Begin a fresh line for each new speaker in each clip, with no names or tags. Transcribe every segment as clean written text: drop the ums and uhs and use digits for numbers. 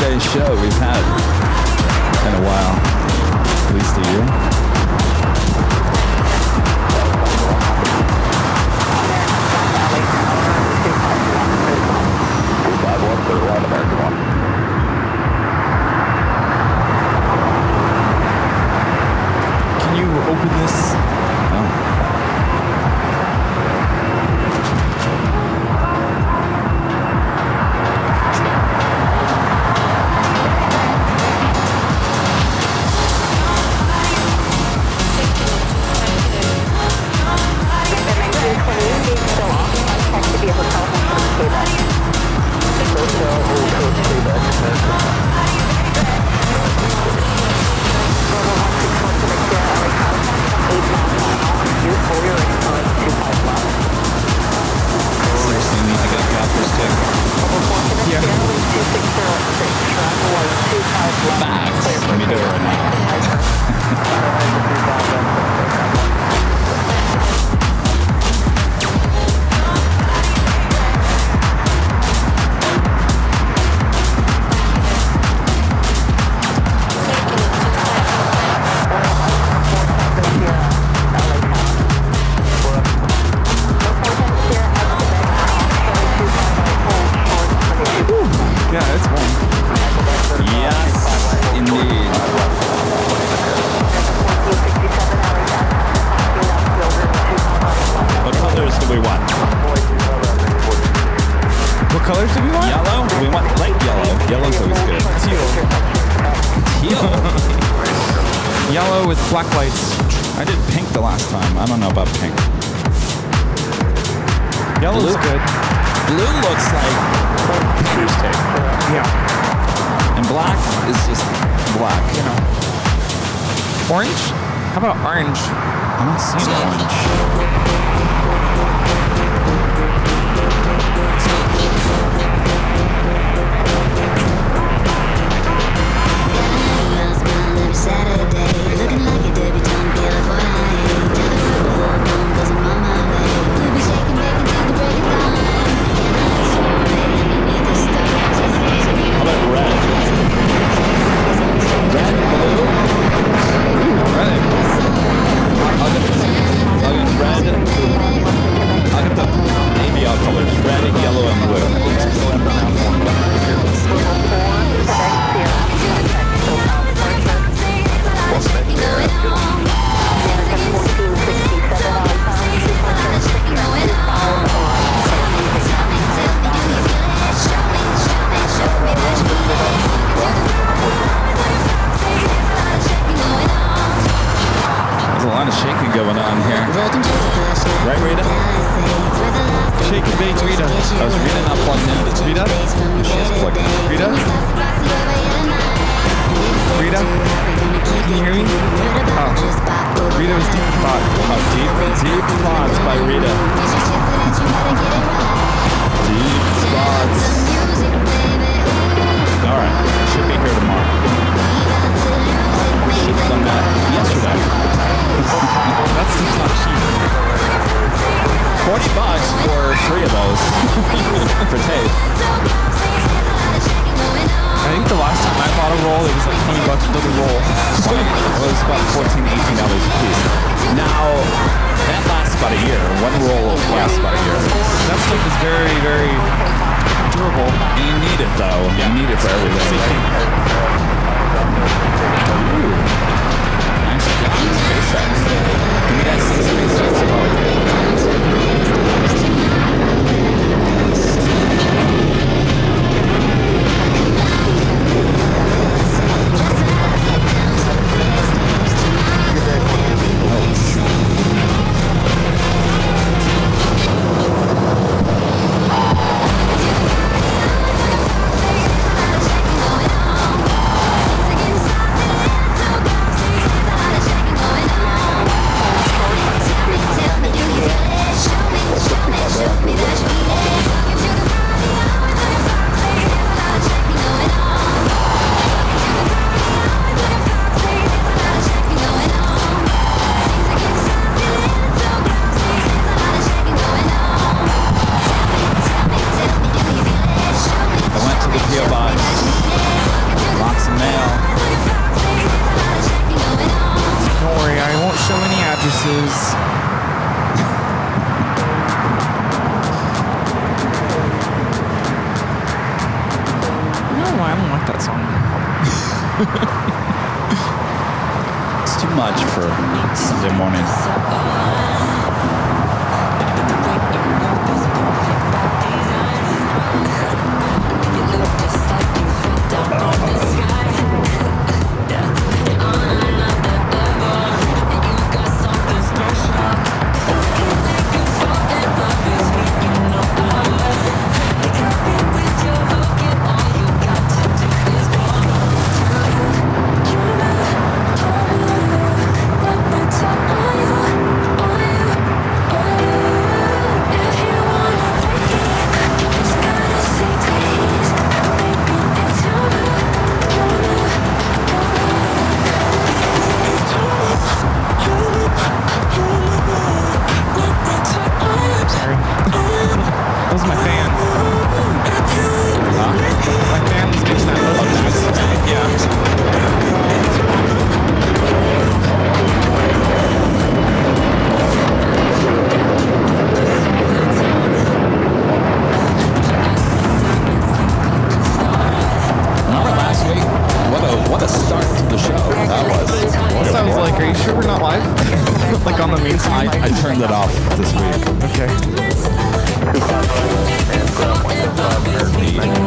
Tuesday show we've had in a while, at least a year.
Can you open this?
No.
Black lights.
I did pink the last time. I don't know about pink.
Yellow's good.
Blue looks like cruise tape.
Yeah.
And black is just black.
You know. Orange? How about orange?
I don't see orange.
Saturday, looking like a debutante, California. Tell the football don't cause I'm on my way. We'll be shaking, baking till the break of dawn. And I sway underneath the stars.
How about red? Red, blue? Red. I'll get red. I'll get the ABL colors. Red, yellow, and blue. There's a lot of shaking going on here. Right, Rita?
Shake and bake, Rita.
Oh, is Rita not plugged in?
Rita?
She is plugged in.
Rita? Rita? Can you hear me? Oh. Rita's deep thought.
Oh, deep thoughts by Rita. Deep thoughts. Alright, should be here tomorrow. We should have done that yesterday.
That's not cheap.
$40 for 3 of those for tape.
I think the last time I bought a roll, it was like $20 for the roll.
It was about $14, $18 a piece. Now, that lasts about a year. One roll lasts about a year.
That stuff is very, very durable.
You need it, though. You need it for everything. Ooh. Nice job, SpaceX. Can you guys see SpaceX?
voices. No, I don't like that song.
It's too much for Sunday morning. I turned it off this week.
Okay.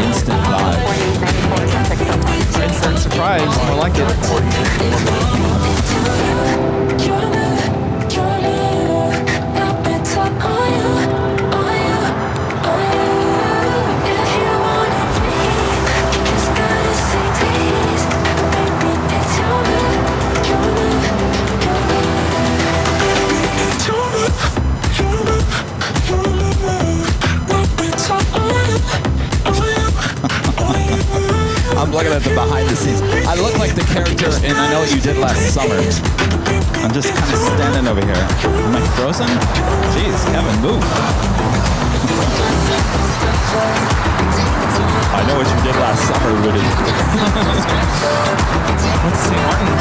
Instant vibe.
Instant surprise. I like it.
I'm looking at the behind the scenes. I look like the character in I Know What You Did Last Summer. I'm just kind of standing over here. Am I frozen? Jeez, Kevin, move. I know what you did last summer, Woody.
Let's see, Martin.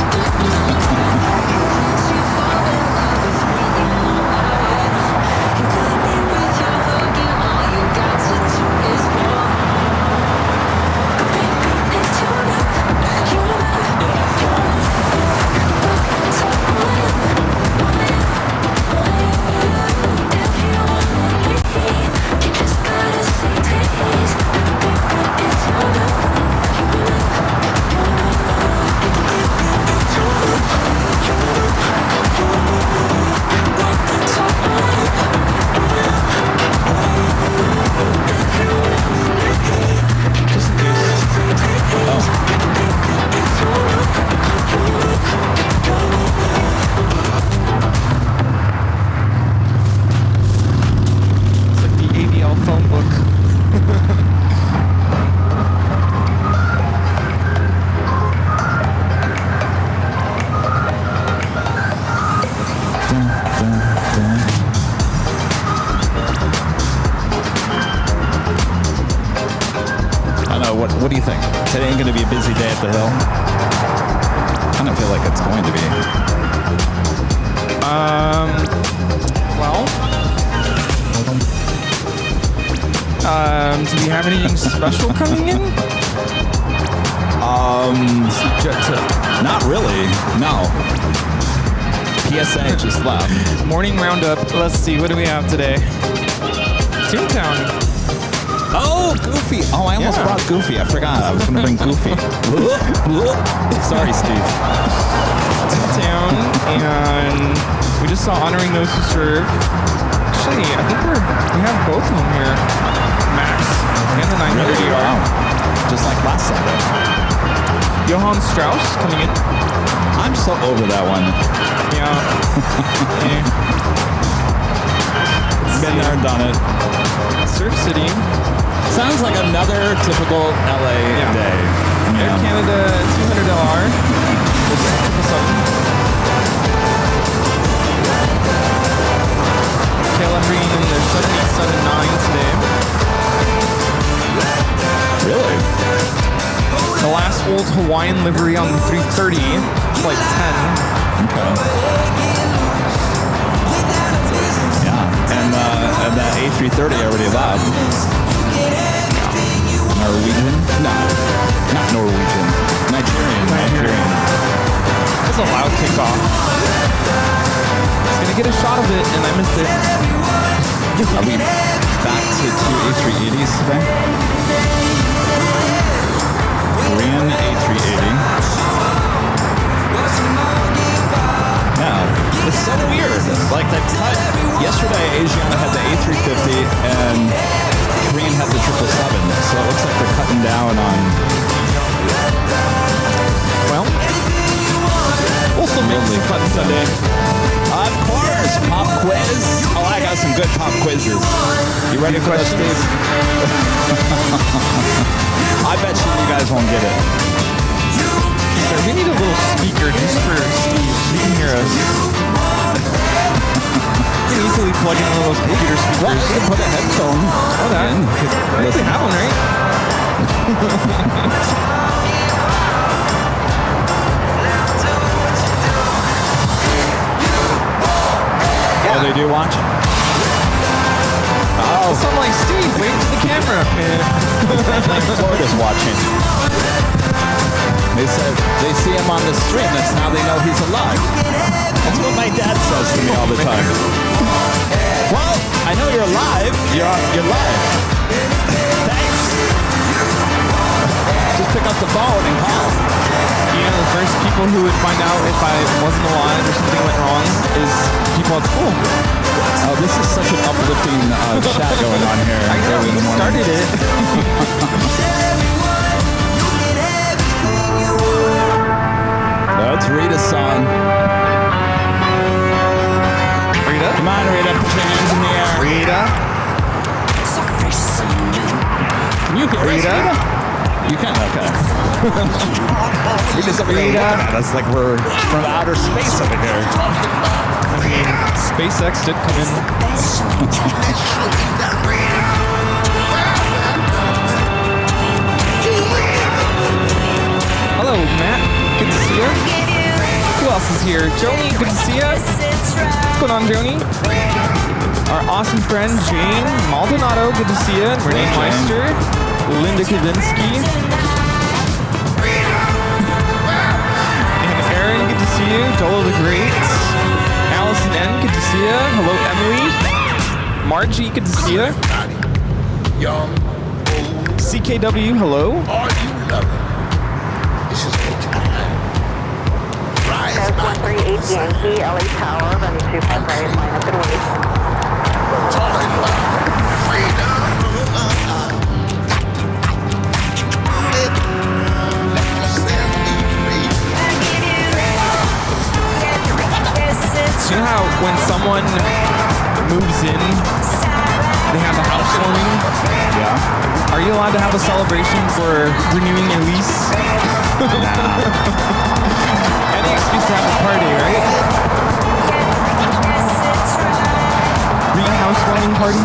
What do you think? Today ain't going to be a busy day at the Hill? I kind of feel like it's going to be.
Do we have anything special coming in?
Not really. No. PSA just left.
Morning roundup. Let's see. What do we have today? Toontown.
Oh, Goofy. Oh, I almost brought Goofy. I forgot. I was going to bring Goofy. Sorry, Steve.
Town, and we just saw Honoring Those Who Serve. Actually, I think we have both of them here. Max and the 930R.
Really? Wow. Just like last Sunday.
Johann Strauss coming in.
I'm so over that one.
Yeah.
Been there and done it.
Surf City.
Sounds like another typical LA day.
Air Canada $200. KLM bringing in their 787-9 today.
Really?
The last old Hawaiian livery on the 330, flight 10.
Okay. And the A330 already left. Norwegian? No, not Norwegian. Nigerian.
That's a loud takeoff. I was gonna get a shot of it, and I missed it.
Are we back to 2 A380s today? Korean A380. Yeah, it's so weird. Like they cut yesterday. Asiana had the A350 and Korean had the 777. So it looks like they're cutting down on.
Well, we'll still make some cuts today.
Of course, pop quiz. Oh, I got some good pop quizzes. You ready for this, Steve? I bet you guys won't get it.
Sure, we need a little speaker just for Steve. He can hear us. You can easily plug in one of those computer speakers.
Well, you can put a headphone.
Oh, that. I think they have one, right?
Oh, they do watch? Oh.
So I'm like, Steve, wait to the camera.
Like Florida's watching. They said they see him on the stream. That's how they know he's alive. That's what my dad says to me all the time. Well, I know you're alive. You're live. Thanks. Just pick up the phone and call.
You know, the first people who would find out if I wasn't alive or something went wrong is people at school.
Oh, this is such an uplifting chat going on here.
I know,
early in
you
the morning.
started it.
That's Rita's song.
Rita?
Come on, Rita, put your hands in the air.
Rita?
Can you hear
Rita?
us, Rita? You can, okay. Rita's over there looking at us like we're from outer space over here.
I mean, SpaceX did come in. Hello, Matt. Good to see you. Who else is here? Joni, good to see you. What's going on, Joni? Our awesome friend, Jane Maldonado, good to see you. Renee Meister. Linda Kavinsky. And Aaron, good to see you. Dolo the Great. Allison N, good to see you. Hello, Emily. Margie, good to see you. CKW, hello.
Are you loving? This is what you Rise back.
138 Yankee, LA Tower, running 2.5 right, line up and wait.
Talking about freedom. Let yourself be free.
You know how when someone moves in, they have a housewarming?
Yeah.
Are you allowed to have a celebration for renewing your lease? Any excuse to have a party, right? Re-housewarming party?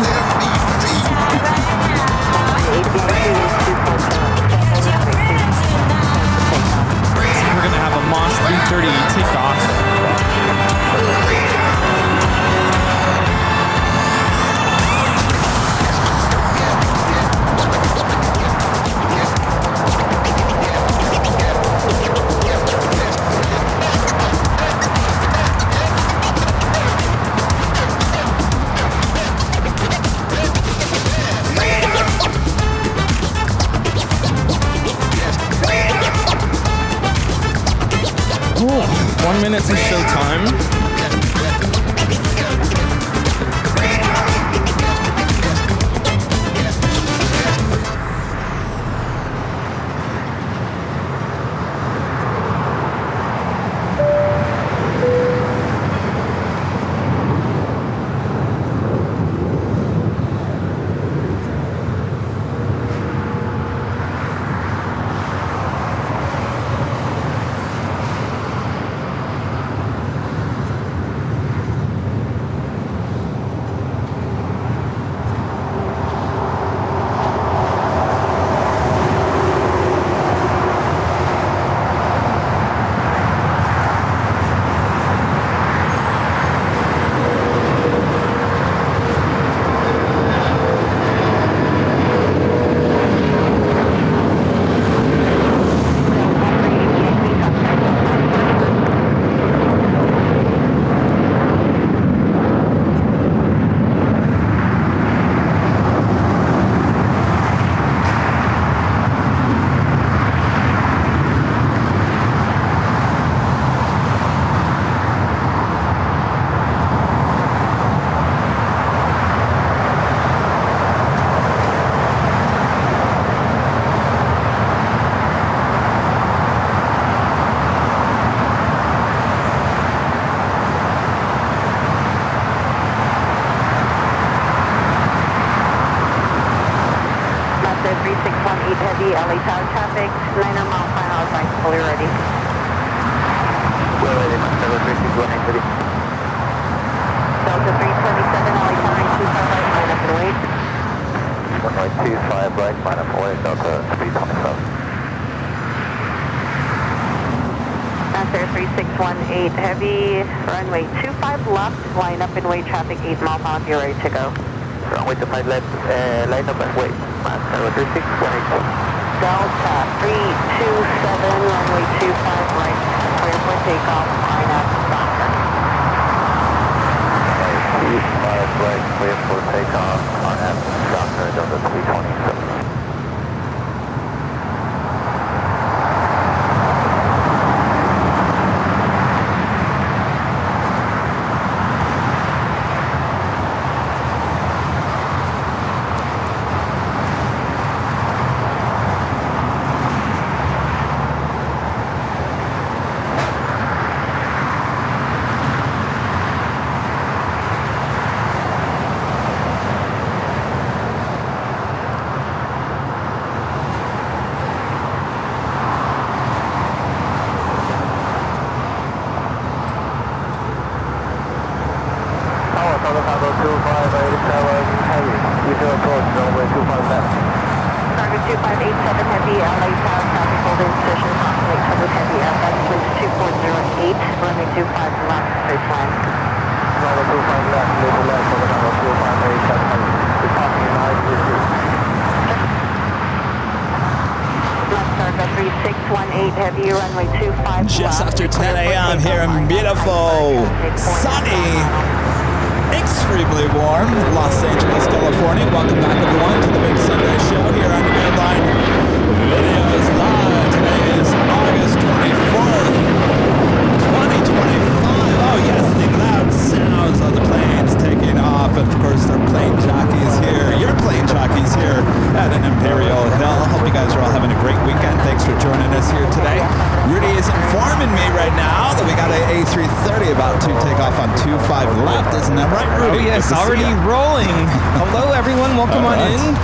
We're gonna have a Moss 330 takeoff. Cool. 1 minute to showtime.
heavy LA Tower traffic. 9 mile final right, fully ready.
We're ready, Master 36183.
Delta 327, LA Tower 25 right, line up and wait.
Runway 25 right, line up and wait, Delta 327.
Master 3618, heavy runway 25 left, line up and wait, traffic 8 mile pound, you're ready to go.
Runway 25 left, line up and wait, Master 36182.
Delta 327, runway 25 right, clear for takeoff, line up, doctor.
25 right, clear for takeoff, line up, doctor, Delta 327.
Target 2587 heavy, LA Tower traffic holding position, approximate 100 heavy, FX winds 2408, runway 25 left, straight line.
Runway 25 left, level left, over Tango 2587, departing 9
Left Target 3618 heavy, runway 25
Just
left.
after 10 a.m. here in beautiful, sunny, extremely warm Los Angeles, California. Welcome back, everyone, to the Big Sunday Show here on the Airline Videos Live. Today is August 24th, 2025. Oh, yes, the loud sounds of the planes taking off. And, of course, they're plane jockeys here. Your plane jockeys here at an Imperial Hill. Hope you guys are all having a great weekend. Thanks for joining us here today. Rudy is informing me right now that we got an A330 about to take off on 25 left. Isn't that right,
Oh
Rudy?
yes,
Good to see
already
ya.
rolling. Hello everyone, welcome
All
on
right.
in.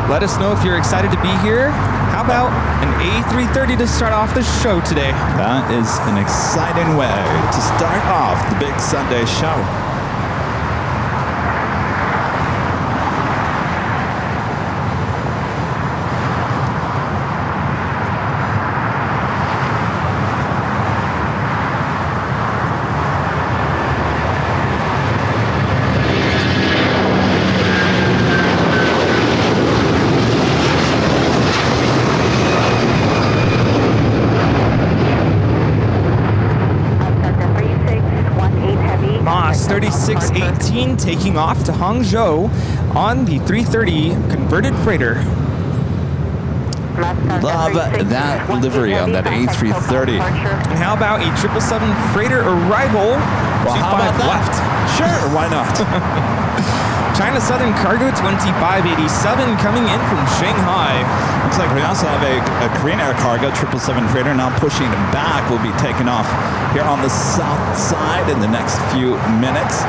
Let us know if you're excited to be here. How about an A330 to start off the show today?
That is an exciting way to start off the Big Sunday Show.
Target 3618 heavy.
Moss 3618 taking off to Hangzhou on the 330 converted freighter.
Love that livery on that A330.
And how about a 777 freighter arrival?
Well, how about
25
that?
left.
Sure, why not?
China Southern Cargo 2587 coming in from Shanghai.
Looks like we also have a Korean Air Cargo 777 freighter now pushing back. Will be taking off here on the south side in the next few minutes.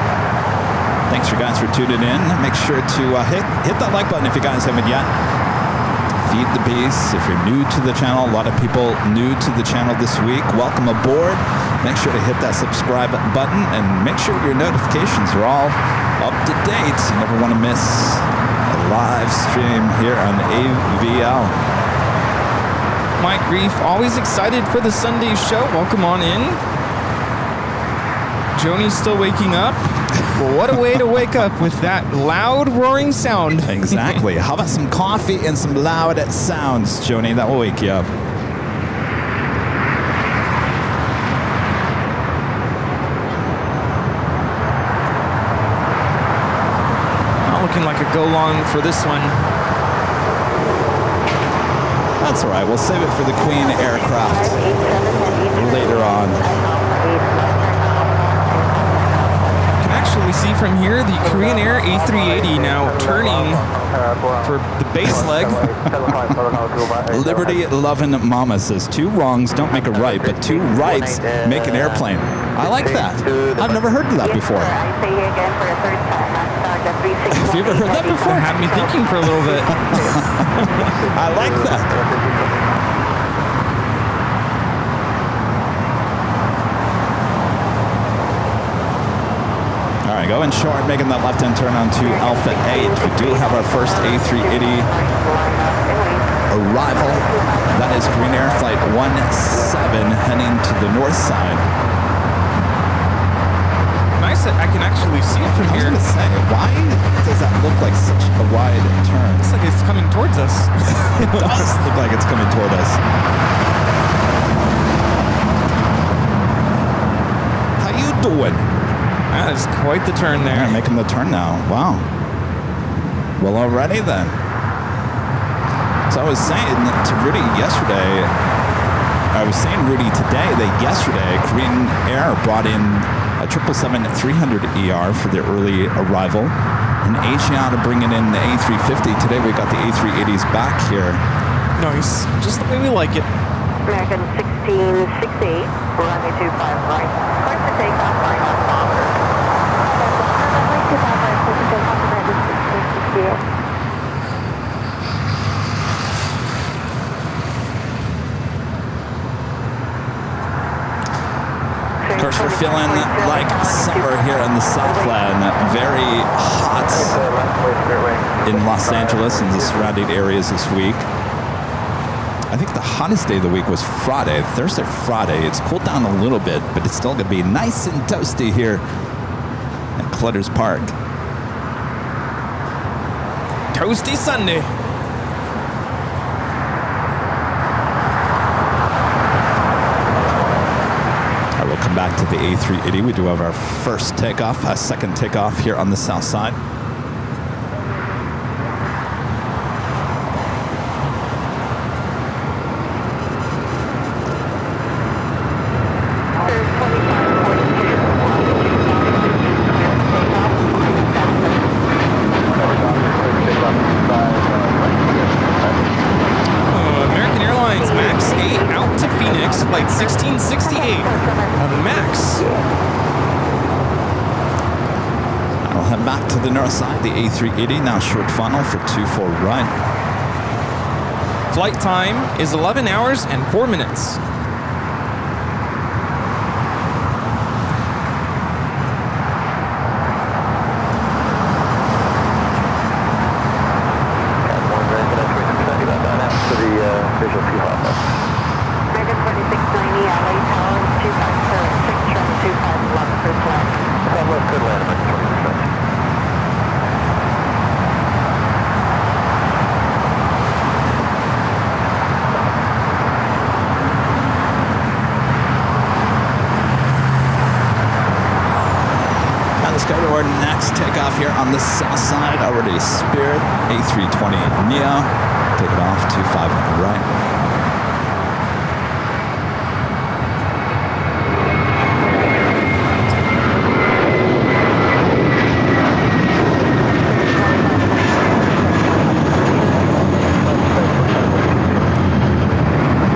Thanks you guys for tuning in. Make sure to hit that like button if you guys haven't yet. Feed the beast. If you're new to the channel, a lot of people new to the channel this week, welcome aboard. Make sure to hit that subscribe button and make sure your notifications are all up to date. You never want to miss a live stream here on AVL.
Mike Reef, always excited for the Sunday show. Welcome on in. Joni's still waking up. Well, what a way to wake up with that loud roaring sound.
Exactly. How about some coffee and some loud sounds, Joni? That will wake you up.
Not looking like a go long for this one.
That's all right. We'll save it for the Queen aircraft later on.
Actually see from here the Korean Air A380 now turning for the base leg.
Liberty loving mama says 2 wrongs don't make a right, but 2 rights make an airplane. I like that. I've never heard of that before.
I say again for a third time. Target
Have you ever heard that before?
Had me thinking for a little bit.
I like that. All right, going short, making that left-hand turn onto Alpha 8. We do have our first A380 arrival. That is Green Air Flight 17 heading to the north side.
Nice that I can actually see it from
I was
here.
going to say, why does that look like such a wide turn?
Looks like it's coming towards us.
It does look like it's coming toward us. How you doing?
That is quite the turn there.
Yeah, making the turn now. Wow. Well, already then. So I was saying to Rudy yesterday, I was saying Rudy today that yesterday Green Air brought in a 777-300ER for their early arrival, and Asiana bringing in the A350. Today we got the A380s back here.
Nice. Just the way we like it.
American 1668, runway 25 right. Clear to take off right on bomber. Runway 25 right, clear to take off right, 1668.
Of course, we're feeling like summer here in the Southland. Very hot in Los Angeles and the surrounding areas this week. I think the hottest day of the week was Friday, Thursday, Friday. It's cooled down a little bit, but it's still going to be nice and toasty here at Clutters Park.
Toasty Sunday.
I will come back to the A380. We do have our first takeoff, a second takeoff here on the south side.
American Airlines MAX 8 out to Phoenix, flight 1668. MAX.
I'll head back to the north side, the A380, now short funnel for 24 right.
Flight time is 11 hours and 4 minutes.
American 2690, LA Tower, 2506, trim 25 left for flight.
Good land, American 26.
Now let's go to our next takeoff here on the south side. Already Spirit A320 Neo. Take it off, 25 on the right.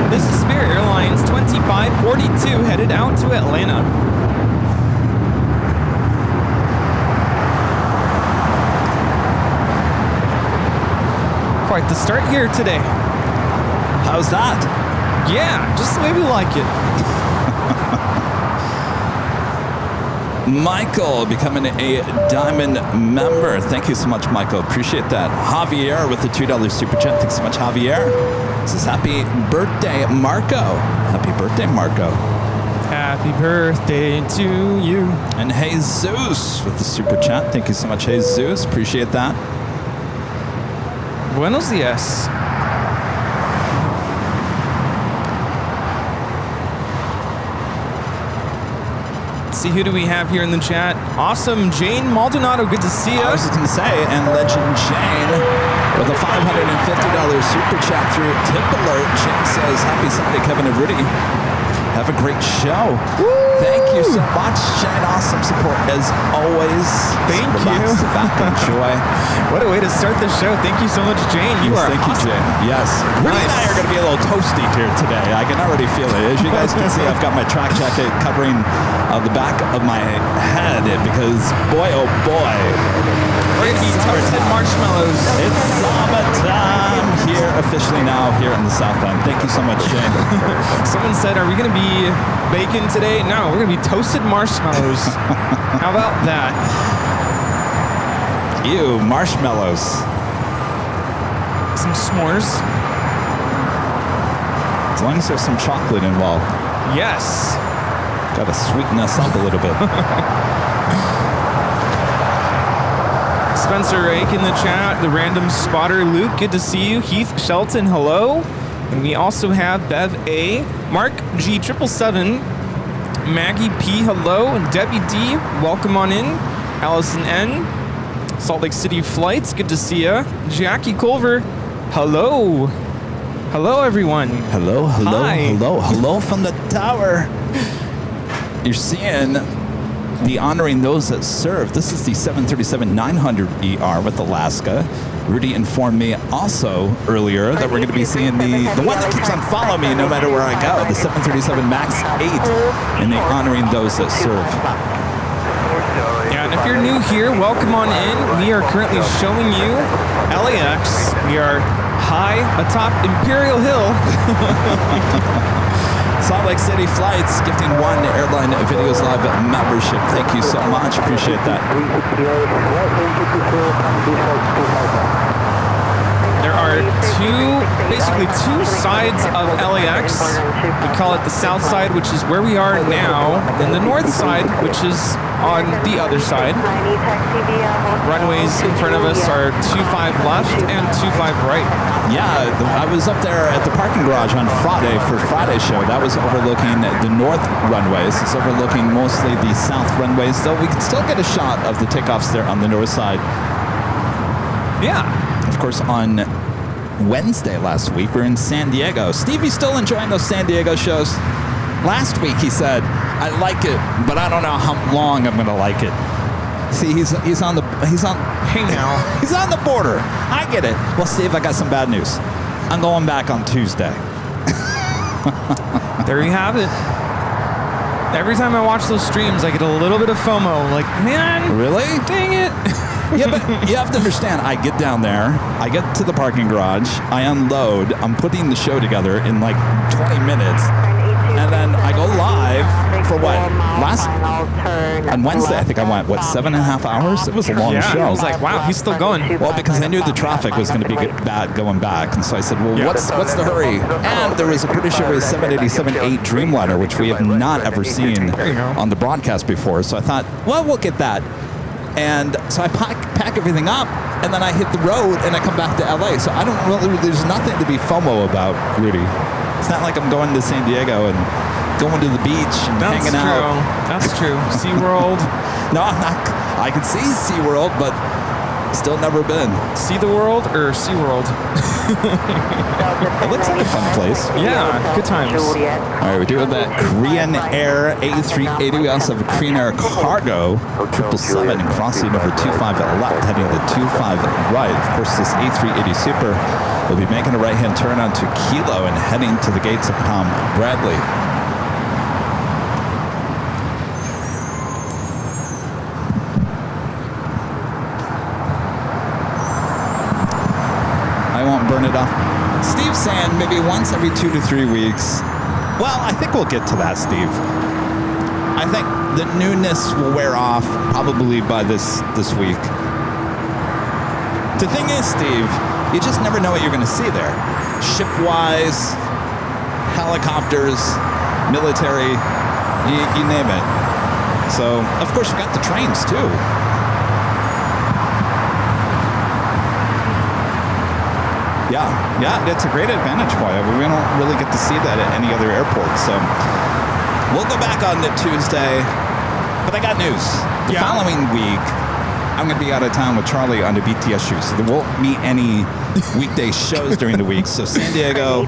This is Spirit Airlines 2542 headed out to Atlanta. Quite the start here today.
How's that?
Yeah, just the way we like it.
Michael becoming a Diamond member. Thank you so much, Michael. Appreciate that. Javier with the $2 super chat. Thanks so much, Javier. This is happy birthday, Marco. Happy birthday, Marco.
Happy birthday to you.
And Jesus with the super chat. Thank you so much, Jesus. Appreciate that.
Buenos dias. Let's see, who do we have here in the chat? Awesome, Jane Maldonado, good to see you.
I was just going to say, and Legend Jane with a $550 super chat through Tip Alert. Jane says, happy Sunday, Kevin and Rudy. Have a great show. Woo! Thank you so much, Shane. Awesome support as always.
Thank
Relax,
you.
sit back, enjoy.
What a way to start the show. Thank you so much, Jane. You are
Thank
awesome.
you, Jane. Yes. Rudy and I are going to be a little toasty here today. I can already feel it. As you guys can see, I've got my track jacket covering the back of my head because, boy, oh boy,
We're going to be toasted marshmallows.
It's summertime here officially now here in the South End. Thank you so much, Shane.
Someone said, are we going to be bacon today? No, we're going to be toasted marshmallows. How about that?
Ew, marshmallows.
Some s'mores.
As long as there's some chocolate involved.
Yes.
Gotta sweeten us up a little bit.
Spencer Rake in the chat. The random spotter, Luke, good to see you. Heath Shelton, hello. And we also have Bev A, Mark G777, Maggie P, hello. And Debbie D, welcome on in. Allison N, Salt Lake City Flights, good to see ya. Jackie Culver, hello. Hello, everyone.
Hello, hello,
Hi.
hello, hello from the tower. You're seeing the honoring those that serve. This is the 737-900ER with Alaska. Rudy informed me also earlier that we're going to be seeing the one that keeps on following me no matter where I go, the 737 MAX 8, and the honoring those that serve.
Yeah, and if you're new here, welcome on in. We are currently showing you LAX. We are high atop Imperial Hill.
Salt Lake City Flights gifting one AirLineVideos Live membership. Thank you so much. Appreciate that.
There are basically two sides of LAX. We call it the south side, which is where we are now, and the north side, which is on the other side. Runways in front of us are 25 left and 25 right.
Yeah, I was up there at the parking garage on Friday for Friday's show. That was overlooking the north runways. It's overlooking mostly the south runways, though we can still get a shot of the takeoffs there on the north side.
Yeah.
Of course, on Wednesday last week, we're in San Diego. Stevie's still enjoying those San Diego shows. Last week he said, I like it, but I don't know how long I'm going to like it. See, he's on
Hey now.
he's on the border. I get it. Well, Steve, I got some bad news. I'm going back on Tuesday.
There you have it. Every time I watch those streams, I get a little bit of FOMO. Like, man,
Really?
dang it.
Yeah, but you have to understand, I get down there, I get to the parking garage, I unload, I'm putting the show together in like 20 minutes, and then I go live for what? On Wednesday, I think I went, 7.5 hours? It was a long
Yeah,
show.
I was like, wow, he's still going.
Well, because I knew the traffic was going to be bad going back, and so I said, well, what's the hurry? And there was a British Airways 787-8 Dreamliner, which we have not ever seen on the broadcast before, so I thought, well, we'll get that. And so I pack everything up, and then I hit the road, and I come back to LA. So I don't really, there's nothing to be FOMO about, Rudy. It's not like I'm going to San Diego and going to the beach and hanging out.
That's true. SeaWorld.
No, I'm not. I can see SeaWorld, but still never been.
See the world or SeaWorld?
It looks like a fun place.
Yeah, good times.
All right, we're doing that Korean Air A380. We also have a Korean Air Cargo 777 and crossing over 25 left, heading to 25 right. Of course, this A380 Super will be making a right-hand turn onto Kilo and heading to the gates of Palm Bradley. I won't burn it off. Steve's saying maybe once every 2 to 3 weeks. Well, I think we'll get to that, Steve. I think the newness will wear off probably by this week. The thing is, Steve, you just never know what you're going to see there. Ship-wise, helicopters, military, you name it. So, of course, you've got the trains, too. Yeah, it's a great advantage point. We don't really get to see that at any other airport. So we'll go back on the Tuesday. But I got news. The following week, I'm going to be out of town with Charlie on the BTS show. So there won't be any weekday shows during the week. So San Diego,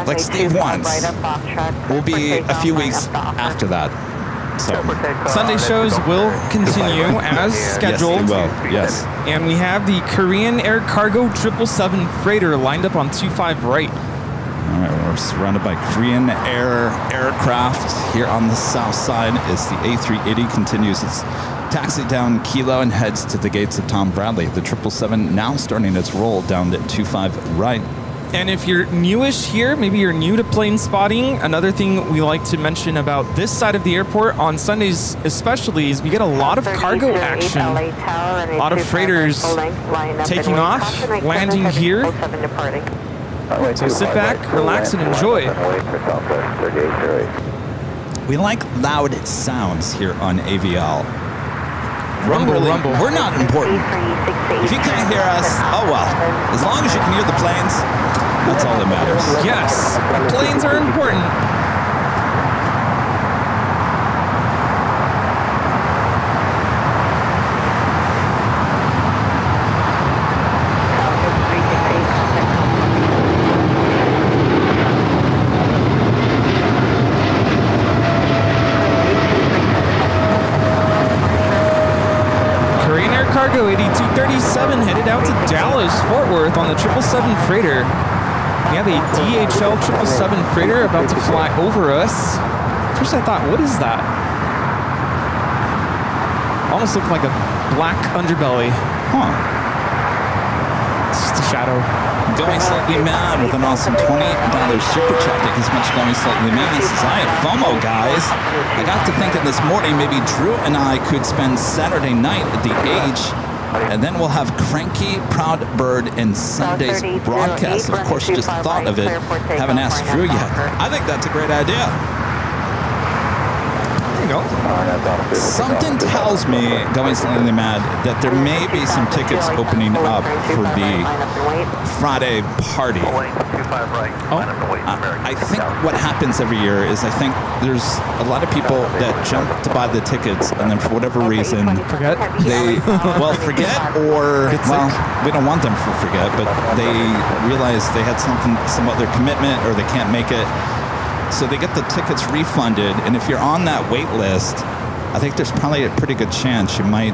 like Steve wants, will be a few weeks after that. So
Sunday shows will continue as scheduled.
Yes, they will. Yes.
And we have the Korean Air Cargo 777 freighter lined up on 25 right.
All right, we're surrounded by Korean Air aircraft. Here on the south side is the A380, continues its taxi down Kilo and heads to the gates of Tom Bradley. The 777 now starting its roll down to 25 right.
And if you're newish here, maybe you're new to plane spotting, another thing we like to mention about this side of the airport on Sundays especially is we get a lot of cargo action. A lot of freighters taking off, landing here. So sit back, relax, and enjoy.
We like loud sounds here on AVL.
Rumble, rumble.
We're not important. If you can't hear us, oh well. As long as you can hear the planes, that's all that matters.
Yes, planes are important. Cargo 8237 headed out to Dallas, Fort Worth on the 777 freighter. We have a DHL 777 freighter about to fly over us. First I thought, what is that? Almost looked like a black underbelly.
Huh.
It's just a shadow.
Going slightly mad with an awesome $20 super chat. As much going slightly mad says, I have FOMO, guys. I got to thinking this morning maybe Drew and I could spend Saturday night at the H, and then we'll have Cranky, Proud Bird, and Sunday's broadcast. Of course, just thought of it. Haven't asked Drew yet. I think that's a great idea. Something tells me, going slightly mad, that there may be some tickets opening up for the Friday party. I think what happens every year is I think there's a lot of people that jump to buy the tickets and then for whatever reason
Forget?
they forget or well we don't want them to forget, but they realize they had some other commitment or they can't make it. So they get the tickets refunded, and if you're on that wait list, I think there's probably a pretty good chance you might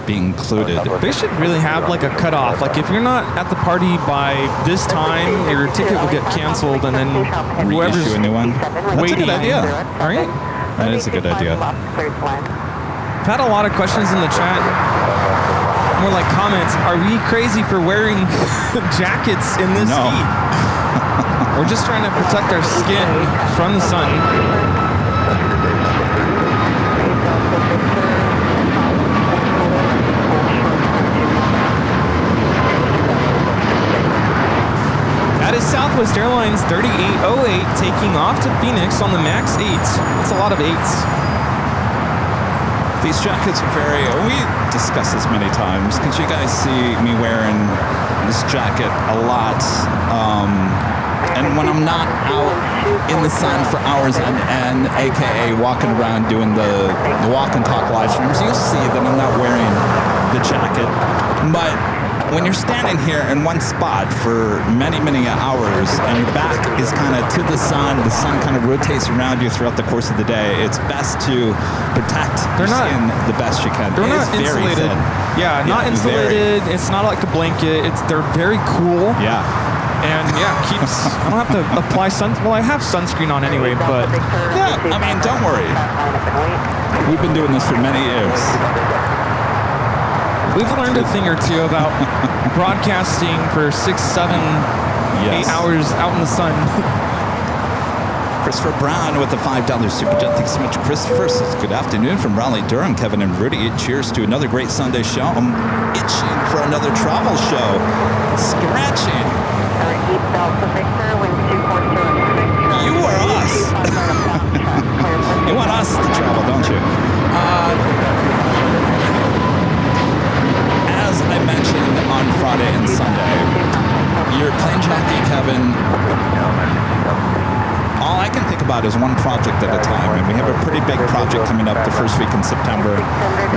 be included.
They should really have like a cutoff. Like if you're not at the party by this time, your ticket will get canceled, and then whoever's
Reissue a new one. That's
waiting.
a good idea.
All right.
That is a good idea.
I've had a lot of questions in the chat. More like comments. Are we crazy for wearing jackets in this heat? We're just trying to protect our skin from the sun. That is Southwest Airlines 3808 taking off to Phoenix on the MAX 8. That's a lot of 8s.
These jackets are we discussed this many times because you guys see me wearing this jacket a lot. And when I'm not out in the sun for hours on end, aka walking around doing the walk and talk live streams, you'll see that I'm not wearing the jacket. But when you're standing here in one spot for many, many hours and your back is kind of to the sun kind of rotates around you throughout the course of the day, it's best to protect your skin the best you can.
They're not insulated. Yeah, not insulated. It's not like a blanket. They're very cool.
Yeah.
And keeps. I don't have to apply Well, I have sunscreen on anyway, but
yeah, I mean, don't worry. We've been doing this for many years.
We've learned a thing or two about broadcasting for 6, 7, 8 hours out in the sun.
Christopher Brown with the $5 super chat. Thanks so much, Christopher. Says, good afternoon from Raleigh, Durham. Kevin and Rudy. Cheers to another great Sunday show. I'm itching for another travel show. Scratching. You or us? You want us to travel, don't you? As I mentioned on Friday and Sunday, your plane jockey, Kevin, all I can think about is one project at a time, and we have a pretty big project coming up the first week in September.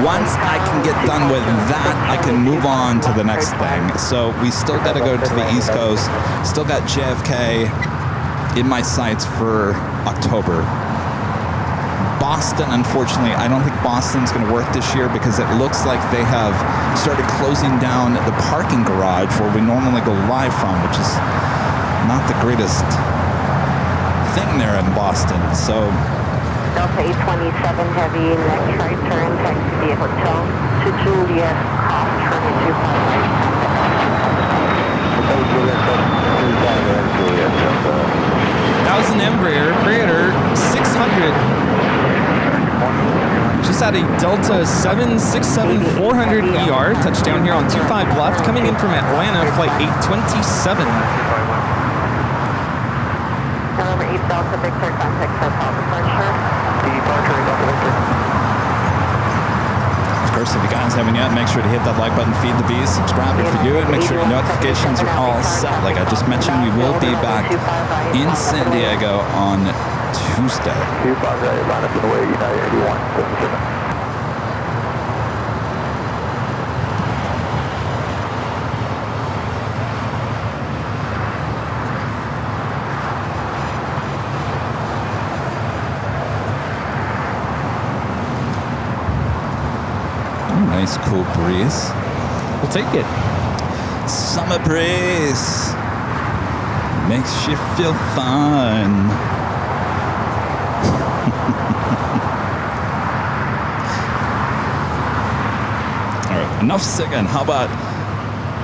Once I can get done with that, I can move on to the next thing. So we still got to go to the East Coast, still got JFK in my sights for October. Boston, unfortunately, I don't think Boston's going to work this year because it looks like they have started closing down the parking garage where we normally go live from, which is not the greatest thing there in Boston. So
Delta 827 Heavy, next right turn, taxi via hotel to Juliet, off turn 25 right.
That was an Embraer Praetor 600. Just had a Delta 767-400 ER, touchdown here on 25 left, coming in from Atlanta, flight 827.
November 8 Delta Victor, contact Southbound departure. Departure, Delta Victor.
of course, if you guys haven't yet, make sure to hit that like button, feed the bees, subscribe if you do it, make sure your notifications are all set. Like I just mentioned, we will be back in San Diego on Tuesday.
25 right, line up in the way, United 81, 77.
Nice cool breeze.
We'll take it.
Summer breeze makes you feel fine. All right, enough singing. How about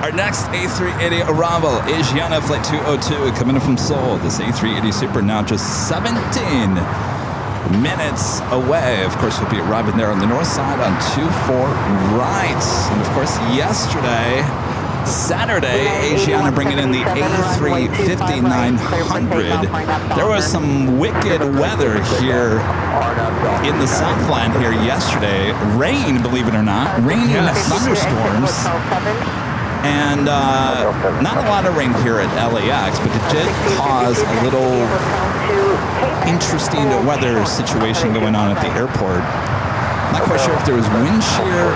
our next A380 arrival, Asiana Flight 202, coming in from Seoul. This A380 Super now just 17 minutes away. Of course, we'll be arriving there on the north side on 24 right. And of course, yesterday, Saturday, Asiana bringing in the A350-900. There was some wicked weather here in the Southland here yesterday. Rain, believe it or not. Rain and thunderstorms. And not a lot of rain here at LAX, but it did cause a little interesting weather situation going on at the airport. Not quite sure if there was wind shear.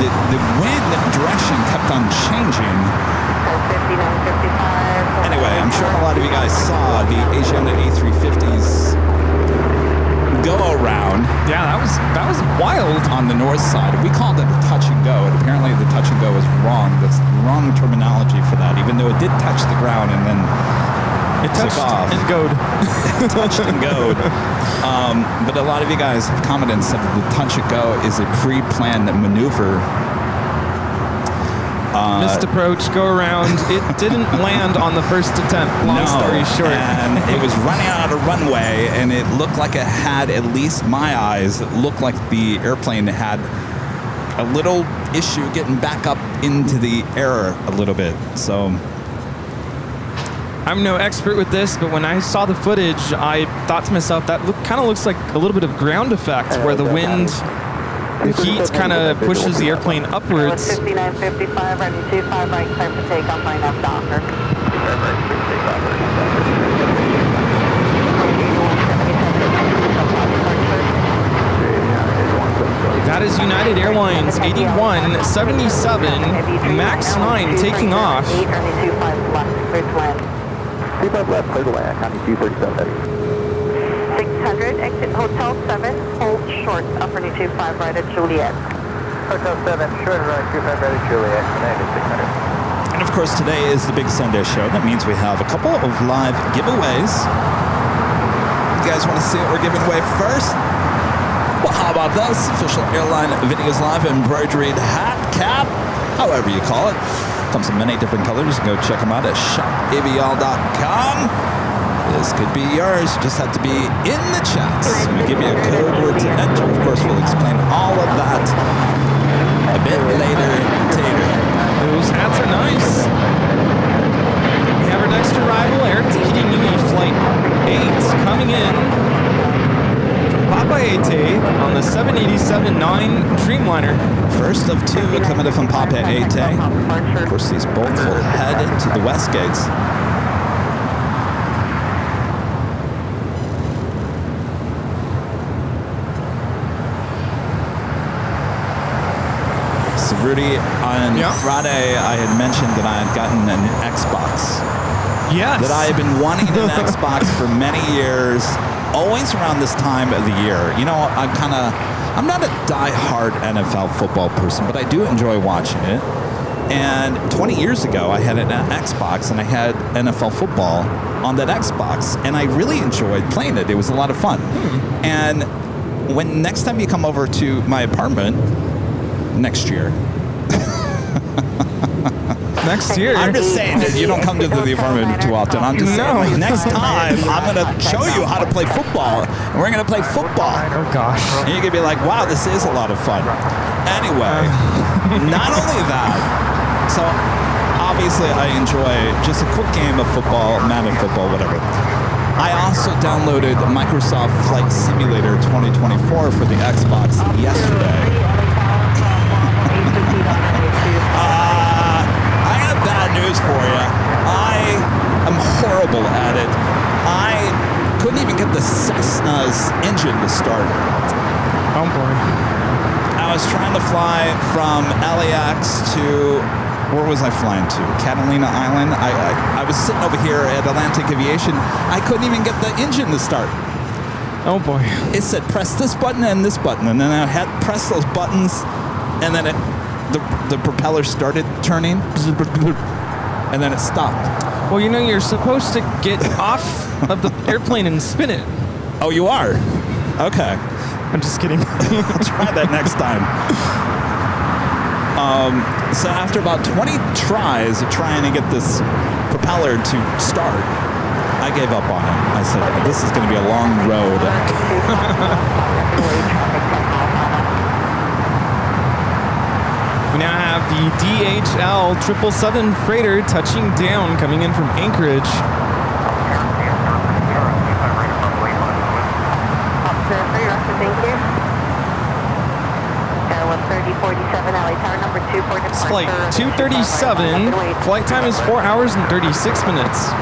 The wind direction kept on changing. Anyway, I'm sure a lot of you guys saw the Asiana A350s go around.
Yeah, that was wild.
On the north side. We called it a touch and go, and apparently the touch and go was wrong. That's the wrong terminology for that, even though it did touch the ground and then
It touched
off.
and goed.
Touched and goed. But a lot of you guys have commented and said that the touch and go is a pre-planned maneuver.
Missed approach, go around. It didn't land on the first attempt, long story short.
And it was running out of runway, and it looked like it had, at least my eyes, it looked like the airplane had a little issue getting back up into the air a little bit. So
I'm no expert with this, but when I saw the footage, I thought to myself, that kind of looks like a little bit of ground effect, where the wind, the heat kind of pushes the airplane upwards.
5955, running 25 right, clear for takeoff, line up Docker.
That is United Airlines 8177, MAX 9 taking off.
8, running 25 left, clear to land.
25 left, clear to land, County 237 heavy.
600, exit Hotel 7, hold short, up running 25 right at Juliet.
Hotel 7, short right, 25 right at Juliet, United 600.
And of course, today is the big Sunday show. That means we have a couple of live giveaways. You guys want to see what we're giving away first? Well, how about this? Official Airline Videos Live embroidered hat, cap, however you call it. Comes in many different colors. Go check them out at shopavial.com. This could be yours. You just have to be in the chats. We give you a code word to enter. Of course, we'll explain all of that a bit later today.
Those hats are nice. We have our next arrival, Air Tahiti Nui Flight 8 coming in from Papeete on the 787-9 Dreamliner.
First of two coming in from Papeete. Of course, these both will head into the West Gates. So Rudy, on Friday, I had mentioned that I had gotten an Xbox.
Yes.
That I have been wanting an Xbox for many years, always around this time of the year. You know, I'm not a die-hard NFL football person, but I do enjoy watching it. And 20 years ago, I had an Xbox, and I had NFL football on that Xbox, and I really enjoyed playing it. It was a lot of fun. And when next time you come over to my apartment next year,
Next year.
I'm just saying that you don't come to the apartment too often. I'm just saying, like, next time I'm going to show you how to play football, and we're going to play football.
Oh gosh.
And you're going to be like, wow, this is a lot of fun. Anyway, not only that, so obviously I enjoy just a quick game of football, Madden football, whatever. I also downloaded Microsoft Flight Simulator 2024 for the Xbox yesterday. I have bad news for you. I am horrible at it. I couldn't even get the Cessna's engine to start.
Oh boy.
I was trying to fly from LAX to, where was I flying to? Catalina Island. I was sitting over here at Atlantic Aviation. I couldn't even get the engine to start.
Oh boy.
It said press this button and this button, and then I had pressed those buttons, and then the propeller started turning, and then it stopped.
Well, you know, you're supposed to get off of the airplane and spin it.
Oh, you are? Okay.
I'm just kidding.
I'll try that next time. So after about 20 tries of trying to get this propeller to start, I gave up on it. I said, this is going to be a long road.
We now have the DHL 777 freighter touching down, coming in from Anchorage.
Thank you. 13047 LA Tower number 2 for departure.
It's flight 237. Flight time is 4 hours and 36 minutes.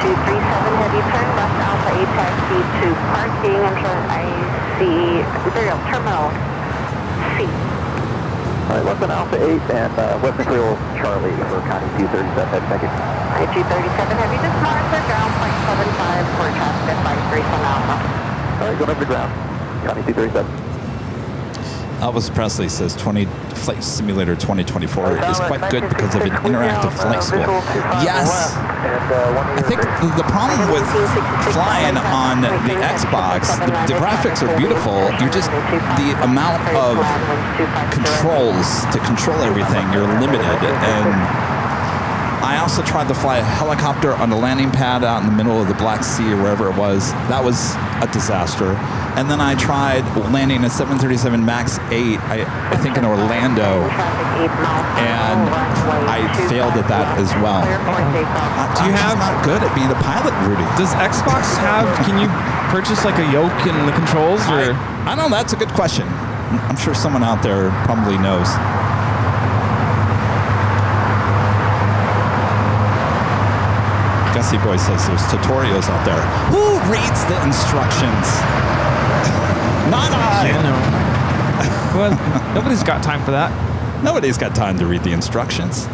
237, have you turned left Alpha 8 taxi to parking? I'm sure I see Imperial Terminal C.
All right, Western Alpha 8 and Western Creole Charlie for County 237. Thank you.
237, have you just marked the ground point 75 for traffic at 53 from Alpha?
All right, going over the ground. County 237.
Elvis Presley says Flight Simulator 2024 is quite good because of an interactive flight school. Yes. I think the problem with flying on the Xbox, the graphics are beautiful. You just, the amount of controls to control everything, you're limited. And I also tried to fly a helicopter on the landing pad out in the middle of the Black Sea or wherever it was. That was a disaster. And then I tried landing a 737 MAX 8, I think in Orlando, and I failed at that as well.
Do you have
not good at being a pilot, Rudy?
Does Xbox have? Can you purchase like a yoke and the controls, or?
I don't know. That's a good question. I'm sure someone out there probably knows. Gussie Boy says there's tutorials out there. Who reads the instructions? Not I.
Yeah, no. Well, nobody's got time for that.
Nobody's got time to read the instructions.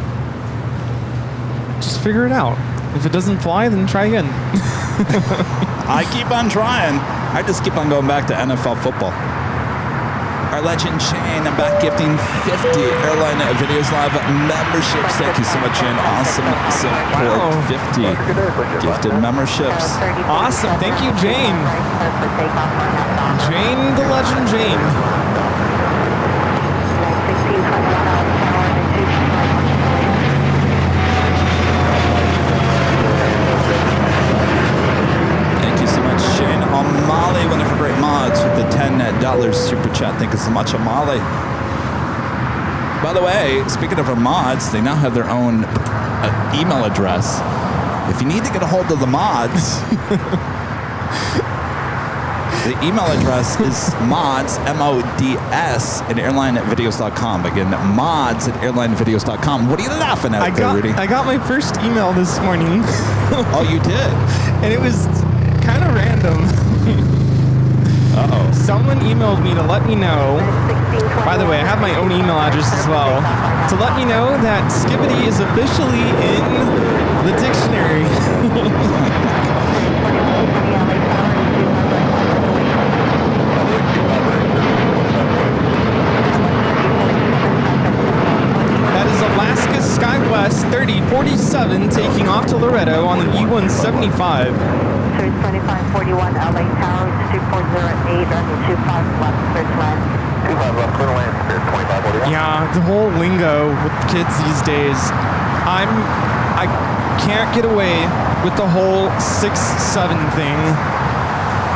Just figure it out. If it doesn't fly, then try again.
I keep on trying. I just keep on going back to NFL football. Our legend Shane, I'm back gifting 50 Airline Videos Live memberships. Thank you so much, Shane. Awesome support.
Wow.
50 gifted memberships.
Awesome. Thank you, Jane. Jane, the legend Jane. Thank you so much, Shane. Amali, one of our great mods, with the $10 super chat. Thank you so much, Amali. By the way, speaking of our mods, they now have their own email address. If you need to get a hold of the mods, the email address is mods, M-O-D-S, at airlinevideos.com. Again, mods at airlinevideos.com. What are you laughing at, Rudy? I got my first email this morning.
Oh, you did?
And it was kind of random.
Uh-oh.
Someone emailed me to let me know, by the way, I have my own email address as well, to let me know that Skibbity is officially in the dictionary. 25.
Series 2541 LA Towers 2408, runway 25 left, clear to land.
25 left, clear to land, Spirit 2541.
Yeah, the whole lingo with kids these days. I can't get away with the whole 6-7 thing.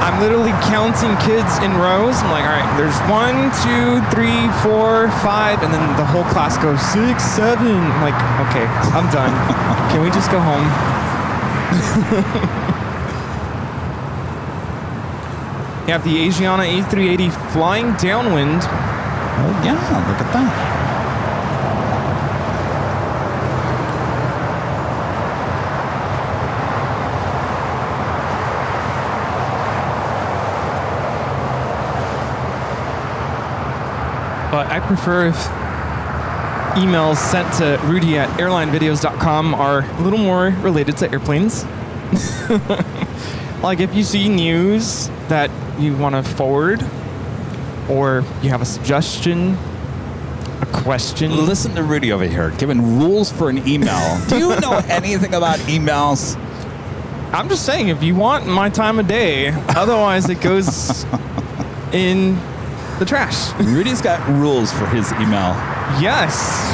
I'm literally counting kids in rows. I'm like, all right, there's 1, 2, 3, 4, 5, and then the whole class goes 6, 7. I'm like, okay, I'm done. Can we just go home? You have the Asiana A380 flying downwind.
Oh, yeah, look at that.
But I prefer if emails sent to Rudy at airlinevideos.com are a little more related to airplanes. Like if you see news that you want to forward, or you have a suggestion, a question.
Listen to Rudy over here, giving rules for an email. Do you know anything about emails?
I'm just saying, if you want my time of day, otherwise it goes in the trash.
Rudy's got rules for his email.
Yes.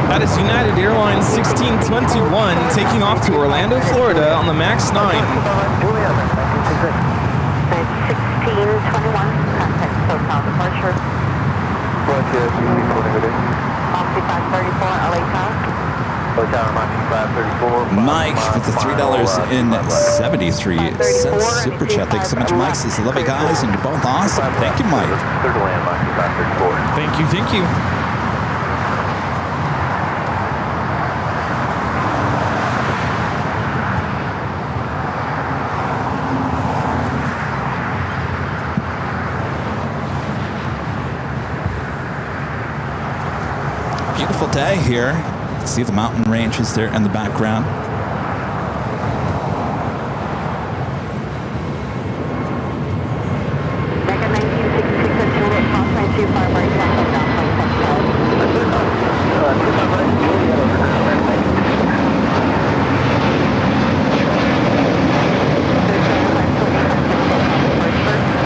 That is United Airlines 1621 taking off to Orlando, Florida on the MAX 9.
1621, contact SoCal departure. Moxie 534, LA Tower.
Mike with the $3 in 73 cents super chat. Thanks so much, Mike. Says, love you guys, and you're both awesome. Thank you, Mike.
Thank you, thank you.
Beautiful day here. See the mountain ranges there in the background.
Mega 1966 at Juliet, cross 925 right, taxi down, flight 75.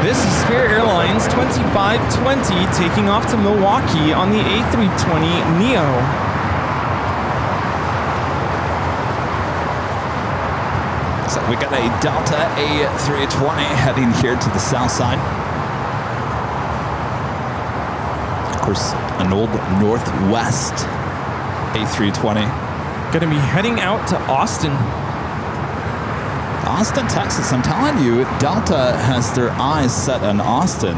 This is Spirit Airlines 2520 taking off to Milwaukee on the A320 Neo.
So we got a Delta A320 heading here to the south side. Of course, an old Northwest A320.
Gonna be heading out to Austin.
Austin, Texas. I'm telling you, Delta has their eyes set on Austin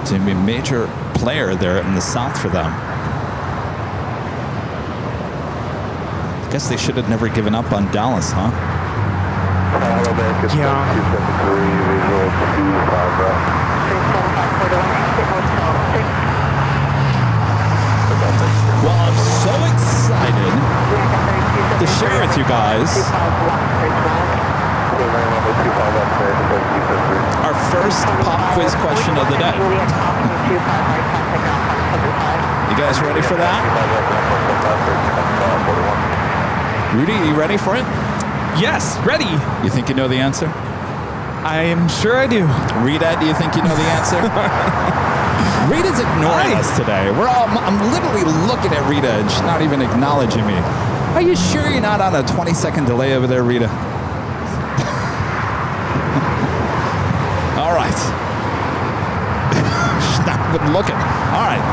to be a major player there in the south for them. I guess they should have never given up on Dallas, huh?
Yeah.
Well, I'm so excited to share with you guys our first pop quiz question of the day. You guys ready for that? Rudy, are you ready for it?
Yes, ready.
You think you know the answer?
I am sure I do.
Rita, do you think you know the answer? Rita's ignoring us today. I'm literally looking at Rita and she's not even acknowledging me. Are you sure you're not on a 20-second delay over there, Rita? All right. She's not even looking. All right.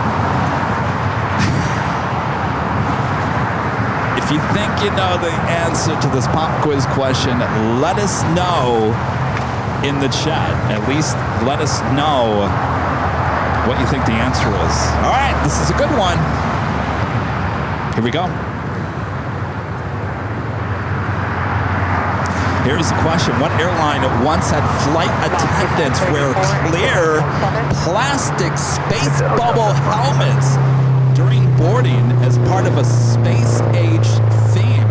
If you think you know the answer to this pop quiz question, let us know in the chat. At least let us know what you think the answer is. All right, this is a good one. Here we go. Here's the question. What airline once had flight attendants wear clear plastic space bubble helmets during boarding as part of a space age theme?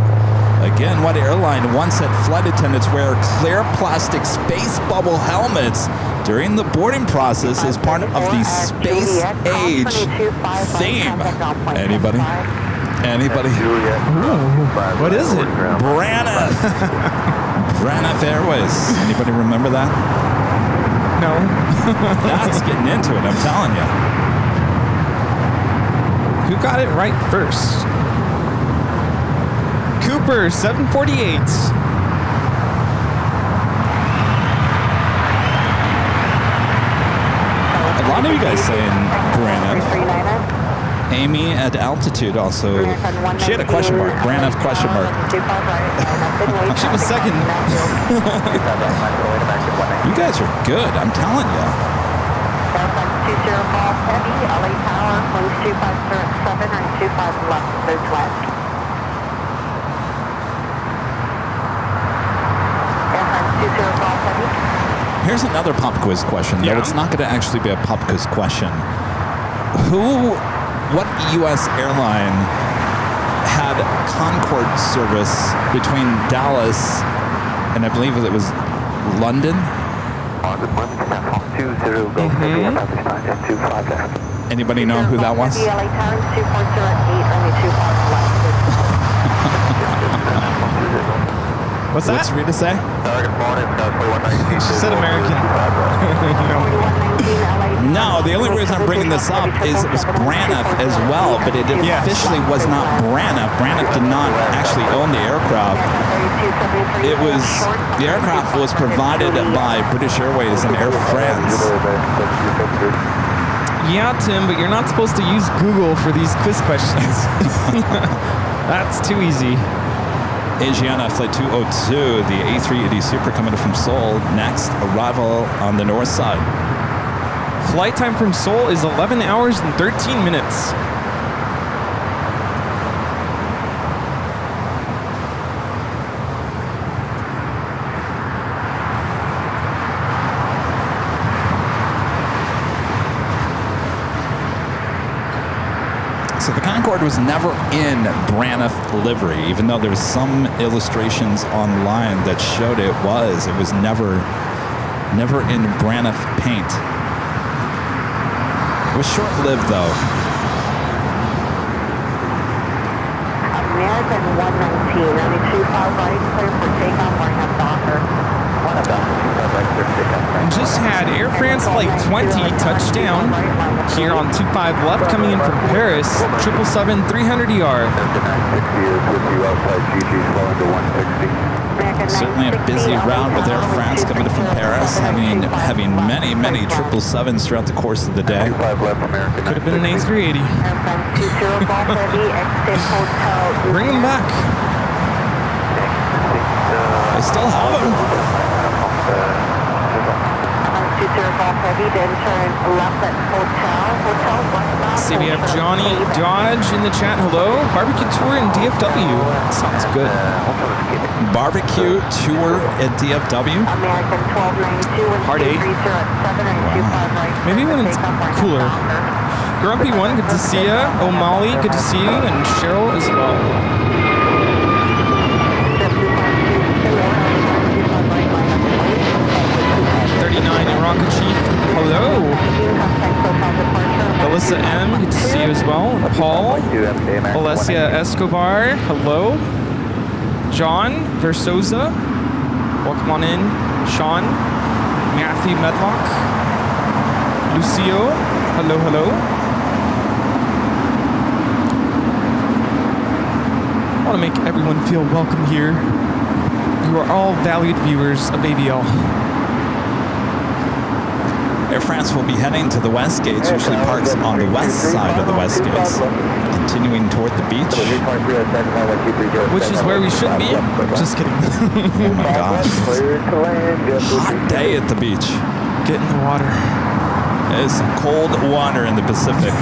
Again, what airline once had flight attendants wear clear plastic space bubble helmets during the boarding process as part of the space age theme? Anybody? Anybody?
What is it?
Braniff. Braniff Airways. Anybody remember that?
No.
That's getting into it, I'm telling you.
Who got it right first? Cooper, 748.
A lot of you guys saying Braniff. Amy at altitude also. She had a question mark. Braniff question mark.
She was second.
You guys are good, I'm telling you.
Airplane 20 Golf Heavy, LA Tower, winds 25 7 and 25 left, third west. Airplane 20 Golf Heavy.
Here's another pop quiz question.
Yeah.
No, it's not going to actually be a pop quiz question. What U.S. airline had Concorde service between Dallas and I believe it was London? Anybody know who that was?
LA Tower, 2408, only 25 left.
What's that?
What's Rita say?
She said American.
No, the only reason I'm bringing this up is it was Braniff as well, but it officially was not Braniff. Braniff did not actually own the aircraft. It was, the aircraft was provided by British Airways and Air France.
Yeah, Tim, but you're not supposed to use Google for these quiz questions. That's too easy.
Asiana Flight 202, the A380 Super coming from Seoul. Next, arrival on the north side.
Flight time from Seoul is 11 hours and 13 minutes.
So the Concorde was never in Braniff livery, even though there's some illustrations online that showed it was. It was never in Braniff paint. It was short-lived though.
American 119, only 25 right, clear for takeoff, bring up Docker.
And just had Air France Flight 20 touchdown here on 25 left coming in from Paris, 777 300ER.
Certainly a busy route with Air France coming from Paris, having many 777s throughout the course of the day.
Could have been an A380. Bring them back.
I still have them.
See, we have Johnny Dodge in the chat. Hello. Barbecue tour in DFW. Sounds good.
Barbecue tour at DFW.
Hard 8. Maybe when it's cooler. Grumpy one, good to see ya. O'Malley, good to see you. And Cheryl as well. 39 in Rocket Chief. Hello. Alyssa M, good to see you as well. Paul. Alessia Escobar. Hello. John Versosa. Welcome on in. Sean. Matthew Medlock. Lucio. Hello. I want to make everyone feel welcome here. You are all valued viewers of AVL.
Air France will be heading to the West Gates, usually parks on the west side of the West Gates, continuing toward the beach.
Which is where we should be. Just kidding.
Oh my gosh. Hot day at the beach.
Get in the water.
There's some cold water in the Pacific.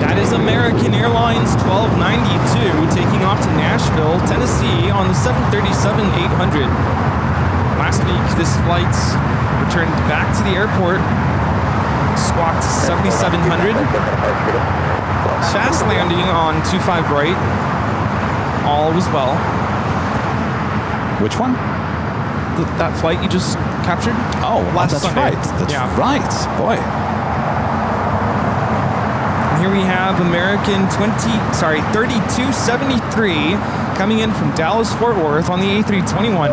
That is American Airlines 1292 taking off to Nashville, Tennessee on the 737-800. Last week, this flight returned back to the airport, squawked 7,700. Fast landing on 25 right. All was well.
Which one?
That flight you just captured?
Oh,
last
that's
Sunday.
right. That's
Yeah.
right. Boy.
Here we have American 3273 coming in from Dallas Fort Worth on the A321.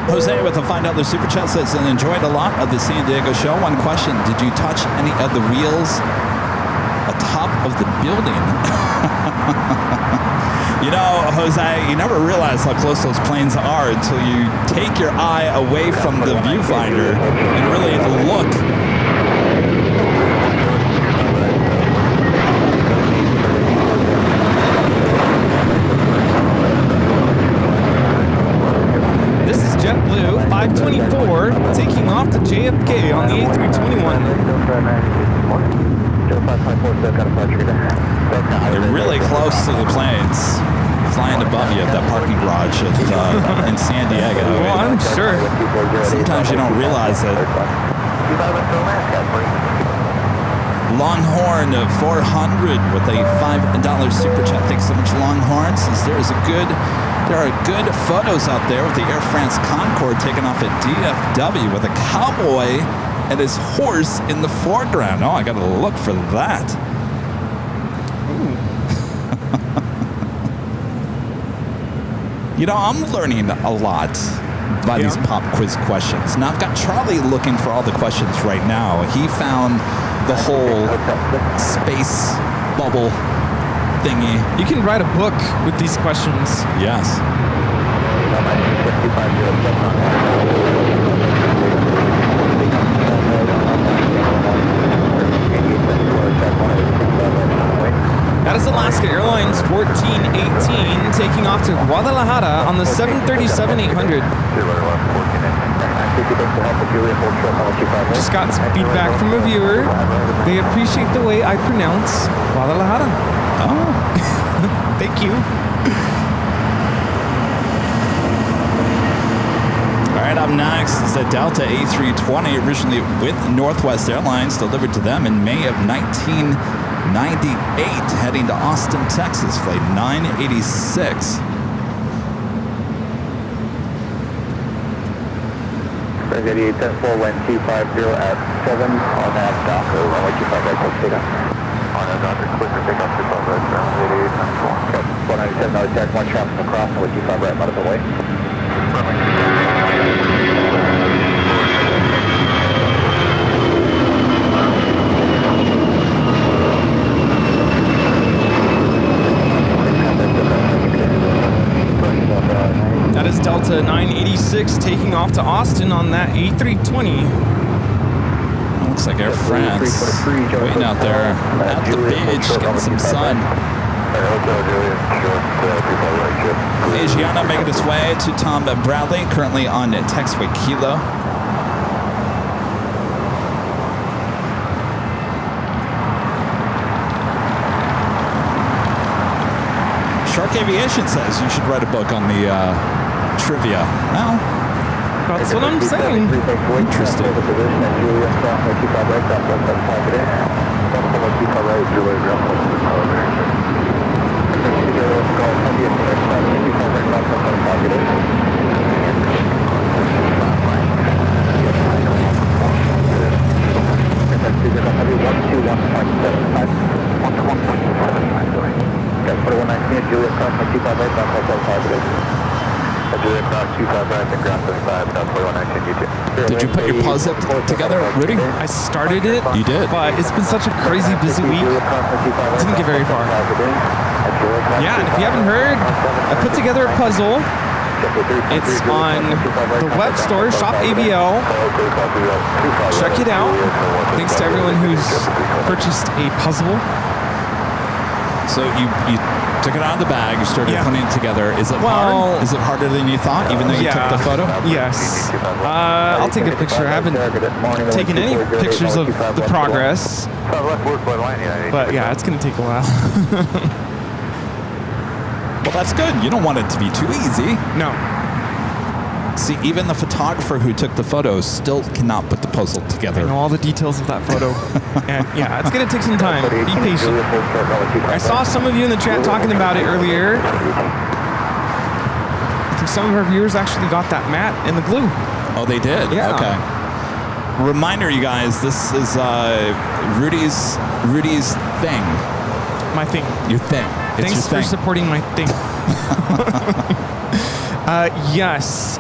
Jose with a $5 super chat says, and enjoyed a lot of the San Diego show. One question, did you touch any of the wheels atop of the building? You know, Jose, you never realize how close those planes are until you take your eye away from the viewfinder and really look.
This is JetBlue 524 taking off to JFK on the A321.
They're really close to the planes flying above you at that parking garage in San Diego.
Well, I'm sure.
Sometimes you don't realize it. Longhorn 400 with a $5 super chat. Thanks so much, Longhorn. Says there are good photos out there with the Air France Concorde taking off at DFW with a cowboy and his horse in the foreground. Oh, I gotta look for that. You know, I'm learning a lot by these pop quiz questions. Now, I've got Charlie looking for all the questions right now. He found the whole space bubble thingy.
You can write a book with these questions.
Yes.
That is Alaska Airlines 1418 taking off to Guadalajara on the 737-800. Just got some feedback from a viewer. They appreciate the way I pronounce Guadalajara.
Oh.
Thank you.
All right, up next is the Delta A320, originally with Northwest Airlines, delivered to them in May of 1998, heading to Austin, Texas, flight 986.
Brigadier 10-4, wind 250 at 7 on that Docker, runway 25 right, close data. On that Docker, quicker pickup 25 right, ground 88, 497, check, one traffic across, runway 25 right, out of the way.
That is Delta 986 taking off to Austin on that A320.
Looks like Air France waiting out there at the beach, getting some sun. Asiana making its way to Tom Bradley, currently on taxiway Kilo. Shark Aviation says you should write a book on the trivia. Well,
that's what I'm saying.
Interesting.
Juliet Cross 25 right, South 5 Juliet Cross 25 right, and ground 75, South 4119,
Did you put your puzzle together, Rudy?
I started it.
You did?
But it's been such a crazy busy week. I didn't get very far. Yeah, and if you haven't heard, I put together a puzzle. It's on the web store, Shop AVL. Check it out. Thanks to everyone who's purchased a puzzle.
So you took it out of the bag, you started putting it together. Is it hard? Is it harder than you thought, even though you took the photo?
Yes. I'll take a picture. I haven't taken any pictures of the progress. But yeah, it's going to take a while.
Well, that's good. You don't want it to be too easy.
No.
See, even the photographer who took the photos still cannot put the puzzle
I
together.
know all the details of that photo. And yeah, it's going to take some time. Be patient. I saw some of you in the chat talking about it earlier. I think some of our viewers actually got that mat and the glue.
Oh, they did?
Yeah.
Okay. Reminder, you guys, this is Rudy's thing.
My thing.
Your thing. It's
Thanks
your
for
thing.
supporting my thing. Yes.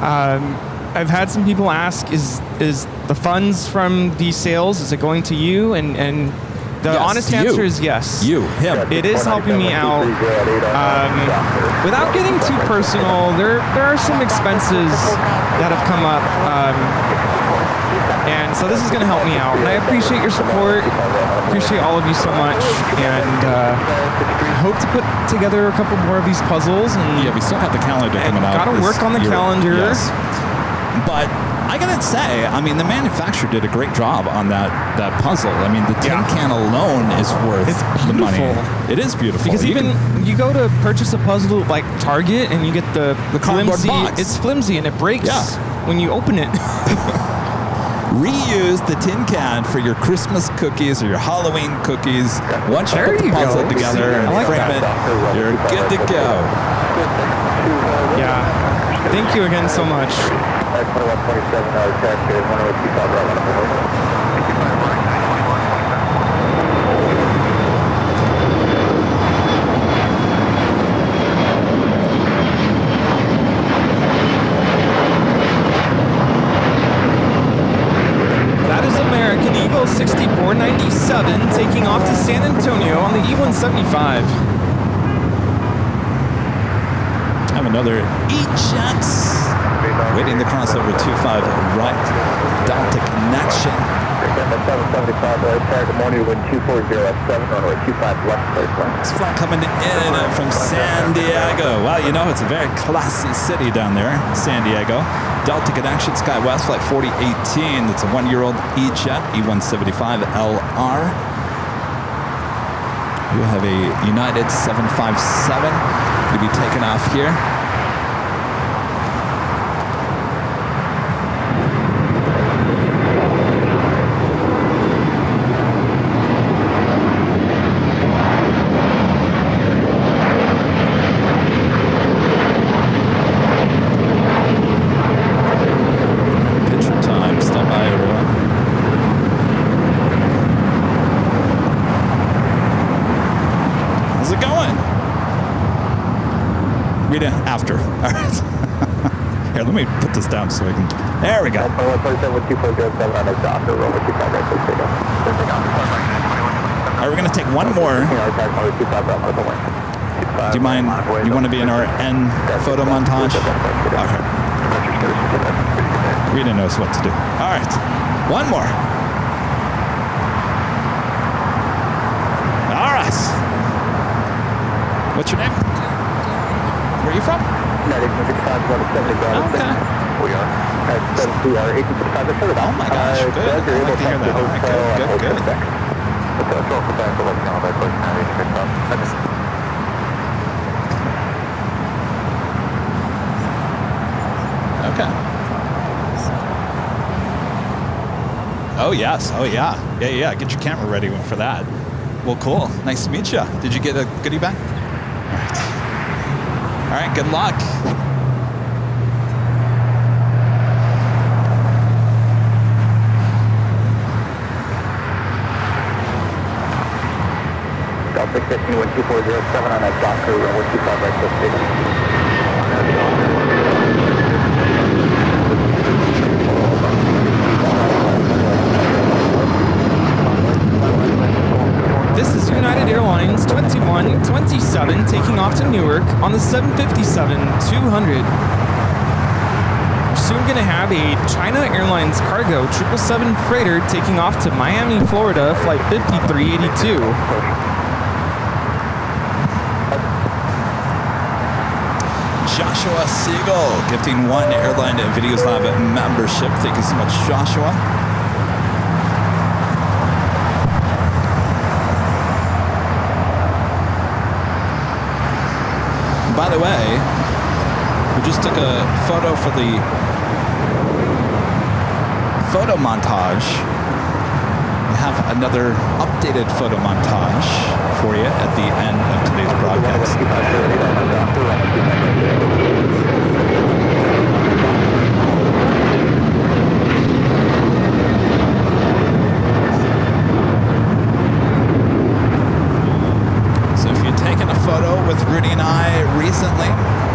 I've had some people ask, is the funds from these sales, is it going to you? And the
Yes,
honest
you.
answer is yes.
You, him.
It is helping me out. Without getting too personal, there are some expenses that have come up. And so this is going to help me out. And I appreciate your support. Appreciate all of you so much. And I hope to put together a couple more of these puzzles. And
Yeah, we still have the calendar coming out.
got to work on the
this year.
calendar.
Yes. But I gotta say, I mean, the manufacturer did a great job on that puzzle. I mean, the tin can alone is worth
It's
the money.
beautiful.
It is beautiful.
Because
You
even
can-
you go to purchase a puzzle like Target and you get the
cardboard
flimsy,
box.
it's flimsy and it breaks
Yeah.
when you open it.
reuse the tin can for your Christmas cookies or your Halloween cookies. Once you
There
put the
you go.
puzzle together and
I like
frame
that.
it, you're good to go.
Yeah. Thank you again so much.
2127, check, 1025,
That is American Eagle 6497 taking off to San Antonio on the E175.
I have another E-Jets. Waiting to cross over 25 right. Delta connection.
775, good morning, wind 2407, runway 25 left, clear.
This flight coming in from San Diego. Well, you know, it's a very classy city down there, San Diego. Delta connection, SkyWest flight 4018. It's a 1-year-old E-Jet, E175LR. We have a United 757 to be taken off here. Picture time, stand by everyone. How's it going? Read it after. All right. Here, let me put this down so I can. There we go.
2127, on a doctor, runway 25 right, clear.
All right, we're going to take one more. Do you mind? You want to be in our end photo montage? Okay. Rita knows what to do. All right. One more. All right. What's your name? Where are you from? Okay.
We are at 1855, that's
Oh my gosh, good. I like to hear that. All right, good. Okay. Oh, yes. Oh, yeah. Yeah. Get your camera ready for that. Well, cool. Nice to meet you. Did you get a goodie bag? All right, good luck.
Delta 15, wind 2407 on that dock crew, runway 25 right, clear.
This is United Airlines 2127 taking off to Newark on the 757-200. We're soon going to have a China Airlines cargo 777 freighter taking off to Miami, Florida, flight 5382.
Joshua Siegel gifting one Airline Videos Lab membership. Thank you so much, Joshua. By the way, we just took a photo for the photo montage. We have another updated photo montage for you at the end of today's broadcast. So if you've taken a photo with Rudy and I recently,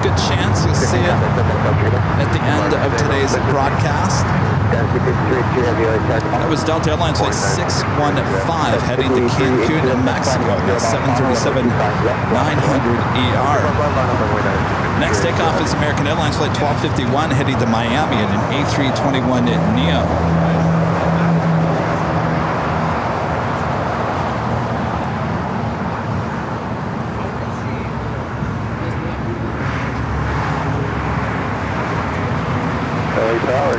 good chance you'll see it at the end of today's broadcast. That was Delta Airlines Flight 615 heading to Cancun, Mexico, the 737-900ER. Next takeoff is American Airlines Flight 1251 heading to Miami in an A321neo.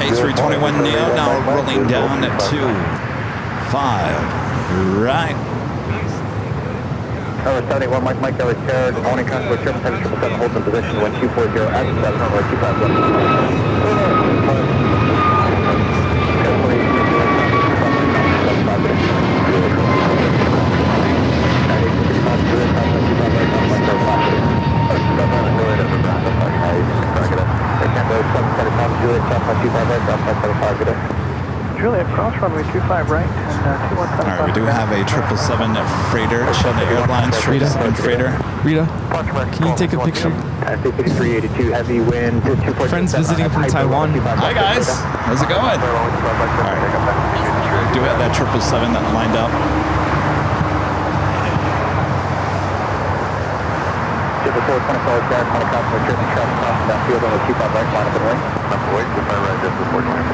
A321neo now rolling down at 25 right.
Tower 71, Mike, Tower Terror, only contact with 777 holds in position 1240 at 7, runway 255.
Juliet, cross runway 25 right and 217.
All right, we do have a 777 freighter, China Airlines 777 freighter.
Rita, can you take a picture?
5382, heavy wind,
Friends visiting from Taiwan.
Hi guys, how's it going? All right, do we have that 777 that lined up?
Triple 424 guard, Monaco, returning traffic crossing down field on the 25 right, line up and wing. Avoid 25 right, just before 20.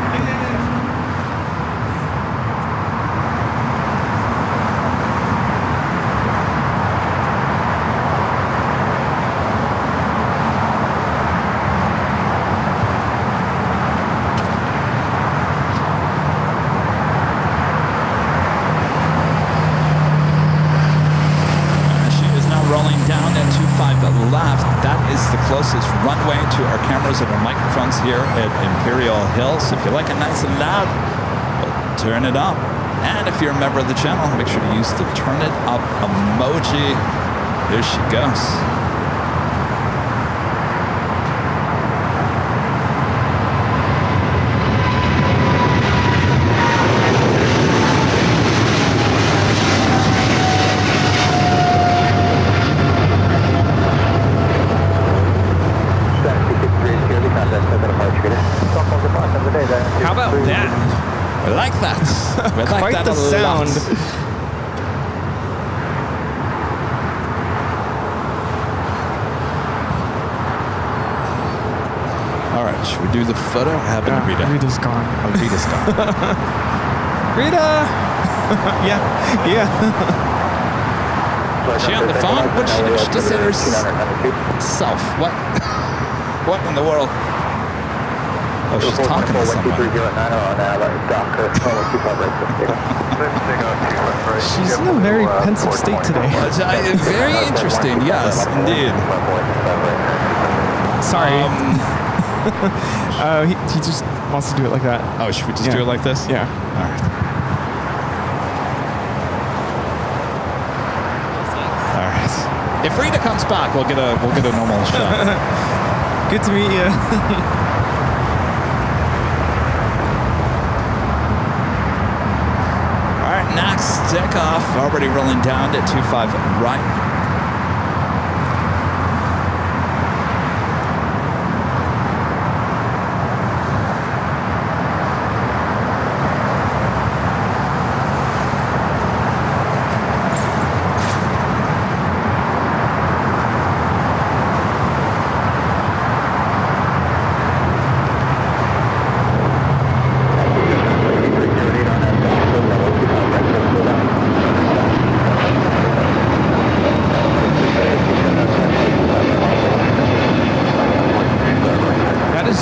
Left. That is the closest runway to our cameras and our microphones here at Imperial Hill. So if you like it nice and loud, well, turn it up. And if you're a member of the channel, make sure to use the turn it up emoji. There she goes.
How about that?
I like that. I like
Quite
that
the
a
sound.
lot. All right, should we do the photo? What happened to Rita?
Rita's gone.
Oh, Rita's gone.
Rita! yeah.
Is she on the phone? What did she just say herself? What? What in the world? Oh, she's talking to someone.
She's in a very pensive state today.
Very interesting, yes, indeed.
Sorry. He just wants to do it like that.
Oh, should we just do it like this?
Yeah.
All right. All right. If Rita comes back, we'll get a normal shot.
Good to meet you.
Next takeoff, already rolling down to 25 right.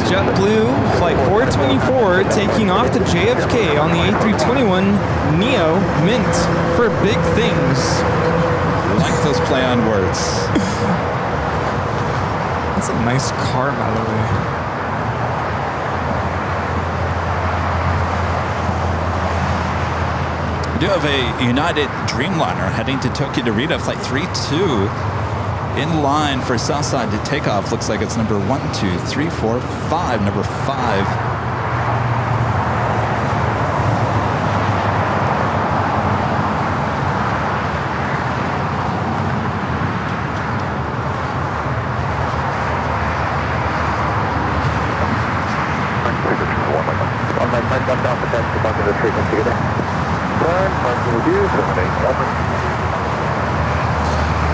JetBlue Flight 424 taking off to JFK on the A321neo Mint for big things.
I like those play on words.
That's a nice car, by the way.
We do have a United Dreamliner heading to Tokyo Narita, flight 32, in line for Southside to take off. Looks like it's number 1, 2, 3, 4, 5, number 5.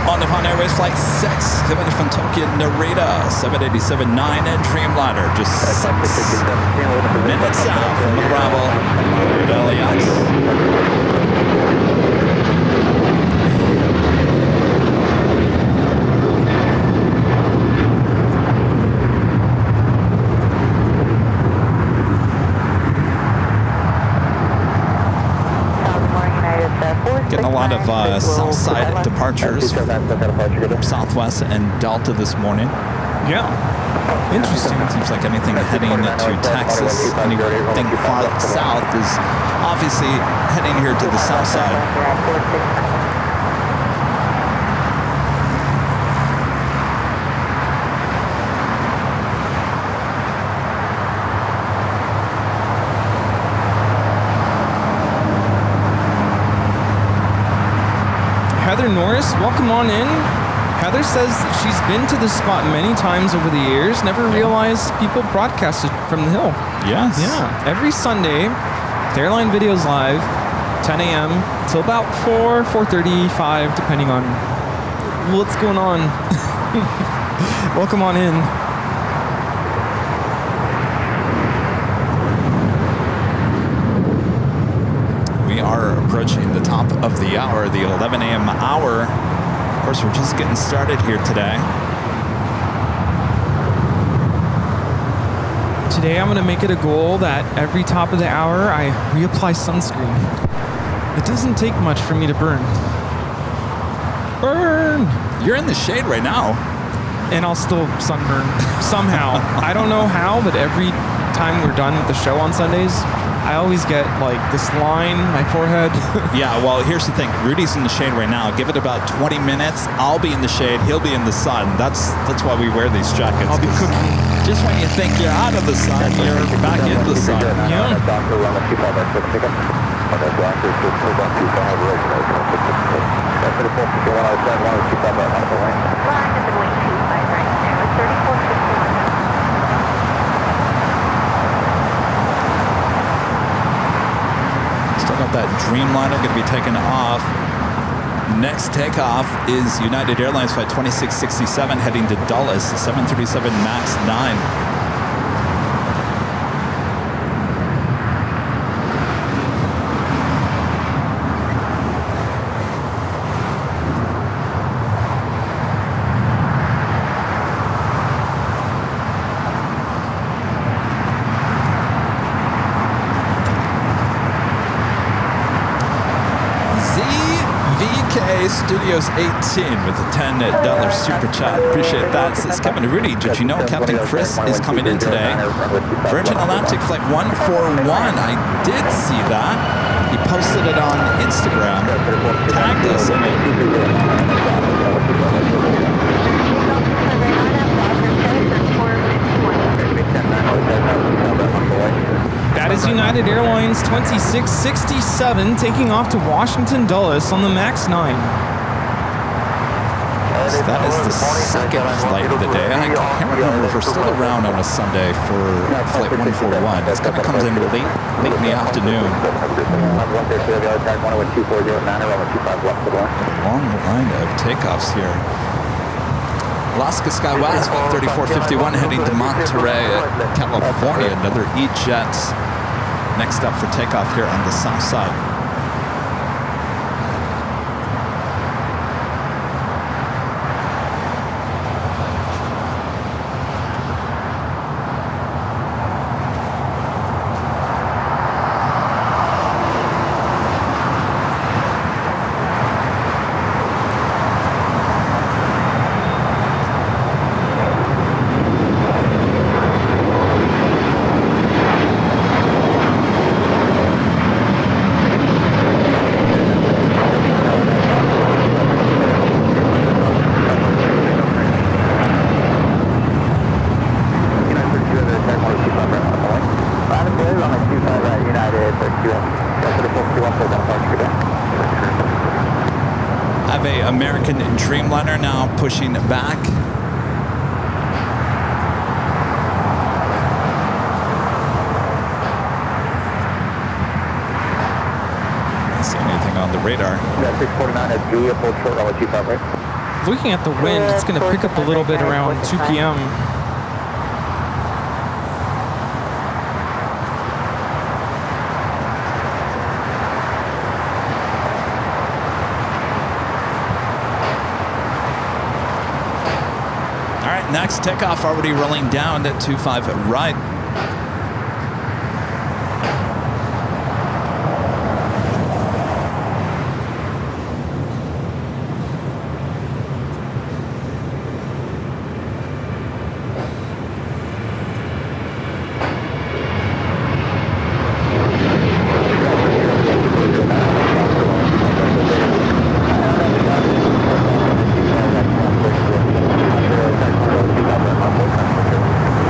On Nippon Airways Flight 6, coming from Tokyo Narita, 787-9 and Dreamliner, just 6 minutes out from the arrival at LAX. Getting a lot of south side departures from Southwest and Delta this morning.
Yeah. Interesting.
Seems like anything heading to Texas, anything far south is obviously heading here to the south side.
Heather Norris, welcome on in. Heather says that she's been to this spot many times over the years, never realized people broadcasted from the hill.
Yes.
Yeah. Every Sunday, the Airline Videos Live, 10 a.m. till about 4, 4:35, depending on what's going on. Welcome on in.
We are approaching the top of the hour, the 11 a.m. hour. Of course, we're just getting started here today.
Today I'm going to make it a goal that every top of the hour I reapply sunscreen. It doesn't take much for me to burn. Burn!
You're in the shade right now.
And I'll still sunburn somehow. I don't know how, but every time we're done with the show on Sundays, I always get like this line in my forehead.
Yeah, well, here's the thing. Rudy's in the shade right now. Give it about 20 minutes. I'll be in the shade. He'll be in the sun. That's why we wear these jackets.
I'll be cooking.
Just when you think you're out of the sun, you're back in the sun.
Yeah.
Still got that Dreamliner going to be taken off. Next takeoff is United Airlines flight 2667 heading to Dulles, 737 MAX 9. Studios 18 with a $10 super chat. Appreciate that. Says Kevin Rudy, did you know Captain Chris is coming in today? Virgin Atlantic flight 141. I did see that. He posted it on Instagram. Tagged us in
That is United Airlines 2667 taking off to Washington Dulles on the MAX 9.
That is the second flight of the day. I can't remember if we're still around on a Sunday for flight 141. This kind of comes in late in the afternoon. Long line of takeoffs here. Alaska SkyWest 3451 heading to Monterey, California. Another E-Jet next up for takeoff here on the south side. have a American Dreamliner now pushing back. Don't see anything on the radar.
That 649 at V, full short runway 25 right.
Looking at the wind, it's going to pick up a little bit around 2 p.m.
All right, next takeoff already rolling down at 25 right.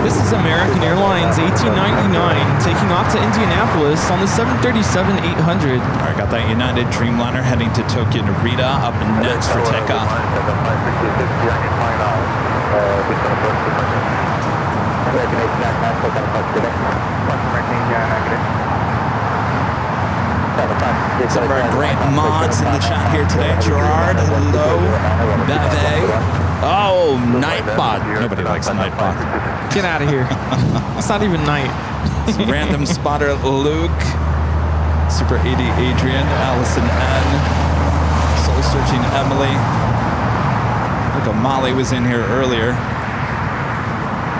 This is American Airlines 1899 taking off to Indianapolis on the 737-800.
All right, got that United Dreamliner heading to Tokyo Narita up next for takeoff. Some of our great mods in the chat here today. Gerard, hello. Beve. Oh, Nightbot. Nobody likes Nightbot.
Get out of here. It's not even night.
Random spotter Luke. Super 80 Adrian. Allison N. Soul Searching Emily. Look, Molly was in here earlier.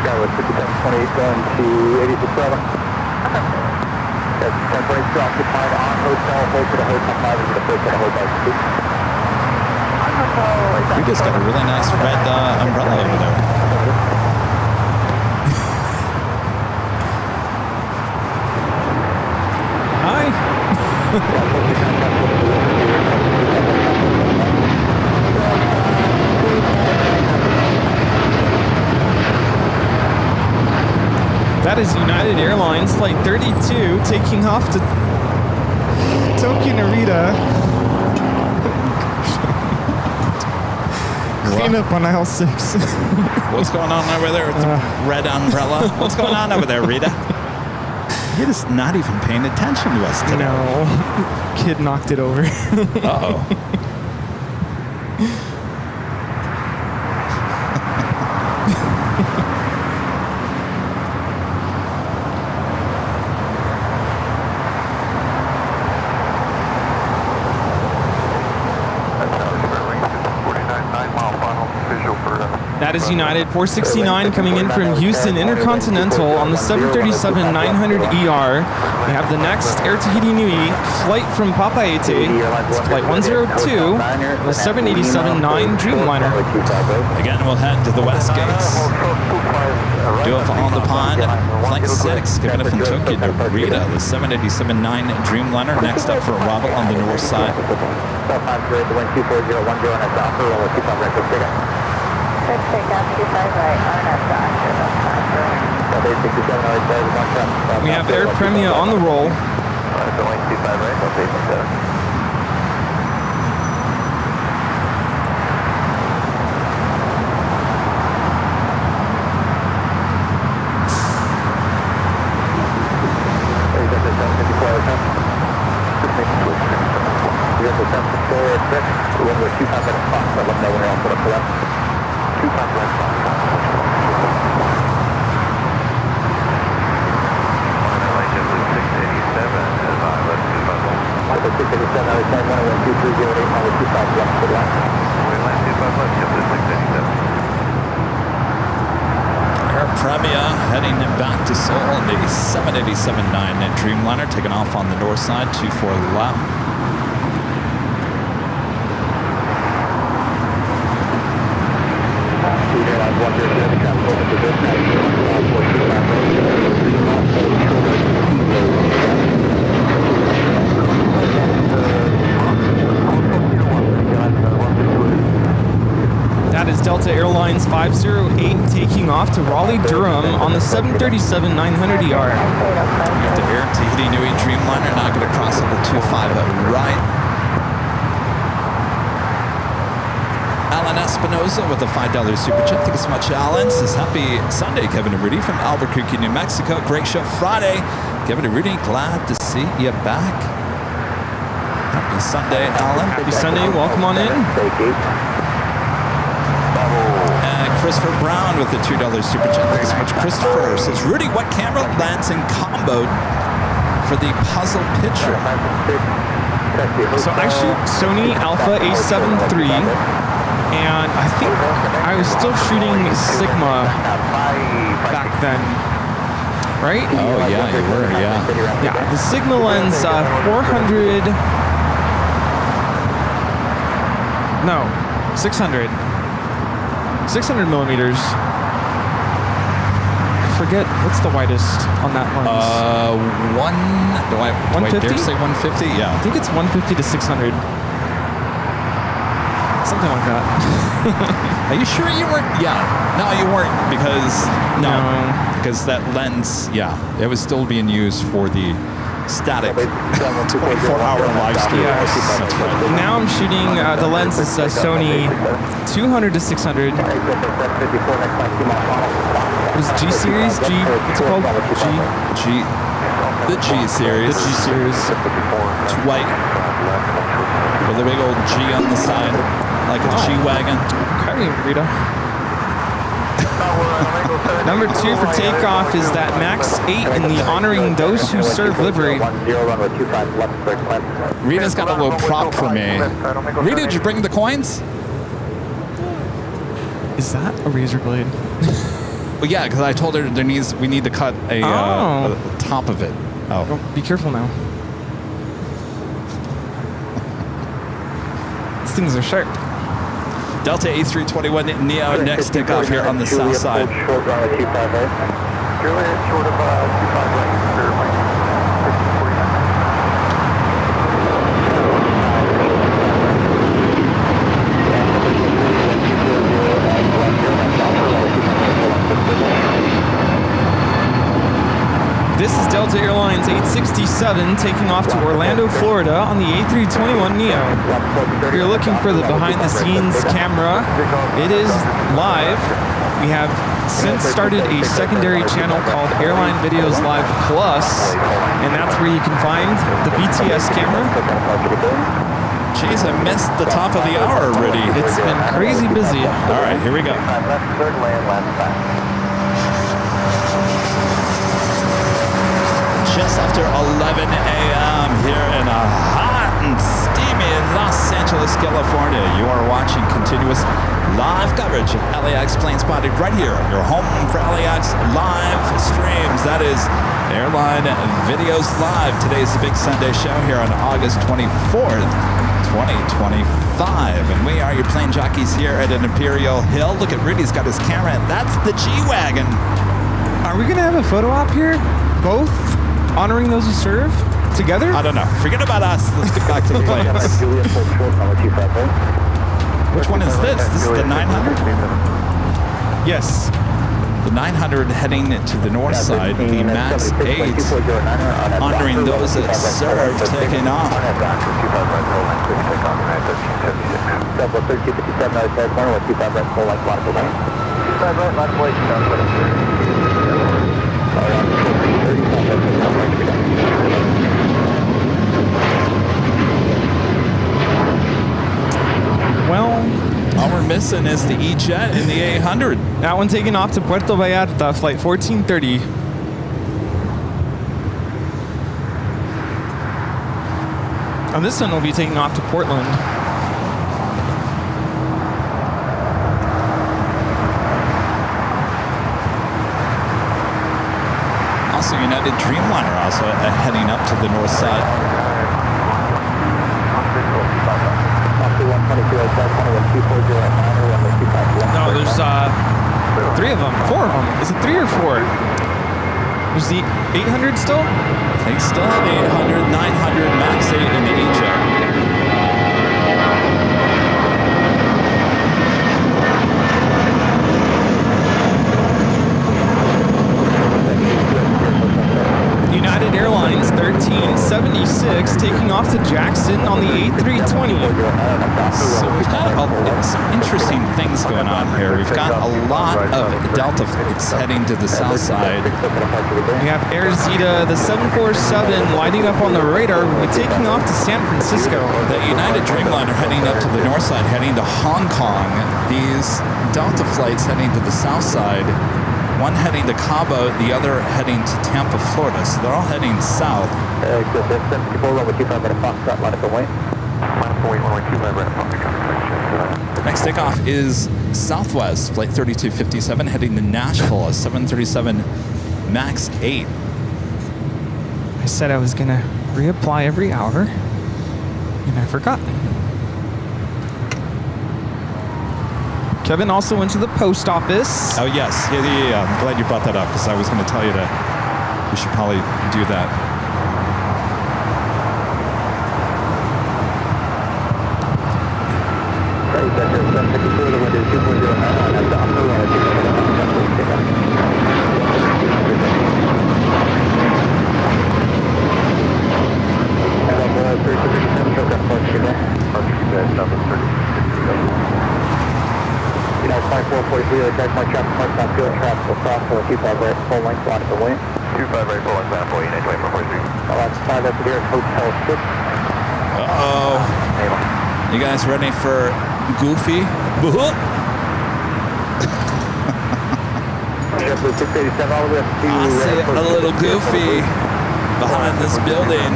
That was 5728 going to 86 That's 10.2 occupied on hotel, hold to the hotel 5 into the first set of hotel 2.
We just got a really nice red umbrella over there.
That is United Airlines Flight 32 taking off to Tokyo Narita. Clean up on aisle 6.
What's going on over there with the red umbrella? What's going on over there, Rita? You're just not even paying attention to us today.
No. Kid knocked it over.
Uh-oh.
That is United 469 coming in from Houston Intercontinental on the 737-900ER. We have the next Air Tahiti Nui flight from Papaete. It's flight 102, the 787-9 Dreamliner.
Again, we'll head to the west gates. Do it on the pond. Flight 6, giving it from Tokyo to Narita. The 787-9 Dreamliner next up for arrival on the north side.
We have Air Premia on the roll.
Air Premia heading back to Seoul in the 787-9 Dreamliner, taking off on the north side, 24 left.
That is Delta Airlines 508 taking off to Raleigh-Durham on the 737-900ER.
Got the Air Tahiti Nui Dreamliner now going to cross on the 25 right. Alan Espinoza with a $5 super chat. Thank you so much, Alan. Says happy Sunday, Kevin and Rudy from Albuquerque, New Mexico. Great show Friday. Kevin and Rudy, glad to see you back. Happy Sunday, Alan.
Happy Sunday. Welcome on in.
And Christopher Brown with the $2 super chat. Thank you so much, Christopher. Says, Rudy, what camera lens and combo for the puzzle picture?
So I shoot Sony Alpha A7 III, and I think I was still shooting Sigma back then, right?
Oh, yeah, you were, yeah.
Yeah, the Sigma lens, 400, no, 600 millimeters. I forget, what's the widest on that lens?
Do I dare
150?
say 150? Yeah.
I think it's 150 to 600. Something like that.
Are you sure you weren't? Yeah. No, you weren't because because that lens, yeah, it was still being used for the static 24-hour live stream.
Yes.
That's right.
Now I'm shooting, the lens is Sony 200 to 600. It was G series? What's it called?
The G series.
The G series.
It's white with a big old G on the side, like a G-Wagon.
Okay, Rita. Number 2 for takeoff is that Max 8 in the Honoring Those Who Serve livery.
Rita's got a little prop for me. Rita, did you bring the coins?
Is that a razor blade?
Well, yeah, because I told her we need to cut a top of it. Oh,
be careful now. These things are sharp.
Delta A321 Neo next takeoff here on the south side.
Short runway 25 right. Juliet, short of 25 right.
This is Delta Airlines 867 taking off to Orlando, Florida on the A321 Neo. If you're looking for the behind-the-scenes camera, it is live. We have since started a secondary channel called Airline Videos Live Plus, and that's where you can find the BTS camera.
Jeez, I missed the top of the hour already.
It's been crazy busy.
All right, here we go. Just after 11 a.m. here in a hot and steamy Los Angeles, California. You are watching continuous live coverage of LAX Plane Spotted right here, your home for LAX live streams. That is Airline Videos Live. Today's the big Sunday show here on August 24th, 2025. And we are your plane jockeys here at an Imperial Hill. Look at Rudy's got his camera. That's the G-Wagon.
Are we going to have a photo op here? Both honoring those who serve together?
I don't know. Forget about us. Let's get back to the planes. Which one is this? This is the 900?
Yes.
The 900 heading to the north side. The Max 8 honoring those that serve, taking off.
Well,
all we're missing is the E-Jet and the 800.
That one taking off to Puerto Vallarta, flight 1430. And this one will be taking off to Portland.
Also, United Dreamliner also heading up to the north side.
No, there's 3 of them, 4 of them. Is it 3 or 4? There's the 800 still?
I think still the 800, 900, Max 8, and the E-Jet.
United Airlines 1376 taking off to Jackson on the A320.
So we've got some interesting things going on here. We've got a lot of Delta flights heading to the south side.
We have Air Zeta, the 747 lighting up on the radar. We'll be taking off to San Francisco.
The United Dreamliner heading up to the north side, heading to Hong Kong. These Delta flights heading to the south side. One heading to Cabo, the other heading to Tampa, Florida. So they're all heading south. Next takeoff is Southwest, Flight 3257, heading to Nashville, a 737 MAX 8.
I said I was going to reapply every hour, and I forgot. Kevin also went to the post office.
Oh, yes. Yeah. I'm glad you brought that up because I was going to tell you that we should probably do that. Uh-oh. You guys ready for Goofy? I see a little Goofy behind this building.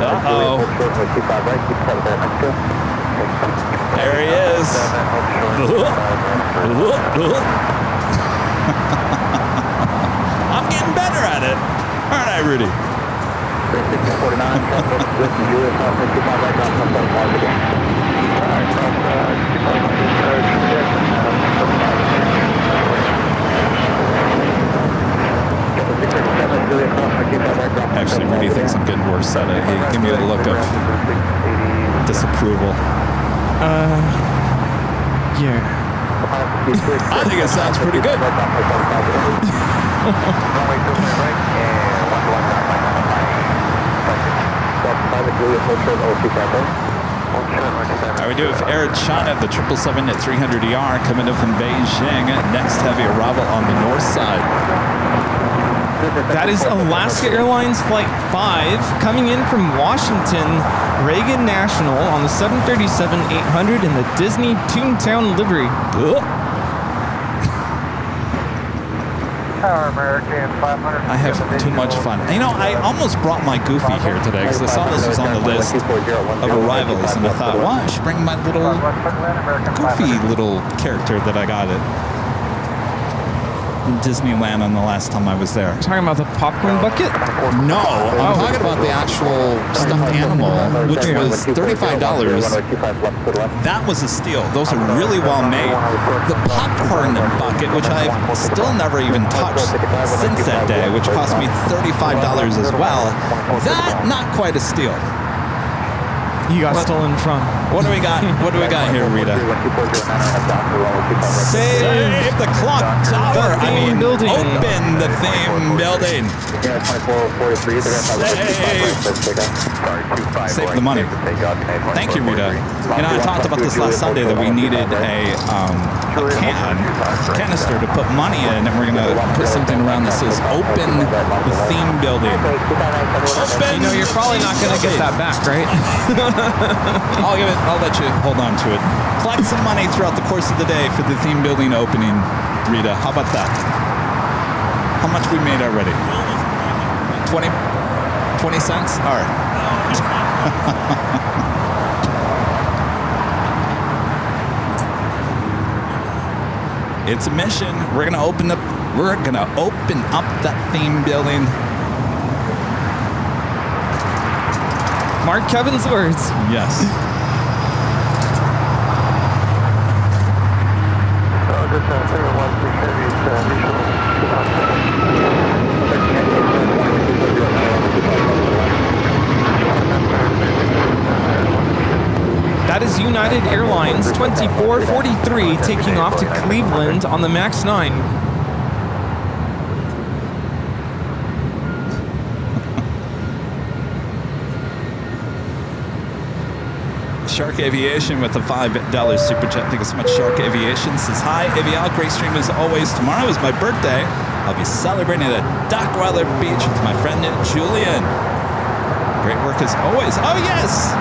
Uh-oh. There he is. I'm getting better at it. Aren't I, Rudy? Actually, Rudy thinks I'm getting worse at it. He gave me a look of disapproval.
Yeah.
I think it sounds pretty good. I would do with Air China, the 777 at 300ER coming in from Beijing. Next heavy arrival on the north side.
That is Alaska Airlines Flight 5 coming in from Washington, Reagan National on the 737-800 in the Disney Toontown livery.
I have too much fun. You know, I almost brought my Goofy here today because I saw this was on the list of arrivals, and I thought, well, I should bring my little Goofy little character that I got at Disneyland on the last time I was there.
Talking about the popcorn bucket?
No, I'm talking about the actual stuffed animal, which was $35. That was a steal. Those are really well made. The popcorn bucket, which I've still never even touched since that day, which cost me $35 as well. That, not quite a steal.
You got stolen from.
What do we got? What do we got here, Rita?
Save
the clock tower.
The theme building.
Open the theme building. Save the money. Thank you, Rita. You know, I talked about this last Sunday that we needed a canister to put money in, and we're gonna put something around that says "Open the theme building." Open.
You know, you're probably not gonna get that back, right?
I'll let you hold on to it. Collect some money throughout the course of the day for the theme building opening, Rita. How about that? How much we made already? 20 cents? All right. It's a mission. We're gonna open up that theme building.
Mark Kevin's words.
Yes.
That is United Airlines 2443 taking off to Cleveland on the MAX 9.
Shark Aviation with the $5 super chat. Thank you so much, Shark Aviation. Says, hi, Avial. Great stream as always. Tomorrow is my birthday. I'll be celebrating at Dockweiler Beach with my friend Julian. Great work as always. Oh, yes.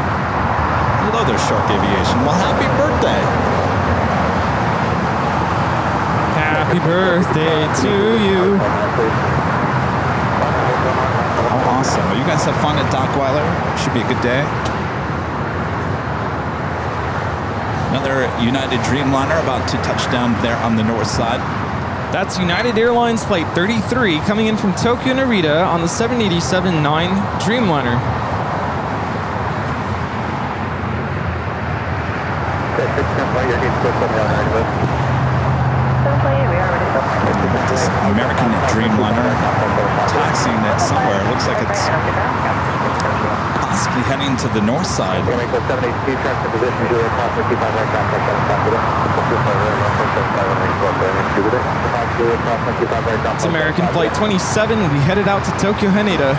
Hello there, Shark Aviation. Well, happy birthday.
Happy birthday to you.
Oh, awesome. Well, you guys have fun at Dockweiler. Should be a good day. Another United Dreamliner about to touch down there on the north side.
That's United Airlines Flight 33 coming in from Tokyo Narita on the 787-9 Dreamliner.
This American Dreamliner taxiing it somewhere. Looks like it's possibly heading to the north side.
It's American Flight 27. We headed out to Tokyo Haneda.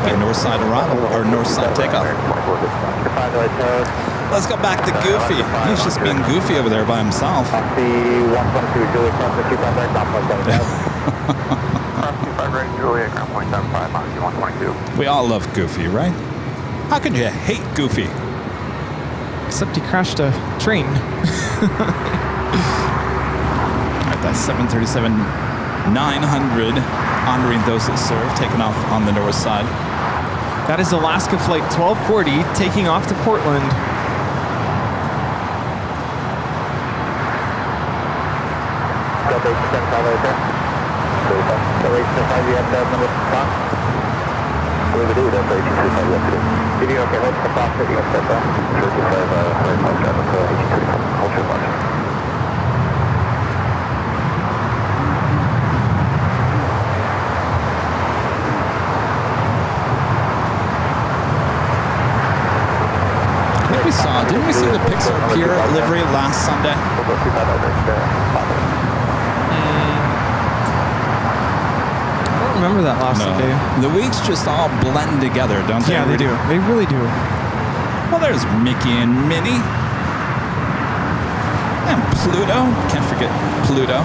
Okay, north side arrival or north side takeoff. Let's go back to Goofy. He's just being goofy over there by himself. We all love Goofy, right? How could you hate Goofy?
Except he crashed a train.
Alright, that's 737-900 honoring those that serve, taking off on the north side.
That is Alaska Flight 1240 taking off to Portland.
Didn't we see the Pixar Pier livery last Sunday?
I don't remember that last Sunday.
The weeks just all blend together, don't they?
Yeah, they do. They really do.
Well, there's Mickey and Minnie. And Pluto. Can't forget Pluto.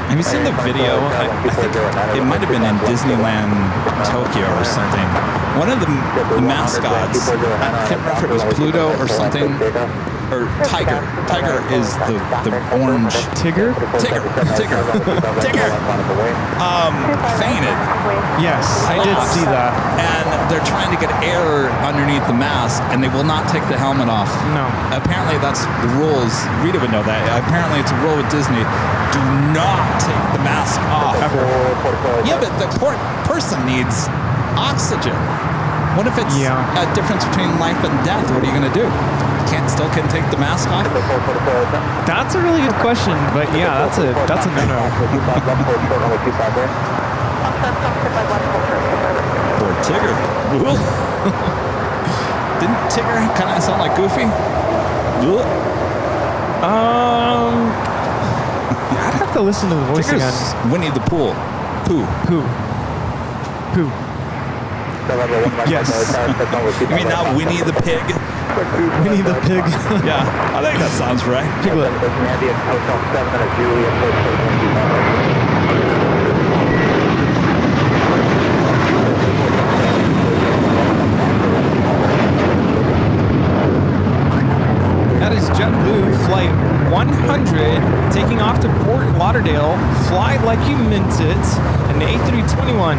Have you seen the video? I think it might have been in Disneyland Tokyo or something. One of the mascots, I can't remember if it was Pluto or something, or Tiger. Tiger is the orange.
Tigger?
Tigger. Fainted.
Yes, I did see that.
And they're trying to get air underneath the mask, and they will not take the helmet off.
No.
Apparently, that's the rules. Rita would know that. Apparently, it's a rule with Disney. Do not take the mask off. Yeah, but the poor person needs oxygen. What if it's a difference between life and death? What are you going to do? Still can't take the mask off?
That's a really good question, but yeah, that's a no-no.
Poor Tigger. Didn't Tigger kind of sound like Goofy?
I'd have to listen to the voice
Tigger's
again.
Winnie the Pooh. Pooh. Yes. You mean not Winnie the Pig?
Winnie the Pig.
Yeah, I think that sounds right.
Piglet. That is JetBlue Flight 100 taking off to Fort Lauderdale. Fly like you meant it. An A321.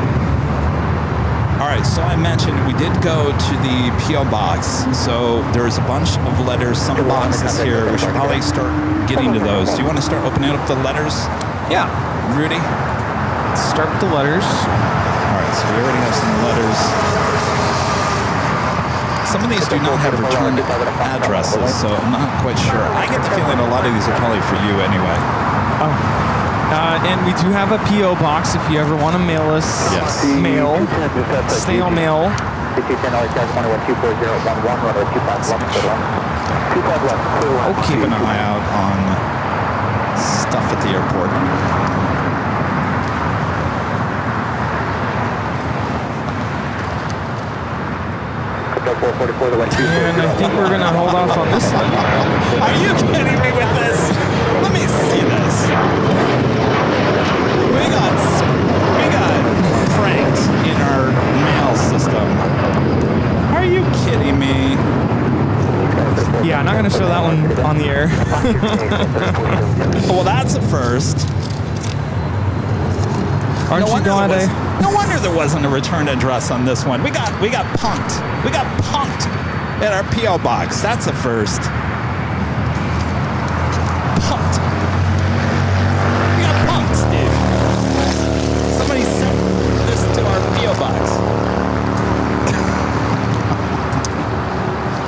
All right, so I mentioned we did go to the P.O. box. So there's a bunch of letters, some boxes here. We should probably start getting to those. Do you want to start opening up the letters?
Yeah.
Rudy?
Start with the letters.
All right, so we already have some letters. Some of these do not have returned addresses, so I'm not quite sure. I get the feeling a lot of these are probably for you anyway.
Oh. And we do have a P.O. box if you ever want to mail us mail, snail mail.
I'll keep an eye out on stuff at the airport.
And I think we're gonna hold off on this one.
Are you kidding me with this? Let me see this. We got pranked in our mail system. Are you kidding me?
Yeah, I'm not gonna show that one on the air.
Well, that's a first.
Aren't you glad
No wonder there wasn't a return address on this one. We got punked. We got punked at our P.O. box. That's a first. Punked. We got punked, Steve. Somebody sent this to our P.O. box.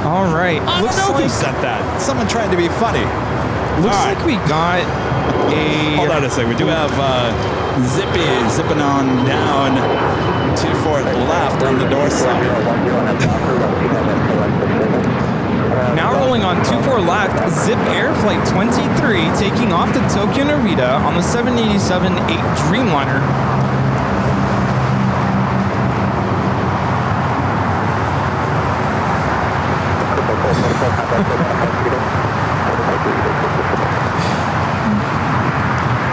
All right.
I don't know who sent that. Someone tried to be funny.
Looks
All right.
like we got a...
Hold on a second. We do have zipping on down 24 left on the door side.
Now rolling on 24 left, Zip Air Flight 23 taking off to Tokyo Narita on the 787-8 Dreamliner.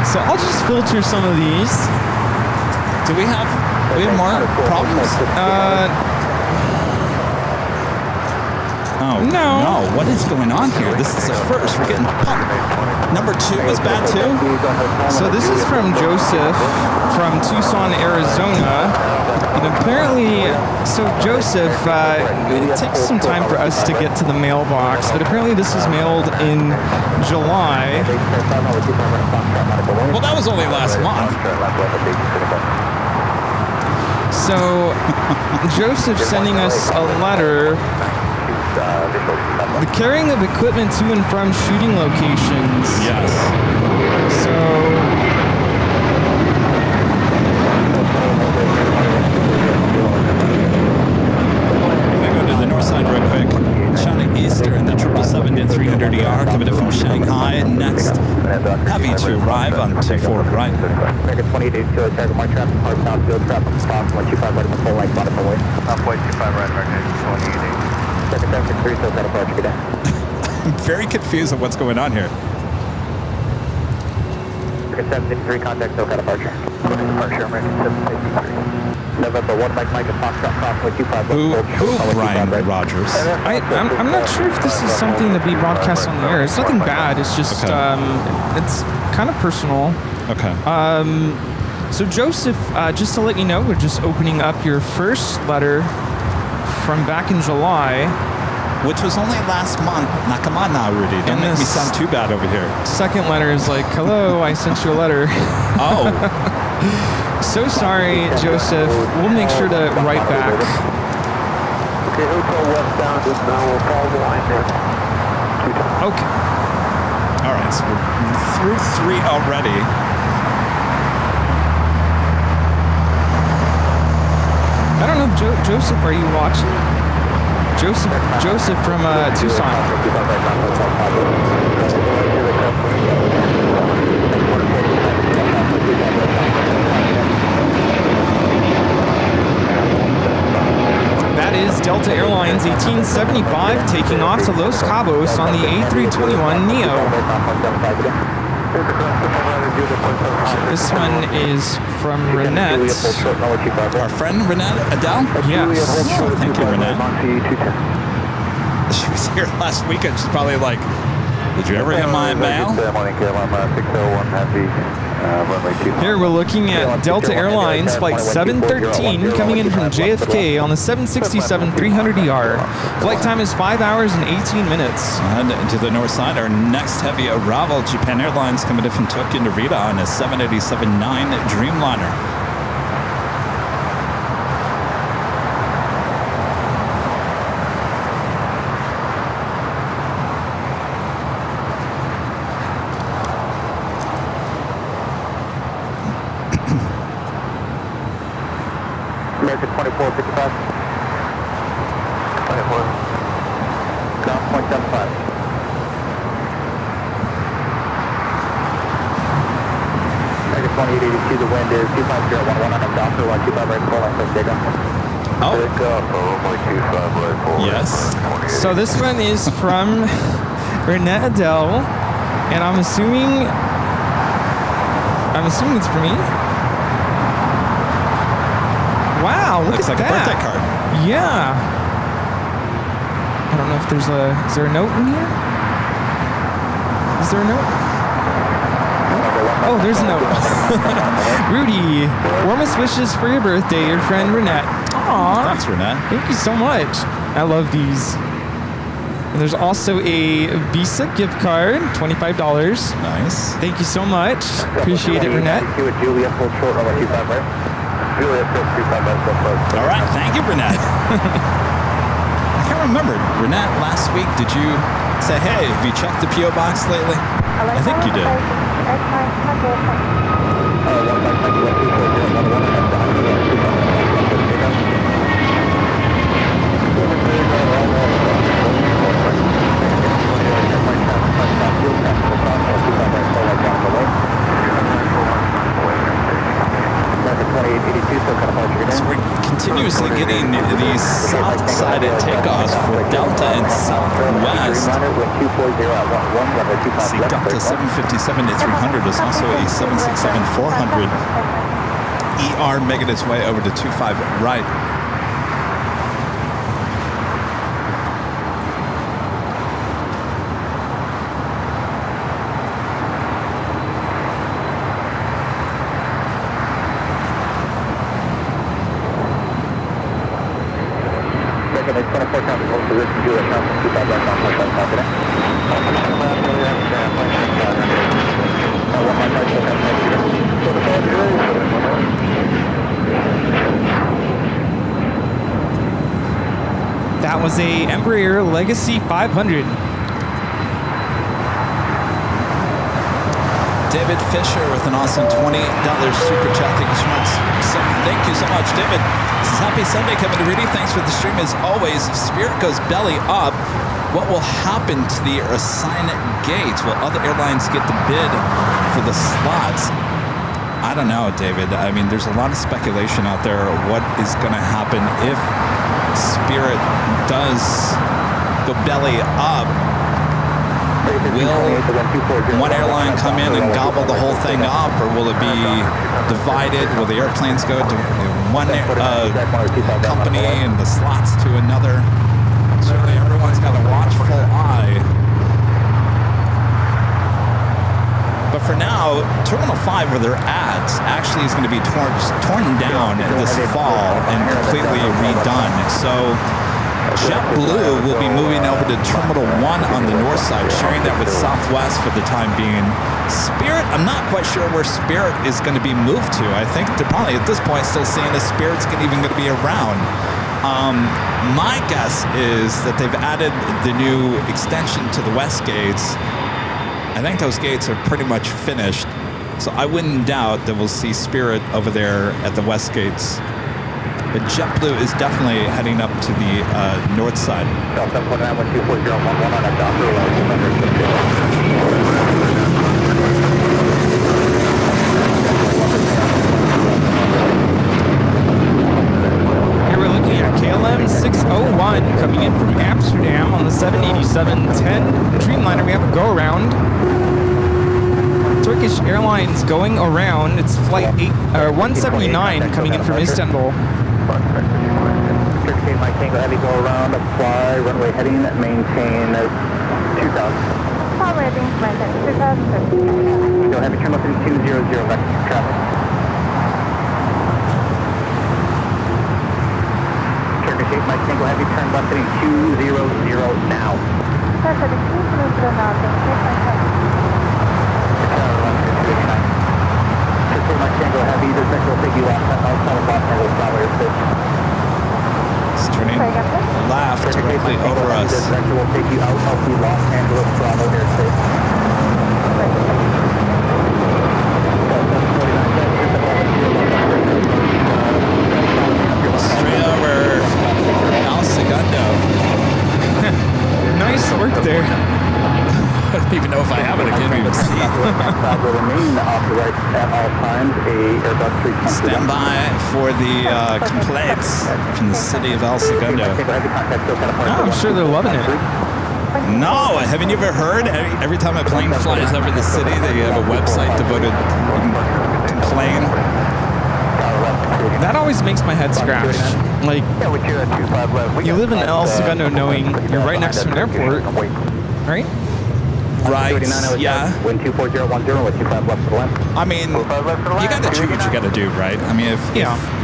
So I'll just filter some of these.
Do we have more problems? Oh, no. What is going on here? This is the first. We're getting pumped. Number 2 was bad too?
So this is from Joseph from Tucson, Arizona. And apparently, so Joseph, it takes some time for us to get to the mailbox, but apparently this was mailed in July.
Well, that was only last month.
So Joseph sending us a letter. The carrying of equipment to and from shooting locations.
Yes.
So
I'm going to go to the north side real quick. China Eastern, the 777 to 300ER coming in from Shanghai. Next, heavy to arrive on 24 right.
American 2882, target mark traffic, northbound field traffic, stop 125 right on the full length, bottom away. 1.25 right, American 2882. Second 763, so that approach, good day.
I'm very confused at what's going on here.
American 763, contact SoCal departure. Departure, American 763. November 1 Mike Mike, Foxtrot, cross 125.
Who Brian Rogers?
I'm not sure if this is something to be broadcast on the air. It's nothing bad. It's just it's kind of personal.
Okay.
So Joseph, just to let you know, we're just opening up your first letter from back in July.
Which was only last month. Now, come on now, Rudy. Don't make me sound too bad over here.
Second letter is like, hello, I sent you a letter.
Oh.
So sorry, Joseph. We'll make sure to write back.
Okay, hotel westbound, and we'll follow the line there.
Okay.
All right, so we're through 3 already.
I don't know, Joseph, are you watching? Joseph from Tucson. That is Delta Airlines 1875 taking off to Los Cabos on the A321neo. This one is from Renette.
Our friend Renette Adele?
Yes.
Oh, thank you, Renette. She was here last weekend. She's probably like, did you ever get my mail?
Here we're looking at Delta Airlines Flight 713 coming in from JFK on the 767-300ER. Flight time is 5 hours and 18 minutes.
And to the north side, our next heavy arrival, Japan Airlines coming in from Tokyo Narita on a 787-9 Dreamliner.
American 2455. 24. Ground 0.75. 2882, the wind is 25011 on Docker, 125 right, full line, take off.
Oh,
Take off, runway 25 right, full
yes.
So this one is from Renette Adele, and I'm assuming it's for me. Wow, look
Looks
at
like
that.
a birthday card.
Yeah. I don't know if is there a note in here? Is there a note? Oh, there's a note. Rudy, warmest wishes for your birthday, your friend Renette. Aw.
Thanks, Renette.
Thank you so much. I love these. And there's also a Visa gift card, $25.
Nice.
Thank you so much. Appreciate it, Renette.
Juliet, full short, runway 25 right. Juliet, full 25 right, full close.
All right, thank you, Renette. I can't remember. Renette, last week, did you say, hey, have you checked the P.O. box lately? I think you did. So we're continuously getting these south-sided takeoffs for Delta and Southwest. See, Delta 757 to 300 is also a 767-400. ER making its way over to 25 right.
That was a Embraer Legacy 500.
David Fisher with an awesome $20 super chat. Thank you so much. Thank you so much, David. This is Happy Sunday coming to Rudy. Thanks for the stream as always. If Spirit goes belly up, what will happen to the assigned gates? Will other airlines get the bid for the slots? I don't know, David. I mean, there's a lot of speculation out there. What is going to happen if Spirit does go belly up? Will one airline come in and gobble the whole thing up, or will it be divided? Will the airplanes go to one company and the slots to another? Certainly everyone's got a watchful eye. But for now, Terminal 5, where they're at, actually is going to be torn down this fall and completely redone. So JetBlue will be moving over to Terminal 1 on the north side, sharing that with Southwest for the time being. Spirit, I'm not quite sure where Spirit is going to be moved to. I think they're probably at this point still saying that Spirit's even going to be around. My guess is that they've added the new extension to the west gates. I think those gates are pretty much finished, so I wouldn't doubt that we'll see Spirit over there at the west gates. But JetBlue is definitely heading up to the north side.
Here we're looking at KLM 601 coming in from Amsterdam on the 787-10 Dreamliner. We have a go-around. Turkish Airlines going around. It's flight 179 coming in from Istanbul.
Turkish Mike Tango Heavy go around, apply, runway heading, maintain 2000.
Call rating, maintain 2000.
Go Heavy, turn left 200, left traffic. Turkish Mike Tango Heavy, turn left 200 now.
Perfect, 200 now,
Mike Tango Heavy, this next will take you outside of Los Angeles, Flowers.
It's turning left directly over us.
This next will take you out of the Los Angeles, Bravo airspace.
Straight over El Segundo.
Nice work there.
I don't even know if I
off the right at all times. Airbus 320.
Stand by for the complaints from the city of El Segundo.
Oh, I'm sure they're loving it.
No, haven't you ever heard? Every time a plane flies over the city, they have a website devoted to complain.
That always makes my head scratch. Like, you live in El Segundo knowing you're right next to an airport, right?
Right, yeah.
Wind 24010 with 25 left to the left.
I mean, you got to do what you got to do, right? I mean,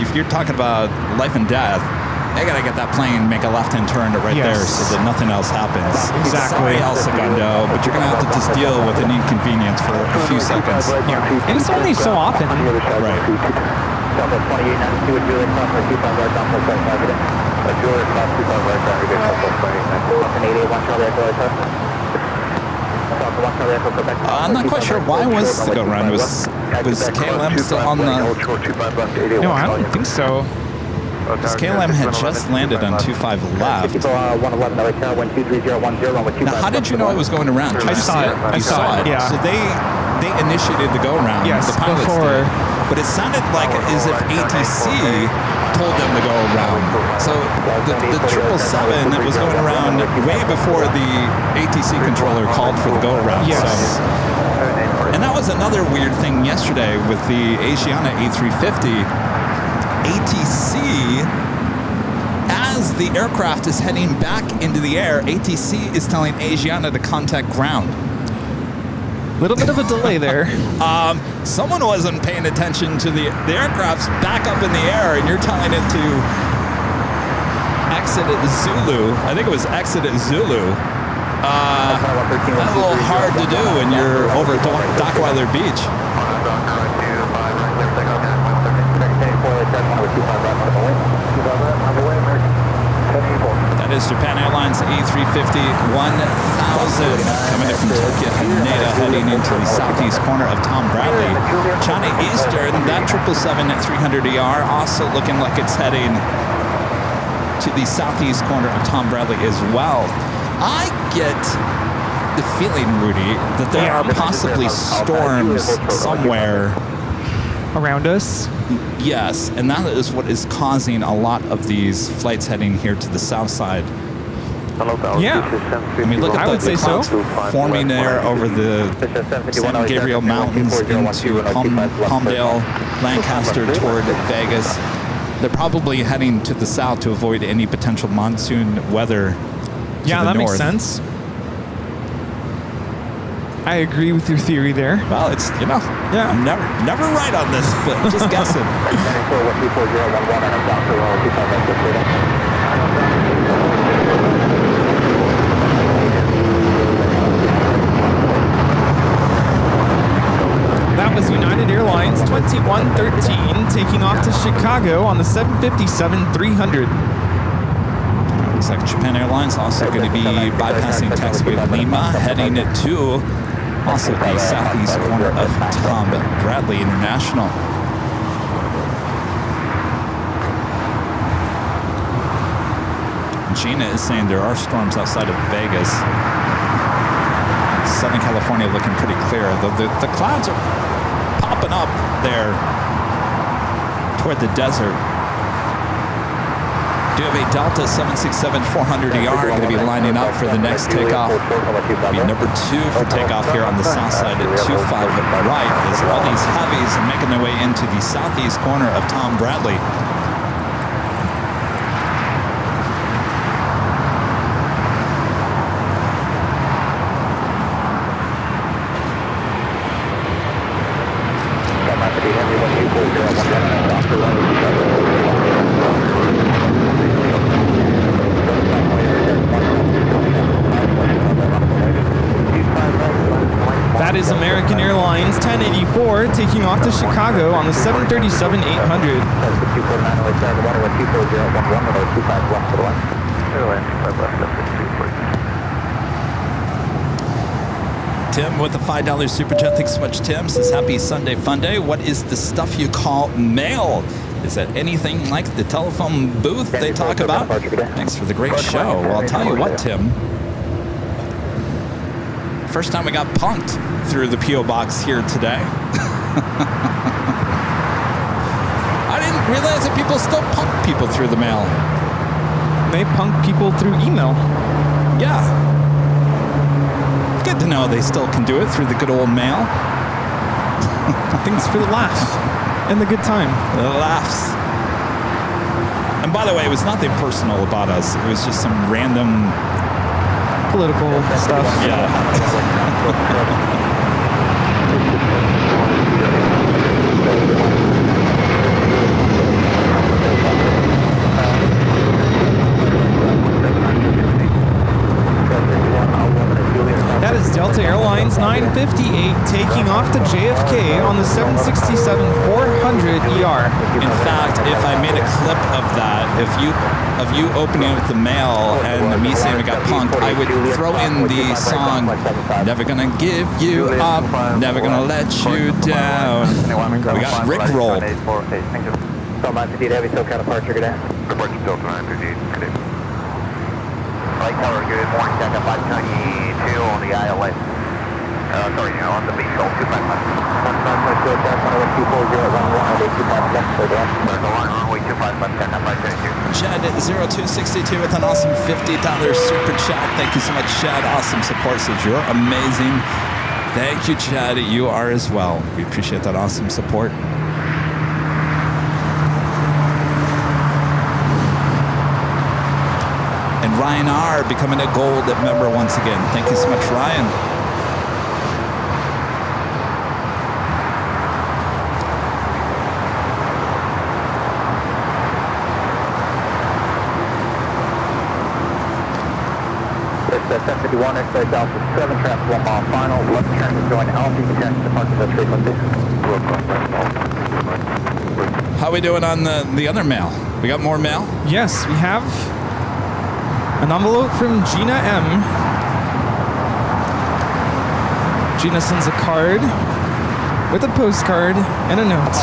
if you're talking about life and death, they got to get that plane, make a left-hand turn right there so that nothing else happens.
Exactly.
Sorry, El Segundo, but you're going to have to just deal with an inconvenience for a few seconds.
Yeah. And it's only so often.
Right.
Southwest 2892 with Juliet Cross, 25 right, Southwest 75 again. Juliet Cross, 25 right, Southwest 2892. 881 Charlie Echo,
I'm not quite sure why was the go-around. Was KLM still on the...
No, I don't think so.
Because KLM had just landed on 25 left. Now, how did you know it was going around?
I saw it. I saw it, yeah.
So they initiated the go-around, the pilots did. But it sounded like as if ATC told them to go around. So the 777, it was going around way before the ATC controller called for the go-around.
Yes.
So, and that was another weird thing yesterday with the Asiana A350. ATC, as the aircraft is heading back into the air, ATC is telling Asiana to contact ground.
Little bit of a delay there.
Someone wasn't paying attention to the aircraft's back up in the air, and you're telling it to exit at Zulu. I think it was exit at Zulu. That's a little hard to do when you're over Dockweiler Beach. That is Japan Airlines A350 1000 coming in from Tokyo Haneda, heading into the southeast corner of Tom Bradley. China Eastern, that 777 at 300ER, also looking like it's heading to the southeast corner of Tom Bradley as well. I get the feeling, Rudy, that there are possibly storms somewhere
around us.
Yes, and that is what is causing a lot of these flights heading here to the south side.
Yeah.
I mean, look at the clouds forming there over the San Gabriel Mountains into Palmdale, Lancaster, toward Vegas. They're probably heading to the south to avoid any potential monsoon weather.
Yeah, that makes sense. I agree with your theory there.
Well, it's, you know, I'm never right on this, but just guessing.
That was United Airlines 2113 taking off to Chicago on the 757-300.
Looks like Japan Airlines also going to be bypassing taxiway Lima, heading to also the southeast corner of Tom Bradley International. Gina is saying there are storms outside of Vegas. Southern California looking pretty clear. The clouds are popping up there toward the desert. Do have a Delta 767-400ER going to be lining up for the next takeoff. Be number 2 for takeoff here on the south side at 25 right as all these heavies are making their way into the southeast corner of Tom Bradley.
That is American Airlines 1084 taking off to Chicago on the 737-800.
Tim with the $5 super chat. Thanks so much, Tim. Says happy Sunday fun day. What is the stuff you call mail? Is that anything like the telephone booth they talk about? Thanks for the great show. Well, I'll tell you what, Tim. First time we got punked through the P.O. box here today. I didn't realize that people still punk people through the mail.
They punk people through email.
Yeah. Good to know they still can do it through the good old mail.
Things for the laughs and the good time.
The laughs. And by the way, it was nothing personal about us. It was just some random
Political stuff.
Yeah.
That is Delta Airlines 958 taking off to JFK on the 767-400 ER.
In fact, if I made a clip of that, of you opening with the mail and me saying we got punked, I would throw in the song "Never Gonna Give You Up, Never Gonna Let You Down." We got rickrolled.
So 958 Heavy, SoCal departure, good day.
Departure Delta 958, good day. Flight tower, good morning, Delta 592 on the ILS. Sorry, on the beach, 255.
Chad at 0262 with an awesome $50 super chat. Thank you so much, Chad. Awesome support. Says you're amazing. Thank you, Chad. You are as well. We appreciate that awesome support. And Ryan R. becoming a gold member once again. Thank you so much, Ryan.
It's 1051, expect Alpha 7, traffic 1 mile final, left turn to join Alpha, attention departure bus frequency.
How are we doing on the other mail? We got more mail?
Yes, we have an envelope from Gina M. Gina sends a card with a postcard and a note.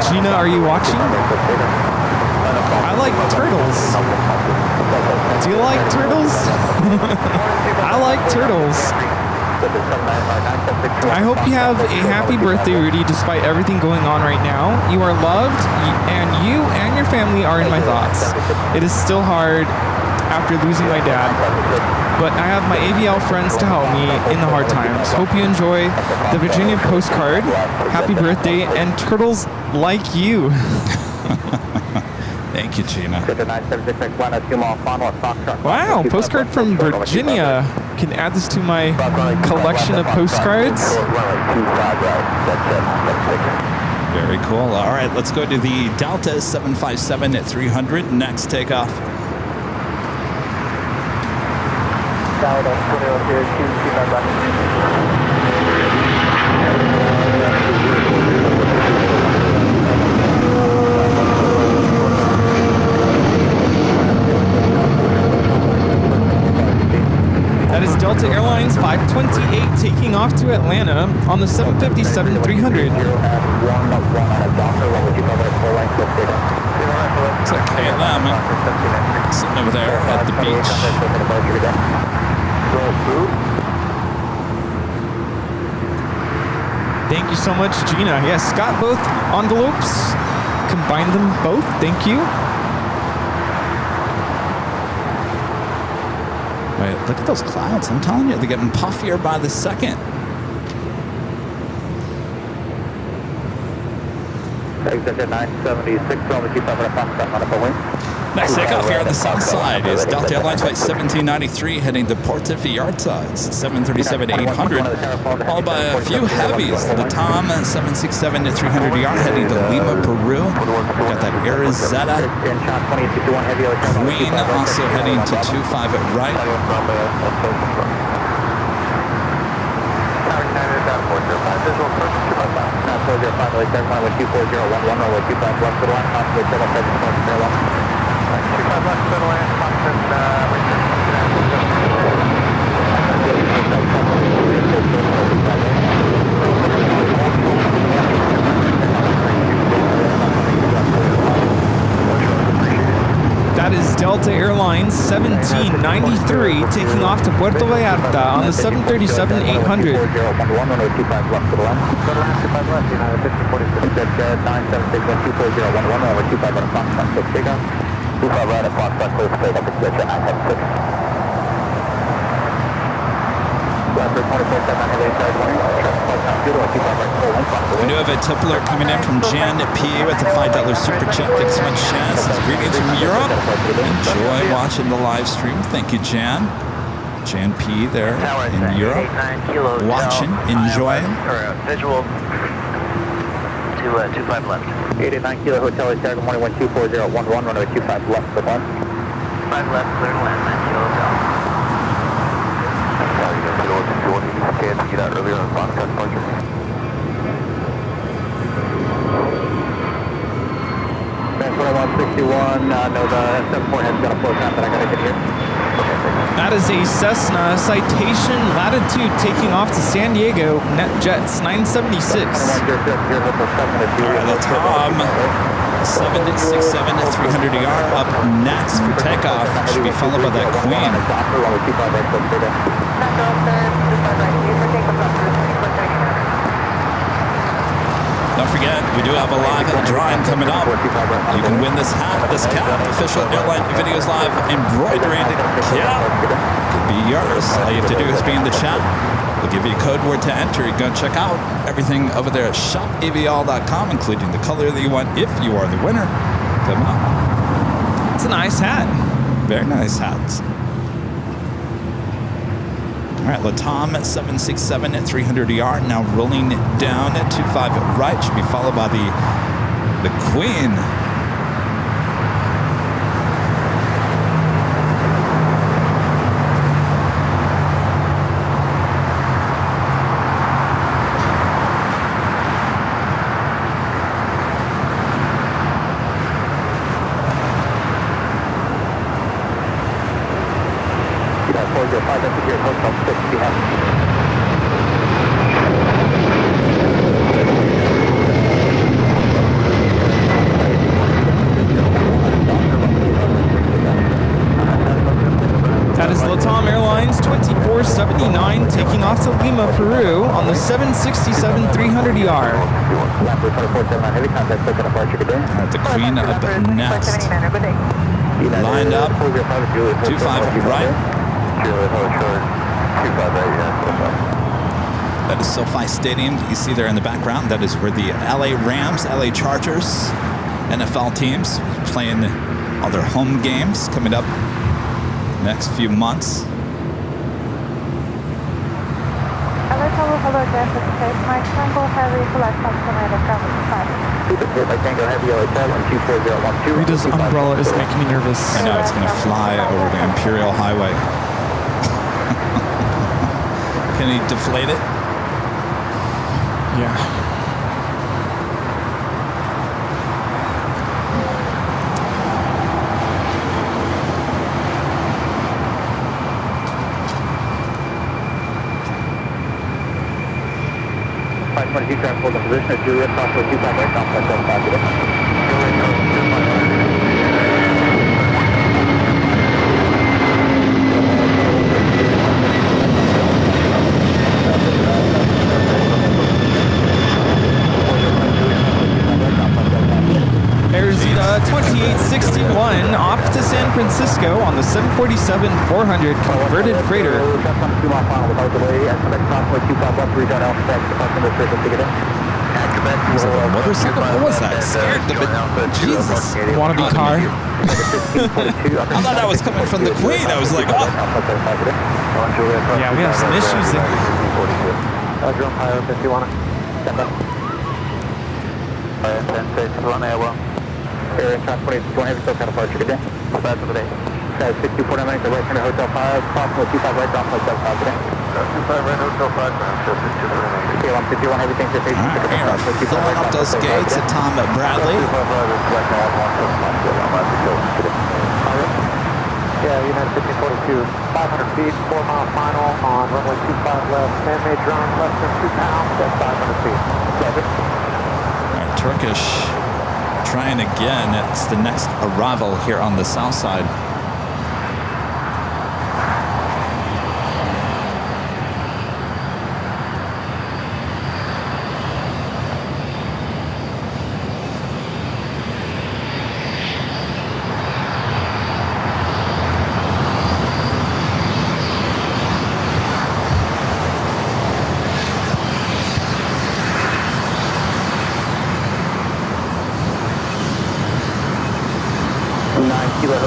Gina, are you watching? I like turtles. Do you like turtles? I like turtles. I hope you have a happy birthday, Rudy, despite everything going on right now. You are loved, and you and your family are in my thoughts. It is still hard after losing my dad, but I have my AVL friends to help me in the hard times. Hope you enjoy the Virginia postcard. Happy birthday, and turtles like you.
Thank you, Gina.
Wow, postcard from Virginia. Can add this to my collection of postcards.
Very cool. All right, let's go to the Delta 757 at 300. Next takeoff.
That is Delta Airlines 528 taking off to Atlanta on the 757-300.
Looks like KLM sitting over there at the beach.
Thank you so much, Gina. Yes, got both envelopes. Combine them both. Thank you.
Wait, look at those clouds. I'm telling you, they're getting puffier by the second.
Exit 976 on the 255
Next takeoff here on the south side is Delta Airlines Flight 1793 heading to Puerto Vallarta. It's 737-800, followed by a few heavies. The Tom 767-300ER heading to Lima, Peru. Got that Arizetta. Queen also heading to 25 at right.
That is Delta Airlines 1793 taking off to Puerto Vallarta on the 737-800.
We do have a tip alert coming in from Jan P with a $5 super chat. Thanks so much, Jan. Says greetings from Europe. Enjoy watching the live stream. Thank you, Jan. Jan P there in Europe. Watching, enjoying.
Visual to 25 left.
889 Kilo Hotel Attack, good morning, 124011, runway 25 left for 1.
5 left, clear to land, 9 Kilo Hotel. Get out earlier on Fox departure.
That's 2161, no, the S74 has got a flow time that I gotta get here.
That is a Cessna Citation Latitude taking off to San Diego, NetJets 976.
All right, the Tom 767 at 300 ER up next for takeoff. Should be followed by that Queen. Don't forget, we do have a live drawing coming up. You can win this hat, this cap, official Airline Videos Live embroidered cap. Could be yours. All you have to do is be in the chat. We'll give you a code word to enter. You can check out everything over there at shopaviation.com, including the color that you want if you are the winner. Come on.
It's a nice hat.
Very nice hats. All right, Latam at 767 at 300 ER, now rolling down at 25 right, should be followed by the Queen.
That is Latam Airlines 2479 taking off to Lima, Peru on the 767 300ER.
All right, the Queen up next. Lined up, 25 right. That is SoFi Stadium that you see there in the background. That is where the LA Rams, LA Chargers, NFL teams playing all their home games coming up next few months.
Rita's umbrella is making me nervous.
I know, it's going to fly over the Imperial Highway. Can he deflate it?
Yeah. Arizona 2861 off to San Francisco on the 747-400 converted freighter.
Was it a motorcycle? What was that? Scared the bit. Jesus.
Wannabe car.
I thought that was coming from the Queen. I was like, oh.
Yeah, we have some issues there.
Drone pilot, if you want to step up.
10-6, Airwell.
Air Transport 21 Heavy Soul departure, good day.
Bad for the day.
6499, the right turn to Hotel 5, crossing 25 right, down 75 today.
25 right, Hotel 5,
Okay, 151 Heavy, thanks for patience.
All right, filling up those gates at Tom Bradley.
Yeah, United 1542, 500 feet, 4 mile final on runway 25 left, man-made drone, less than 2 pounds, at 500 feet. Roger.
All right, Turkish trying again. It's the next arrival here on the south side.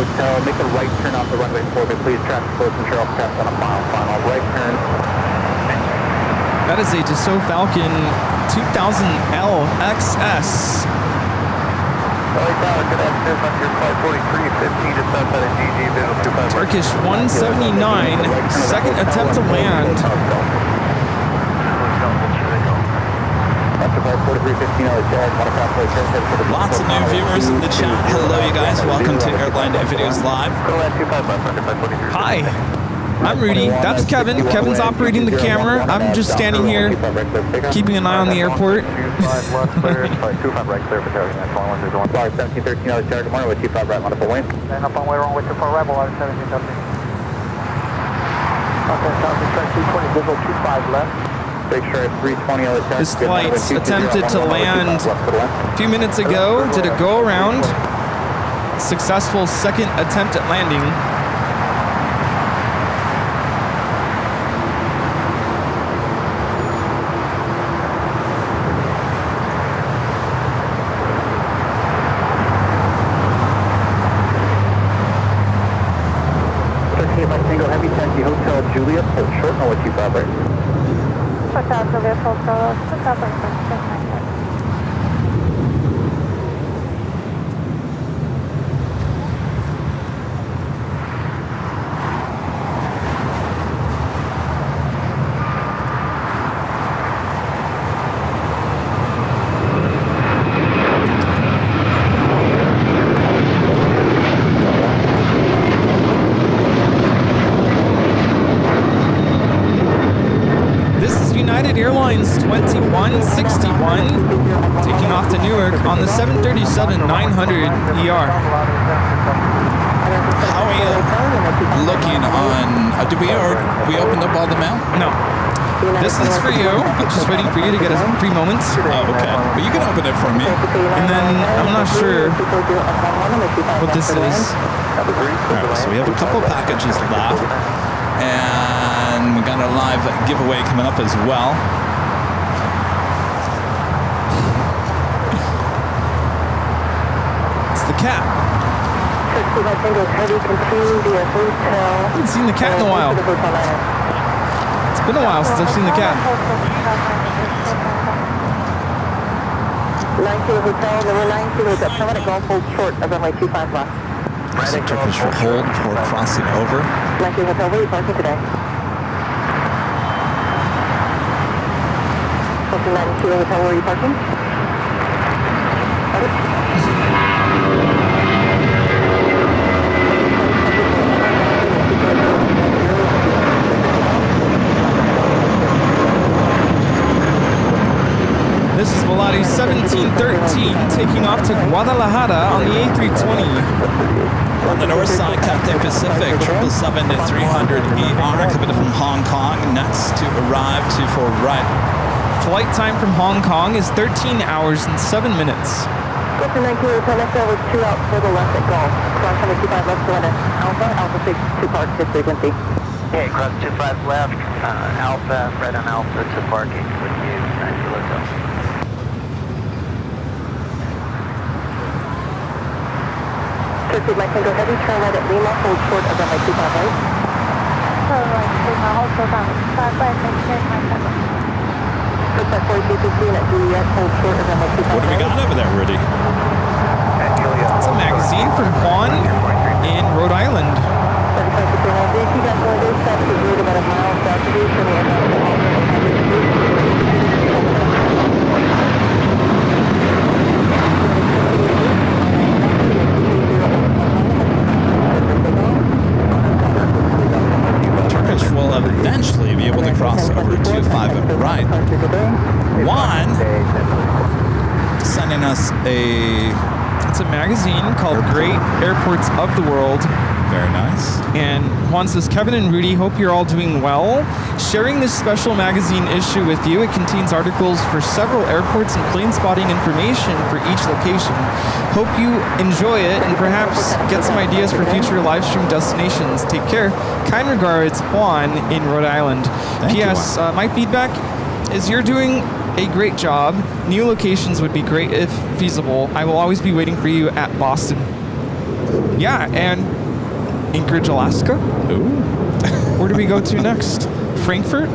Hotel. Make a right turn off the runway 4, but please traffic close and trail pass on a final right turn.
That is a Dassault Falcon 2000 LXS. Turkish 179, second attempt to land.
Lots of new viewers in the chat. Hello, you guys. Welcome to Airline Videos Live.
Hi, I'm Rudy. That's Kevin. Kevin's operating the camera. I'm just standing here, keeping an eye on the airport.
25 right clear for target. 1713 out of target tomorrow with 25 right, modified wind.
And up on way wrong with 24 rebel out of 1713. Okay, South track 220, visual 25 left.
Big sure 320 out of target.
This flight attempted to land a few minutes ago, did a go around. Successful second attempt at landing.
Heavy taxi Hotel Juliet, hold short, no 25 right.
Hotel Juliet, hold short, 25 right.
Airlines 2161 taking off to Newark on the 737-900 ER.
How are you looking on? Did we opened up all the mail?
No. This is for you. I'm just waiting for you to get a few moments.
Oh, okay. Well, you can open it for me.
And then I'm not sure what this is.
All right, so we have a couple packages left. And we got a live giveaway coming up as well.
It's the cat.
I
haven't seen the cat in a while. It's been a while since I've seen the cat.
90 Hotel, number 90 is at permanent golf hold short of runway 25 left.
Turkish hold for crossing over.
90 Hotel, where are you parking today? 92 Hotel, where are you parking?
This is Volati 1713 taking off to Guadalajara on the A320.
On the north side, Cathay Pacific 777-300ER coming from Hong Kong. Next to arrive 24 right.
Flight time from Hong Kong is 13 hours and 7 minutes.
Delta 19 Hotel, next over 2 out for the left at Golf. Cross 125 left to Alpha, Alpha 6 to park this frequency.
Okay, cross 25 left, Alpha, right on Alpha to parking with you, 90 Hotel.
Turkey, Mike Tango Heavy, turn right at Lima, hold short of runway 25 right. Turn right, Lima, hold short on 25 right, maintain my Tango. At 4215 at Juliet, hold short of runway 25
What do we got over there, Rudy?
It's a magazine from Juan in Rhode Island.
If you got one of those steps, it's right about a mile south of you from the
Turkish will eventually be able to cross over 25 right. Juan sending us
It's a magazine called Great Airports of the World.
Very nice.
And Juan says, Kevin and Rudy, hope you're all doing well. Sharing this special magazine issue with you. It contains articles for several airports and plane spotting information for each location. Hope you enjoy it and perhaps get some ideas for future live stream destinations. Take care. Kind regards, Juan in Rhode Island.
Thank you,
P.S. My feedback is you're doing a great job. New locations would be great if feasible. I will always be waiting for you at Boston. Yeah, and Anchorage, Alaska.
Ooh.
Where do we go to next? Frankfurt?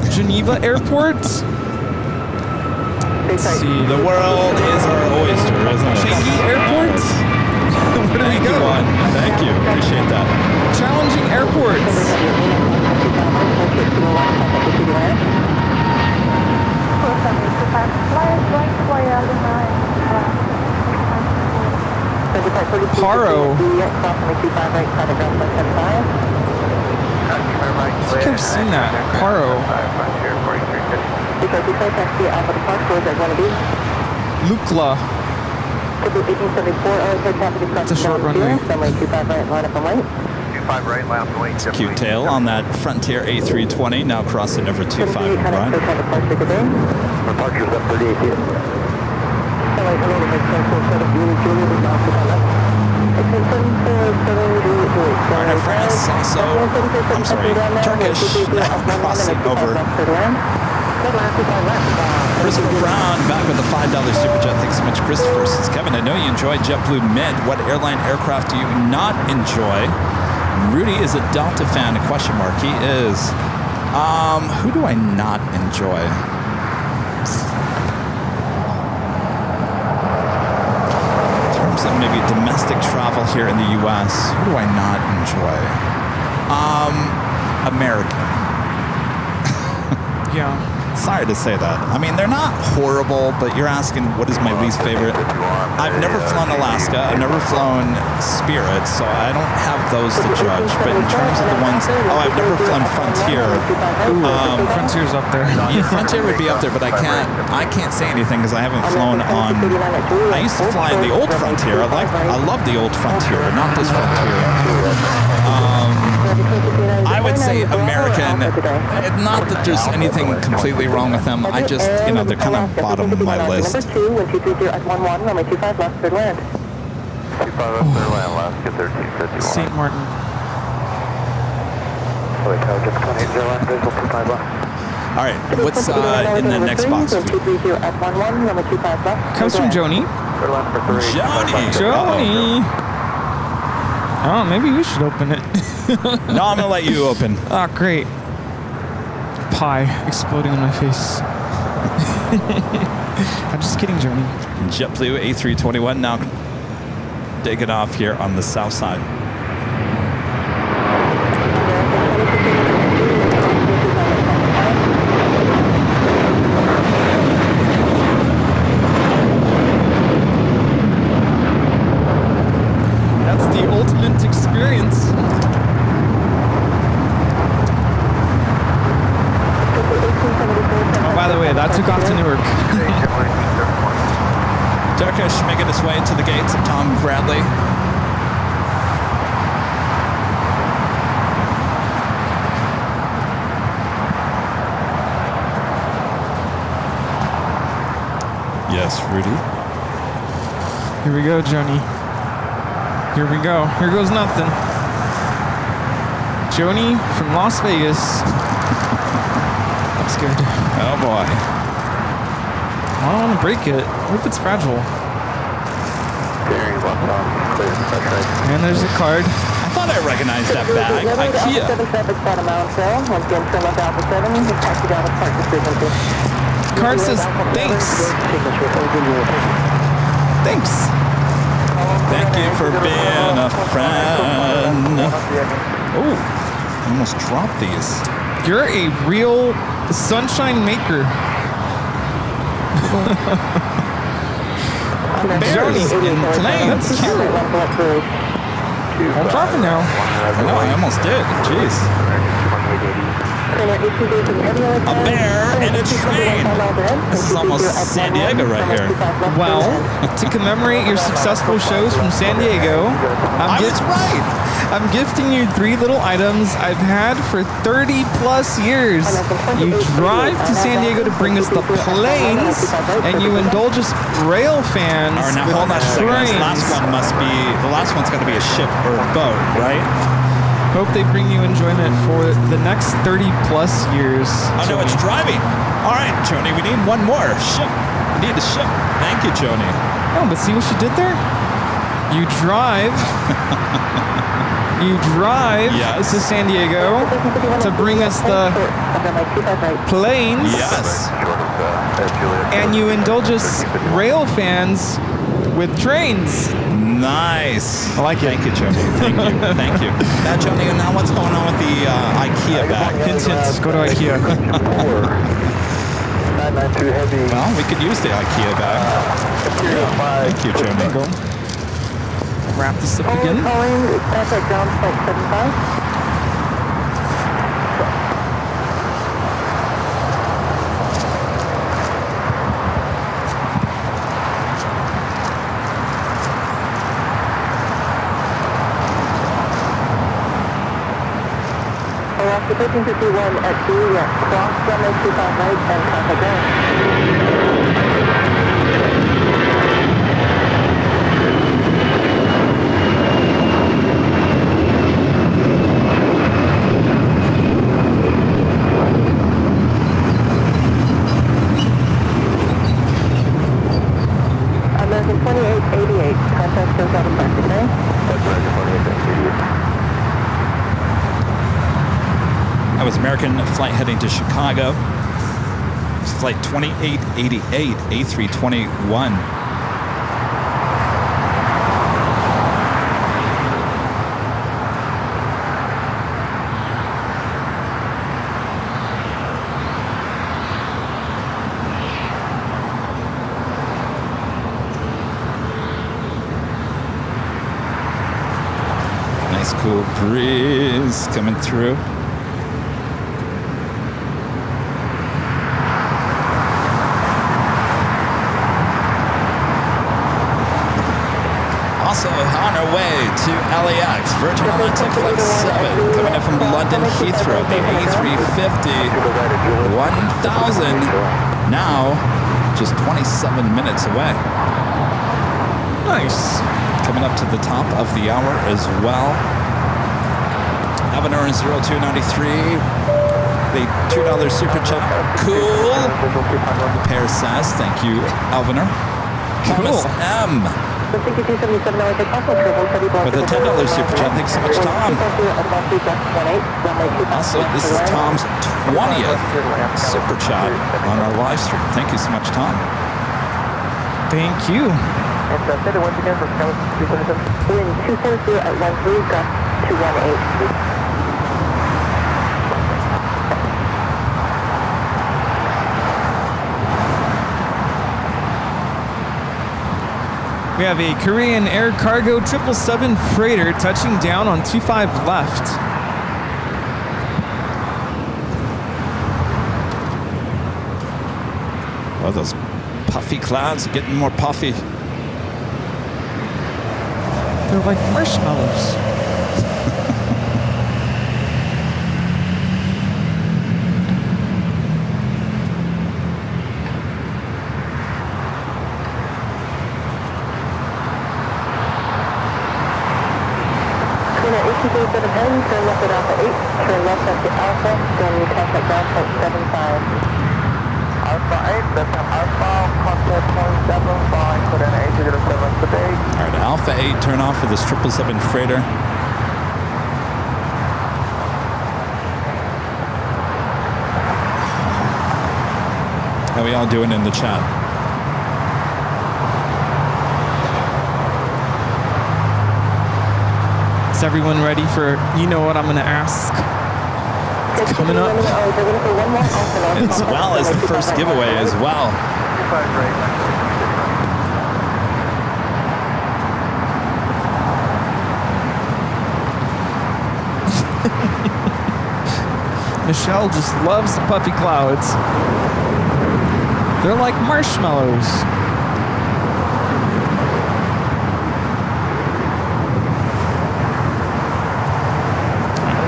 Geneva Airport? Let's see.
The world is our oyster, isn't it?
Changi Airport? Where do we
Thank
go?
you, Juan. Thank you. Appreciate that.
Challenging airports. Paro. I think I've seen that. Paro. Lukla. It's a short runway.
25 right, line up lane.
Cute tail on that Frontier A320, now crossing over 25 on Brian.
Departure's up 38 feet.
Garner France also, I'm sorry, Turkish, now crossing over. Christopher Brown back with a $5 super chat. Thanks so much, Christopher. Says, Kevin, I know you enjoy JetBlue Med. What airline aircraft do you not enjoy? Rudy is a Delta fan, a question mark. He is. Who do I not enjoy? In terms of maybe domestic travel here in the U.S., who do I not enjoy? American.
Yeah.
Sorry to say that. I mean, they're not horrible, but you're asking what is my least favorite. I've never flown Alaska. I've never flown Spirit, so I don't have those to judge. But in terms of the ones, I've never flown Frontier.
Frontier's up there.
Yeah, Frontier would be up there, but I can't say anything because I haven't flown on. I used to fly in the old Frontier. I love the old Frontier, but not this Frontier. I would say American. Not that there's anything completely wrong with them. I just, they're kind of bottom of my list.
Number 2, 1230 at 11, runway 25 left, third land.
25 left, third line, Alaska 1351.
St. Martin.
Wait, Tower, get 28 line, visual 25 left.
All right, what's in the next box?
1230 at 11, runway 25 left.
Comes from Joni.
Third line for 3.
Joni! Oh, maybe we should open it.
No, I'm gonna let you open.
Oh, great. Pie exploding in my face. I'm just kidding, Joni.
JetBlue A321 now taking off here on the south side.
That's the ultimate experience. Oh, by the way, that took off to Newark.
Turkish making its way to the gates of Tom Bradley. Yes, Rudy.
Here we go, Joni. Here we go. Here goes nothing. Joni from Las Vegas. I'm scared.
Oh boy.
I don't want to break it. What if it's fragile?
Bearing left on, clear, that's right.
And there's a card.
I thought I recognized that bag. IKEA.
7 traffic spot amount, so once again, turn left Alpha 7, taxi down to park frequency.
Card says thanks. Thanks.
Thank you for being a friend. Oh, I almost dropped these.
You're a real sunshine maker.
Bears in planes.
That's cute. I'll drop it now.
I know, I almost did. Jeez. A bear in a train. This is almost San Diego right here.
Well, to commemorate your successful shows from San Diego,
I was right.
I'm gifting you 3 little items I've had for 30 plus years. You drive to San Diego to bring us the planes, and you indulge us rail fans.
All right, now
with
hold on a second. This
trains.
last one's got to be a ship or a boat, right?
Hope they bring you enjoyment for the next 30 plus years.
Oh no, it's driving. All right, Joni, we need one more. Ship. We need a ship. Thank you, Joni.
No, but see what she did there? You drive. You drive
Yes.
to San Diego to bring us the planes.
Yes.
And you indulge us rail fans with trains.
Nice.
I like it.
Thank you, Joni. Thank you. Thank you. Now, Joni, now what's going on with the IKEA bag?
Hint, hint. Go to IKEA.
992 heavy.
Well, we could use the IKEA bag. Thank you, Joni.
Go. Wrap this up again.
Calling, contact ground flight 75. After 1351 at D, cross runway 25 right and contact ground. American 2888, contact goes out of back, okay?
That's American 2888.
That was American flight heading to Chicago. It's flight 2888, A321. Nice cool breeze coming through. Also on our way to LAX, Virgin Atlantic Flight 7, coming in from London Heathrow, the A350 1000, now just 27 minutes away.
Nice.
Coming up to the top of the hour as well. Governor 0293, the $2 super chat. Cool. The pair says, thank you, Alviner. Thomas M. With a $10 super chat. Thanks so much, Tom. Also, this is Tom's 20th super chat on our live stream. Thank you so much, Tom.
Thank you.
And say that once again for Skyline 277. Wind 240 at 13, gust 218.
We have a Korean Air Cargo 777 freighter touching down on 25 left.
Oh, those puffy clouds are getting more puffy.
They're like marshmallows.
Turn left at Alpha 8, turn left at the Alpha, then contact ground point 75. Alpha 8, that's Alpha, contact point 75, put in 807 today.
All right, Alpha 8, turn off for this 777 freighter. How are we all doing in the chat?
Is everyone ready for, you know what I'm going to ask? It's coming up.
As well as the first giveaway as well.
Michelle just loves the puffy clouds. They're like marshmallows.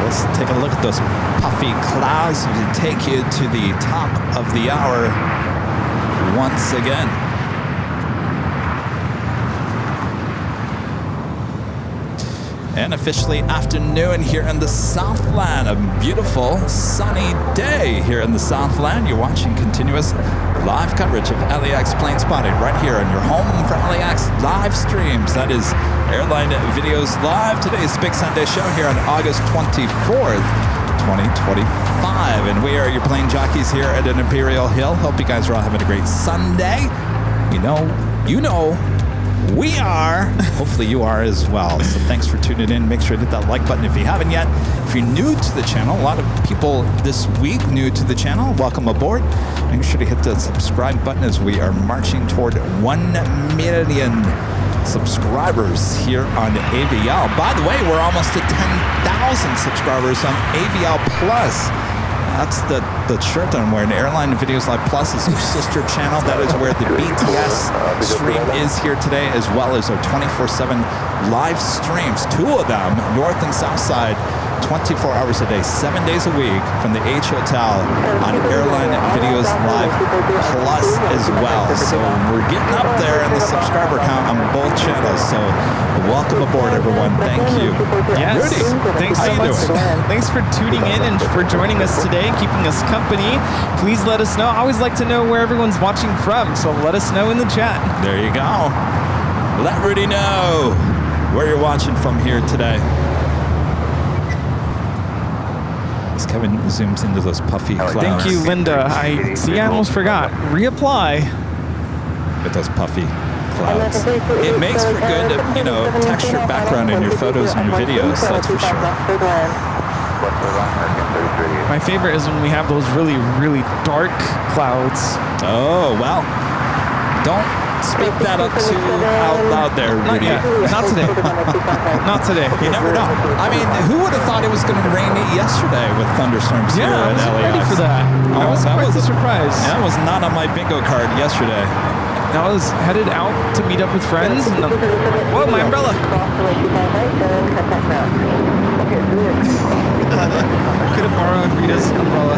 Let's take a look at those puffy clouds as we take you to the top of the hour once again. and officially afternoon here in the Southland. A beautiful sunny day here in the Southland. You're watching continuous live coverage of LAX Plane Spotted right here on your home for LAX live streams. That is Airline Videos Live. Today's Big Sunday show here on August 24th, 2025. And we are your plane jockeys here at an Imperial Hill. Hope you guys are all having a great Sunday. You know, we are. Hopefully you are as well. So thanks for tuning in. Make sure to hit that like button if you haven't yet. If you're new to the channel, a lot of people this week new to the channel, welcome aboard. Make sure to hit the subscribe button as we are marching toward 1 million subscribers here on AVL. By the way, we're almost at 10,000 subscribers on AVL Plus. That's the shirt that I'm wearing. Airline Videos Live Plus is our sister channel. That is where the BTS stream is here today, as well as our 24/7 live streams. 2 of them, north and south side, 24 hours a day, 7 days a week from the H Hotel on Airline Videos Live Plus as well. So we're getting up there in the subscriber count on both channels. So welcome aboard, everyone. Thank you.
Yes.
Rudy,
Thanks so much. Thanks for tuning in and for joining us today and keeping us company. Please let us know. I always like to know where everyone's watching from, so let us know in the chat.
There you go. Let Rudy know where you're watching from here today. As Kevin zooms into those puffy clouds.
Thank you, Linda. I almost forgot. Reapply.
With those puffy clouds. It makes for good, textured background in your photos and your videos, that's for sure.
My favorite is when we have those really, really dark clouds.
Oh, well. Don't speak that up too out loud there, Rudy.
Not today. Not today.
You never know. I mean, who would have thought it was going to rain yesterday with thunderstorms here
I
in
was
LAX?
ready for that. I was quite surprised.
That was not on my bingo card yesterday.
I was headed out to meet up with friends. And whoa, my umbrella. Could have borrowed Rita's umbrella.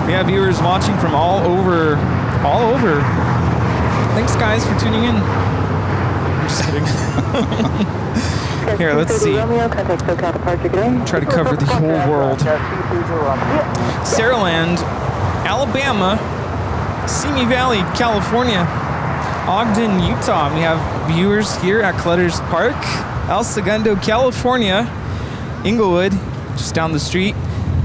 We have viewers watching from all over. Thanks, guys, for tuning in. I'm just kidding. Here, let's see. Try to cover the whole world. Saraland, Alabama, Simi Valley, California, Ogden, Utah. We have viewers here at Clutters Park, El Segundo, California, Inglewood, just down the street,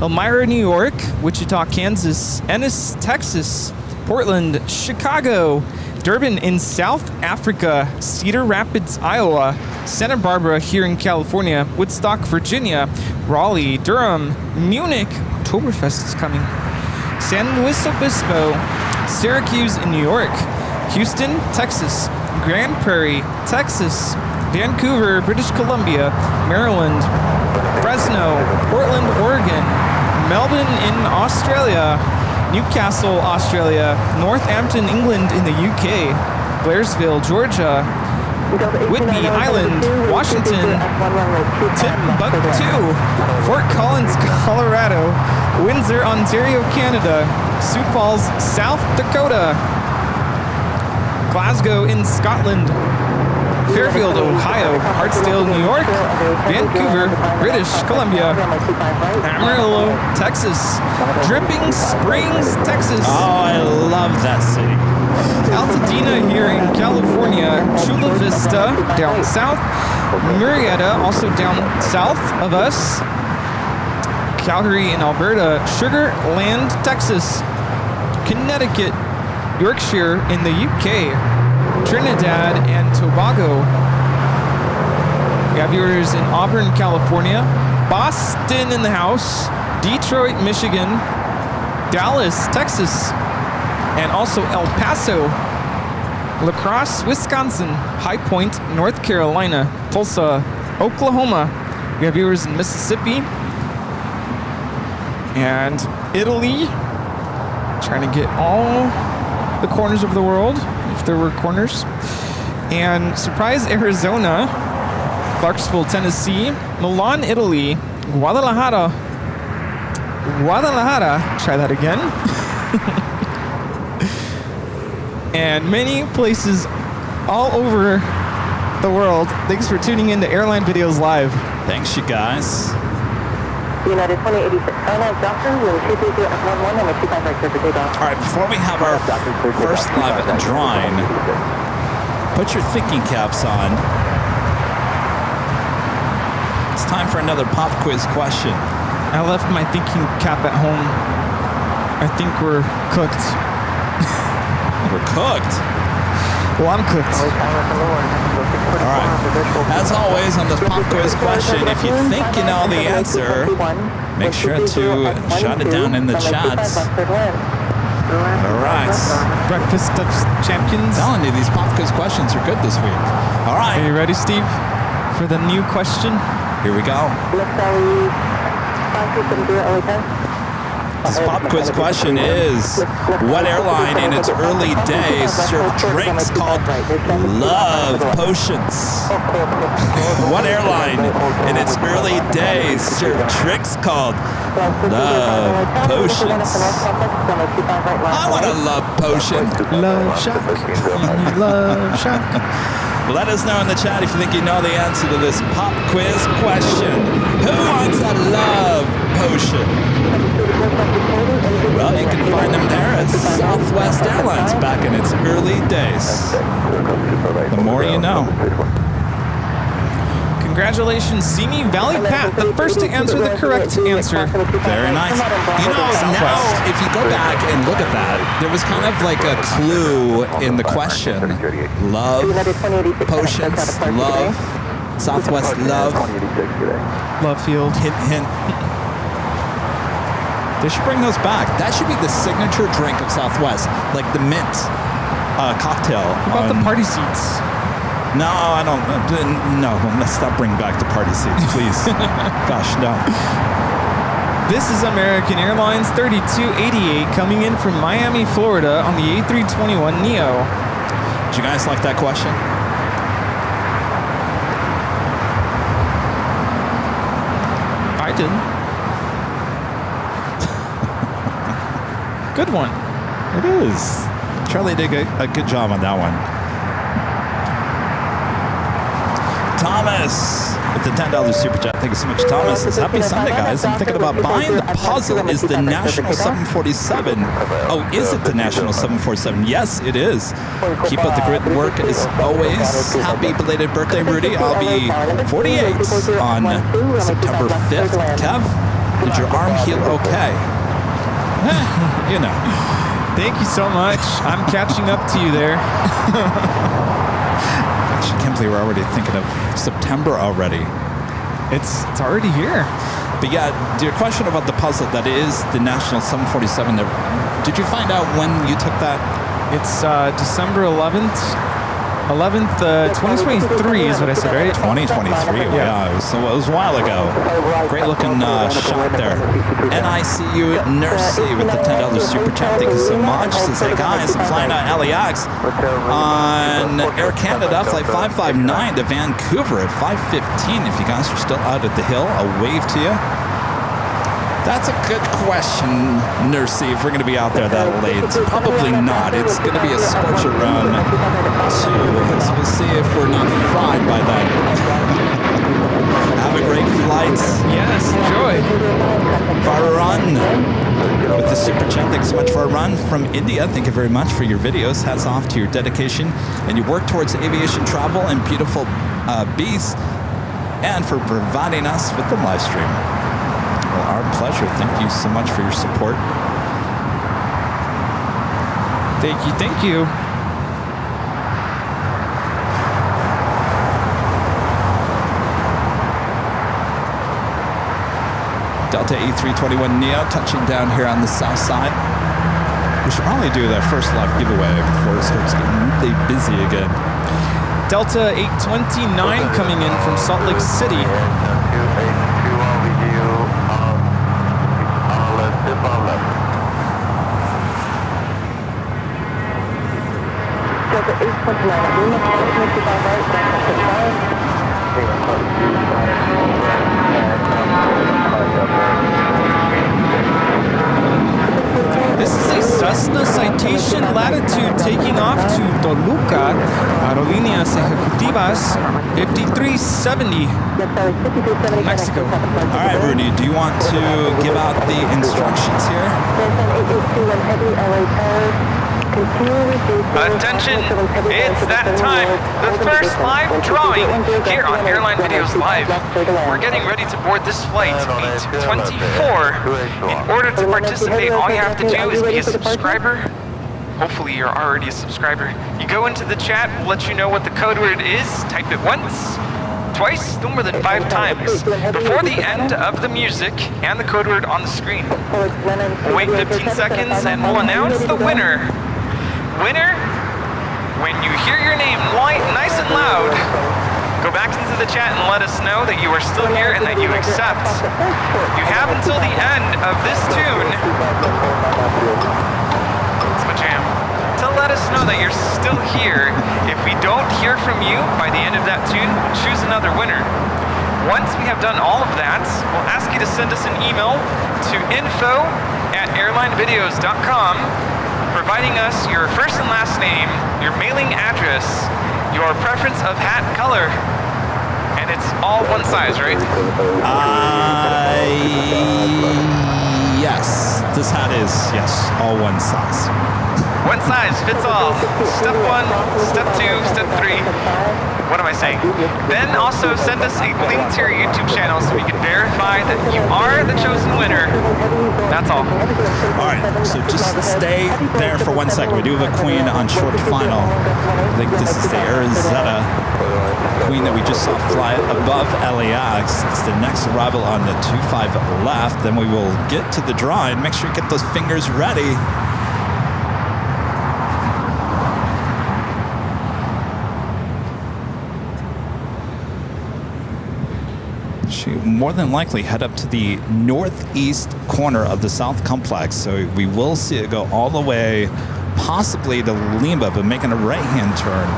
Elmira, New York, Wichita, Kansas, Ennis, Texas, Portland, Chicago, Durban in South Africa, Cedar Rapids, Iowa, Santa Barbara here in California, Woodstock, Virginia, Raleigh, Durham, Munich, Oktoberfest is coming, San Luis Obispo, Syracuse in New York, Houston, Texas, Grand Prairie, Texas, Vancouver, British Columbia, Maryland, Fresno, Portland, Oregon, Melbourne in Australia, Newcastle, Australia, Northampton, England in the UK, Blairsville, Georgia, Whidbey Island, Washington, Timbuktu, Fort Collins, Colorado, Windsor, Ontario, Canada, Sioux Falls, South Dakota, Glasgow in Scotland, Fairfield, Ohio, Hartsdale, New York, Vancouver, British Columbia, Amarillo, Texas, Dripping Springs, Texas.
Oh, I love that city.
Altadena here in California, Chula Vista down south, Murrieta also down south of us, Calgary in Alberta, Sugar Land, Texas, Connecticut, Yorkshire in the UK, Trinidad and Tobago. We have viewers in Auburn, California, Boston in the house, Detroit, Michigan, Dallas, Texas, and also El Paso, La Crosse, Wisconsin, High Point, North Carolina, Tulsa, Oklahoma. We have viewers in Mississippi and Italy. Trying to get all the corners of the world, if there were corners. And Surprise, Arizona, Clarksville, Tennessee, Milan, Italy, Guadalajara, try that again. And many places all over the world. Thanks for tuning in to Airline Videos Live.
Thanks, you guys.
United 2086, Johnson, wind 230 at 11 and a 25 right clear for takeoff.
All right, before we have our first live drawing, put your thinking caps on. It's time for another pop quiz question.
I left my thinking cap at home. I think we're cooked.
We're cooked.
Well, I'm cooked.
All right. As always, on this pop quiz question, if you think you know the answer, make sure to shout it down in the chats. All right.
Breakfast of champions.
I'm telling you, these pop quiz questions are good this week. All
Are
right.
you ready, Steve, for the new question?
Here we go. This pop quiz question is, what airline in its early days served drinks called love potions? What airline in its early days served drinks called love potions? I want a love potion.
Love shock. Love shock.
Let us know in the chat if you think you know the answer to this pop quiz question. Who wants a love potion? Well, you can find them there at Southwest Airlines back in its early days. The more you know.
Congratulations, Simi Valley Pat, the first to answer the correct answer.
Very nice. You know, now if you go back and look at that, there was kind of like a clue in the question. Love, potions, love, Southwest love.
Love field.
Hint, hint. They should bring those back. That should be the signature drink of Southwest, like the mint cocktail.
What about the party seats?
No, I don't. No, let's stop bringing back the party seats, please. Gosh, no.
This is American Airlines 3288 coming in from Miami, Florida on the A321neo.
Did you guys like that question?
I did. Good one.
It is. Charlie did a good job on that one. Thomas with the $10 super chat. Thank you so much, Thomas. Says, happy Sunday, guys. I'm thinking about buying the puzzle. Is the National 747? Oh, is it the National 747? Yes, it is. Keep up the great work as always. Happy belated birthday, Rudy. I'll be 48 on September 5th. Kev, did your arm heal okay? You know.
Thank you so much. I'm catching up to you there.
Gosh, I can't believe we're already thinking of September already.
It's already here.
But yeah, your question about the puzzle, that is the National 747. Did you find out when you took that?
It's December 11th. 2023 is what I said, right?
2023. Yeah, it was a while ago. Great looking shot there. NICU Nursey with the $10 super chat. Thank you so much. Says, hey guys, I'm flying out LAX on Air Canada flight 559 to Vancouver at 5:15. If you guys are still out at the hill, I'll wave to you. That's a good question, Nursey, if we're going to be out there that late. Probably not. It's going to be a scorcher run, too. So we'll see if we're not fried by that. Have a great flight.
Yes, enjoy.
Farun with the super chat. Thanks so much, Farun from India. Thank you very much for your videos. Hats off to your dedication and your work towards aviation travel and beautiful beasts, and for providing us with the live stream. Well, our pleasure. Thank you so much for your support.
Thank you, thank you.
Delta A321neo touching down here on the south side. We should probably do that first live giveaway before it starts getting really busy again.
Delta 829 coming in from Salt Lake City.
Delta 829,
This is a Cessna Citation Latitude taking off to Toluca, Aerolíneas Ejecutivas 5370, Mexico.
All right, Rudy, do you want to give out the instructions here?
Attention, it's that time. The first live drawing here on Airline Videos Live. We're getting ready to board this flight, 824. In order to participate, all you have to do is be a subscriber. Hopefully you're already a subscriber. You go into the chat, we'll let you know what the code word is. Type it once, twice, no more than 5 times before the end of the music and the code word on the screen. We'll wait 15 seconds and we'll announce the winner. Winner, when you hear your name nice and loud, go back into the chat and let us know that you are still here and that you accept. You have until the end of this tune, it's my jam, to let us know that you're still here. If we don't hear from you by the end of that tune, we'll choose another winner. Once we have done all of that, we'll ask you to send us an email to info@airlinevideos.com, providing us your first and last name, your mailing address, your preference of hat color, and it's all one size, right?
Yes. This hat is, yes, all one size.
One size fits all. Step 1, step 2, step 3. What am I saying? Then also send us a link to your YouTube channel so we can verify that you are the chosen winner. That's all.
All right, so just stay there for 1 second. We do have a Queen on short final. I think this is the Arizona Queen that we just saw fly above LAX. It's the next arrival on the 25 left. Then we will get to the drawing. Make sure you get those fingers ready. She more than likely head up to the northeast corner of the South Complex, so we will see it go all the way, possibly to Lima, but making a right-hand turn.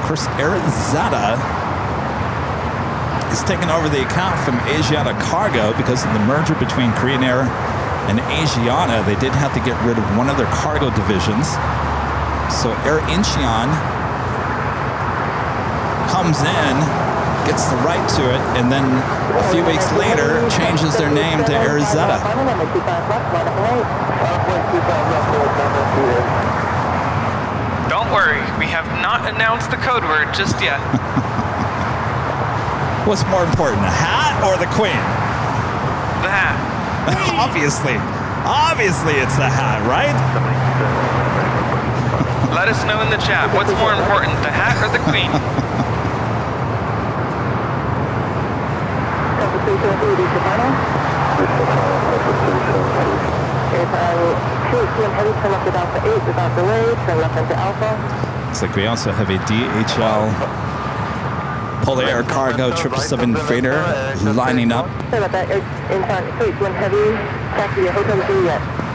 Of course, Arizona is taking over the account from Asiana Cargo because of the merger between Korean Air and Asiana. They did have to get rid of one of their cargo divisions, so Air Incheon comes in, gets the right to it, and then a few weeks later changes their name to Arizona.
Don't worry, we have not announced the code word just yet.
What's more important, the hat or the Queen?
The hat.
Obviously it's the hat, right?
Let us know in the chat, what's more important, the hat or the Queen?
Looks like we also have a DHL Polar Air Cargo 777 freighter lining up.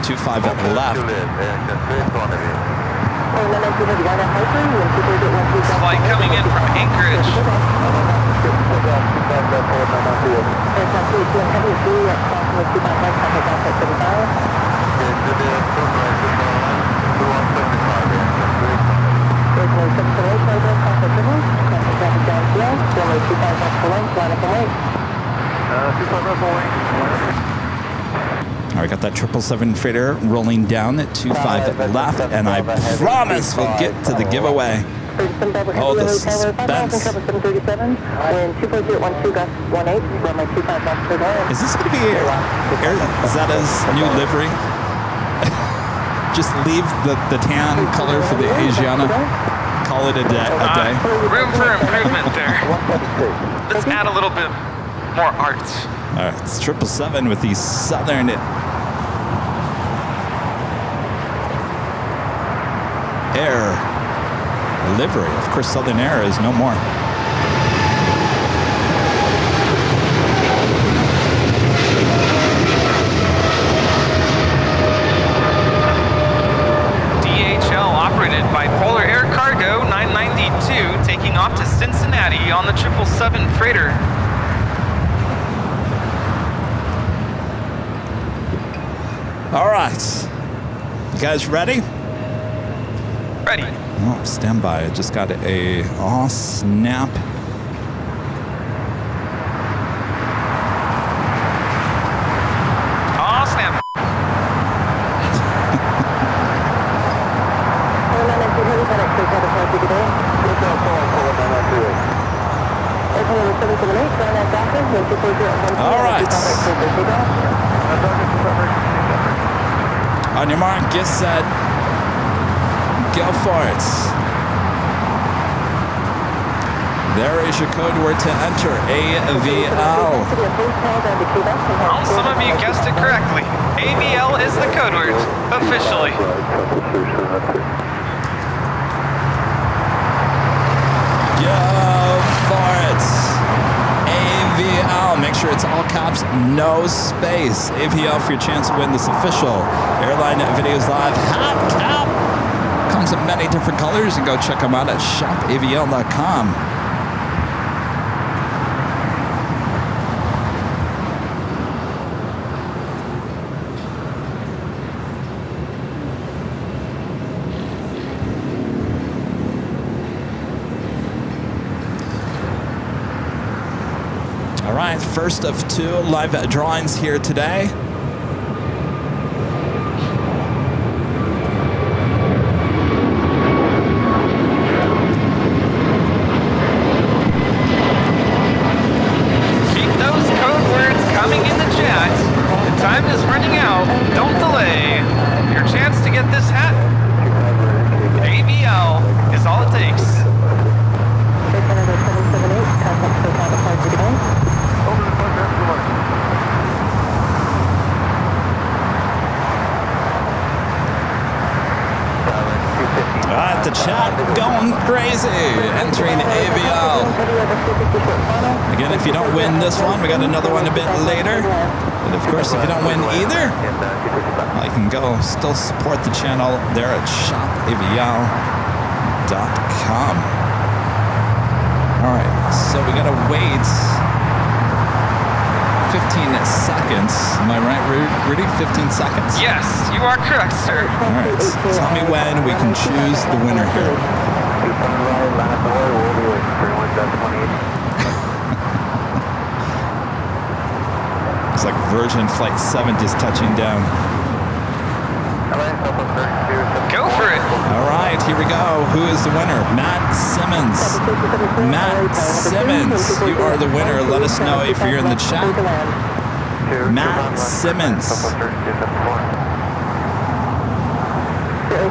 25 at left.
Flight coming in from Anchorage.
All right, got that 777 freighter rolling down at 25 at left, and I promise we'll get to the giveaway. Oh, the suspense. Is this going to be Arizona's new livery? Just leave the tan color for the Asiana. Call it a day.
Room for improvement there. Let's add a little bit more art.
All right, it's 777 with the Southern Air livery. Of course, Southern Air is no more.
DHL operated by Polar Air Cargo 992 taking off to Cincinnati on the 777 freighter.
All right. You guys ready?
Ready.
Oh, stand by. I just got a snap.
Oh, snap.
All right. On your mark, get set. Go for it. There is your code word to enter, AVL.
Well, some of you guessed it correctly. AVL is the code word, officially.
Go for it. AVL. Make sure it's all caps, no space. AVL for your chance to win this official Airline Videos Live hat cap. Comes in many different colors, and go check them out at shopavl.com. All right, first of 2 live drawings here today.
Keep those code words coming in the chat. The time is running out. Don't delay. Your chance to get this hat. AVL is all it takes.
All right, the chat going crazy. Entering AVL. Again, if you don't win this one, we got another one a bit later. But of course, if you don't win either, you can go still support the channel there at shopavl.com. All right, so we gotta wait 15 seconds. Am I right, Rudy? 15 seconds?
Yes, you are correct, sir.
All right, tell me when we can choose the winner here. It's like Virgin Flight 7 just touching down.
Go for it.
All right, here we go. Who is the winner? Matt Simmons. Matt Simmons, you are the winner. Let us know if you're in the chat. Matt Simmons.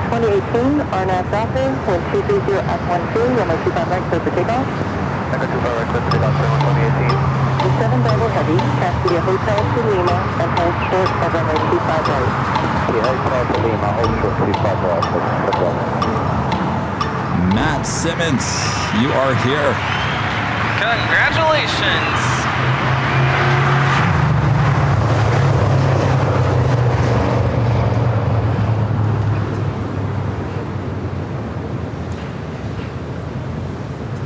2018, RNAV Alpha, 1230 F12, runway 25 right, clear for takeoff.
Echo 25 right, clear for takeoff, 7
7 Bravo Heavy, Cascadia Hotel to Lima, and hold short of runway 25 right.
Hotel to Lima, hold short 25 right.
Matt Simmons, you are here.
Congratulations.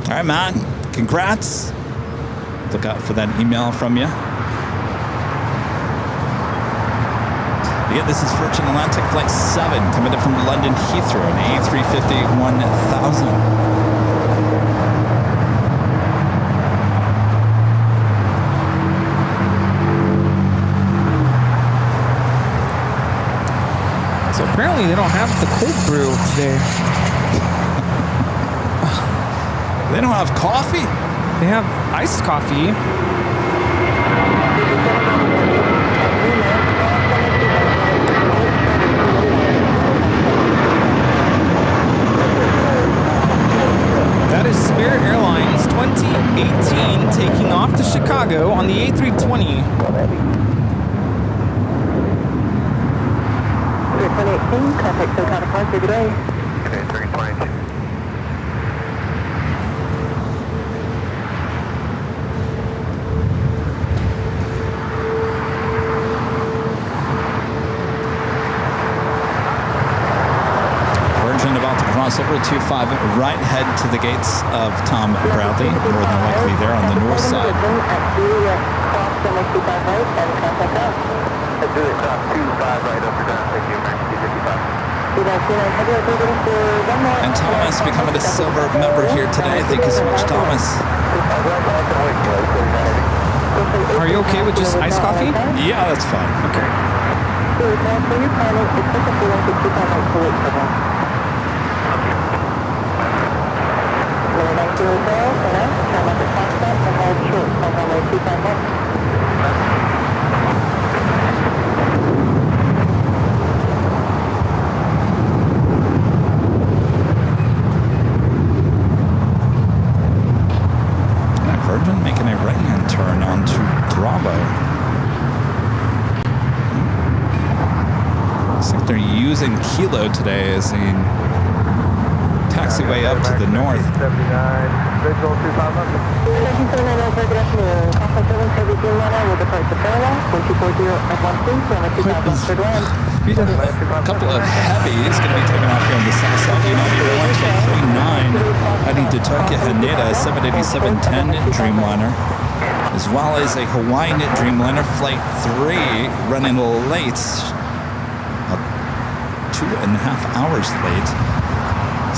All right, Matt, congrats. Look out for that email from you. Again, this is Virgin Atlantic Flight 7 coming in from London Heathrow, an A350 1000.
So apparently they don't have the cold brew today.
They don't have coffee?
They have iced coffee. That is Spirit Airlines 2018 taking off to Chicago on the A320.
2018, contact SoCal departure today.
Okay, 322.
Over 25 right, head to the gates of Tom Bradley, more than likely there on the north side.
At Juliet, cross runway 25 right and contact us.
Juliet, 25 right over down. Thank you, emergency 55.
And Thomas becoming a silver member here today. Thank you so much, Thomas.
Are you okay with just iced coffee?
Yeah, that's fine.
Okay.
Virgin making a right-hand turn onto Bravo. Looks like they're using Kilo today as a taxiway up to the north.
79, visual 2500.
A couple of heavies going to be taken off here on the south side. United Airlines Flight 39 heading to Tokyo Haneda 787-10 Dreamliner, as well as a Hawaiian Dreamliner Flight 3 running late, 2.5 hours late.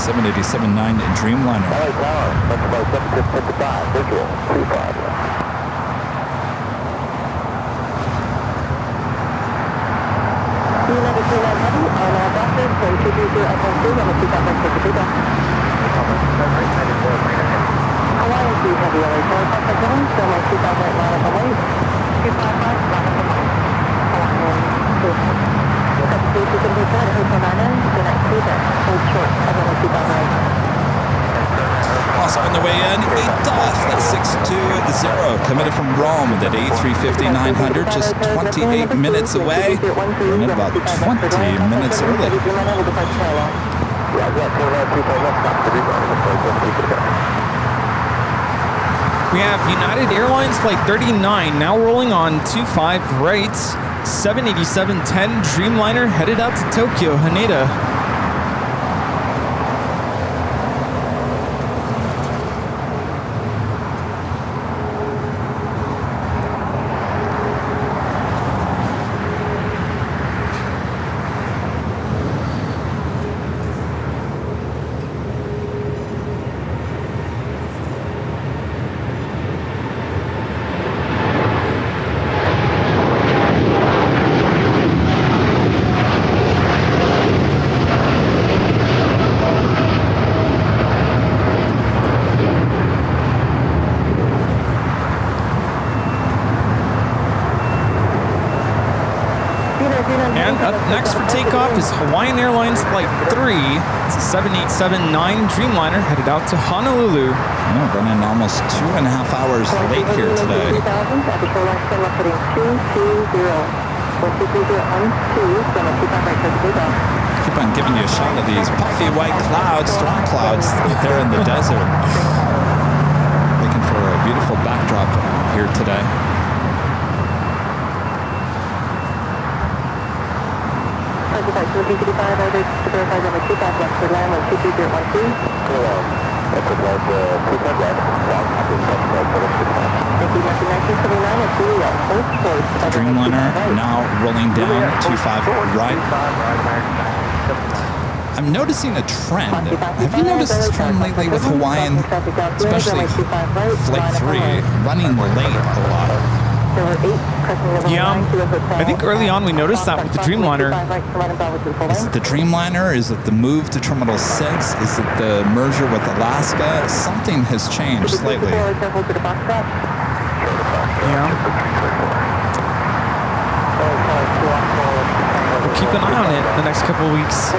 787-9 Dreamliner.
LA Tower, that's about 755, visual 25.
Also on the way in, Adolf at 620, committed from Rome with that A350-900, just 28 minutes away, running about 20 minutes early.
We have United Airlines Flight 39 now rolling on 25 right, 787-10 Dreamliner headed out to Tokyo Haneda. And up next for takeoff is Hawaiian Airlines Flight 3. It's a 787-9 Dreamliner headed out to Honolulu.
Running almost 2.5 hours late here today. Keep on giving you a shot of these puffy white clouds, storm clouds there in the desert. Looking for a beautiful backdrop here today. Dreamliner now rolling down 25 right. I'm noticing a trend. Have you noticed this trend lately with Hawaiian, especially Flight 3, running late a lot?
Yeah, I think early on we noticed that with the Dreamliner.
Is it the Dreamliner? Is it the move to Terminal 6? Is it the merger with Alaska? Something has changed slightly.
Yeah. We'll keep an eye on it the next couple of weeks.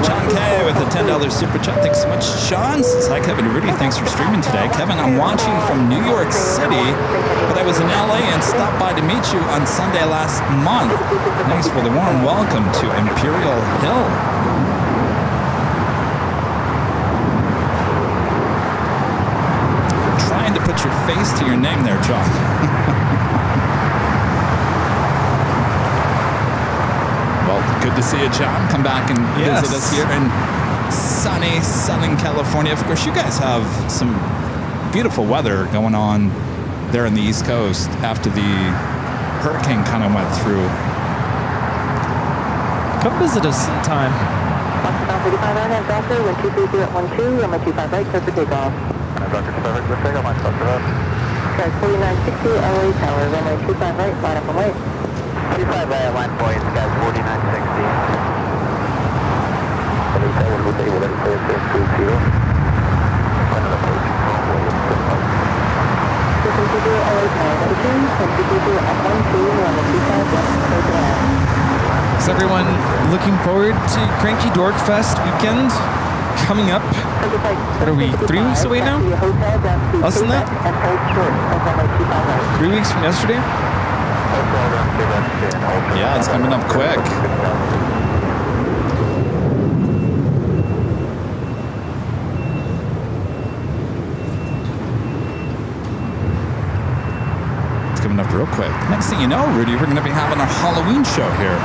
John K with with a $10 super chat. Thanks so much. Sean says, hi, Kevin and Rudy. Thanks for streaming today. Kevin, I'm watching from New York City, but I was in LA and stopped by to meet you on Sunday last month. Thanks for the warm welcome to Imperial Hill. Trying to put your face to your name there, John. Well, good to see you, John. Come back and visit us here in sunny Southern California. Of course, you guys have some beautiful weather going on there on the East Coast after the hurricane kind of went through.
Come visit us sometime.
35 right hand Doctor, wind 230 at 12, runway 25 right, clear for takeoff.
Doctor, Pacific, let's take off my stuff for that.
Track 4960, LA Tower, runway 25 right, line up and wait.
25 right, line boy, it's guys 4960.
LA Tower, we'll take whatever place is 20. Final approach, runway,
230 LA Tower, number 2, wind 230 at 12, runway 25 right, clear for land.
Is everyone looking forward to Cranky Dork Fest weekend coming up? What are we, 3 weeks away now? Less than that? 3 weeks from yesterday?
Yeah, it's coming up quick. It's coming up real quick. Next thing you know, Rudy, we're going to be having our Halloween show here.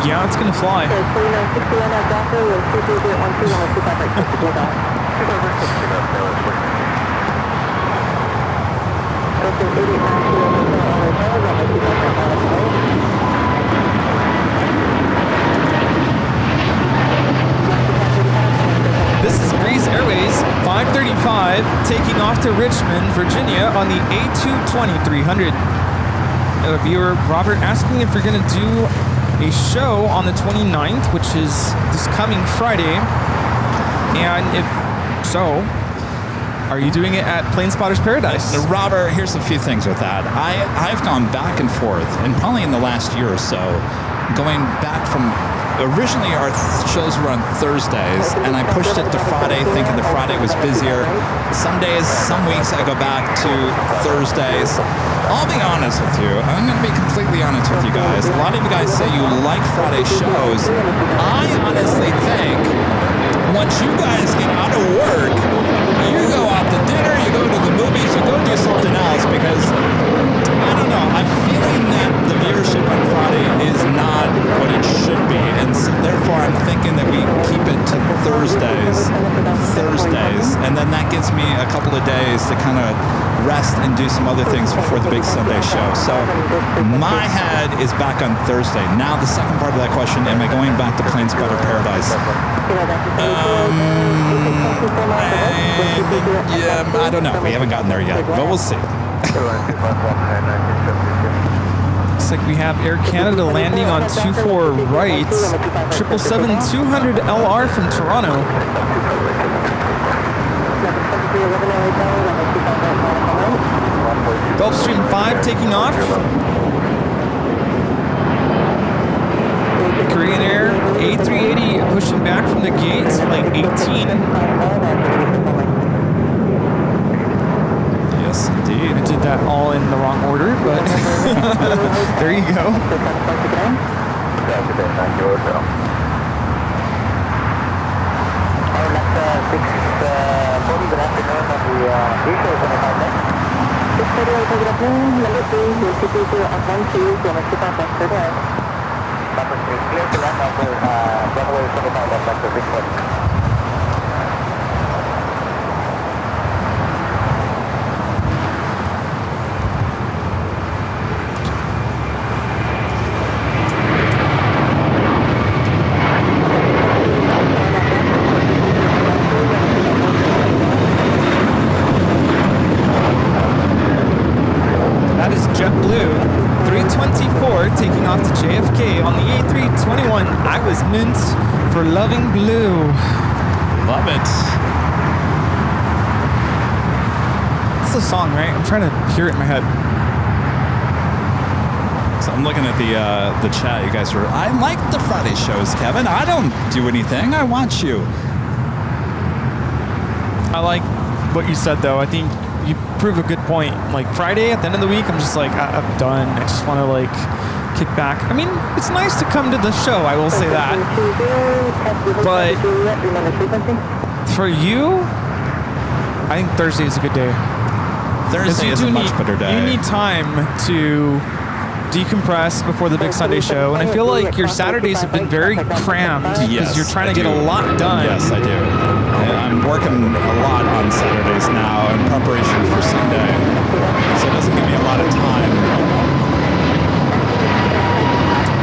Yeah, it's gonna fly.
4960 right now Doctor, wind 230 at 12, runway 25 right, clear for takeoff. Doctor 8892 LA Tower, runway 25 right, line up and wait.
This is Breeze Airways 535 taking off to Richmond, Virginia on the A220-300. A viewer, Robert, asking if we're going to do a show on the 29th, which is this coming Friday. And if so, are you doing it at Plane Spotter's Paradise?
Robert, here's a few things with that. I've gone back and forth, and probably in the last year or so, going back from originally our shows were on Thursdays, and I pushed it to Friday, thinking the Friday was busier. Some days, some weeks, I go back to Thursdays. I'll be honest with you. I'm going to be completely honest with you guys. A lot of you guys say you like Friday shows. I honestly think once you guys get out of work, you go out to dinner, you go to the movies, you go do something else, because I don't know, I'm feeling that the viewership on Friday is not what it should be, and so therefore I'm thinking that we keep it to Thursdays, and then that gives me a couple of days to kind of rest and do some other things before the big Sunday show. So my head is back on Thursday. Now the second part of that question, am I going back to Plane Spotter Paradise? Yeah, I don't know. We haven't gotten there yet, but we'll see.
Looks like we have Air Canada landing on 24 right, 777-200 LR from Toronto. Gulfstream 5 taking off. Korean Air A380 pushing back from the gates, flight 18.
Yes, indeed.
I did that all in the wrong order, but there you go.
Good afternoon, and the usual is on the 5 next. 638, good afternoon, number 3, 220 at 12, runway 25 left clear to land. Number 3, clear to land, runway 25 left after 640.
Taking off to JFK on the A321. I was mint for Loving Blue.
Love it.
It's a song, right? I'm trying to hear it in my head.
So I'm looking at the chat. You guys are. I like the Friday shows, Kevin. I don't do anything. I watch you.
I like what you said, though. I think you prove a good point. Like Friday, at the end of the week, I'm just like, I'm done. I just want to like kick back. I mean, it's nice to come to the show. I will say that. But for you, I think Thursday is a good day.
Thursday is a much better day.
You need time to decompress before the big Sunday show, and I feel like your Saturdays have been very crammed because you're trying to get a lot done.
Yes, I do. I'm working a lot on Saturdays now in preparation for Sunday, so it doesn't give me a lot of time.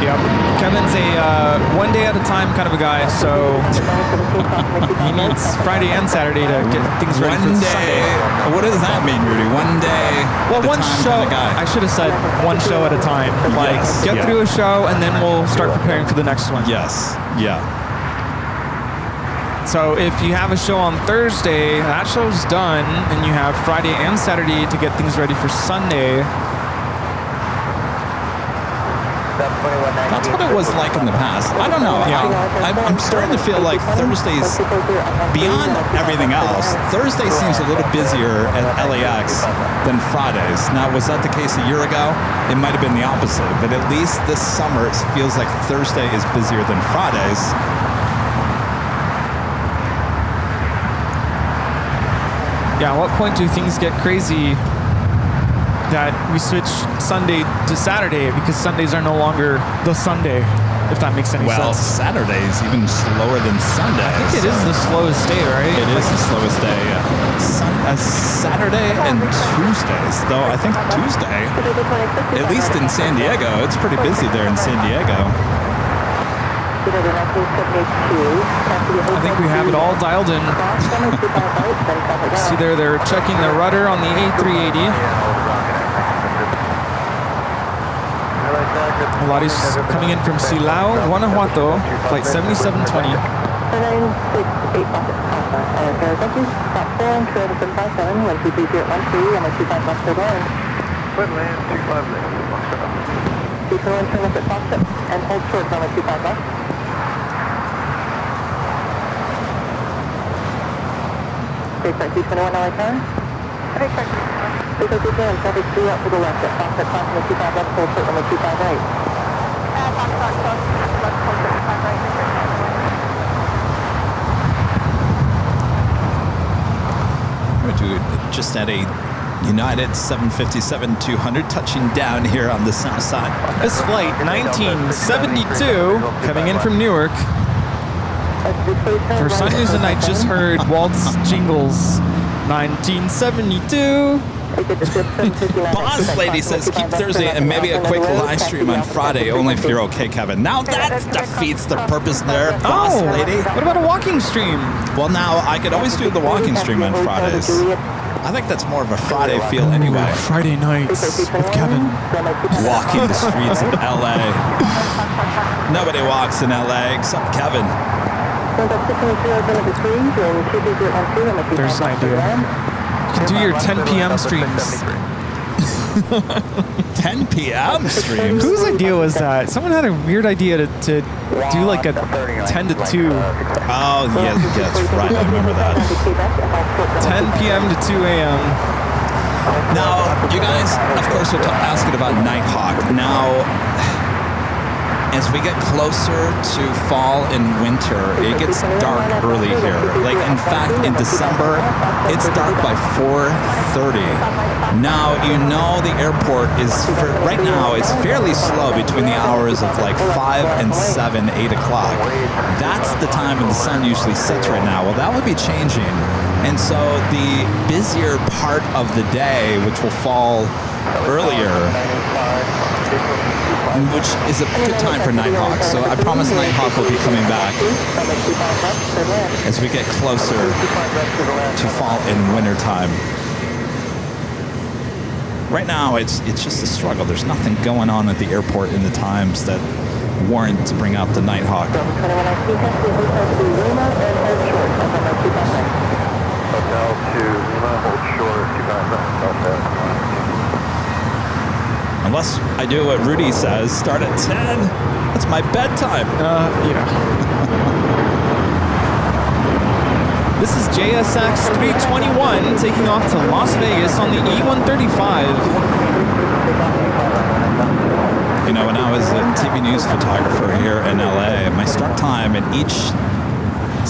Yep. Kevin's a one day at a time kind of a guy, so he needs Friday and Saturday to get things ready for Sunday.
What does that mean, Rudy? One day.
Well, one show. I should have said one show at a time. Like get through a show, and then we'll start preparing for the next one.
Yes. Yeah.
So if you have a show on Thursday, that show's done, and you have Friday and Saturday to get things ready for Sunday.
That's what it was like in the past. I don't know.
Yeah.
I'm starting to feel like Thursdays, beyond everything else, Thursday seems a little busier at LAX than Fridays. Now, was that the case a year ago? It might have been the opposite, but at least this summer it feels like Thursday is busier than Fridays.
Yeah, at what point do things get crazy that we switch Sunday to Saturday because Sundays are no longer the Sunday, if that makes any sense?
Well, Saturday's even slower than Sunday.
I think it is the slowest day, right?
It is the slowest day. Saturday and Tuesdays, though I think Tuesday, at least in San Diego, it's pretty busy there in San Diego.
I think we have it all dialed in. See there, they're checking the rudder on the A380. Lotties coming in from Silao, Guanajuato, flight 7720.
And hold short on the 25 left. Take that 221 LA turn. Take that 221. And traffic 3 out to the left. At Fox at crossing the 25 left, hold short on the 25 right. Fox at crossing the left, hold short 25 right.
We're just at a United 757-200 touching down here on the south side.
This flight 1972 coming in from Newark. For some reason, I just heard Walt's jingles. 1972.
Boss Lady says keep Thursday and maybe a quick live stream on Friday, only if you're okay, Kevin. Now that defeats the purpose there, Boss Lady.
What about a walking stream?
Well, now I could always do the walking stream on Fridays. I think that's more of a Friday feel anyway.
Friday nights with Kevin.
Walking the streets of LA. Nobody walks in LA except Kevin.
There's an idea. You can do your 10 p.m. streams.
10 p.m. streams?
Whose idea was that? Someone had a weird idea to do like a 10 to 2.
Oh, yeah, that's right. I remember that.
10 p.m. to 2 a.m.
Now, you guys, of course, are asking about Nighthawk. Now, as we get closer to fall and winter, it gets dark early here. Like, in fact, in December, it's dark by 4:30. Now, you know the airport is, right now, it's fairly slow between the hours of like 5 and 7, 8 o'clock. That's the time when the sun usually sets right now. Well, that would be changing. And so the busier part of the day, which will fall earlier, which is a good time for Nighthawk. So I promise Nighthawk will be coming back as we get closer to fall and winter time. Right now, it's just a struggle. There's nothing going on at the airport in the times that warrant to bring out the Nighthawk. Unless I do what Rudy says, start at 10. That's my bedtime.
Yeah. This is JSX 321 taking off to Las Vegas on the E135.
You know, when I was a TV news photographer here in LA, my start time at each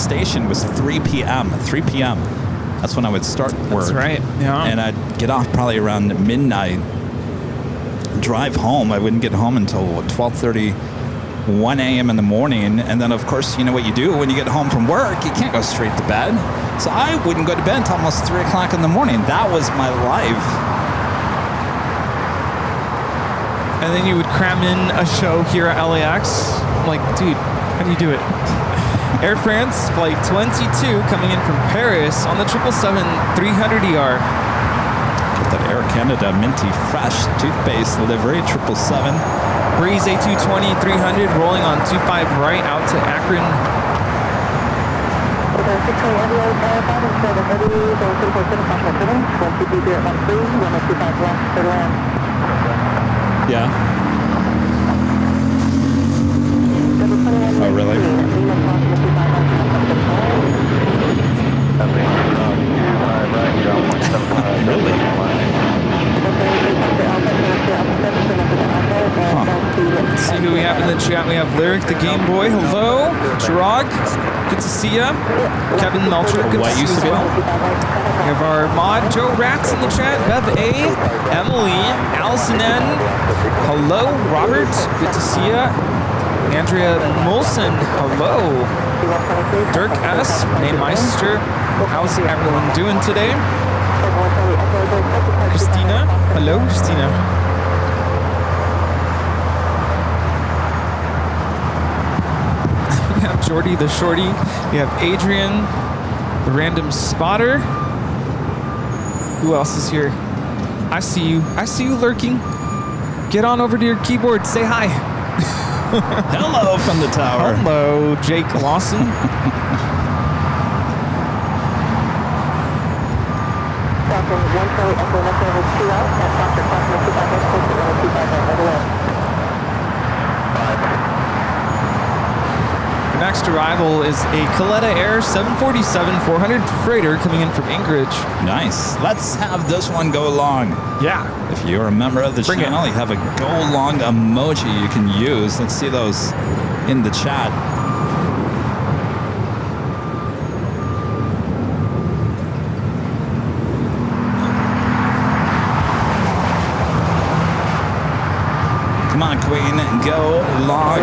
station was 3 p.m. 3 p.m. That's when I would start work.
That's right, yeah.
And I'd get off probably around midnight, drive home. I wouldn't get home until 12:30, 1 a.m. in the morning. And then, of course, you know what you do when you get home from work? You can't go straight to bed. So I wouldn't go to bed until almost 3 o'clock in the morning. That was my life.
And then you would cram in a show here at LAX. I'm like, dude, how do you do it? Air France Flight 22 coming in from Paris on the 777-300ER.
Get that Air Canada minty fresh toothpaste delivery, 777.
Breeze A220-300 rolling on 25 right out to Akron.
Yeah. Oh, really? Really?
Let's see who we have in the chat. We have Lyric the Game Boy. Hello. Chirag. Good to see ya. Kevin Melcher. Good to see you as well. We have our mod Joe Rats in the chat. Bev A. Emily. Allison N. Hello. Robert. Good to see ya. Andrea Molson. Hello. Dirk S. Renee Meister. How's everyone doing today? Christina. Hello, Christina. We have Jordy the Shorty. We have Adrian, the random spotter. Who else is here? I see you. I see you lurking. Get on over to your keyboard. Say hi.
Hello from the tower.
Hello, Jake Lawson. Our next arrival is a Coletta Air 747-400 freighter coming in from Anchorage.
Nice. Let's have this one go long.
Yeah.
If you're a member of the channel, you have a go long emoji you can use. Let's see those in the chat. Come on, Queen, go long.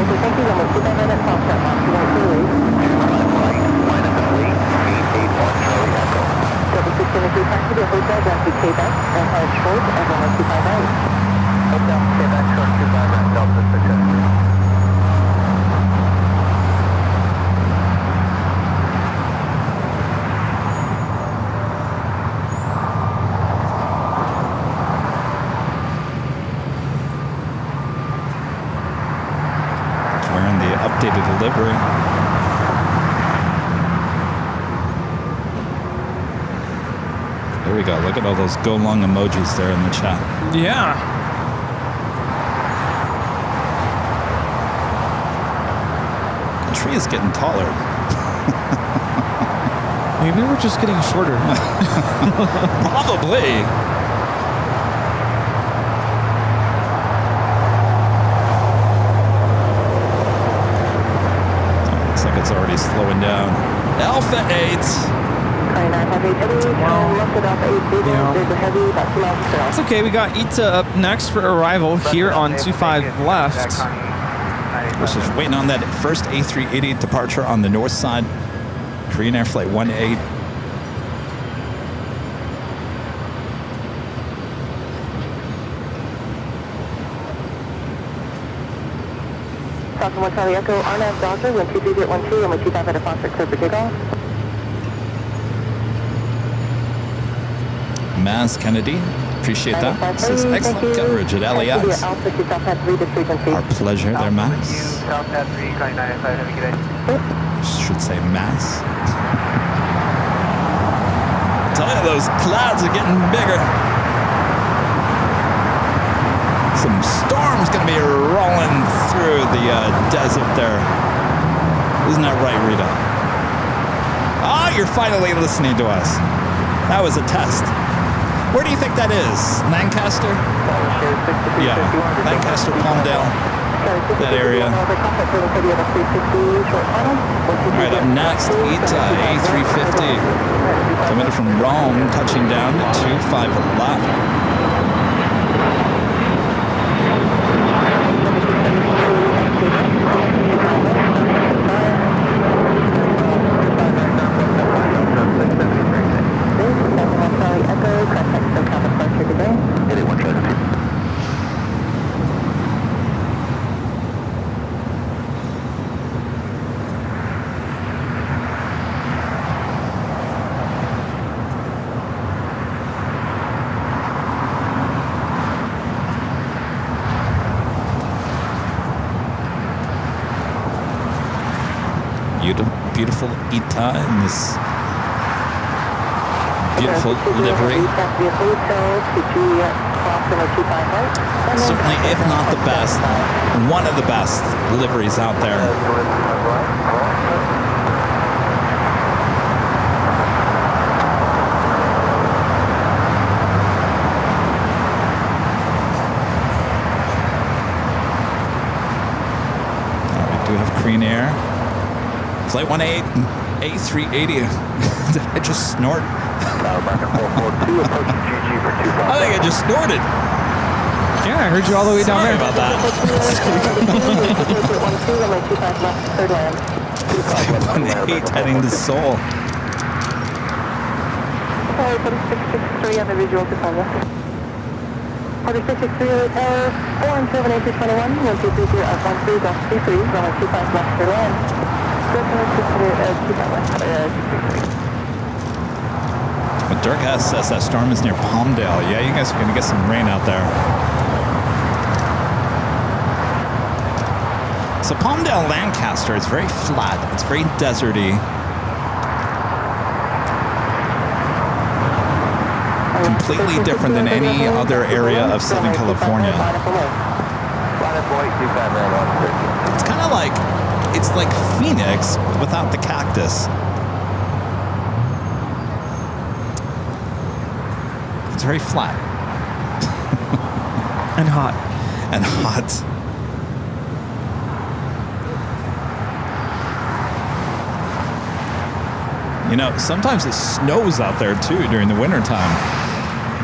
Updated delivery. There we go. Look at all those go long emojis there in the chat.
Yeah.
The tree is getting taller.
Maybe we're just getting shorter.
Probably. It's already slowing down. Alpha 8.
It's okay. We got Ita up next for arrival here on 25 left.
We're just waiting on that first A380 departure on the north side. Korean Air Flight 18.
Falcon 1 Charlie Echo, RNAV Dodger, 123.12 and 125 at a Foxtrot, clear for takeoff.
Maz Kennedy, appreciate that. This is excellent coverage at LAX. Our pleasure there, Max. Should say Mass. I tell you, those clouds are getting bigger. Some storm's gonna be rolling through the desert there. Isn't that right, Rita? Ah, you're finally listening to us. That was a test. Where do you think that is? Lancaster? Yeah, Lancaster, Palmdale, that area. All right, up next, ETA A350. Coming from Rome, touching down to 25 left. Beautiful ETA in this beautiful livery. Certainly, if not the best, one of the best liveries out there. All right, do have Green Air. Flight 18, A380. Did I just snort? I think I just snorted.
Yeah, I heard you all the way down
Sorry
there.
about that. 18 heading to Seoul.
4663 on the visual to Congress. 4663 tower, 47821, 1230 at 13.33, runway 25 left for land.
But Durgas says that storm is near Palmdale. Yeah, you guys are going to get some rain out there. So Palmdale, Lancaster, it's very flat. It's very deserty. Completely different than any other area of Southern California. It's kind of like, it's like Phoenix without the cactus. It's very flat.
And hot.
And hot. You know, sometimes it snows out there too during the wintertime.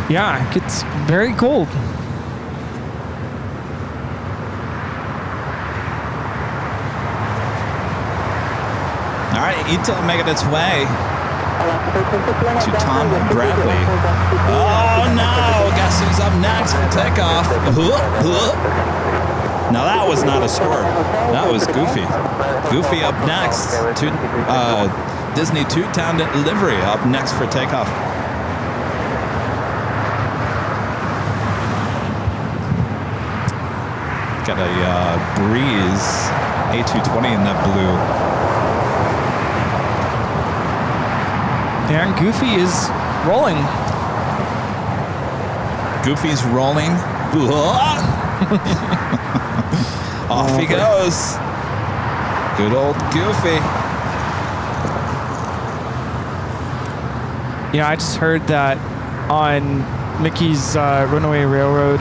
Yeah, it gets very cold.
All right, ETA making its way to Tom Bradley. Oh no! Guess who's up next for takeoff? Now that was not a snort. That was Goofy. Goofy up next to Disney Two-Town Livery up next for takeoff. Got a Breeze A220 in that blue.
And Goofy is rolling.
Goofy's rolling. Off he goes. Good old Goofy.
Yeah, I just heard that on Mickey's Runaway Railway.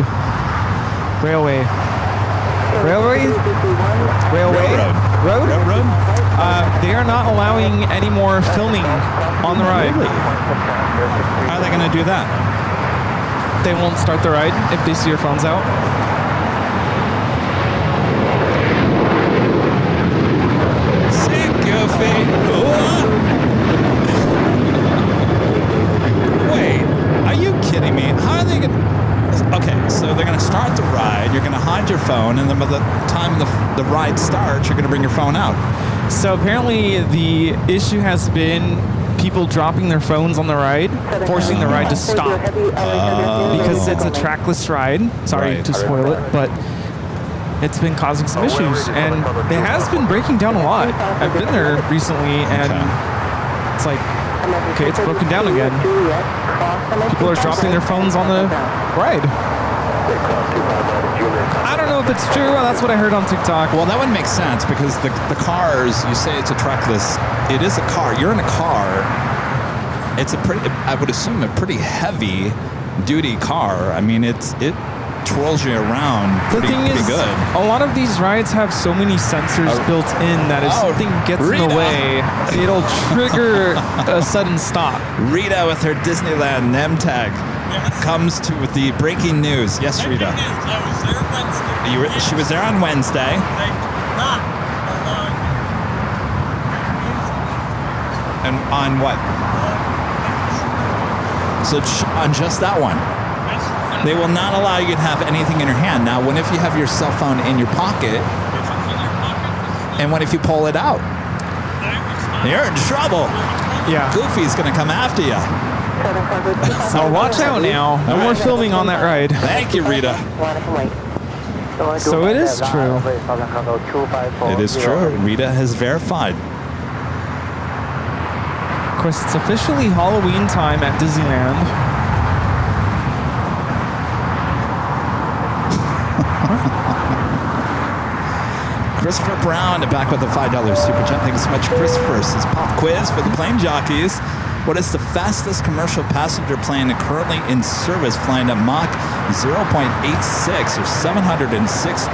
They are not allowing any more filming on the ride.
How are they going to do that?
They won't start the ride if they see your phones out.
See Goofy. Wait, are you kidding me? How are they going to... Okay, so they're going to start the ride, you're going to hide your phone, and then by the time the ride starts, you're going to bring your phone out.
So apparently the issue has been people dropping their phones on the ride, forcing the ride to stop. Because it's a trackless ride. Sorry to spoil it, but it's been causing some issues. And it has been breaking down a lot. I've been there recently, and it's like, okay, it's broken down again. People are dropping their phones on the ride. I don't know if it's true. That's what I heard on TikTok.
Well, that would make sense because the cars, you say it's a truckless, it is a car. You're in a car. It's a pretty, I would assume, a pretty heavy duty car. I mean, it twirls you around
The
pretty,
thing
pretty
is,
good.
a lot of these rides have so many sensors built in that if something gets in
Rita.
the way, it'll trigger a sudden stop.
Rita with her Disneyland name tag comes to with the breaking news. Yes, Rita. She was there on Wednesday. And on what? So on just that one. They will not allow you to have anything in your hand. Now, what if you have your cell phone in your pocket? And what if you pull it out? You're in trouble.
Yeah.
Goofy's going to come after you.
So watch out now. No more filming on that ride.
Thank you, Rita.
So it is true.
It is true. Rita has verified.
Of course, it's officially Halloween time at Disneyland.
Christopher Brown back with the $5 super chat. Thanks so much, Christopher. This is pop quiz for the plane jockeys. What is the fastest commercial passenger plane currently in service, flying at Mach 0.86 or 706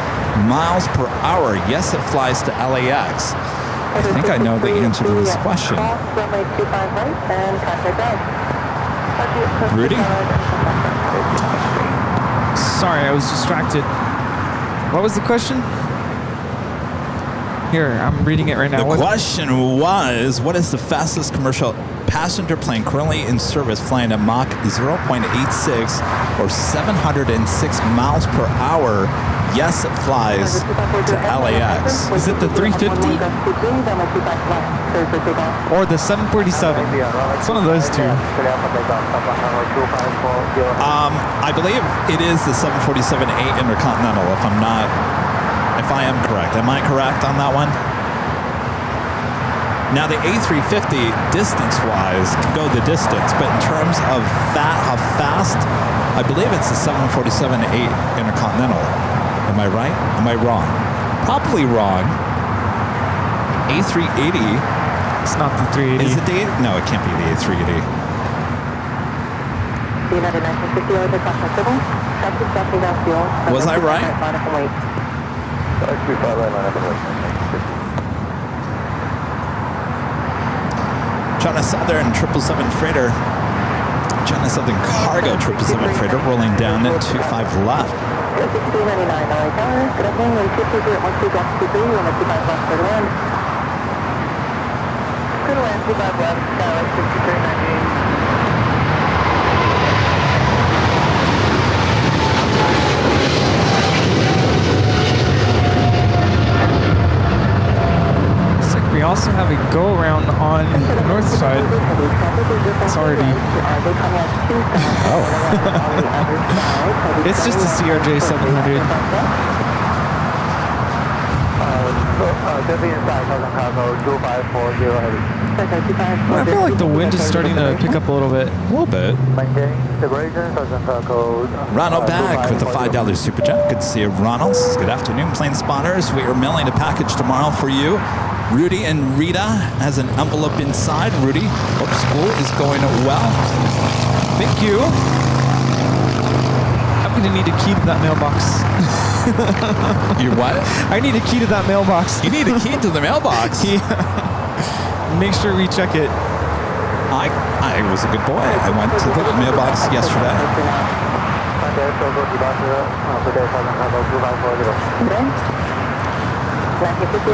miles per hour? Yes, it flies to LAX. I think I know the answer to this question. Rudy?
Sorry, I was distracted. What was the question? Here, I'm reading it right now.
The question was, what is the fastest commercial passenger plane currently in service, flying at Mach 0.86 or 706 miles per hour? Yes, it flies to LAX.
Is it the 350? Or the 747? It's one of those two.
I believe it is the 747-8 Intercontinental, if I am correct. Am I correct on that one? Now, the A350, distance-wise, can go the distance, but in terms of how fast, I believe it's the 747-8 Intercontinental. Am I right? Am I wrong? Probably wrong. A380.
It's not the 380.
Is it the No, it can't be the A380. Was I right? China Southern 777 freighter. China Southern Cargo 777 freighter rolling down at 25 left.
We also have a go-around on the north side. It's already...
Oh.
It's just a CRJ 700. I feel like the wind is starting to pick up a little bit.
A little bit. Ronald back with the $5 super chat. Good to see you, Ronald. Good afternoon, plane spotters. We are mailing a package tomorrow for you. Rudy and Rita has an envelope inside. Rudy, hope school is going well.
Thank you. I'm going to need a key to that mailbox.
You what?
I need a key to that mailbox.
You need a key to the mailbox?
Yeah. Make sure we check it.
I was a good boy. I went to the mailbox yesterday.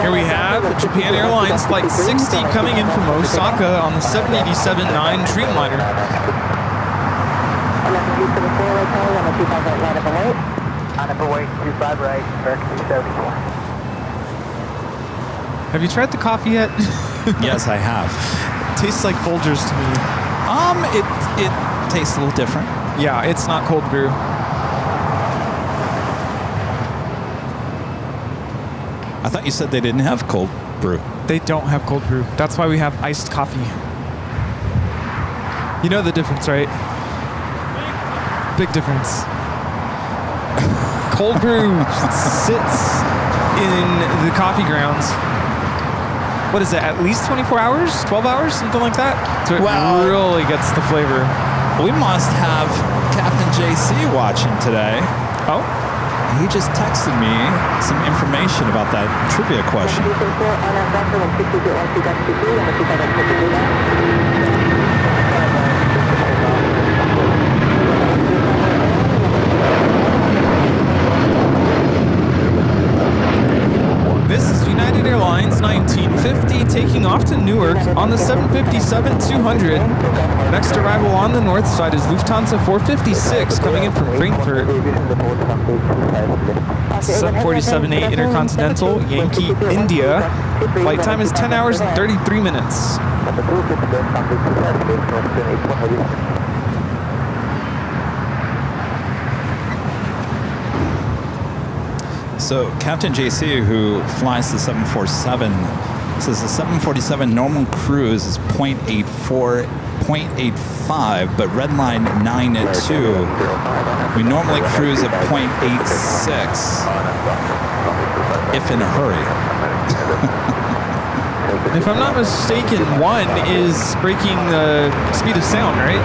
Here we have Japan Airlines Flight 60 coming in from Osaka on the 787-9 Dreamliner. Have you tried the coffee yet?
Yes, I have.
Tastes like Folgers to me.
It tastes a little different.
Yeah, it's not cold brew.
I thought you said they didn't have cold brew.
They don't have cold brew. That's why we have iced coffee. You know the difference, right? Big difference. Cold brew sits in the coffee grounds. What is it? At least 24 hours? 12 hours? Something like that? So it really gets the flavor.
We must have Captain JC watching today.
Oh?
He just texted me some information about that trivia question.
This is United Airlines 1950 taking off to Newark on the 757-200. Next arrival on the north side is Lufthansa 456 coming in from Frankfurt. 747-8 Intercontinental, Yankee, India. Flight time is 10 hours and 33 minutes.
So Captain JC, who flies the 747, says the 747 normal cruise is 0.84, 0.85, but redline 9 at 2. We normally cruise at 0.86 if in a hurry.
If I'm not mistaken, 1 is breaking the speed of sound, right?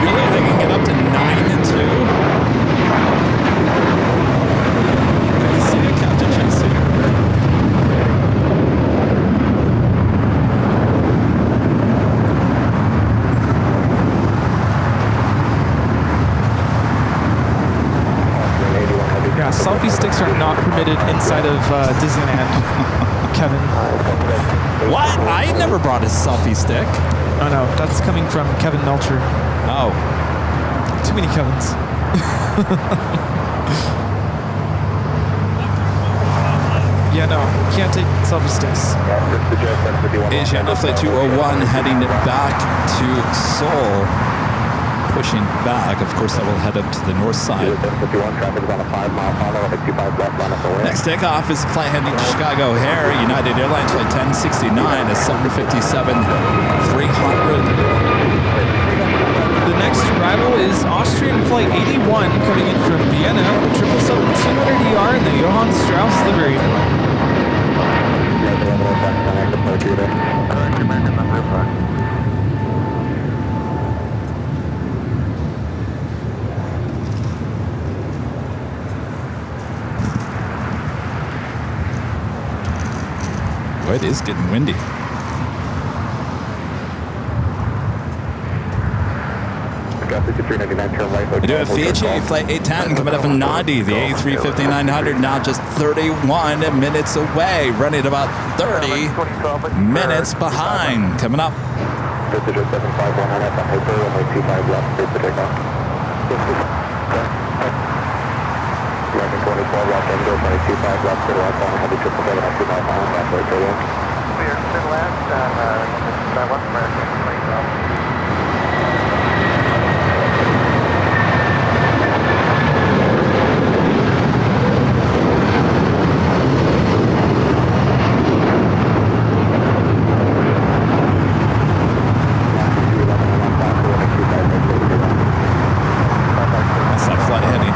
Really? They can get up to 9 at 2?
Yeah, selfie sticks are not permitted inside of Disneyland, Kevin.
What? I never brought a selfie stick.
Oh no, that's coming from Kevin Melcher.
Oh.
Too many Kevins. Yeah, no, can't take selfie sticks.
Asiana Flight 201 heading back to Seoul. Pushing back, of course, that will head up to the north side. Next takeoff is flight heading to Chicago O'Hare, United Airlines Flight 1069 at 757-300.
The next arrival is Austrian Flight 81 coming in from Vienna, the 777-200ER in the Johann Strauss livery.
Boy, it is getting windy. We do have VHA Flight 810 coming up from Nadi, the A350-900 now just 31 minutes away, running about 30 minutes behind. Coming up.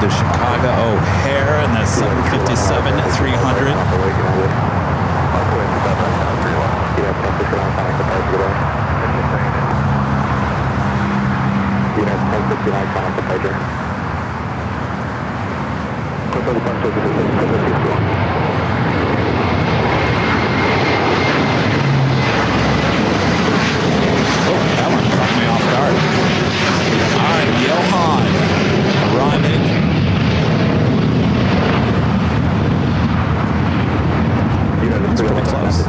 To Chicago O'Hare and the 757-300. Oh, that one caught me off guard. All right, Johann arriving. That's pretty close.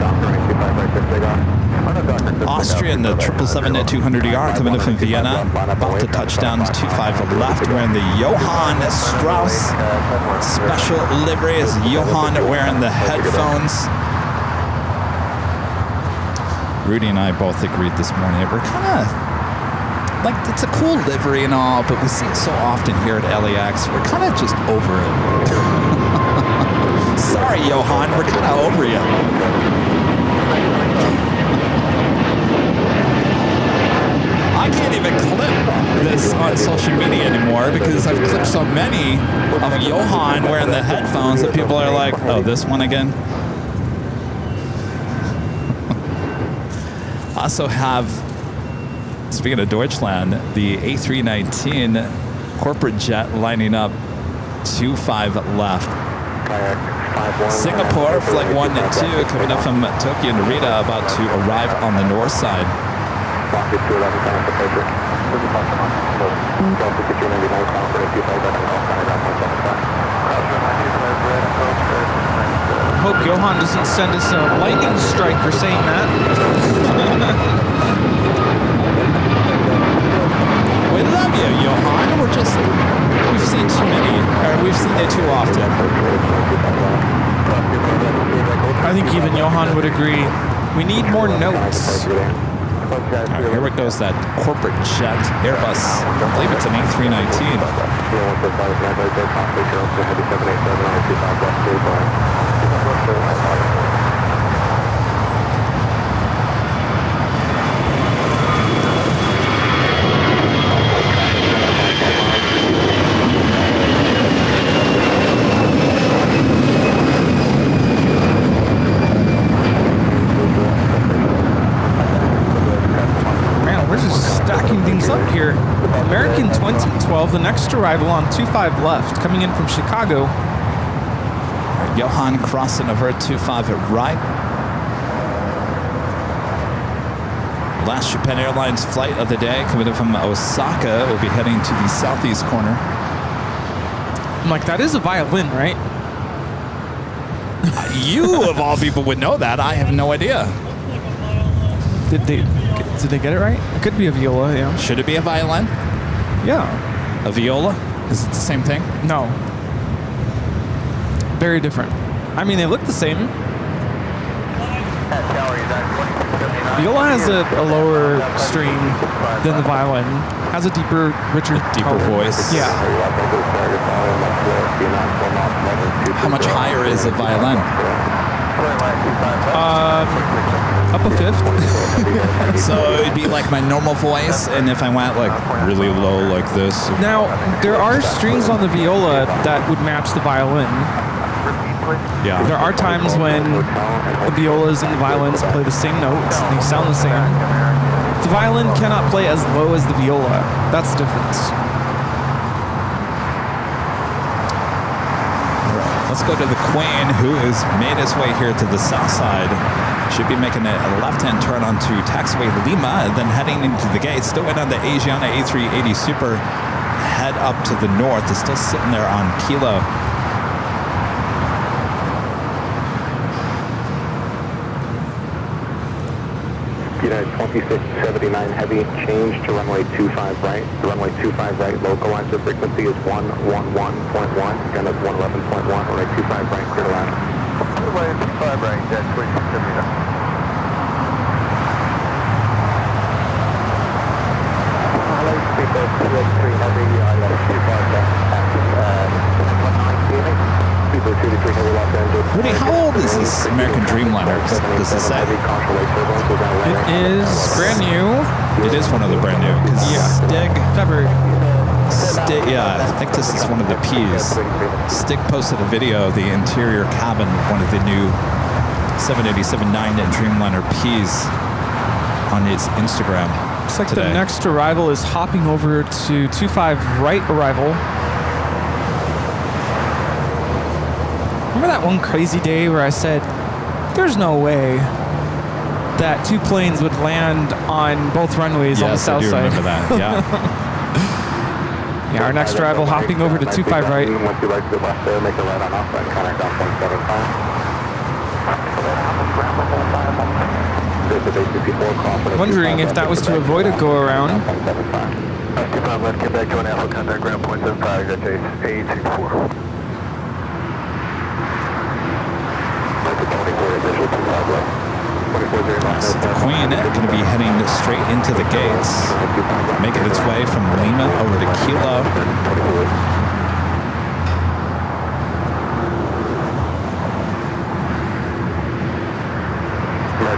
Austrian, the 777-200ER coming in from Vienna, about to touch down 25 left, wearing the Johann Strauss special livery as Johann wearing the headphones. Rudy and I both agreed this morning that we're kind of like, it's a cool livery and all, but we see it so often here at LAX, we're kind of just over it. Sorry, Johann, we're kind of over you. I can't even clip this on social media anymore because I've clipped so many of Johan wearing the headphones that people are like, oh, this one again? Also have, speaking of Deutschland, the A319 corporate jet lining up 25 left. Singapore, flight 1-2, coming up from Tokyo Narita, about to arrive on the north side.
Hope Johan doesn't send us a lightning strike for saying that.
We love you, Johan. We've seen too many, or we've seen it too often.
I think even Johan would agree. We need more notes.
All right, here it goes, that corporate jet Airbus. I believe it's an A319.
Things up here. American 2012, the next arrival on 25 left, coming in from Chicago.
Right, Johan crossing over 25 at right. Last Japan Airlines flight of the day, coming in from Osaka, will be heading to the southeast corner.
I'm like, that is a violin, right?
You, of all people, would know that. I have no idea.
Did they get it right? It could be a viola, yeah.
Should it be a violin?
Yeah.
A viola? Is it the same thing?
No. Very different. I mean, they look the same. Viola has a lower string than the violin. Has a deeper, richer
voice.
Yeah.
How much higher is a violin?
Up a fifth.
So it'd be like my normal voice, and if I went like really low like this.
Now, there are strings on the viola that would match the violin.
Yeah.
There are times when the violas and the violins play the same notes, and they sound the same. The violin cannot play as low as the viola. That's the difference.
Let's go to the Queen, who has made his way here to the south side. Should be making a left-hand turn onto taxiway Lima, and then heading into the gate. Still waiting on the Asiana A380 Super. Head up to the north. It's still sitting there on Kilo.
United 2679 heavy, change to runway 25 right. The runway 25 right localizer frequency is 111.1, again that's 111.1, runway 25 right, clear to land. Runway 25 right, that's 2679. Hello, speaker 283 heavy, I let 25 left at 119 Speaker 283 heavy, Los Angeles.
Rudy, how old is this American Dreamliner? Does it say?
It is brand new.
It is one of the brand new.
Yeah. February.
Yeah, I think this is one of the Ps. Stig posted a video of the interior cabin of one of the new 787-9 Dreamliner Ps on his Instagram.
Looks like
today.
The next arrival is hopping over to 25 right arrival. Remember that one crazy day where I said, there's no way that two planes would land on both runways on the south
side?
side?
Yes, I do remember that, yeah.
Yeah, our next arrival hopping over to 25 right.
Once you like to the left there, make a right on off and contact on 175.
Wondering if that was to avoid a go around.
Let's get back to an alpha contact ground point 75, that's A24.
Yes, the Queen going to be heading straight into the gates, making its way from Lima over to Kilo.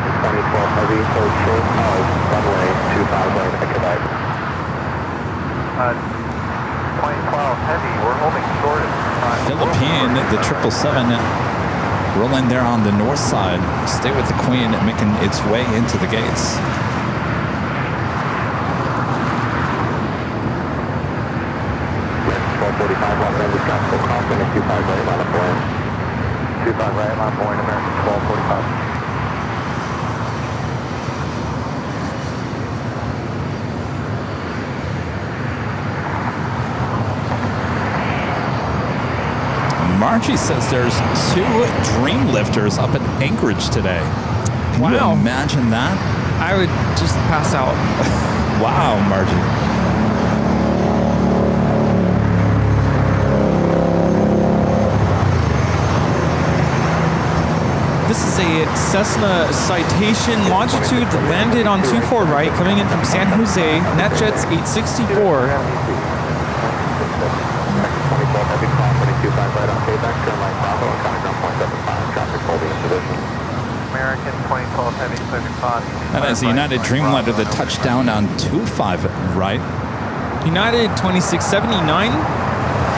2012 heavy, hold short of runway 25 right, Quebec.
2012 Heavy, we're holding short at
Philippine, the 777 rolling there on the north side. Stay with the Queen, making its way into the gates. Margie says there's 2 Dreamlifters up at Anchorage today. Can you
Wow.
imagine that?
I would just pass out.
Wow, Margie.
This is a Cessna Citation longitude landed on 24 right, coming in from San Jose. NetJets 864.
American 2012 Heavy, clearing pod.
And as the United Dreamliner, the touchdown on 25 right.
United 2679,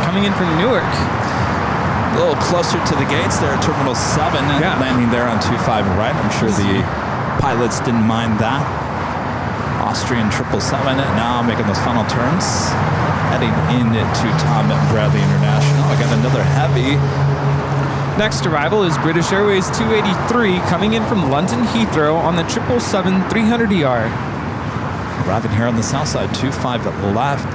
coming in from Newark.
A little closer to the gates there, Terminal 7,
Yeah.
landing there on 25 right. I'm sure the pilots didn't mind that. Austrian 777 now making those final turns, heading into Tom Bradley International. I got another heavy.
Next arrival is British Airways 283, coming in from London Heathrow on the 777 300ER.
Arriving here on the south side, 25 left.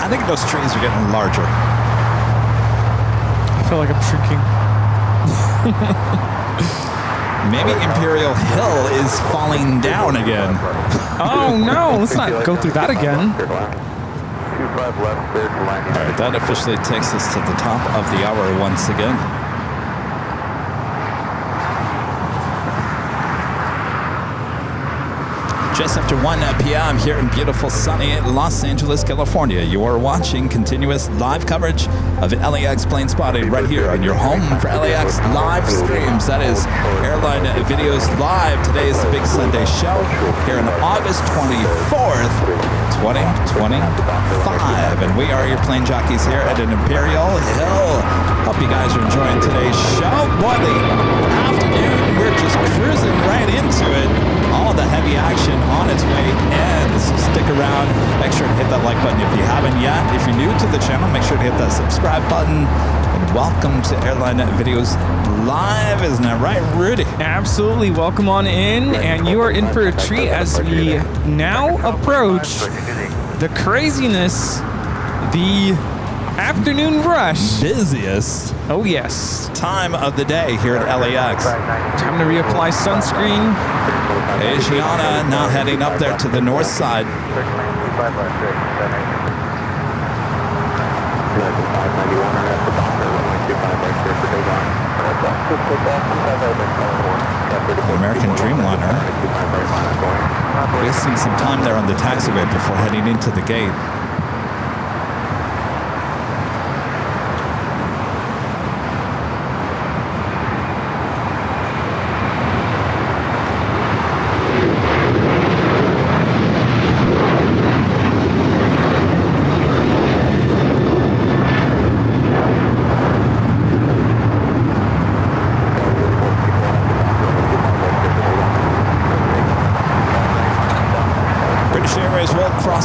I think those trees are getting larger.
I feel like I'm shrinking.
Maybe Imperial Hill is falling down again.
Oh no, let's not go through that again.
25 left, clear to landing.
All right, that officially takes us to the top of the hour once again. Just after 1 p.m. here in beautiful sunny Los Angeles, California. You are watching continuous live coverage of LAX plane spotting right here on your home for LAX live streams. That is Airline Videos Live. Today is the Big Sunday show here on August 24th, 2025. And we are your plane jockeys here at an Imperial Hill. Hope you guys are enjoying today's show. Boy, the afternoon, we're just cruising right into it. All the heavy action on its way in. So stick around. Make sure to hit that like button if you haven't yet. If you're new to the channel, make sure to hit that subscribe button. And welcome to Airline Videos Live. Isn't that right, Rudy?
Absolutely, welcome on in, and you are in for a treat as we now approach the craziness, the afternoon rush.
Busiest
Oh yes,
time of the day here at LAX.
time to reapply sunscreen.
Asiana now heading up there to the north side. American Dreamliner wasting some time there on the taxiway before heading into the gate.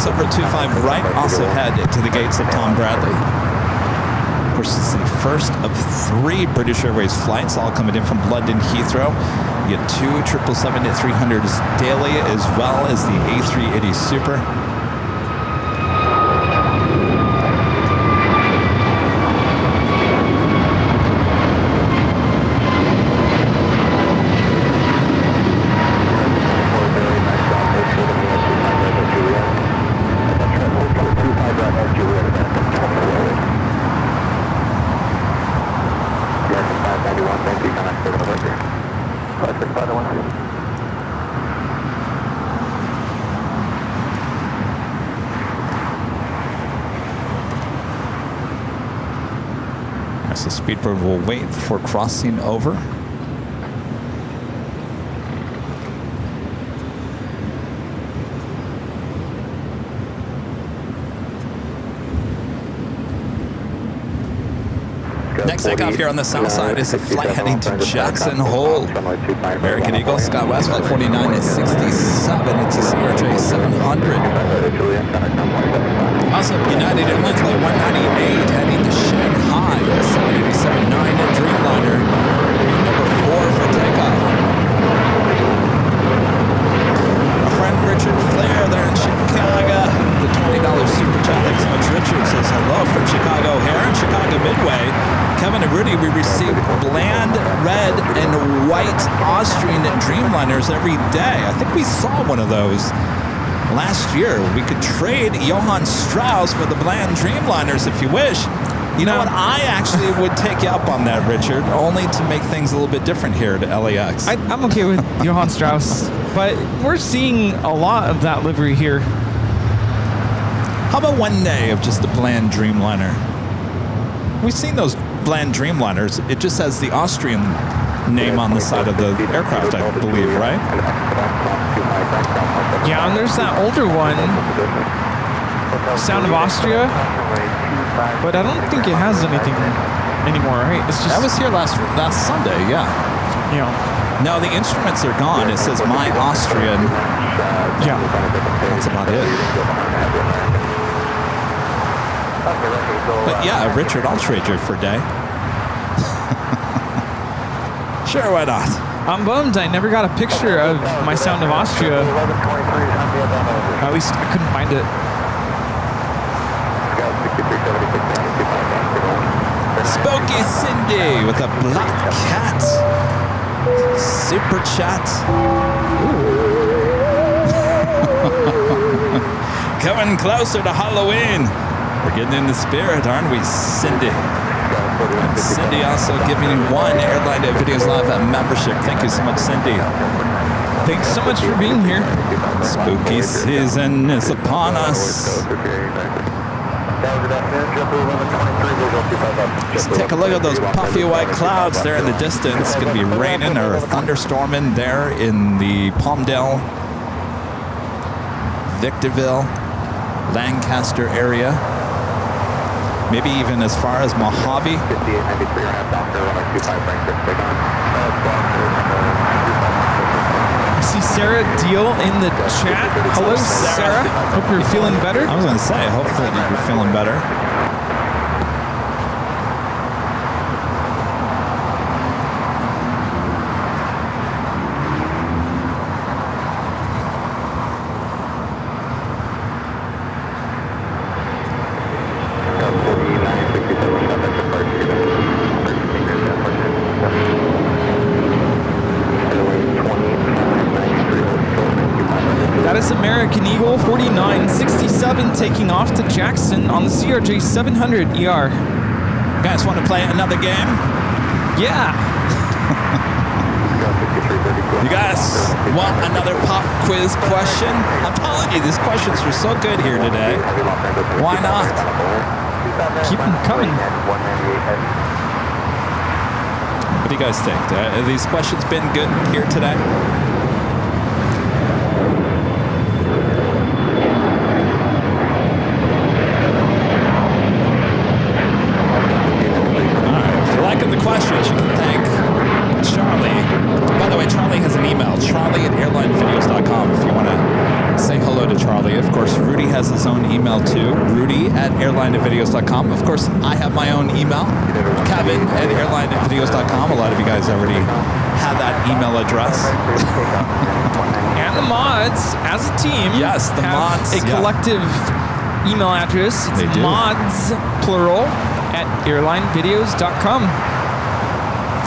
Over 25 right, also head to the gates of Tom Bradley. Of course, this is the first of 3 British Airways flights, all coming in from London Heathrow. You get 2 777-300s daily, as well as the A380 Super. So Speedbird will wait for crossing over. Next takeoff here on the south side is a flight heading to Jackson Hole. American Eagle, Scott West, flight 49 is 67. It's a CRJ 700. Also, United Airlines flight 198 heading to Shanghai, 787-9 Dreamliner, number 4 for takeoff. Our friend Richard Flair there in Chicago, the $20 super chat. Thanks so much, Richard. Says hello from Chicago O'Hare and Chicago Midway. Kevin and Rudy, we receive bland red and white Austrian Dreamliners every day. I think we saw one of those last year. We could trade Johann Strauss for the bland Dreamliners if you wish. You know what? I actually would take you up on that, Richard, only to make things a little bit different here at LAX.
I'm okay with Johann Strauss, but we're seeing a lot of that livery here.
How about one day of just the bland Dreamliner? We've seen those bland Dreamliners. It just has the Austrian name on the side of the aircraft, I believe, right?
Yeah, and there's that older one, Sound of Austria, but I don't think it has anything anymore, right? It's just
that was here last Sunday, yeah.
Yeah.
No, the instruments are gone. It says My Austrian.
Yeah.
That's about it. But yeah, Richard, I'll trade you for a day. Sure, why not?
I'm bummed I never got a picture of my Sound of Austria. At least I couldn't find it.
Spooky Cindy with a black cat. Super chat. Coming closer to Halloween. We're getting in the spirit, aren't we, Cindy? And Cindy also giving you one Airline Videos Live membership. Thank you so much, Cindy.
Thanks so much for being here.
Spooky season is upon us. Just take a look at those puffy white clouds there in the distance. It's going to be raining or thunderstorming there in the Palmdale, Victorville, Lancaster area. Maybe even as far as Mojave.
I see Sarah Deal in the chat. Hello, Sarah. Hope you're feeling better.
I was going to say, hopefully you're feeling better.
American Eagle 4967 taking off to Jackson on the CRJ 700 ER.
You guys want to play another game?
Yeah.
You guys want another pop quiz question? I'm telling you, these questions are so good here today. Why not?
Keep them coming.
What do you guys think? Have these questions been good here today? Questions, you can thank Charlie. By the way, Charlie has an email, charlie@airlinevideos.com if you want to say hello to Charlie. Of course, Rudy has his own email too, rudy@airlinevideos.com. Of course, I have my own email, kevin@airlinevideos.com. A lot of you guys already have that email address.
And the mods, as a team,
yes, the
have
mods,
a collective email address. It's mods, plural, @airlinevideos.com.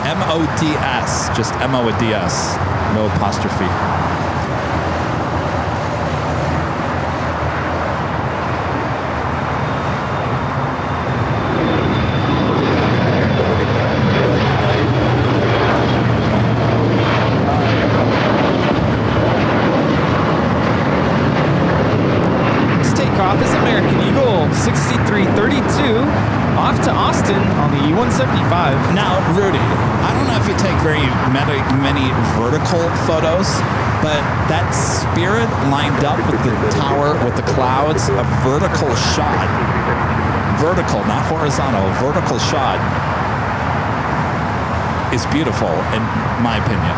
M-O-D-S, just M-O with D-S, no apostrophe.
This takeoff is American Eagle 6332 off to Austin on the E-175.
many vertical photos, but that Spirit lined up with the tower, with the clouds, a vertical shot. Vertical, not horizontal, vertical shot is beautiful, in my opinion.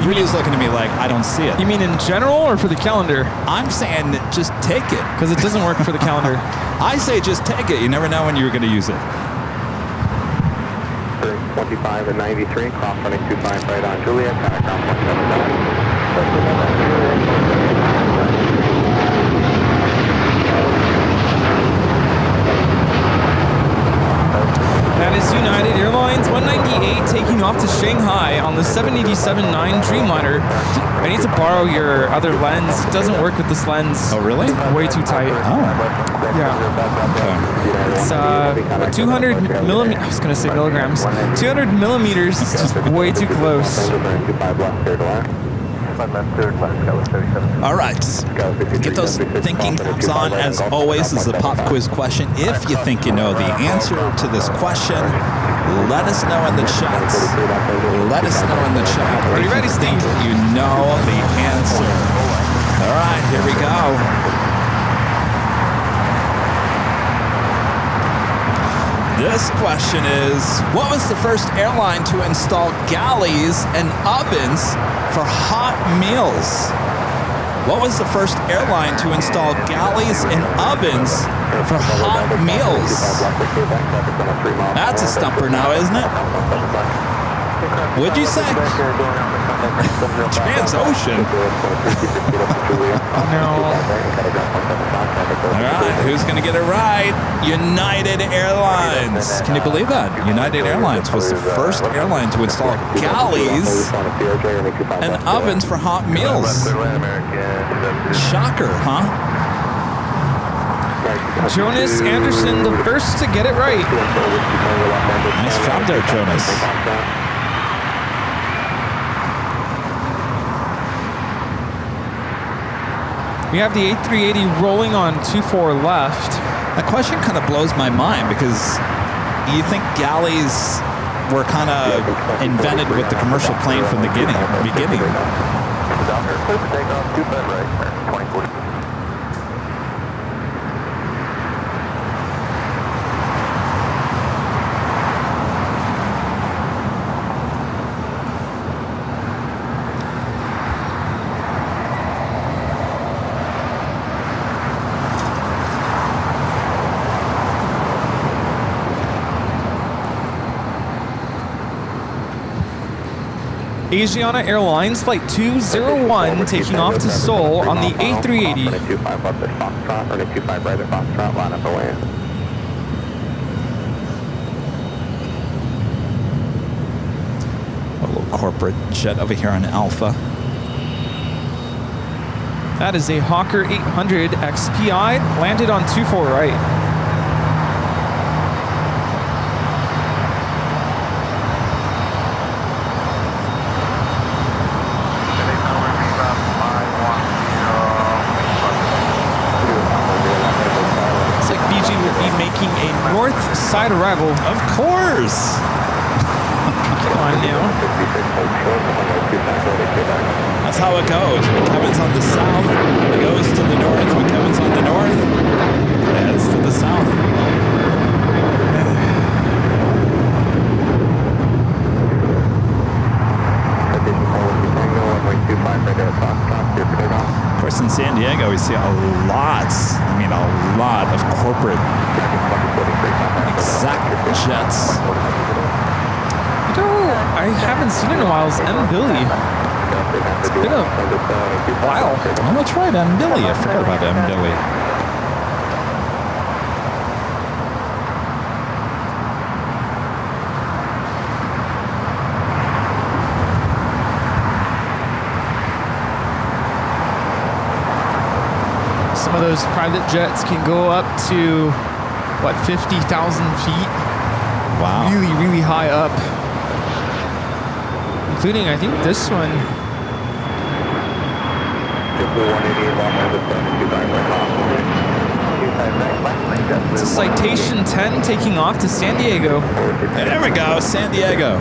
Rudy's looking at me like, I don't see it.
You mean in general or for the calendar?
I'm saying just take it.
Because it doesn't work for the calendar.
I say just take it. You never know when you're going to use it.
25 and 93, cross running 25 right on Juliet, Pentagon 179.
That is United Airlines 198 taking off to Shanghai on the 787-9 Dreamliner. I need to borrow your other lens. It doesn't work with this lens.
Oh, really?
It's way too tight.
Oh.
Yeah. It's 200 millimeters. I was going to say milligrams. 200 millimeters. It's just way too close.
All right. Get those thinking caps on. As always, this is a pop quiz question. If you think you know the answer to this question, let us know in the chat. Let us know in the chat.
Are you ready,
If
Steve?
you know the answer. All right, here we go. This question is, what was the first airline to install galleys and ovens for hot meals? What was the first airline to install galleys and ovens for hot meals? That's a stumper now, isn't it? What'd you say? Transocean.
No.
All right, who's going to get it right? United Airlines. Can you believe that? United Airlines was the first airline to install galleys and ovens for hot meals. Shocker, huh?
Jonas Anderson, the first to get it right.
Nice job there, Jonas.
We have the A380 rolling on 24 left.
That question kind of blows my mind because you think galleys were kind of invented with the commercial plane from the beginning.
Asiana Airlines Flight 201 taking off to Seoul on the A380.
25 left at Foxtrot, running 25 right at Foxtrot, line up away.
A little corporate jet over here on Alpha.
That is a Hawker 800 XPI, landed on 24 right. Making a north side arrival.
Of course.
Come on now.
That's how it goes. When Kevin's on the south, it goes to the north. When Kevin's on the north, it heads to the south. Of course, in San Diego, we see a lot of corporate exact jets.
You know, I haven't seen in a while is M. Billy. It's been a while.
Oh, that's right, M. Billy. I forgot about M. Billy.
Some of those private jets can go up to, 50,000 feet?
Wow.
Really, really high up. Including, I think, this one. It's a Citation 10 taking off to San Diego.
There we go, San Diego.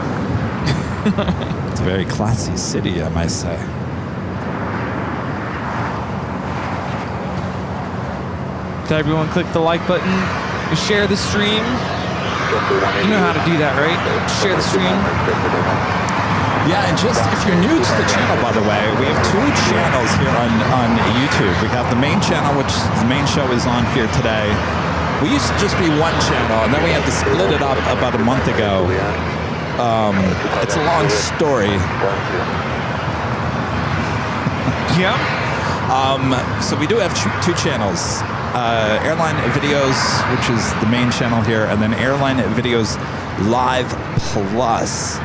It's a very classy city, I might say.
To everyone, click the like button. Share the stream. You know how to do that, right? Share the stream.
Yeah, and just if you're new to the channel, by the way, we have 2 channels here on YouTube. We have the main channel, which the main show is on here today. We used to just be one channel, and then we had to split it up about a month ago. It's a long story.
Yeah.
So we do have 2 channels. Airline Videos, which is the main channel here, and then Airline Videos Live Plus.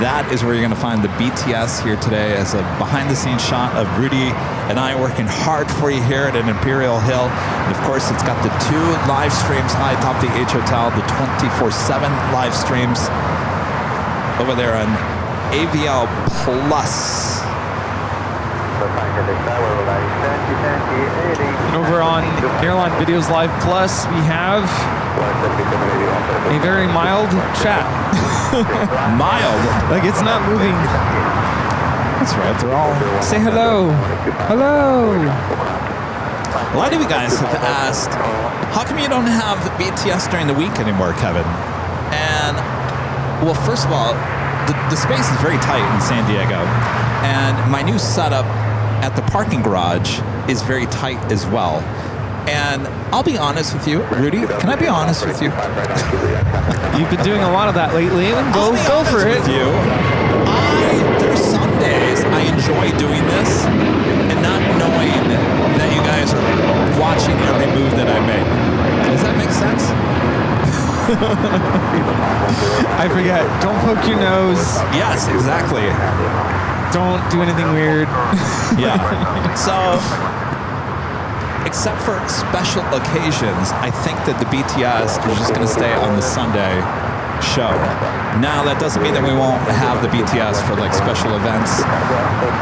That is where you're going to find the BTS here today as a behind-the-scenes shot of Rudy and I working hard for you here at an Imperial Hill. And of course, it's got the 2 live streams high atop the H Hotel, the 24/7 live streams over there on AVL Plus.
And over on Airline Videos Live Plus, we have a very mild chat.
Mild?
Like it's not moving.
That's right, they're all...
Say hello. Hello.
A lot of you guys have asked, how come you don't have the BTS during the week anymore, Kevin? And, well, first of all, the space is very tight in San Diego. And my new setup at the parking garage is very tight as well. And I'll be honest with you, Rudy, can I be honest with you?
You've been doing a lot of that lately. Go for it.
With you. There's some days I enjoy doing this and not knowing that you guys are watching every move that I make. Does that make sense?
I forget. Don't poke your nose.
Yes, exactly.
Don't do anything weird.
Yeah. So, except for special occasions, I think that the BTS is just going to stay on the Sunday show. Now, that doesn't mean that we won't have the BTS for like special events,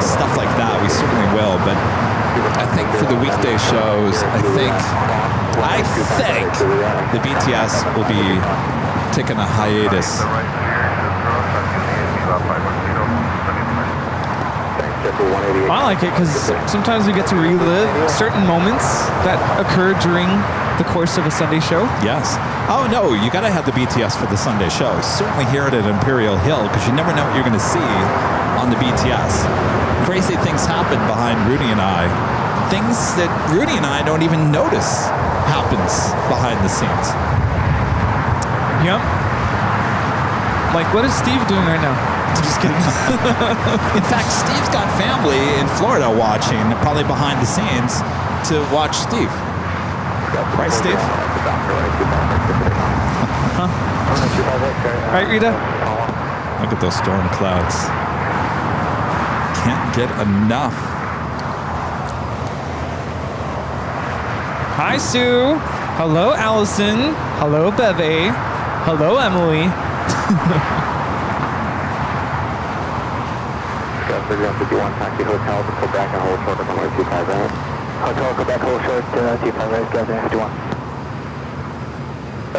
stuff like that. We certainly will, but I think for the weekday shows, I think the BTS will be taking a hiatus.
I like it because sometimes we get to relive certain moments that occur during the course of a Sunday show.
Yes. Oh, no, you got to have the BTS for the Sunday show. Certainly here at Imperial Hill, because you never know what you're going to see on the BTS. Crazy things happen behind Rudy and I. Things that Rudy and I don't even notice happens behind the scenes.
Yep. Like, what is Steve doing right now? Just kidding.
In fact, Steve's got family in Florida watching, probably behind the scenes, to watch Steve. Right, Steve?
Huh? Right, Rita?
Look at those storm clouds. Can't get enough.
Hi, Sue. Hello, Allison. Hello, Beve. Hello, Emily.
3151, taxi hotel, Quebec, and hold short of runway 25 right. Hotel, Quebec, hold short, 25 right, gas 51.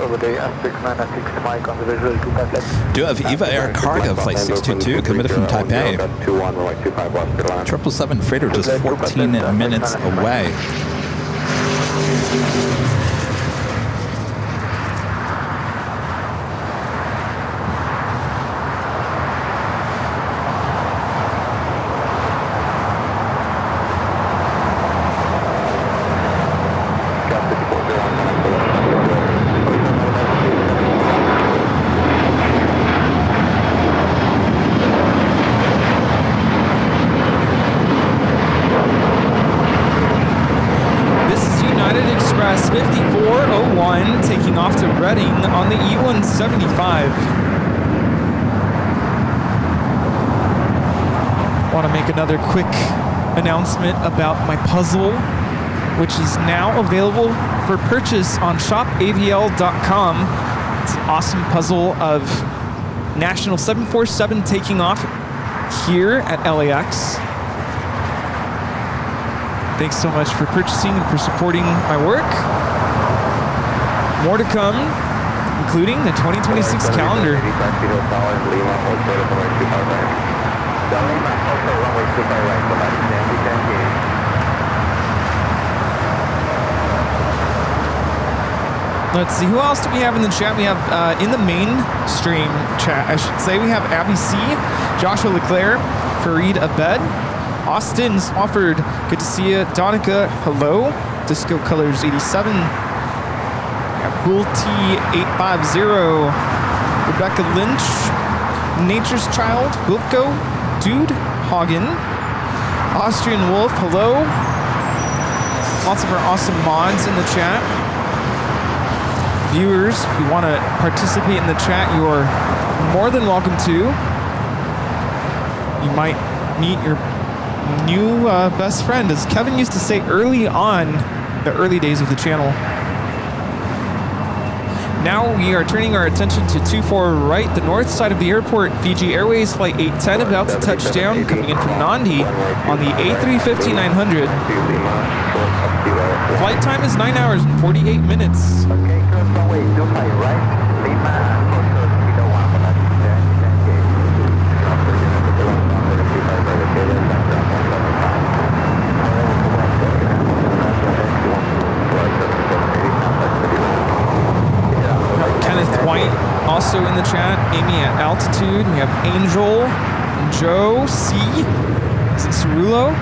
Over the S6996 Mike on the visual 25 left.
Do have Eva Air Cargo Flight 622 committed from Taipei. 777 freighter just 14 minutes away.
On the E175. Want to make another quick announcement about my puzzle, which is now available for purchase on shopavl.com. It's an awesome puzzle of National 747 taking off here at LAX. Thanks so much for purchasing and for supporting my work. More to come. including the 2026 calendar. Let's see, who else do we have in the chat? We have in the mainstream chat, I should say, we have Abby C, Joshua Leclerc, Fareed Abed, Austin Swafford, good to see you. Donica, hello. Disco Colors 87. We have Bull T850, Rebecca Lynch, Nature's Child, Wilco, Dude, Hagen, Austrian Wolf, hello. Lots of our awesome mods in the chat. Viewers, if you want to participate in the chat, you are more than welcome to. You might meet your new best friend, as Kevin used to say early on, the early days of the channel. Now we are turning our attention to 24 right, the north side of the airport. Fiji Airways Flight 810 about to touch down, coming in from Nandi on the A350-900. Flight time is 9 hours and 48 minutes. Kenneth White also in the chat. Amy at altitude. We have Angel, Joe C. Is it Cerulo?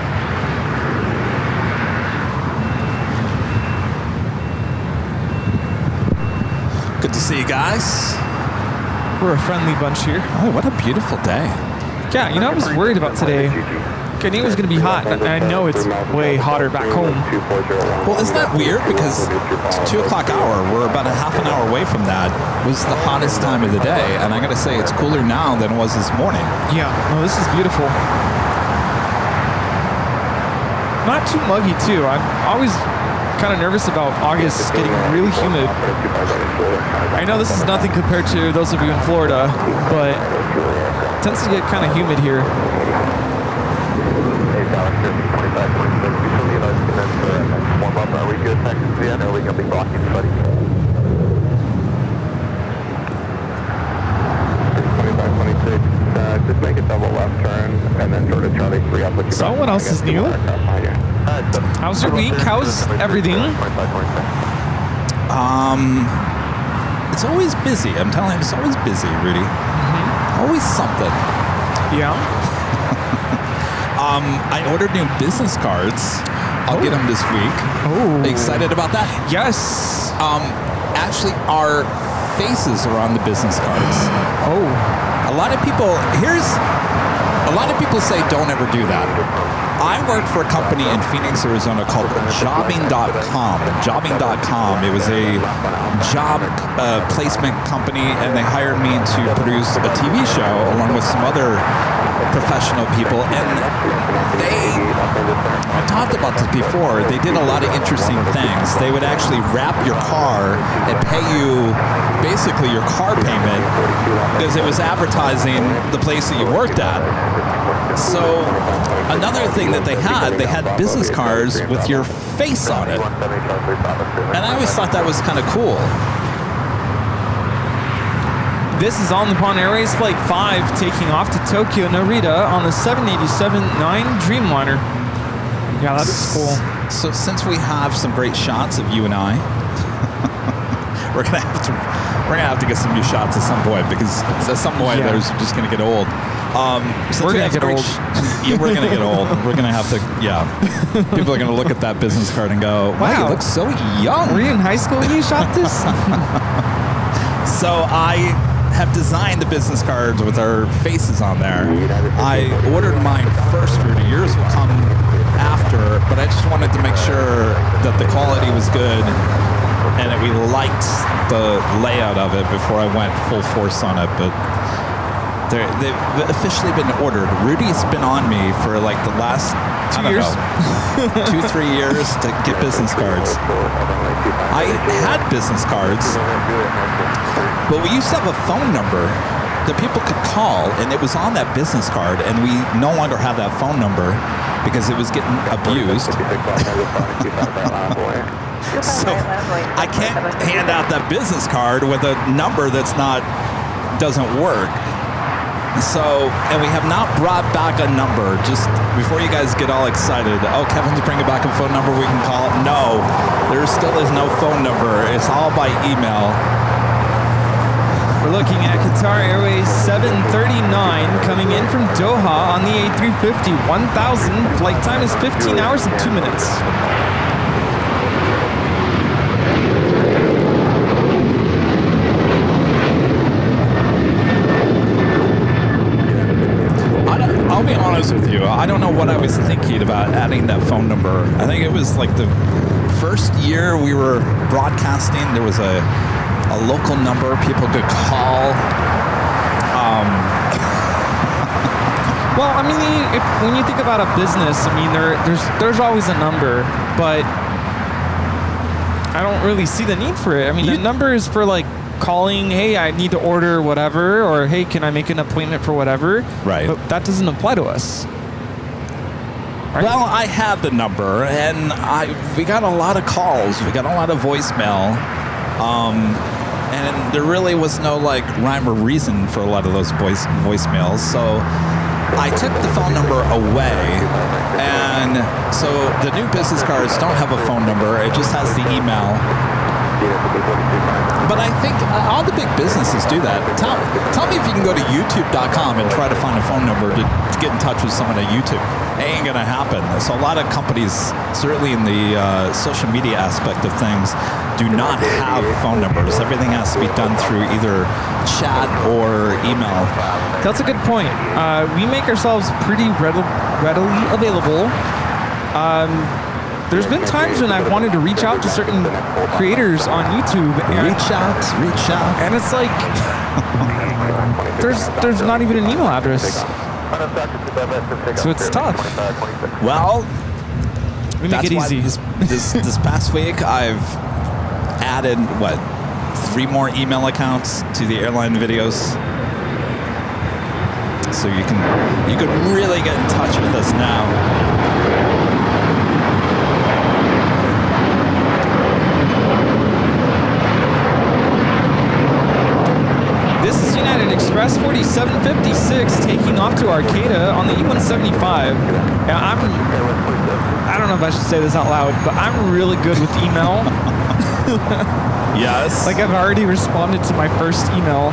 Good to see you guys.
We're a friendly bunch here.
Oh, what a beautiful day.
Yeah, you know, I was worried about today. I knew it was going to be hot, and I know it's way hotter back home.
Well, isn't that weird? Because it's 2 o'clock hour. We're about a half an hour away from that. It was the hottest time of the day, and I got to say, it's cooler now than it was this morning.
Yeah, no, this is beautiful. Not too muggy, too. I'm always kind of nervous about August getting really humid. I know this is nothing compared to those of you in Florida, but it tends to get kind of humid here.
Just make a double left turn and then sort of Charlie 3 up with you.
So what else is new? How's your week? How's everything?
It's always busy. I'm telling you, it's always busy, Rudy. Always something.
Yeah.
I ordered new business cards. I'll get them this week.
Oh.
Excited about that?
Yes.
Actually, our faces are on the business cards.
Oh.
A lot of people say don't ever do that. I worked for a company in Phoenix, Arizona called Jobbing.com. Jobbing.com. It was a job placement company, and they hired me to produce a TV show along with some other professional people. And I've talked about this before, they did a lot of interesting things. They would actually wrap your car and pay you basically your car payment because it was advertising the place that you worked at. So another thing that they had business cards with your face on it. And I always thought that was kind of cool.
This is All Nippon Airways Flight 5 taking off to Tokyo Narita on the 787-9 Dreamliner. Yeah, that's cool.
So since we have some great shots of you and I, we're gonna have to get some new shots at some point because at some point there's just gonna get old.
We're gonna get old.
Yeah, we're gonna get old. We're gonna have to. Yeah, people are gonna look at that business card and go, "Wow, you look so young."
Were you in high school when you shot this?
So I have designed the business cards with our faces on there. I ordered mine first, Rudy. Yours will come after, but I just wanted to make sure that the quality was good and that we liked the layout of it before I went full force on it. But they've officially been ordered. Rudy's been on me for like the last 2 years, 2-3 years to get business cards. I had business cards, but we used to have a phone number that people could call, and it was on that business card, and we no longer have that phone number because it was getting abused. So I can't hand out that business card with a number that's doesn't work. So, and we have not brought back a number. Just before you guys get all excited, oh, Kevin's bringing back a phone number we can call. No, there still is no phone number. It's all by email.
We're looking at Qatar Airways 739 coming in from Doha on the A350 1000. Flight time is 15 hours and 2 minutes.
I'll be honest with you. I don't know what I was thinking about adding that phone number. I think it was like the first year we were broadcasting. There was a local number people could call.
Well, I mean, when you think about a business, I mean, there's always a number, but I don't really see the need for it. I mean, the number is for like calling, hey, I need to order whatever, or hey, can I make an appointment for whatever?
Right.
But that doesn't apply to us. Right?
Well, I had the number, and we got a lot of calls. We got a lot of voicemail. And there really was no like rhyme or reason for a lot of those voicemails. So I took the phone number away, and so the new business cards don't have a phone number. It just has the email. But I think all the big businesses do that. Tell me if you can go to youtube.com and try to find a phone number to get in touch with someone at YouTube. It ain't gonna happen. So a lot of companies, certainly in the social media aspect of things, do not have phone numbers. Everything has to be done through either chat or email.
That's a good point. We make ourselves pretty readily available. There's been times when I've wanted to reach out to certain creators on YouTube. And
reach out.
And it's like, there's not even an email address. So it's tough.
Well,
we make it easy.
This past week, I've added, 3 more email accounts to the Airline Videos. So you can really get in touch with us now.
This is United Express 4756 taking off to Arcata on the E175. Now I don't know if I should say this out loud, but I'm really good with email.
Yes.
Like I've already responded to my first email.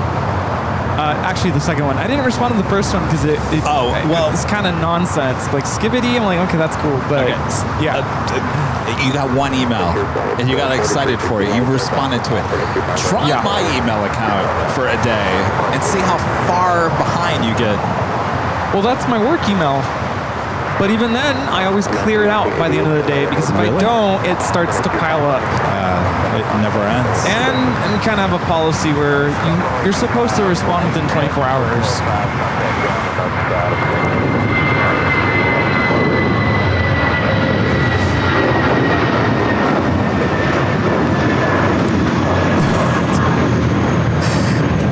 Actually, the second one. I didn't respond to the first one because it's kind of nonsense. Like skibbity, I'm like, okay, that's cool, but yeah.
You got one email and you got excited for it. You responded to it. Try my email account for a day and see how far behind you get.
Well, that's my work email. But even then, I always clear it out by the end of the day because if I don't, it starts to pile up.
It never ends.
And we kind of have a policy where you're supposed to respond within 24 hours.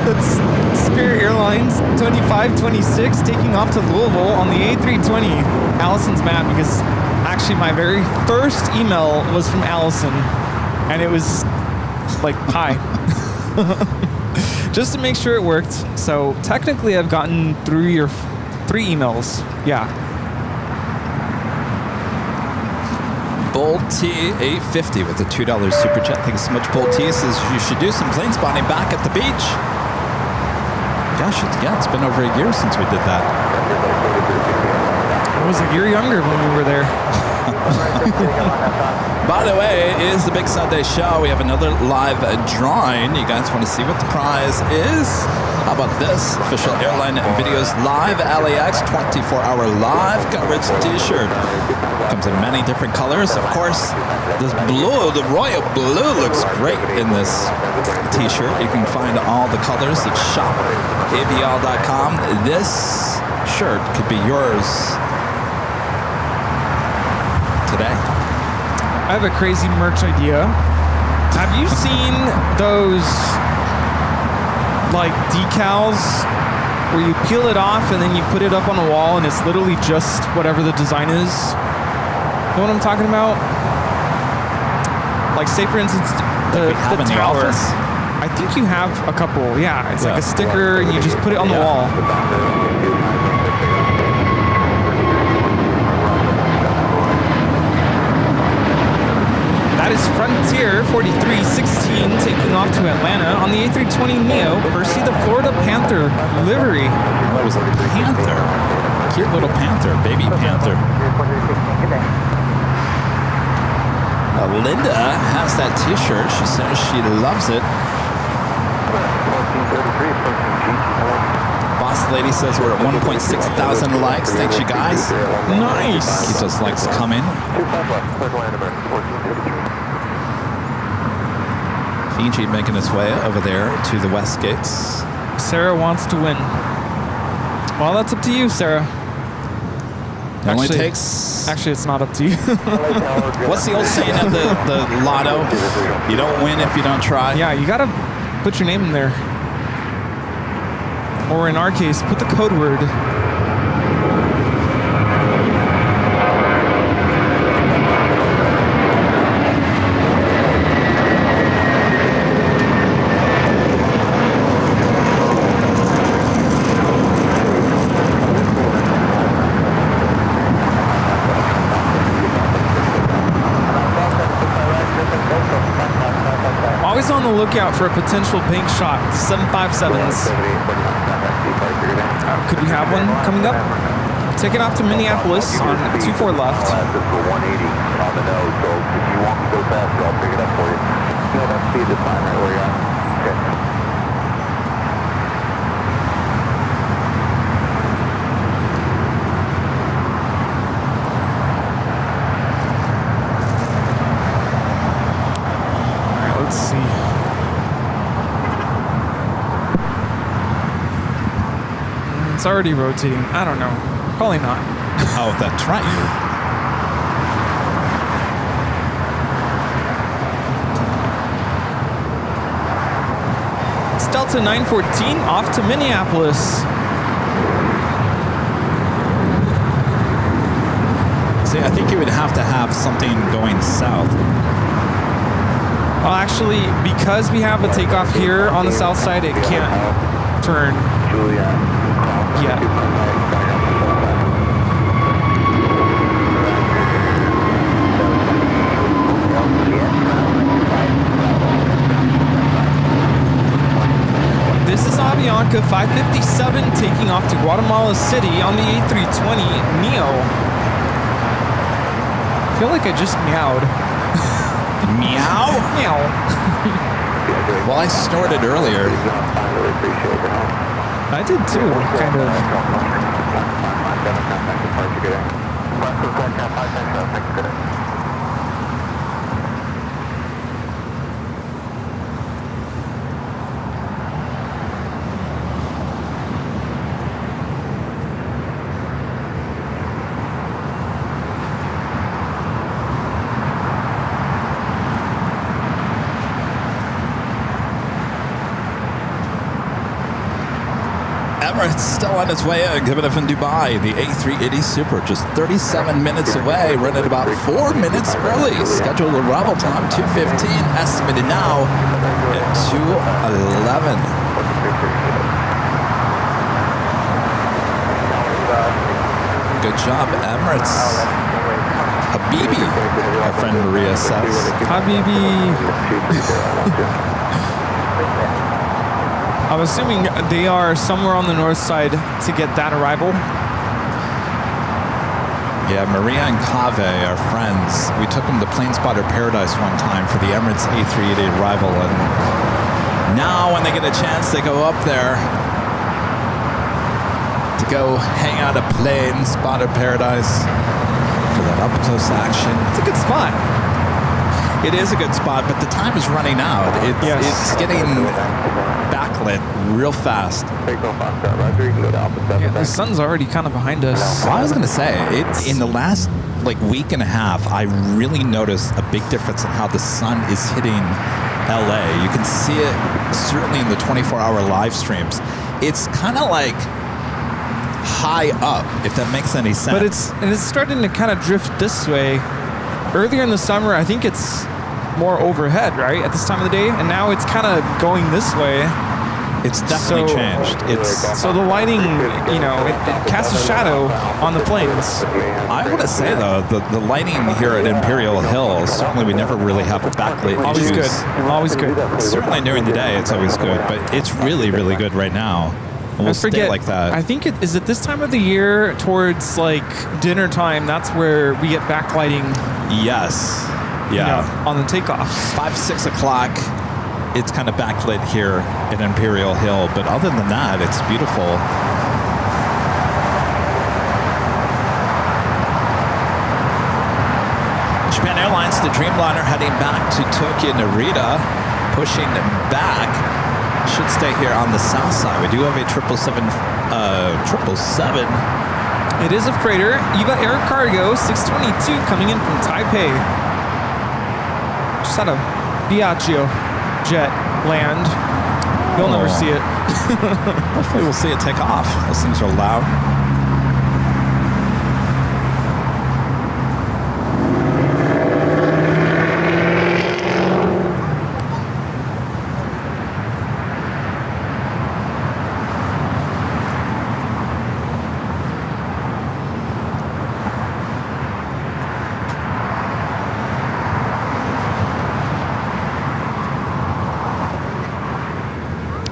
That's Spirit Airlines 2526 taking off to Louisville on the A320. Allison's mad because actually my very first email was from Allison, and it was like, hi. Just to make sure it worked. So technically I've gotten through your 3 emails. Yeah.
Bold T 850 with a $2 super chat. Thank you so much, Bold T. Says you should do some plane spotting back at the beach. Gosh, it's been over a year since we did that.
I was a year younger when we were there.
By the way, it is the Big Sunday Show. We have another live drawing. You guys want to see what the prize is? How about this? Official Airline Videos Live LAX 24-hour live coverage t-shirt. Comes in many different colors. Of course, this blue, the royal blue, looks great in this t-shirt. You can find all the colors at shopaviation.com. This shirt could be yours today.
I have a crazy merch idea. Have you seen those like decals where you peel it off and then you put it up on a wall and it's literally just whatever the design is? You know what I'm talking about? Like say for instance,
we have
the
in the
tower.
office?
I think you have a couple. Yeah, it's like
Yeah.
a sticker and you just put it on the
Yeah.
wall. That is Frontier 4316 taking off to Atlanta on the A320neo. Percy the Florida Panther livery.
That was a panther. Cute little panther, baby panther. Linda has that t-shirt. She says she loves it. Boss lady says we're at 1.6 thousand likes. Thanks, you guys.
Nice.
Keep those likes coming. Fiji making his way over there to the west gates.
Sarah wants to win. Well, that's up to you, Sarah.
It only takes...
Actually, it's not up to you.
What's the old saying at the lotto? You don't win if you don't try.
Yeah, you gotta put your name in there. Or in our case, put the code word. Always on the lookout for a potential bank shot. 757s. Could we have one coming up? Taking off to Minneapolis on 24 left.
This is 180 on the nose, so if you want me to go faster, I'll pick it up for you. No, that's speed this time, right where you're at. Okay.
Let's see. It's already rotating. I don't know. Probably not.
Oh, that's right.
It's Delta 914 off to Minneapolis.
See, I think you would have to have something going south.
Well, actually, because we have a takeoff here on the south side, it can't turn yet. This is Avianca 557 taking off to Guatemala City on the A320neo. I feel like I just meowed.
Meow?
Meow.
Well, I snorted earlier.
I did too, kind of.
Emirates still on its way giving it from Dubai. The A380 Super just 37 minutes away, running about 4 minutes early. Scheduled arrival time 2:15, estimated now at 2:11. Good job, Emirates. Habibi, our friend Maria says.
Habibi. I'm assuming they are somewhere on the north side to get that arrival.
Yeah, Maria and Kave are friends. We took them to Plane Spotter Paradise one time for the Emirates A380 arrival, and now when they get a chance, they go up there to go hang out at Plane Spotter Paradise for that up-close action.
It's a good spot.
It is a good spot, but the time is running out. It's getting backlit real fast.
Yeah, the sun's already kind of behind us.
Well, I was going to say, in the last week and a half, I really noticed a big difference in how the sun is hitting LA. You can see it certainly in the 24-hour live streams. It's kind of like high up, if that makes any sense.
But it's starting to kind of drift this way. Earlier in the summer, I think it's more overhead, right, at this time of the day, and now it's kind of going this way.
It's definitely changed.
So the lighting, you know, it casts a shadow on the planes.
I want to say though, the lighting here at Imperial Hill, certainly we never really have a backlit
Always
issues.
good. Always good.
Certainly during the day, it's always good, but it's really, really good right now. And we'll stay like that.
I think it is at this time of the year towards like dinner time. That's where we get backlighting.
Yes. Yeah.
You know, on the takeoffs.
5, 6 o'clock. It's kind of backlit here at Imperial Hill, but other than that, it's beautiful. Japan Airlines, the Dreamliner heading back to Tokyo Narita, pushing back. Should stay here on the south side. We do have a 777.
It is a freighter. Eva Air Cargo 622 coming in from Taipei. Just had a Biagio jet land. You'll never see it.
Hopefully we'll see it take off. Those things are loud.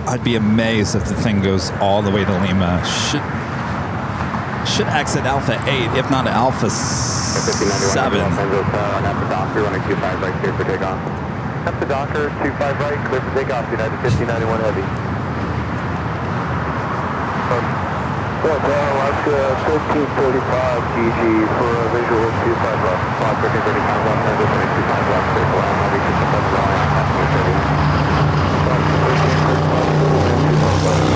I'd be amazed if the thing goes all the way to Lima. Should exit Alpha 8, if not Alpha 7.
On the Docker, 125 right, clear for takeoff. Up the Docker, 25 right, clear for takeoff, United 5091 Heavy. LAX 1345 GG for a visual 25 left. Clock 1335 left, Tango 25 left, clear for land, heavy 67 line,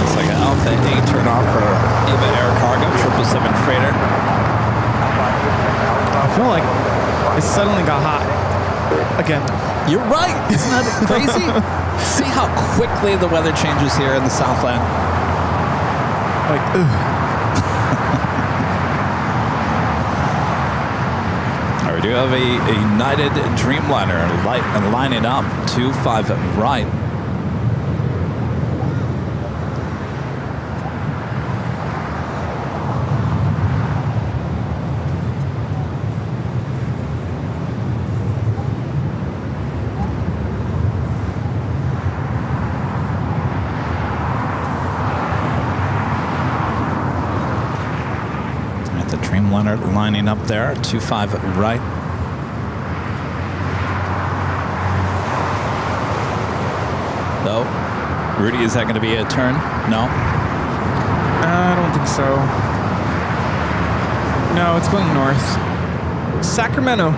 It's like an Alpha 8 turn off for Eva Air Cargo, 777 freighter.
I feel like it suddenly got hot again.
You're right. Isn't that crazy? See how quickly the weather changes here in the Southland?
Like, ugh.
All right, we do have a United Dreamliner lining up 25 right. Dreamliner lining up there, 25 right. No. Rudy, is that going to be a turn? No?
I don't think so. No, it's going north. Sacramento.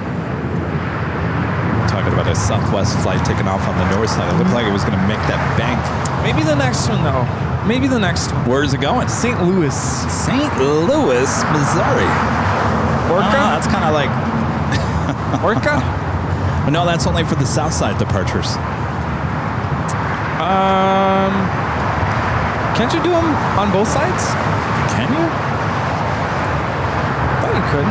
Talking about a Southwest flight taking off on the north side. It looked like it was going to make that bank.
Maybe the next one, though. Maybe the next one.
Where is it going?
St. Louis.
St. Louis, Missouri.
Orca?
That's kind of like...
Orca?
No, that's only for the south side departures.
Can't you do them on both sides?
Can you?
I thought you could.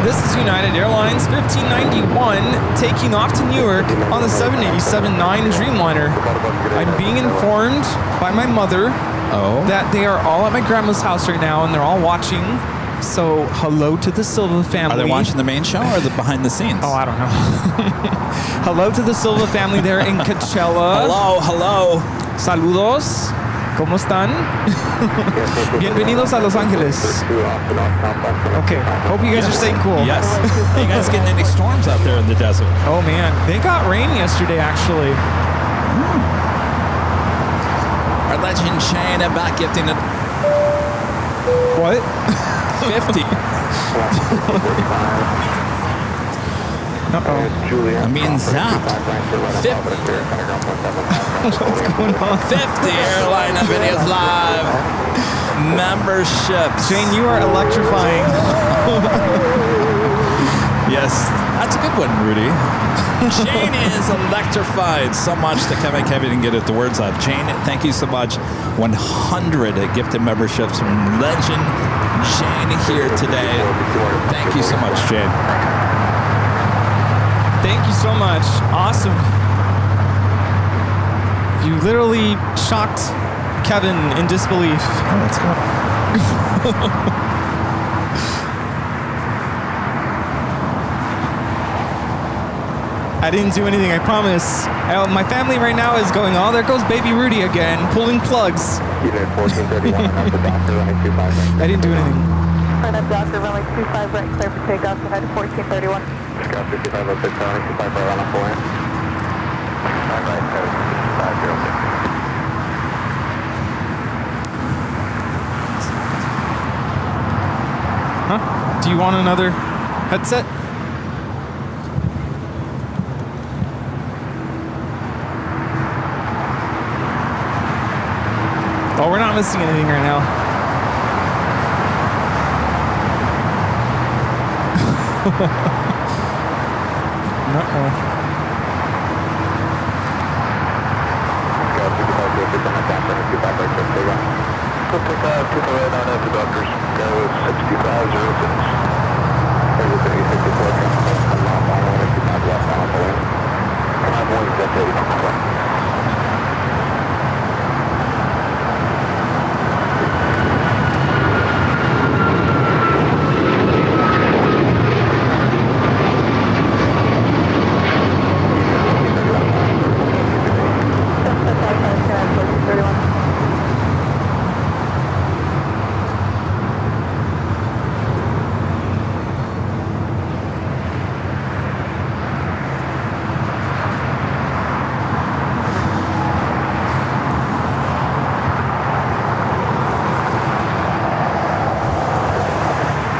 This is United Airlines 1591 taking off to Newark on the 787-9 Dreamliner. I'm being informed by my mother that they are all at my grandma's house right now and they're all watching. So hello to the Silva family.
Are they watching the main show or the behind the scenes?
Oh, I don't know. Hello to the Silva family there in Coachella.
Hello.
Saludos. ¿Cómo están? Bienvenidos a Los Angeles. Okay, hope you guys are staying cool.
Yes. Are you guys getting any storms out there in the desert?
Oh man, they got rain yesterday actually.
Our legend Shane back gifting it.
What?
50.
Uh-oh.
I'm being zapped. 50.
What's going on?
50 Airline Videos Live memberships.
Shane, you are electrifying.
Yes, that's a good one, Rudy. Jane is electrified so much that Kevin didn't get the words out. Jane, thank you so much. 100 gifted memberships from Legend Jane here today. Thank you so much, Jane.
Thank you so much. Awesome. You literally shocked Kevin in disbelief.
Oh, let's go.
I didn't do anything, I promise. My family right now is going, oh, there goes baby Rudy again, pulling plugs.
Unit 1431, up the doctor, runway 25 right.
I didn't do anything.
Front up Doctor, runway 25 right, clear for takeoff, ahead 1431.
Scout 55 up 6, runway 25 right, on 4 in. 5 right, 506.
Huh? Do you want another headset? Oh, we're not missing anything right now. Uh-oh.
Scout 55 up 6, on the doctor, 25 right, clear for takeoff. Go take off, keep the right on at the doctors. Go 6506. There's a 3064, come off on 155 left on 4 in. Come on, boys, that's 80.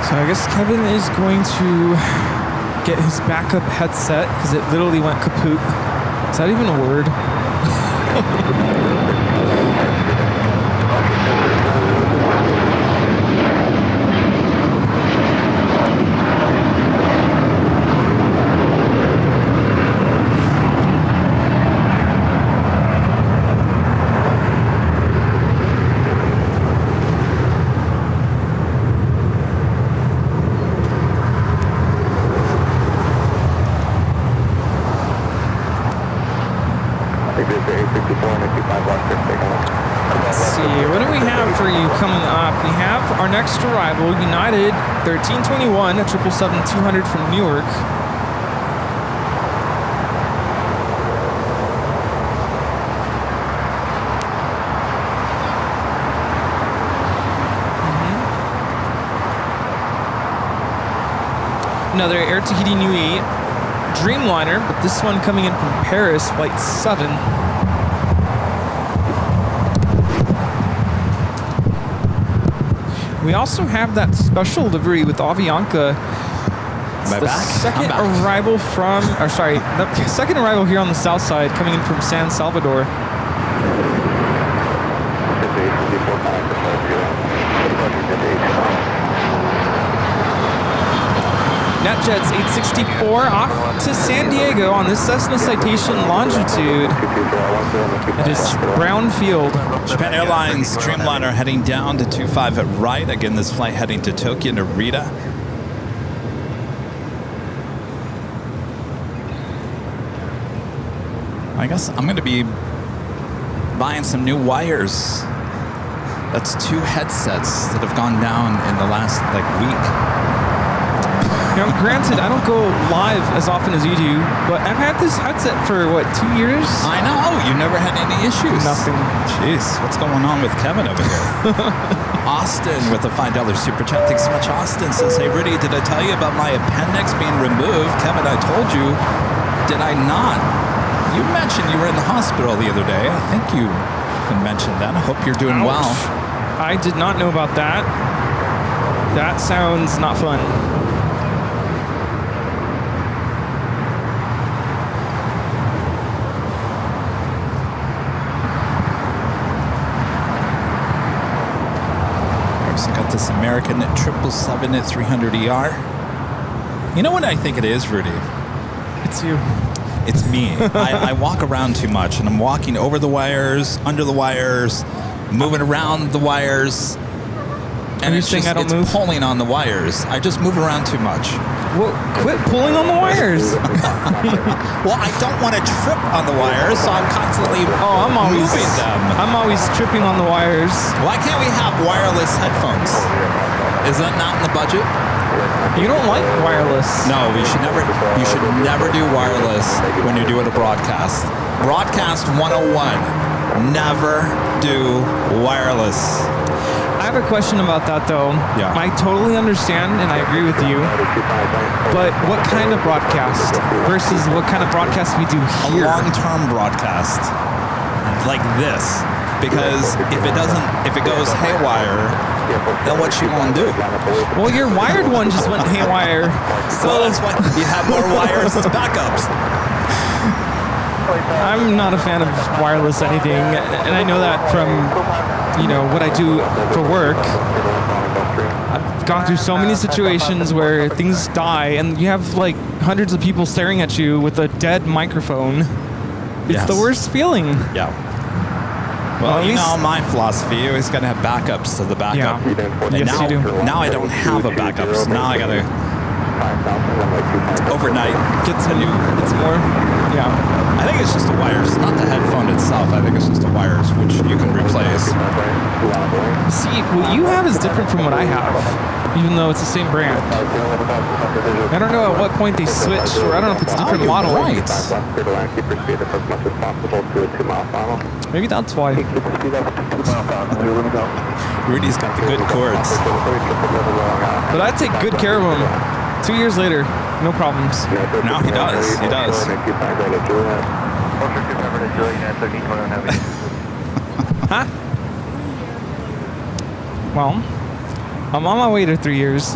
So I guess Kevin is going to get his backup headset because it literally went kaput. Is that even a word? Let's see, what do we have for you coming up? We have our next arrival, United 1321 at 777-200 from Newark. Another Air Tahiti Nui Dreamliner, but this one coming in from Paris, flight 7. We also have that special livery with Avianca. It's the second arrival from, or sorry, the second arrival here on the south side, coming in from San Salvador. NetJets 864 off to San Diego on this Cessna Citation longitude. It is Brown Field.
Japan Airlines Dreamliner heading down to 25 at right. Again, this flight heading to Tokyo, Narita. I guess I'm going to be buying some new wires. That's 2 headsets that have gone down in the last week.
Now, granted, I don't go live as often as you do, but I've had this headset for, what, 2 years?
I know. You never had any issues.
Nothing.
Jeez, what's going on with Kevin over here? Austin with a $5 super chat. Thanks so much, Austin. Says, hey, Rudy, did I tell you about my appendix being removed? Kevin, I told you. Did I not? You mentioned you were in the hospital the other day. I think you mentioned that. I hope you're doing well.
I did not know about that. That sounds not fun.
This American 777 at 300 ER. You know what I think it is, Rudy?
It's you.
It's me. I walk around too much, and I'm walking over the wires, under the wires, moving around the wires. And
you saying I don't move?
It's pulling on the wires. I just move around too much.
Well, quit pulling on the wires.
Well, I don't want to trip on the wires, so I'm constantly moving them.
I'm always tripping on the wires.
Why can't we have wireless headphones? Is that not in the budget?
You don't like wireless.
No, you should never do wireless when you're doing a broadcast. Broadcast 101. Never do wireless.
I have a question about that, though.
Yeah.
I totally understand, and I agree with you. But what kind of broadcast versus what kind of broadcast we do here?
A long-term broadcast, like this, because if it goes haywire, then what you gonna do?
Well, your wired one just went haywire.
So that's why you have more wires as backups.
I'm not a fan of wireless anything, and I know that from, what I do for work. I've gone through so many situations where things die, and you have like hundreds of people staring at you with a dead microphone. It's the worst feeling.
Yeah. Well, my philosophy, you always got to have backups to the backup.
Yeah.
And
Yes, you do.
Now I don't have a backup, so now I got to overnight
Get some more. Yeah.
I think it's just the wires, not the headphone itself. I think it's just the wires, which you can replace.
See, what you have is different from what I have, even though it's the same brand. I don't know at what point they switched, or I don't know if it's a different model.
Right.
Maybe that's why.
Rudy's got the good chords.
But I take good care of them. 2 years later, no problems.
No, he does. He does.
Huh? Well, I'm on my way to 3 years.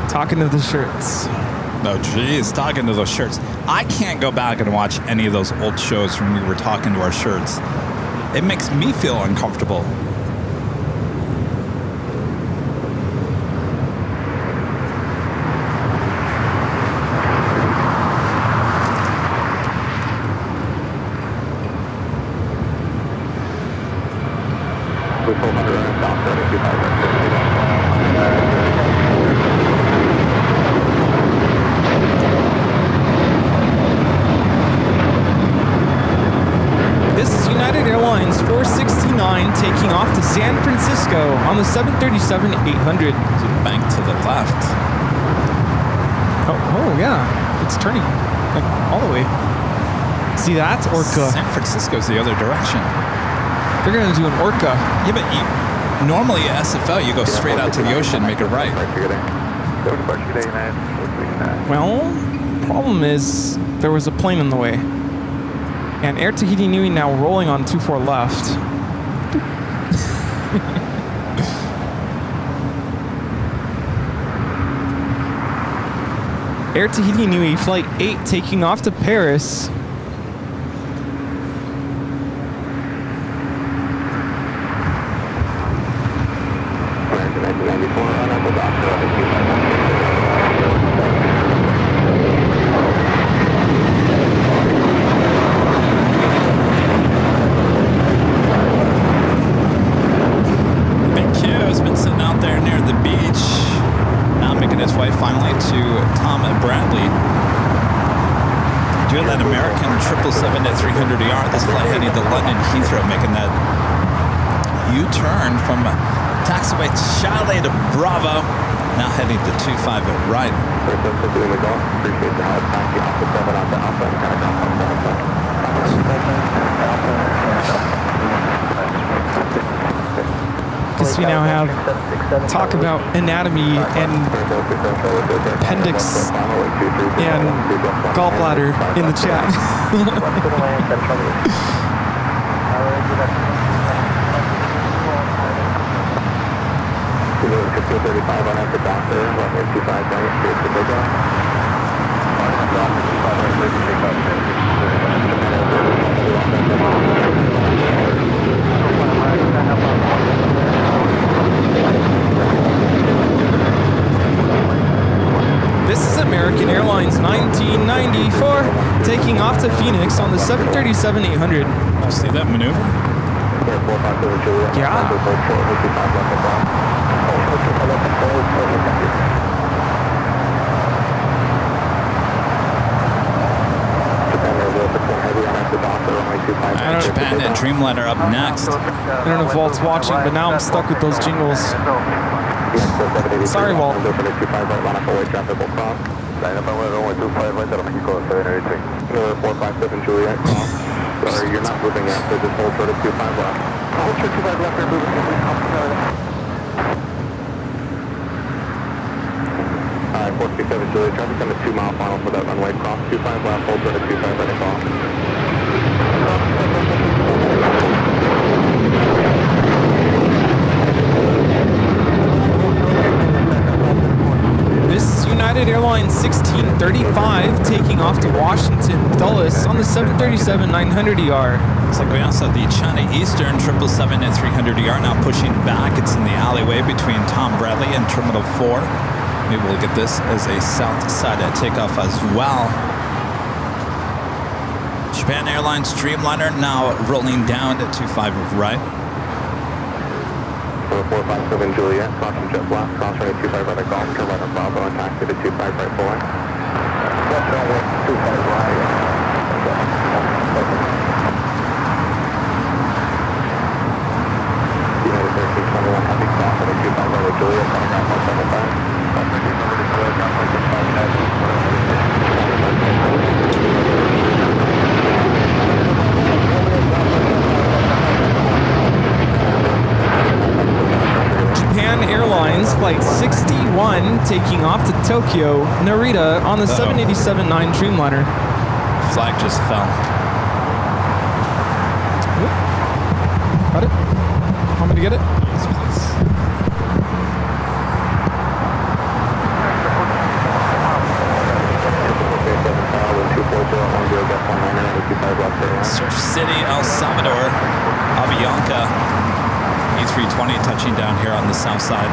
Talking to the shirts.
Oh, geez, talking to those shirts. I can't go back and watch any of those old shows when we were talking to our shirts. It makes me feel uncomfortable.
This is United Airlines 469 taking off to San Francisco on the 737-800.
There's a bank to the left.
Oh yeah, it's turning like all the way. See that? Orca.
San Francisco's the other direction.
They're gonna do an Orca.
Yeah, but normally at SFL, you go straight out to the ocean and make a right.
Well, problem is there was a plane in the way. And Air Tahiti Nui now rolling on 24 left. Air Tahiti Nui Flight 8 taking off to Paris.
Big Q has been sitting out there near the beach, now making his way finally to Tom and Bradley. Doing that American 777 at 300ER, this flight heading to London Heathrow, making that U-turn from taxiway Charlie to Bravo, now heading to 25 at right.
Guess we now have talk about anatomy and appendix and gallbladder in the chat. This is American Airlines 1994 taking off to Phoenix on the 737-800.
See that maneuver?
Yeah.
Japan and Dreamliner up next.
I don't know if Walt's watching, but now I'm stuck with those jingles. Sorry, Walt.
Juliet. Sorry, you're not moving yet, so just hold short of 25 left. Hold short 25 left, you're moving. Alright, 467 Juliet, traffic on the 2 mile final for that runway cross. 25 left, hold short of 25 right across.
This is United Airlines 1635 taking off to Washington Dulles on the 737-900ER.
Looks like we also have the China Eastern 777 at 300ER now pushing back. It's in the alleyway between Tom Bradley and Terminal 4. Maybe we'll get this as a south side takeoff as well. Japan Airlines Dreamliner now rolling down to 25 right.
457 Juliet, caution jet blast, cross runway 25 right at golf, turn right on Bravo, and taxi to 25 right forward. Left runway 25 right. United 1321 heavy cross runway 25 right with Juliet, coming out 175.
Japan Airlines Flight 61 taking off to Tokyo, Narita on the 787-9 Dreamliner.
Flag just fell.
Got it? Want me to get it?
Yes, please. Surf City, El Salvador, Avianca, A320 touching down here on the south side.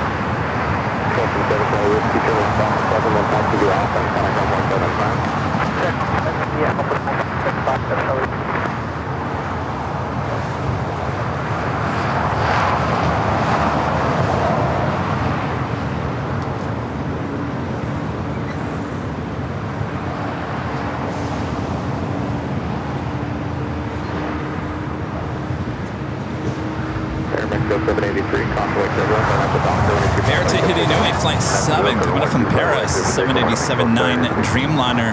Air to Hidinui, Flight 7, coming up from Paris, 787-9 Dreamliner.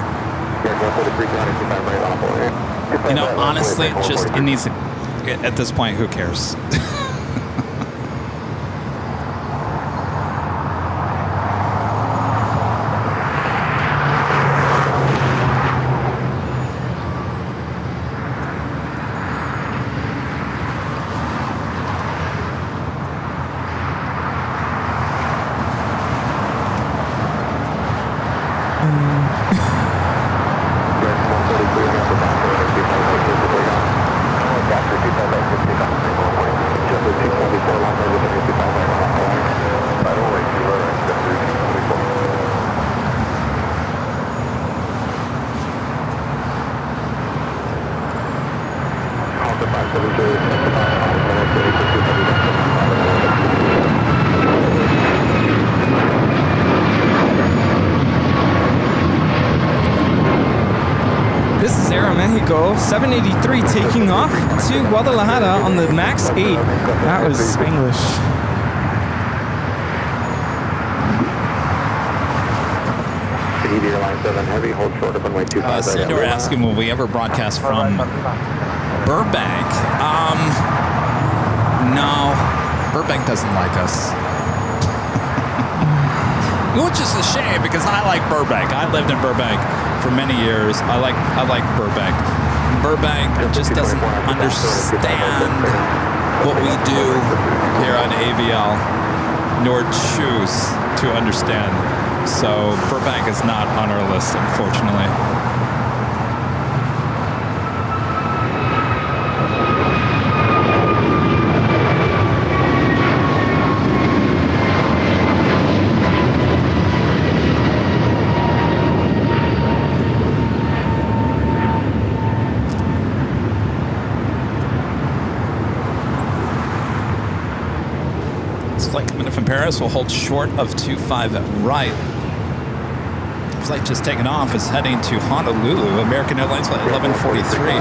You know, honestly, just, it needs to, at this point, who cares?
This is Aeromexico 783 taking off to Guadalajara on the MAX 8. That was Spanglish.
Airline 7 heavy, hold short of runway 25.
Sandor asking, will we ever broadcast from Burbank? No, Burbank doesn't like us. Which is a shame because I like Burbank. I lived in Burbank for many years. I like Burbank. Burbank just doesn't understand what we do here on AVL, nor choose to understand. So Burbank is not on our list, unfortunately. Paris will hold short of 25 right. Flight just taken off is heading to Honolulu. American Airlines flight 1143.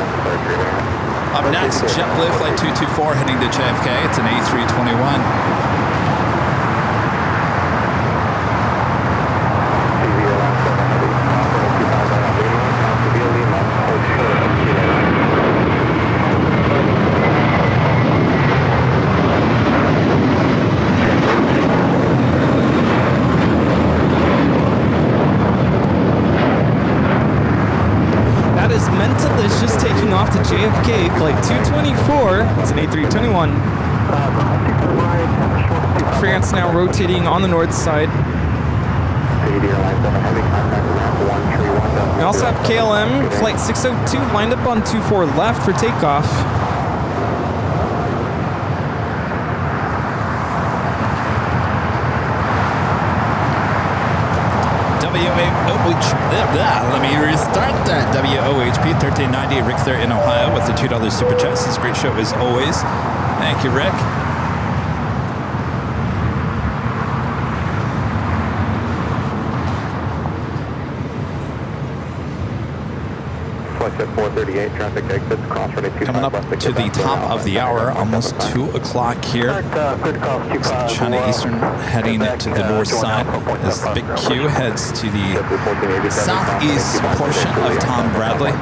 Up next, JetBlue flight 224 heading to JFK. It's an A321.
Just taking off to JFK, flight 224. It's an A321. France now rotating on the north side. We also have KLM, flight 602, lined up on 24 left for takeoff.
Let me restart that. WOHP 1390 Rick there in Ohio with the $2 super chat. This is a great show as always. Thank you, Rick.
At 438, traffic exits, cross runway 25
Coming up to the top of the hour, almost 2 o'clock here. China Eastern heading to the north side as the big Q heads to the southeast portion of Tom Bradley.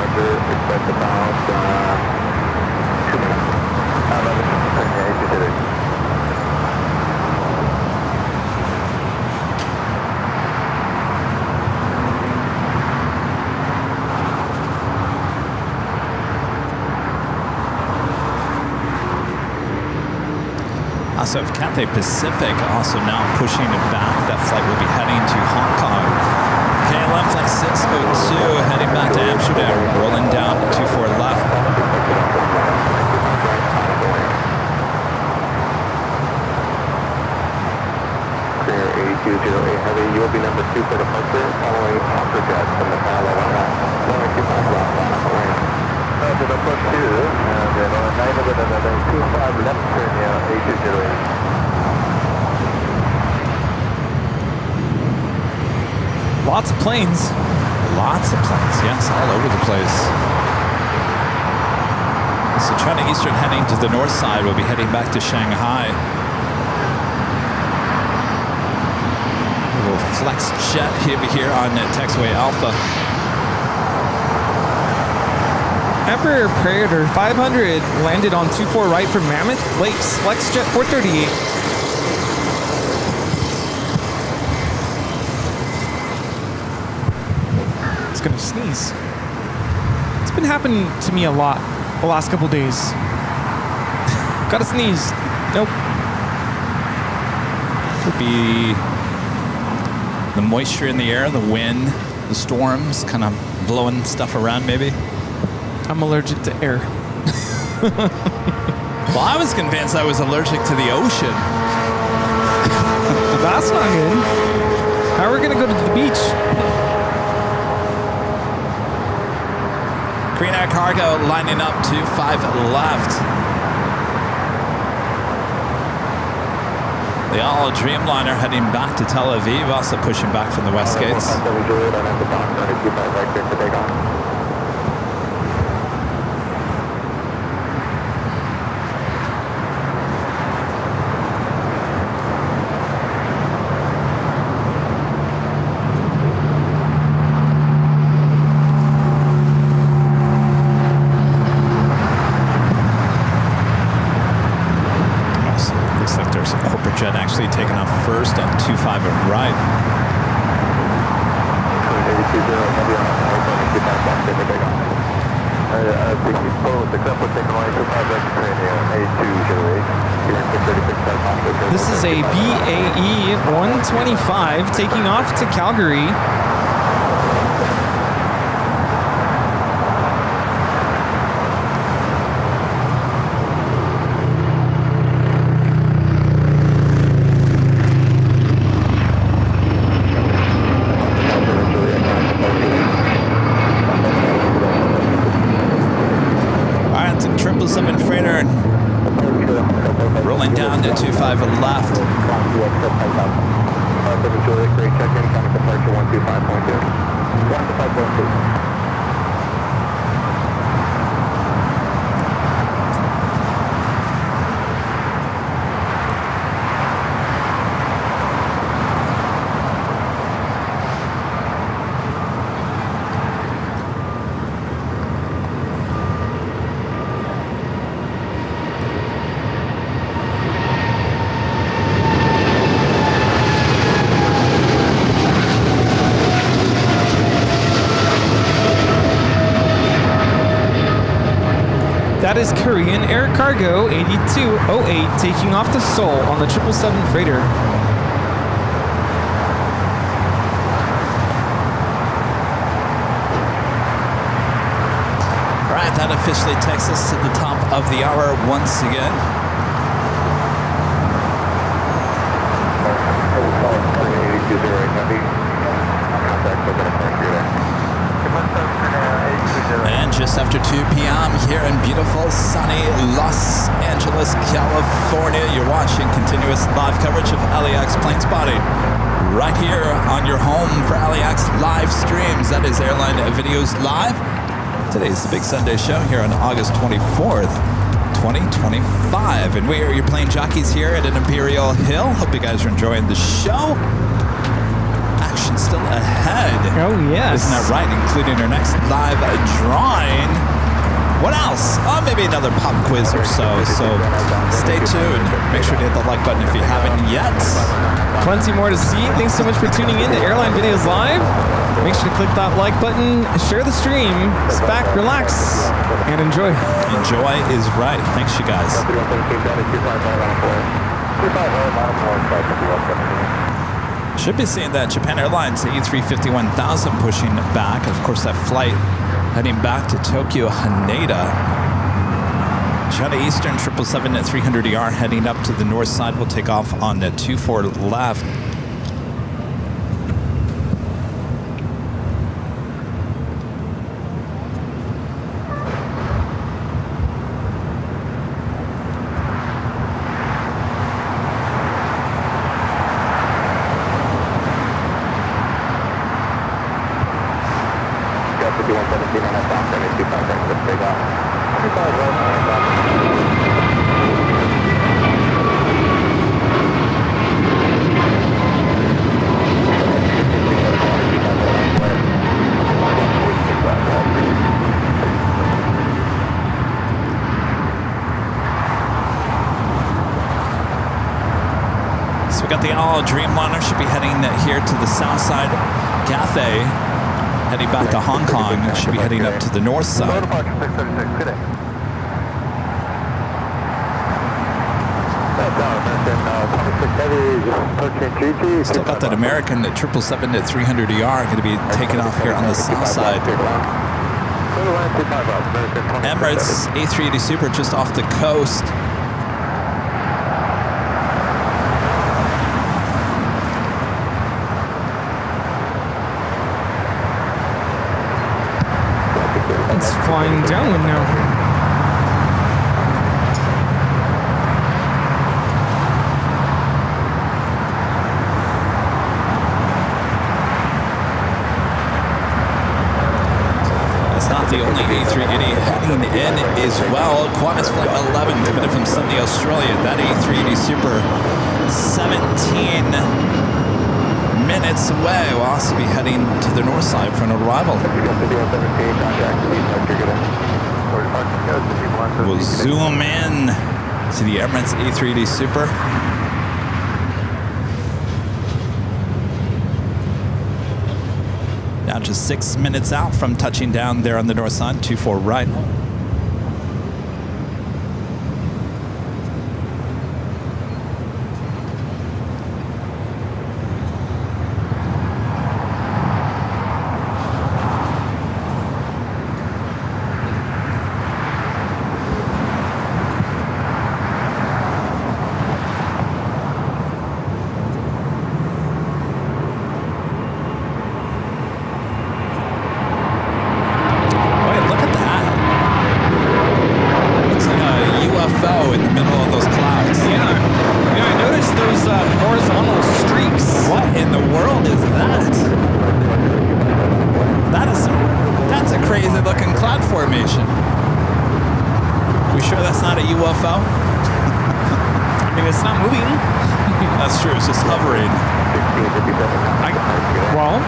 Expect about 2 minutes. 11,
Also have Cathay Pacific also now pushing it back. That flight will be heading to Hong Kong. KLM flight 602 heading back to Amsterdam, rolling down 24 left.
Clear 8208 Heavy, you will be number 2 for departure, following Afterjet from the parallel runway. 125 left on the lane. To the plus 2, and then on 925 left turn here, 8208.
Lots of planes.
Lots of planes, yes, all over the place. So China Eastern heading to the north side. We'll be heading back to Shanghai. A little flex jet here on taxiway Alpha.
Emperor Predator 500 landed on 24 right for Mammoth Lakes, flex jet 438. Gonna sneeze. It's been happening to me a lot the last couple days. Gotta sneeze. Nope.
Could be the moisture in the air, the wind, the storms kind of blowing stuff around maybe.
I'm allergic to air.
Well, I was convinced I was allergic to the ocean.
That's not good. How are we gonna go to the beach?
Green Air Cargo lining up to 5 left. The all Dreamliner heading back to Tel Aviv, also pushing back from the west gates. Actually taking off first on 25 right.
This is a BAE 125 taking off to Calgary.
777 freighter rolling down to 25 left.
Juliet, great check-in, counting departure 125.2. 125.2.
That is Korean Air Cargo 8208 taking off to Seoul on the 777 freighter.
All right, that officially takes us to the top of the hour once again. And just after 2 p.m. here in beautiful, sunny Los Angeles, California, you're watching continuous live coverage of LAX plane spotting right here on your home for LAX live streams. That is Airline Videos Live. Today's the big Sunday show here on August 24th, 2025. And we are your plane jockeys here at an Imperial Hill. Hope you guys are enjoying the show. Action still ahead.
Oh, yes.
Isn't that right? Including our next live drawing. What else? Oh, maybe another pop quiz or so. So stay tuned. Make sure to hit the like button if you haven't yet.
Plenty more to see. Thanks so much for tuning in to Airline Videos Live. Make sure to click that like button, share the stream, sit back, relax, and enjoy.
Enjoy is right. Thanks, you guys. Should be seeing that Japan Airlines A350-1000 pushing back. Of course, that flight heading back to Tokyo Haneda. China Eastern 777-300ER heading up to the north side. Will take off on the 24 left. We got the Dreamliner should be heading here to the south side. Cathay heading back to Hong Kong should be heading up to the north side. Still got that American 777-300ER going to be taking off here on the south side. Emirates A380 Super just off the coast.
It's flying downwind now.
The only A380 heading in as well. Qantas Flight 11 coming in from Sydney, Australia. That A380 Super 17 minutes away. We'll also be heading to the north side for an arrival. We'll zoom in to the Emirates A380 Super. Now just 6 minutes out from touching down there on the north side, 24 right. not a UFO?
I mean, it's not moving.
That's true. It's just hovering.
Well,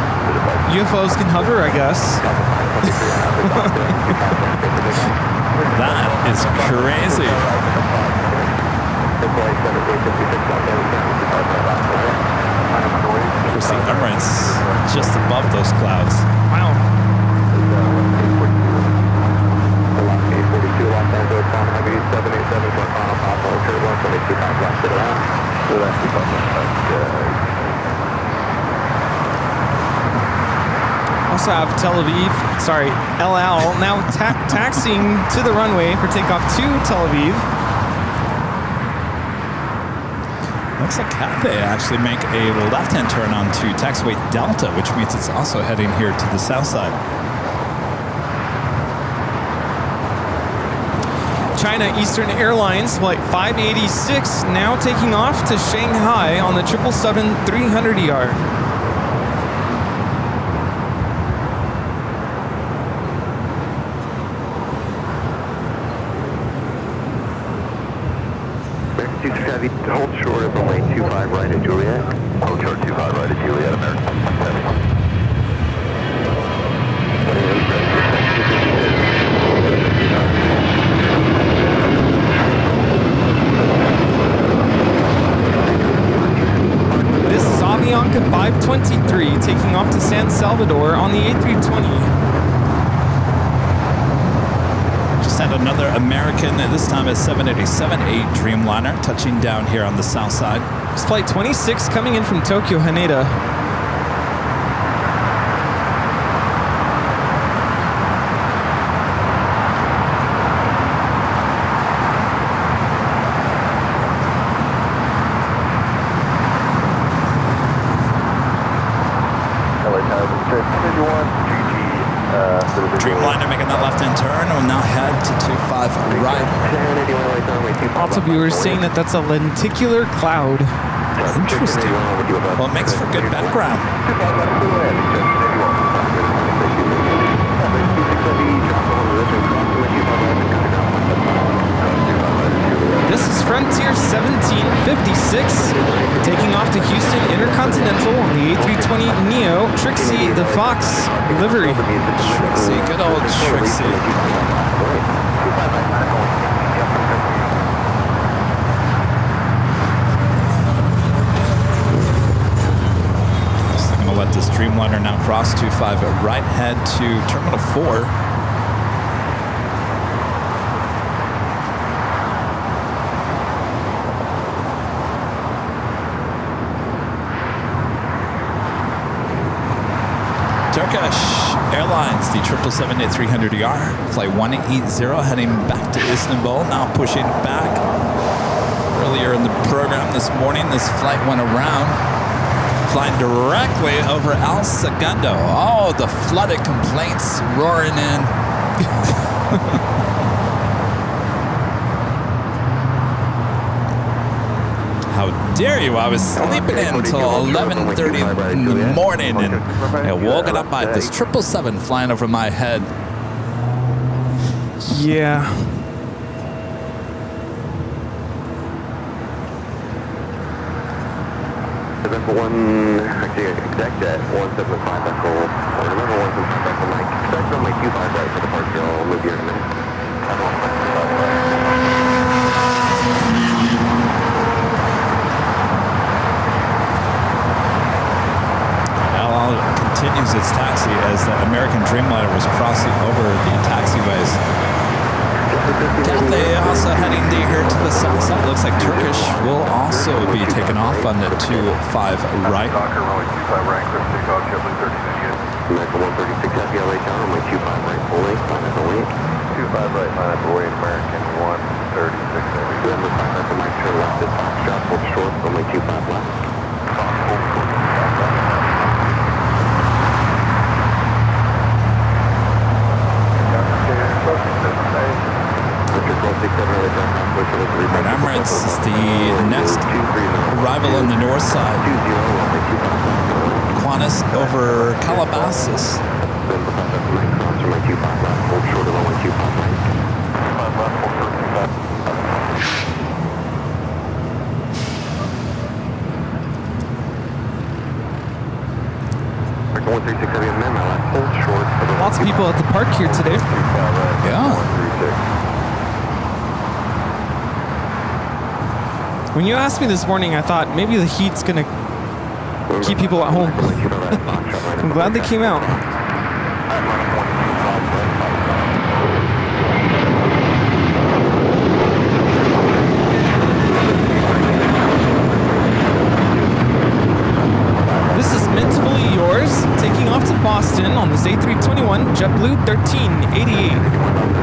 UFOs can hover, I guess.
That is crazy. Of course, the Emirates just above those clouds.
Wow. Also have Tel Aviv, sorry, El Al, now taxiing to the runway for takeoff to Tel Aviv.
Looks like Cathay actually make a left-hand turn onto taxiway Delta, which means it's also heading here to the south side.
China Eastern Airlines Flight 586 now taking off to Shanghai on the 777-300ER.
Hold short of runway 25 right at Juliet. Hold short 25 right at Juliet, American 171.
This is Avianca 523 taking off to San Salvador on the A320.
Had another American, this time a 787-8 Dreamliner, touching down here on the south side.
It's flight 26 coming in from Tokyo, Haneda.
Dreamliner making that left-hand turn. Will now head to 25 right.
Lots of viewers saying that that's a lenticular cloud.
Interesting. Well, it makes for good background.
This is Frontier 1756 taking off to Houston Intercontinental on the A320 Neo Trixie the Fox livery.
Trixie, good old Trixie. I'm going to let this Dreamliner now cross 25 right, head to Terminal 4. Turkish Airlines, the 777-300ER, flight 180 heading back to Istanbul, now pushing back. Earlier in the program this morning, this flight went around, flying directly over El Segundo. Oh, the flooded complaints roaring in. How dare you? I was sleeping in until 11:30 in the morning and I woken up by this 777 flying over my head.
Yeah.
Actually, exact at 175 Echo. Remember 175 Echo, Mike. Expect on my 25 right for departure. I'll move here in a minute.
Continues its taxi as the American Dreamliner was crossing over the taxiways. Cathay also heading here to the south side. Looks like Turkish will also be taken off on the 25 right.
Docker, runway 25 right, clear for takeoff, JetBlue 3098.
American 136 Heavy LA down, runway 25 right, fully, line up the weight.
25 right, line up the weight, American 136 Heavy.
Remember, 5 right, the mic turn left is Foxtrot, hold short, runway 25 left.
Hold short, 25 left.
And Emirates is the next arrival on the north side. Qantas over Calabasas.
earlier today.
Yeah.
When you asked me this morning, I thought maybe the heat's going to keep people at home. I'm glad they came out. This is Mentally Yours, taking off to Boston on this A321 JetBlue 1388.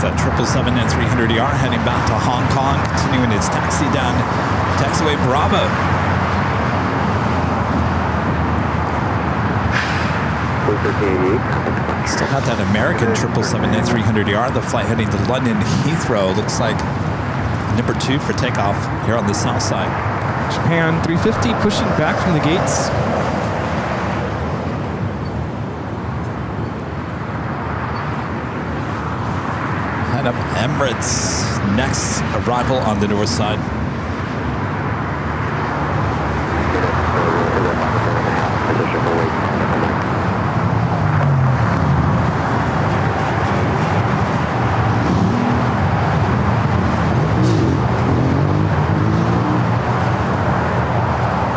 That 777 and 300ER heading back to Hong Kong, continuing its taxi down taxiway Bravo. Still got that American 777 and 300ER, the flight heading to London Heathrow. Looks like number 2 for takeoff here on the south side.
Japan 350 pushing back from the gates.
Up Emirates, next arrival on the north side.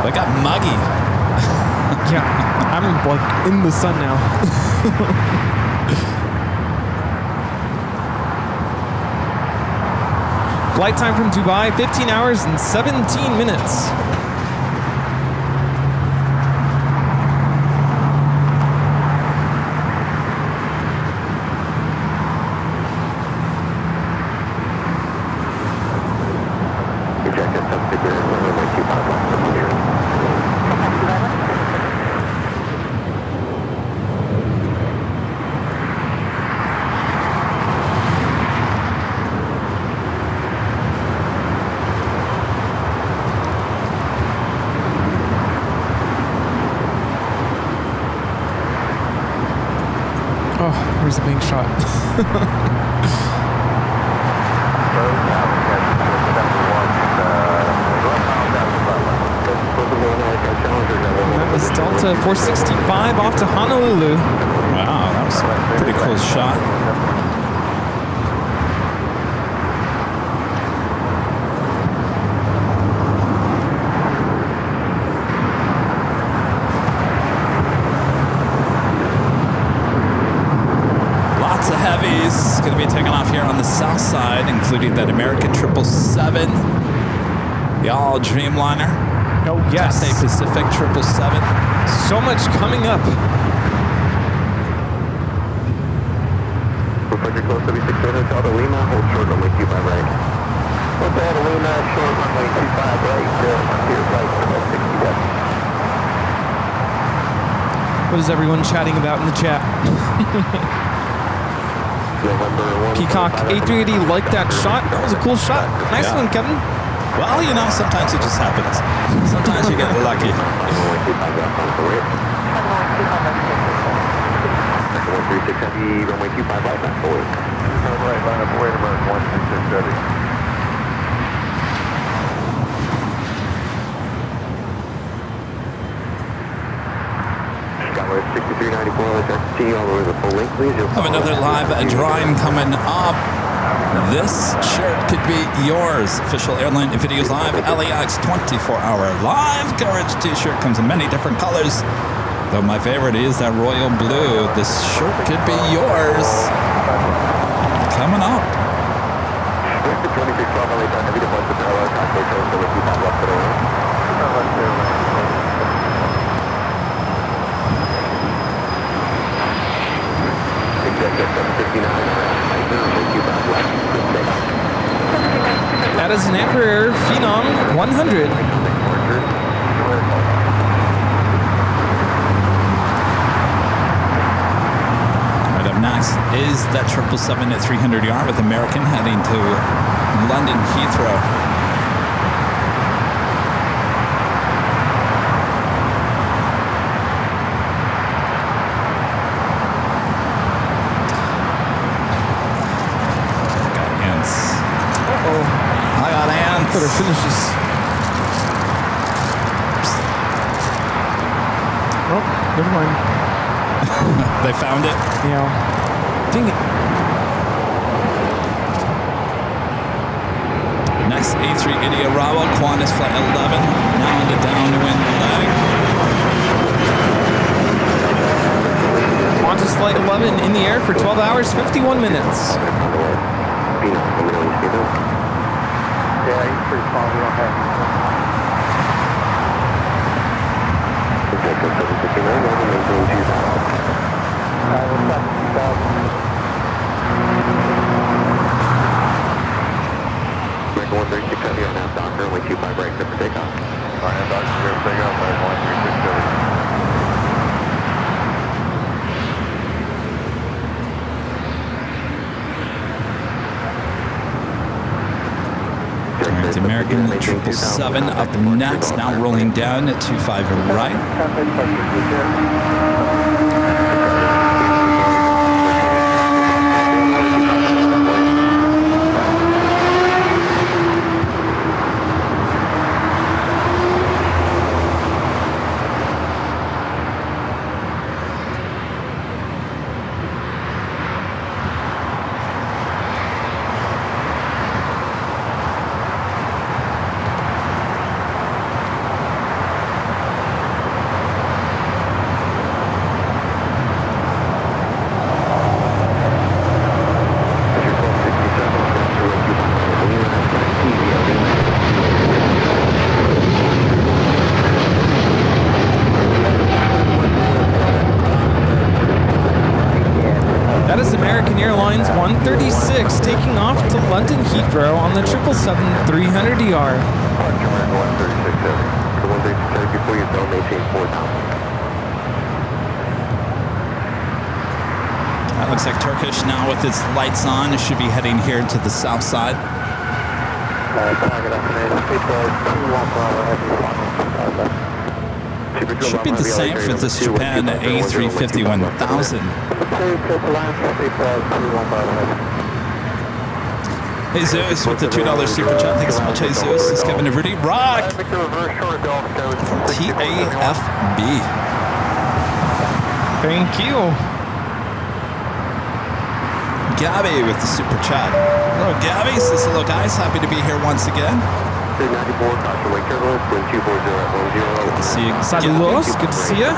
They got muggy.
Yeah, I'm like in the sun now. Flight time from Dubai, 15 hours and 17 minutes. Oh, where's the bank shot? That was Delta 465 off to Honolulu.
Wow, that was a pretty cool shot. Going to be taking off here on the south side, including that American 777, the all Dreamliner,
Oh yes,
Cathay Pacific 777.
so much coming up.
Reflector close 76 minutes, Delta Lima, hold short runway 25 right. Delta Lima, short runway 25 right, clear flight for 60 depth.
What is everyone chatting about in the chat? Peacock A380, like that shot. That was a cool shot. Nice one, Kevin.
Well, you know, sometimes it just happens. Sometimes you get lucky.
Runway 36 heavy, runway 25 right, back forward. Right, line up, wait a minute, 166 heavy. Skyway 6394, let's continue all the way to the full length, please.
Have another live drawing coming up. This shirt could be yours. Official Airline Videos Live LAX 24-hour live coverage t-shirt. Comes in many different colors. Though my favorite is that royal blue. This shirt could be yours. Coming up.
That is an Embraer Phenom 100.
Right up next is that 777 at 300ER with American heading to London Heathrow.
Better finishes. Never mind.
They found it.
Yeah. Dang it.
Next A3 India Bravo, Qantas flight 11, now on the downwind leg.
Qantas flight 11 in the air for 12 hours, 51 minutes.
Yeah, he's pretty small. We don't have
Break 136 heavy on that Docker, wait 25 break for takeoff.
Alright, Dr. Zero, take off, 136
The American 777 up next, now rolling down at 25 right.
That is American Airlines 136 taking off to London Heathrow on the 777-300ER.
Departure American 136 heavy. The 136 heavy before you go, maintain 4,000.
That looks like Turkish now with its lights on. It should be heading here to the south side. Should be the same for this Japan A350 1000. Jesus with the $2 super chat. Thanks so much, Jesus. This is Kevin Averti. Rock! TAFB.
Thank you.
Gabby with the super chat. Hello, Gabby. Says hello, guys. Happy to be here once again.
94, caution wake turbulence, wind 240 at 10.
Good to see you.
Saludos. Good to see you.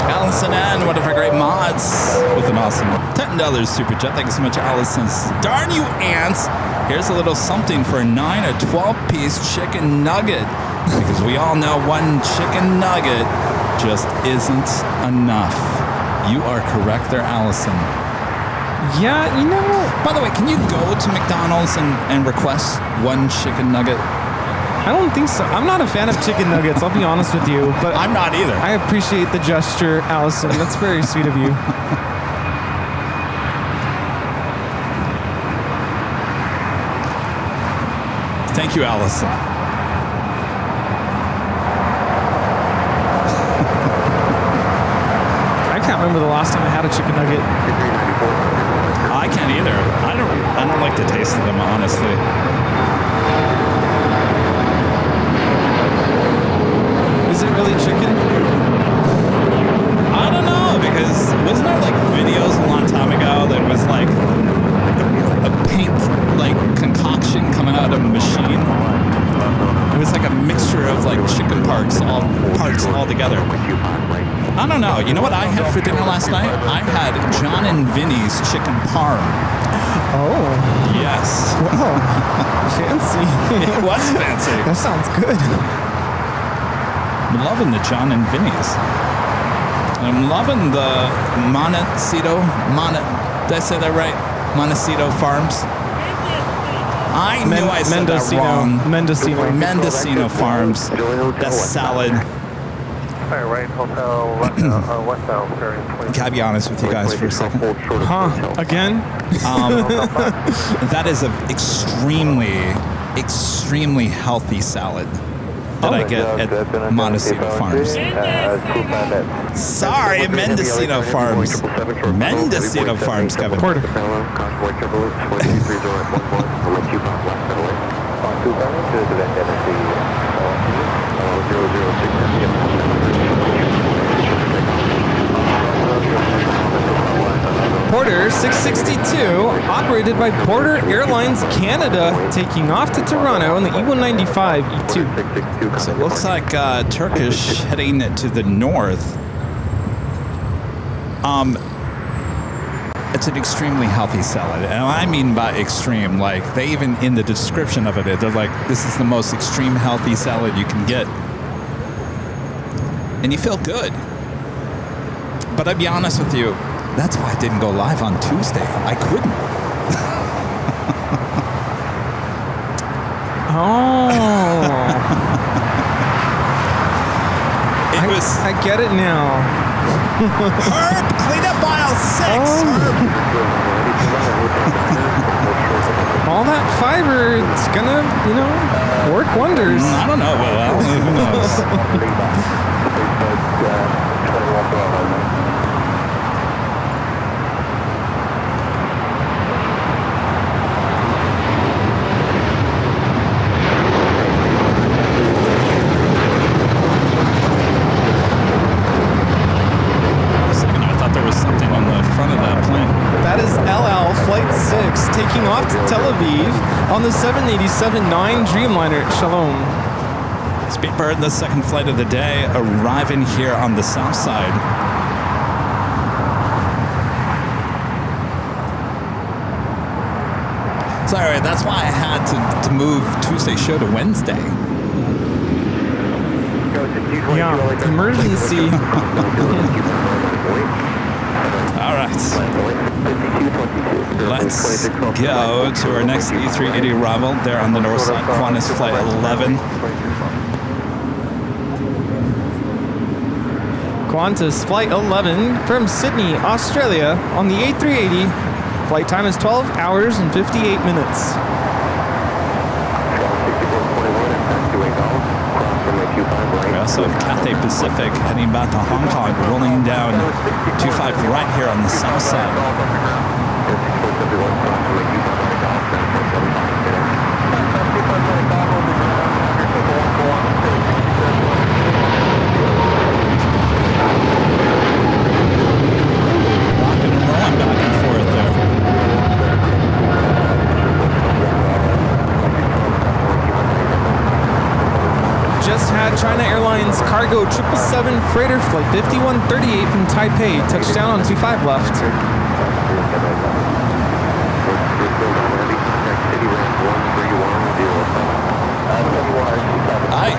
Allison Ann, one of our great mods, with an awesome $10 super chat. Thank you so much, Allison. Darn you, ants! Here's a little something for a 9 or 12-piece chicken nugget. Because we all know one chicken nugget just isn't enough. You are correct there, Allison.
Yeah, you know.
By the way, can you go to McDonald's and request one chicken nugget?
I don't think so. I'm not a fan of chicken nuggets, I'll be honest with you. But
I'm not either.
I appreciate the gesture, Allison. That's very sweet of you.
Thank you, Allison.
I can't remember the last time I had a chicken nugget.
I can't either. I don't like the taste of them, honestly.
Is it really chicken?
I don't know, because wasn't there like videos a long time ago that was like a paint like concoction coming out of a machine? It was like a mixture of like chicken parts all together. I don't know. You know what I had for dinner last night? I had John and Vinny's chicken parm.
Oh.
Yes.
Wow. Fancy.
It was fancy.
That sounds good.
I'm loving the John and Vinny's. I'm loving the Montecito. Did I say that right? Montecito Farms. I knew I said that wrong. Mendocino Farms. That salad.
Fire right, hotel, west out, bearing 20.
Can I be honest with you guys for a second?
Huh? Again?
That is an extremely healthy salad that I get at Montecito Farms. Sorry, Mendocino Farms. Mendocino Farms, Kevin.
Porter 662, operated by Porter Airlines Canada, taking off to Toronto in the E195 E2.
So it looks like Turkish heading to the north. It's an extremely healthy salad, and I mean by extreme, like they even in the description of it, they're like, this is the most extreme healthy salad you can get, and you feel good. But I'll be honest with you, that's why I didn't go live on Tuesday. I couldn't.
I get it now.
Herb, clean up aisle 6. Herb.
All that fiber, it's gonna, work wonders.
I don't know. Well, who knows?
Taking off to Tel Aviv on the 787-9 Dreamliner. Shalom.
Speedbird, the second flight of the day, arriving here on the south side. Sorry, that's why I had to move Tuesday's show to Wednesday.
Yeah, emergency.
All right. Let's go to our next E380 arrival there on the north side, Qantas Flight 11.
Qantas Flight 11 from Sydney, Australia on the A380. Flight time is 12 hours and 58 minutes.
We also have Cathay Pacific heading back to Hong Kong, rolling down 25 right here on the south side. Rocking and rolling back and forth there.
Just had China Airlines cargo 777 freighter flight 5138 from Taipei touchdown on 25 left.
Hi.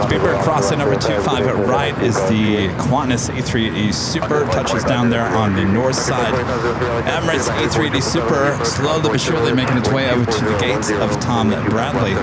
Speedbird crossing over 25 at right is the Qantas A380 Super, touches down there on the north side. Emirates A380 Super slowly but surely making its way over to the gates of Tom Bradley.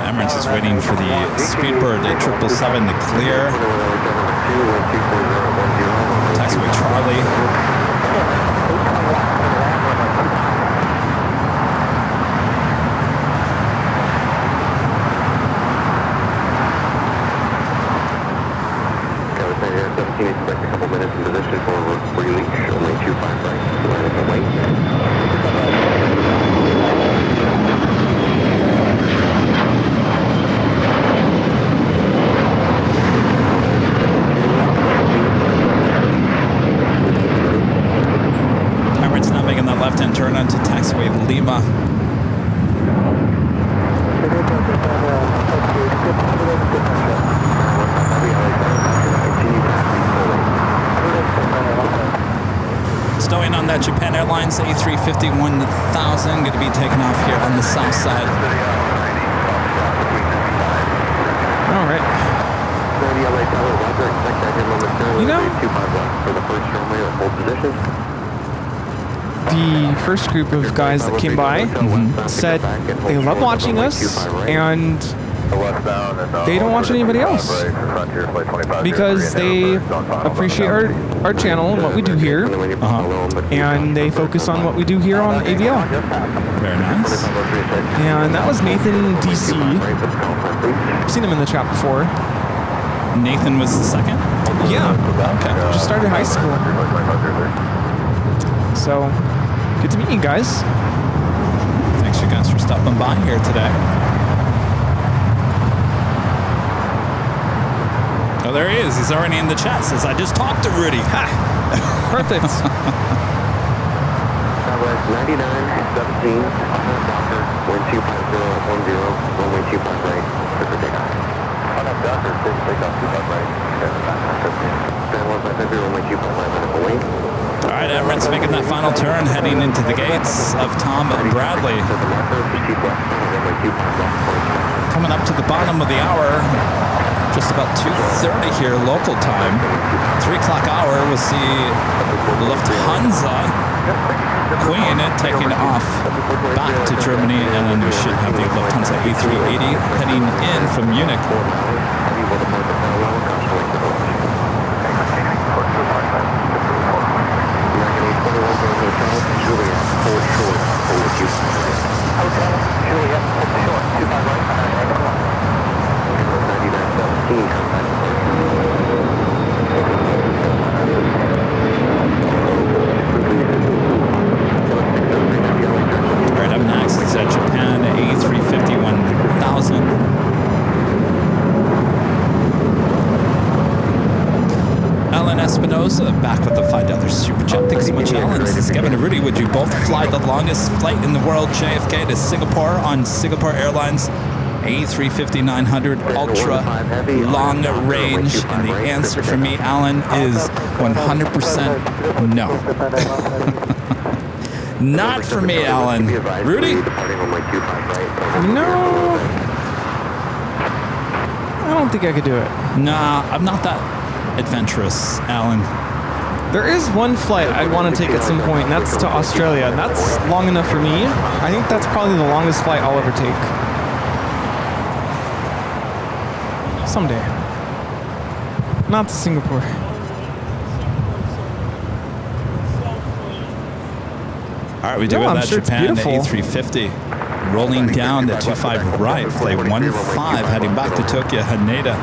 Emirates is waiting for the Speedbird at 777 to clear. Taxiway Charlie.
Expect a couple minutes in position for release. Only 25 right.
turn onto taxiway Lima. Stowing on that Japan Airlines A350 1000, going to be taken off here on the south side.
All right. You know, the first group of guys that came by said they love watching us and they don't watch anybody else because they appreciate our channel and what we do here, and they focus on what we do here on AVL.
Very nice.
And that was Nathan DC. I've seen him in the chat before.
Nathan was the second?
Yeah.
Okay.
Just started high school. So, good to meet you guys.
Thanks, you guys, for stopping by here today. Oh, there he is. He's already in the chat. Says, I just talked to Rudy. Ha!
Perfect.
Southwest 9917, Docker, wind 25010, runway 25 right, clear for takeoff. On that Docker, takeoff 25 right, Southwest 950, runway 25 right, away.
All right, Emirates making that final turn, heading into the gates of Tom and Bradley. Coming up to the bottom of the hour, just about 2:30 here local time. 3 o'clock hour, we'll see Lufthansa Queen taking off back to Germany, and then we should have the Lufthansa A380 heading in from Munich. Right up next is Japan A350 1000. Alan Espinosa back with the $5 super chat. Thanks so much, Alan. This is Kevin and Rudy. Would you both fly the longest flight in the world, JFK to Singapore on Singapore Airlines A350-900 ultra long range? And the answer for me, Alan, is 100% no. Not for me, Alan. Rudy?
No. I don't think I could do it.
Nah, I'm not that adventurous, Alan.
There is one flight I want to take at some point, and that's to Australia. And that's long enough for me. I think that's probably the longest flight I'll ever take. Someday. Not to Singapore.
All right, we do have that Japan A350 rolling down to 25 right, flight 15 heading back to Tokyo, Haneda.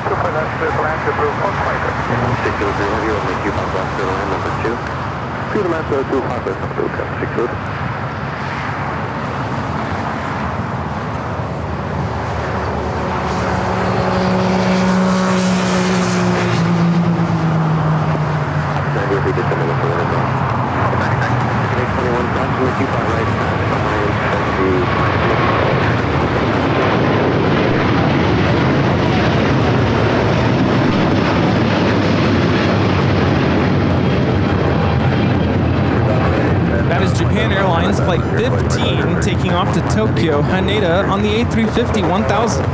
That is Japan Airlines Flight 15 taking off to Tokyo, Haneda on the A350 1000.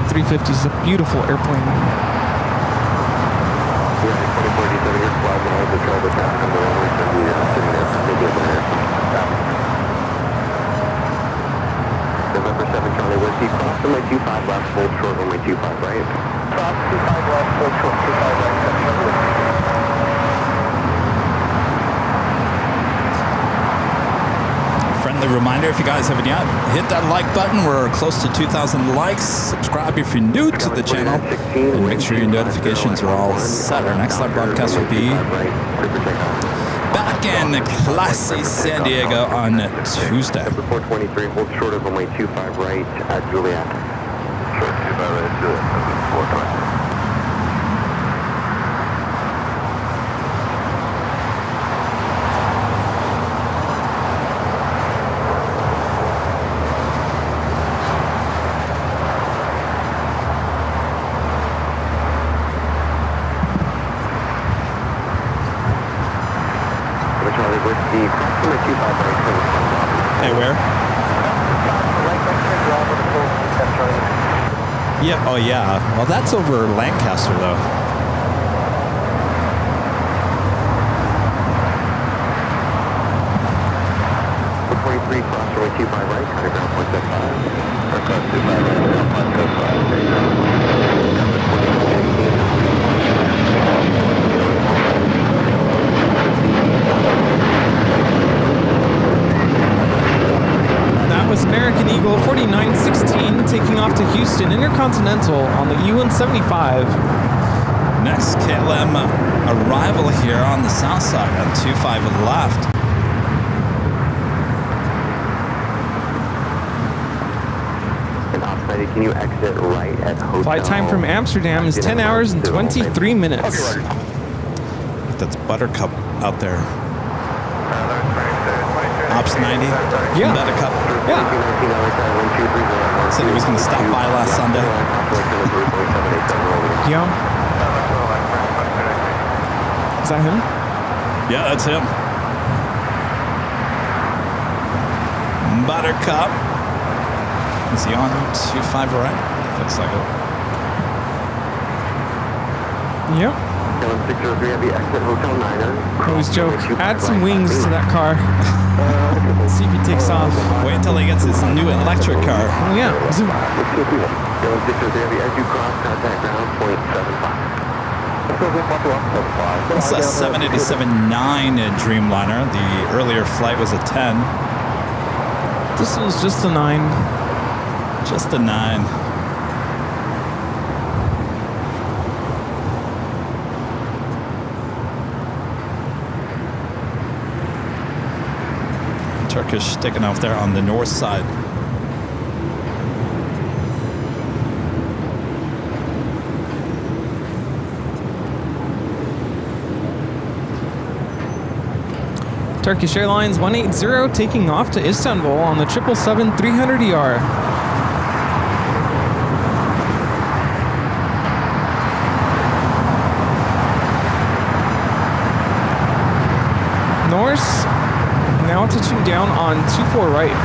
350 is a beautiful airplane.
November 7 Charlie Whiskey, cross runway 25 left, hold short runway 25 right. Cross 25 left, hold short 25 right, 7 Charlie Whiskey.
Friendly reminder, if you guys haven't yet, hit that like button. We're close to 2,000 likes. Subscribe if you're new to the channel, and make sure your notifications are all set. Our next live broadcast will be back in classy San Diego on Tuesday.
423, hold short of runway 25 right at Juliet. Short 25 right at Juliet, 420. Charlie Whiskey, crossing the 25 right,
Hey, where?
Right next to the driver, the full step Charlie.
Yeah. Oh, yeah. Well, that's over Lancaster, though.
Cross runway 25 right, cutting ground 175. Or cross 25 right, ground 175.
That was American Eagle 4916 taking off to Houston Intercontinental on the E175.
Next KLM arrival here on the south side on 25 left.
Can you exit right at hotel?
Flight time from Amsterdam is 10 hours and 23 minutes.
That's Buttercup out there. Ops 90.
Yeah.
Buttercup.
Yeah.
Said he was going to stop by last Sunday.
Yeah. Is that him?
Yeah, that's him. Buttercup. Is he on 25 right? Looks like it.
Yep.
603 Heavy exit Hotel 9.
It was Joke. Add some wings to that car. See if he takes off.
Wait until he gets his new electric car.
Oh, yeah. Zoom.
603 Heavy as you cross contact ground 0.75.
It's a 787-9 Dreamliner. The earlier flight was a 10.
This one's just a 9.
Just a 9. Turkish taking off there on the north side.
Turkish Airlines 180 taking off to Istanbul on the 777-300ER. Norse, now touching down on 24 right.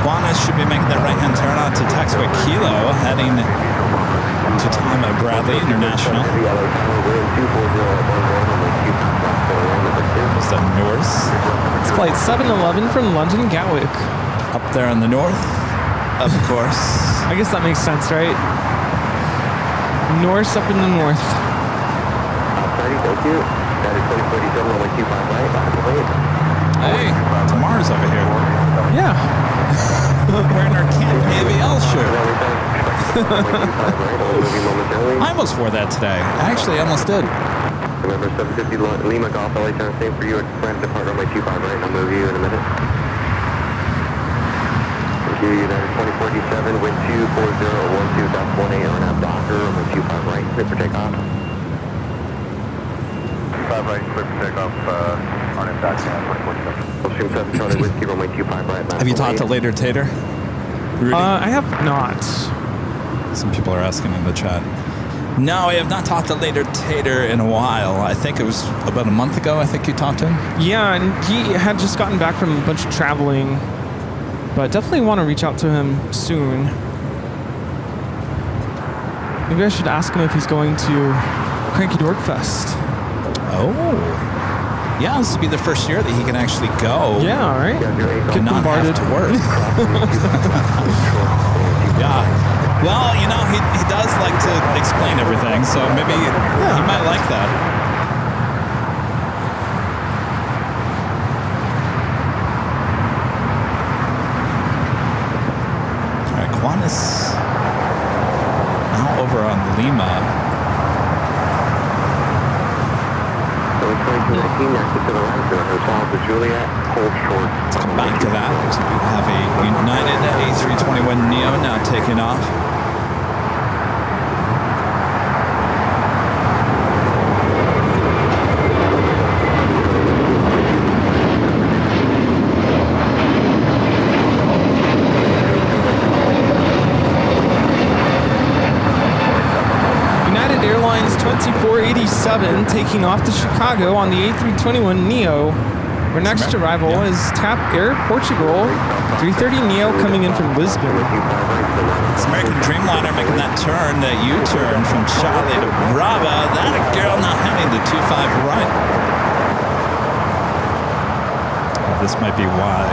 Juanes should be making that right-hand turn on to taxiway Kilo, heading to time at Bradley International. Is that Norse?
It's flight 711 from London Gatwick.
Up there in the north, of course.
I guess that makes sense, right? Norse up in the north.
Thank you. That is 2047 on 25 right, by the way.
Hey, tomorrow's over here.
Yeah.
Wearing our Camp AVL shirt. I almost wore that today. I actually almost did.
Remember 750 Lima Golf LA time, same for you at Brand Depart on my 25 right. I'll move you in a minute. Thank you, United 2047, wind 24012.18 on out Docker on my 25 right, clear for takeoff.
25 right, clear for takeoff on impact on 2047.
Stream 7 Charlie Whiskey on my 25 right.
Have you talked to Later Tater? Rudy?
I have not.
Some people are asking in the chat. No, I have not talked to Later Tater in a while. I think it was about a month ago, I think you talked to him.
Yeah, and he had just gotten back from a bunch of traveling. But definitely want to reach out to him soon. Maybe I should ask him if he's going to Cranky Dork Fest.
Oh. Yeah, this will be the first year that he can actually go.
Yeah, all right.
Get not have to work. Yeah. Well, you know, he does like to explain everything, so maybe he might like that. All right, Juanes now over on Lima. Let's come back to that. So we have a United A321neo now taking off.
Airlines 2487 taking off to Chicago on the A321neo. Our next arrival is TAP Air Portugal 330 neo coming in from Lisbon.
It's American Dreamliner making that turn, that U-turn from Charlie to Brava. That a girl not having the 25 right. Well, this might be why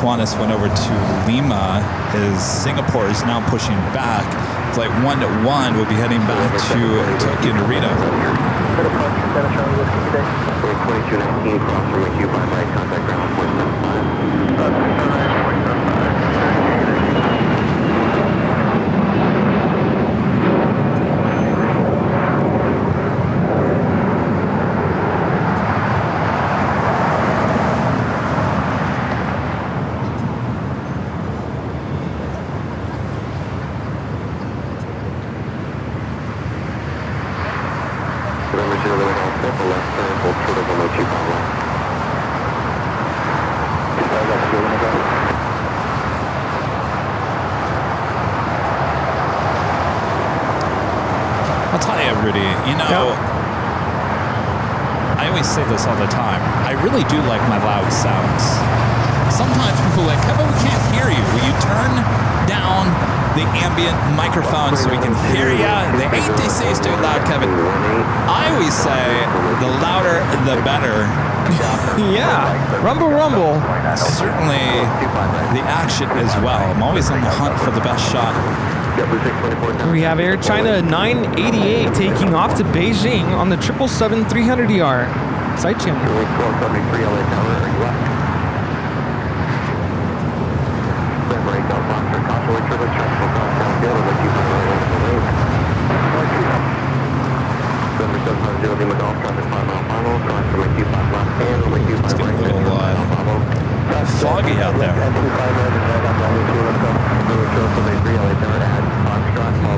Qantas went over to Lima, as Singapore is now pushing back. Flight 121 will be heading back to Tokyo Narita.
2219, cross runway 25 right, contact ground 475.
I'll tell you, Rudy, you know, I always say this all the time. I really do like my loud sounds. Sometimes people are like, Kevin, we can't hear you. Will you turn down the ambient microphone so we can hear you? The ATC is too loud, Kevin. I always say the louder, the better.
Yeah, rumble, rumble.
Certainly the action as well. I'm always on the hunt for the best shot.
We have Air China 988 taking off to Beijing on the 777-300ER. Side channel.
It's getting a little foggy out there.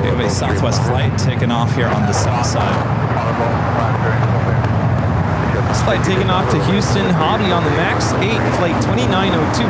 We have a Southwest flight taking off here on the south side.
This flight taking off to Houston, Hobby on the MAX 8, flight 2902.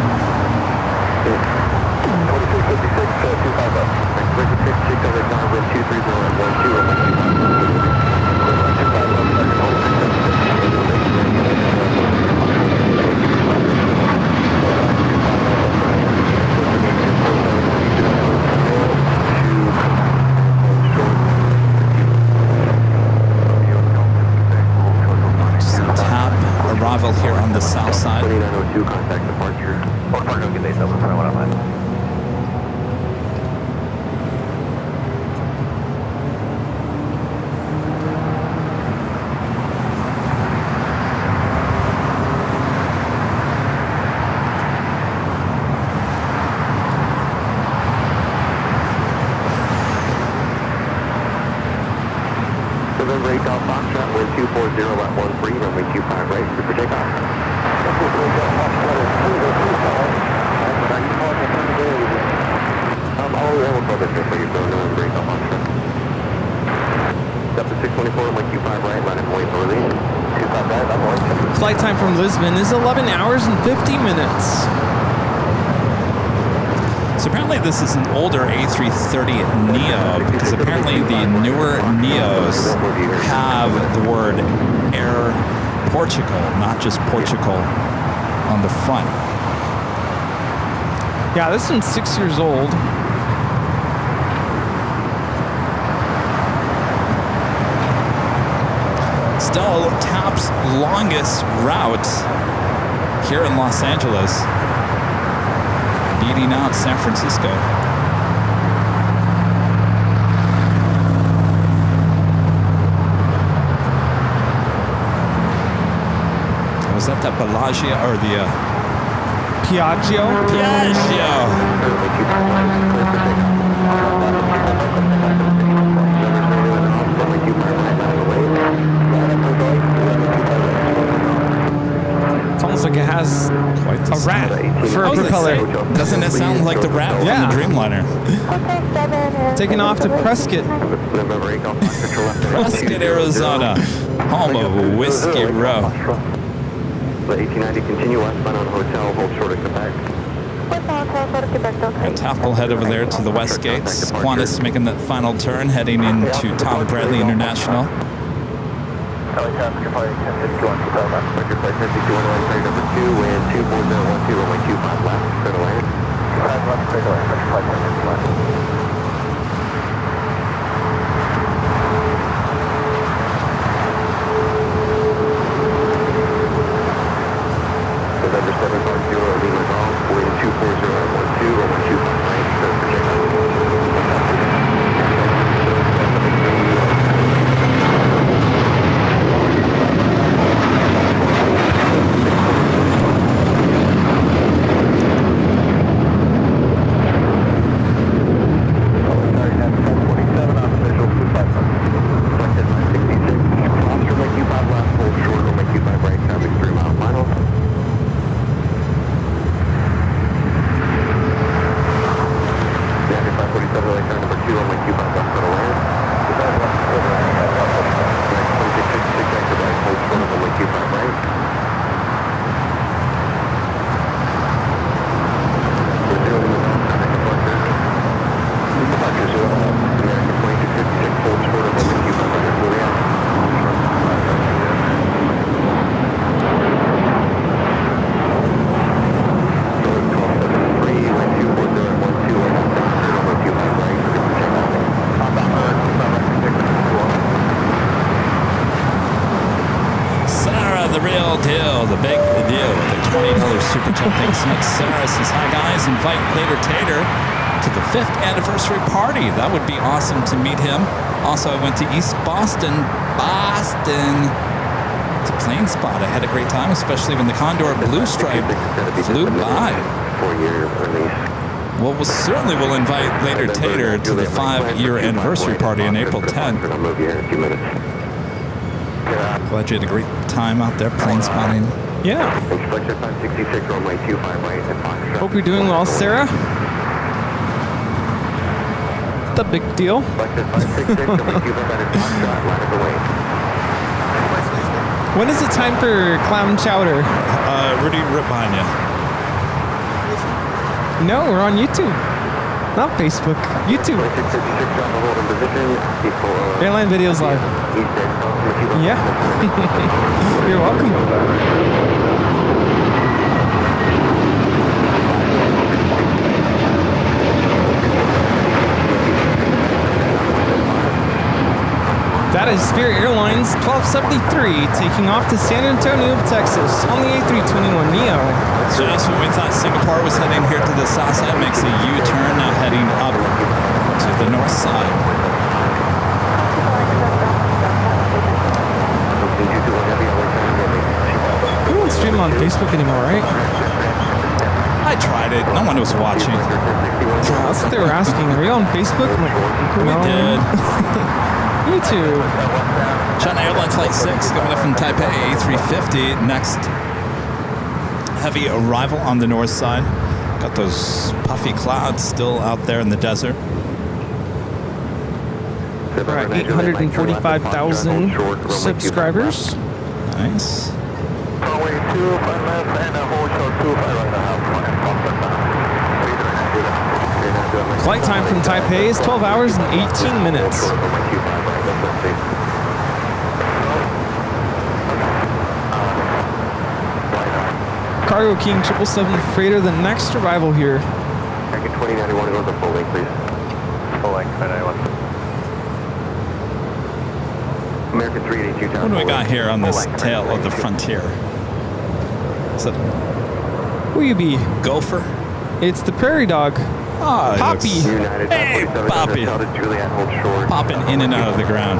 Arrival here on the south side.
2902, contact departure. Or cargo, get dates up in front of what I'm at. November 8 Golf Foxtrot, wind 240 at 13, runway 25 right, for takeoff. All level focus here for you, so November 8 Golf Foxtrot. Step to 624, runway 25 right, line and wait for release. 25 right, I'm going.
Flight time from Lisbon is 11 hours and 50 minutes.
So apparently this is an older A330 Neo, because apparently the newer Neos have the word Air Portugal, not just Portugal, on the front.
Yeah, this one's 6 years old.
Still TAP's longest route here in Los Angeles, beating out San Francisco. Was that the Bellagio or the
Piaggio?
Piaggio?
It's almost like it has
Quite the
a rat for a
I was gonna
propeller.
say, doesn't it sound like the rat from
Yeah.
the Dreamliner?
Taking off to Prescott.
Prescott, Arizona, home of Whiskey Row.
The 1890 continue westbound on hotel, hold short at Quebec.
And Taft will head over there to the west gates. Qantas making that final turn, heading into Tom Bradley International. Super chat. Thanks so much, Sarah. Says, hi guys, invite Later Tater to the 5th anniversary party. That would be awesome to meet him. Also, I went to East Boston, to Plane Spot. I had a great time, especially when the Condor Blue Stripe flew by.
4-year release.
Well, certainly we'll invite Later Tater to the 5-year anniversary party on April 10th.
I'll move here in a few minutes.
Glad you had a great time out there plane spotting.
Yeah. Hope you're doing well, Sarah. The big deal. When is it time for clam chowder?
Rudy, right behind you.
No, we're on YouTube. Not Facebook. YouTube. Airline Videos Live. Yeah. You're welcome. That is Spirit Airlines 1273 taking off to San Antonio, Texas on the A321neo.
So just when we thought Singapore was heading here to the south side, makes a U-turn, now heading up to the north side.
We don't stream on Facebook anymore, right?
I tried it. No one was watching.
That's what they were asking. Are we on Facebook? I'm like,
We did.
YouTube.
China Airline Flight 6 coming up from Taipei, A350. Next heavy arrival on the north side. Got those puffy clouds still out there in the desert.
We're at 845,000 subscribers.
Nice.
Flight time from Taipei is 12 hours and 18 minutes. Cargo King 777 freighter, the next arrival here.
American 2091 goes to full length, please. Full length, 2091. American 382 tower.
What do we got here on this tail of the Frontier? Is that
Who you be?
Gopher?
It's the Prairie Dog.
Oh,
Poppy.
Hey, Poppy. Popping in and out of the ground.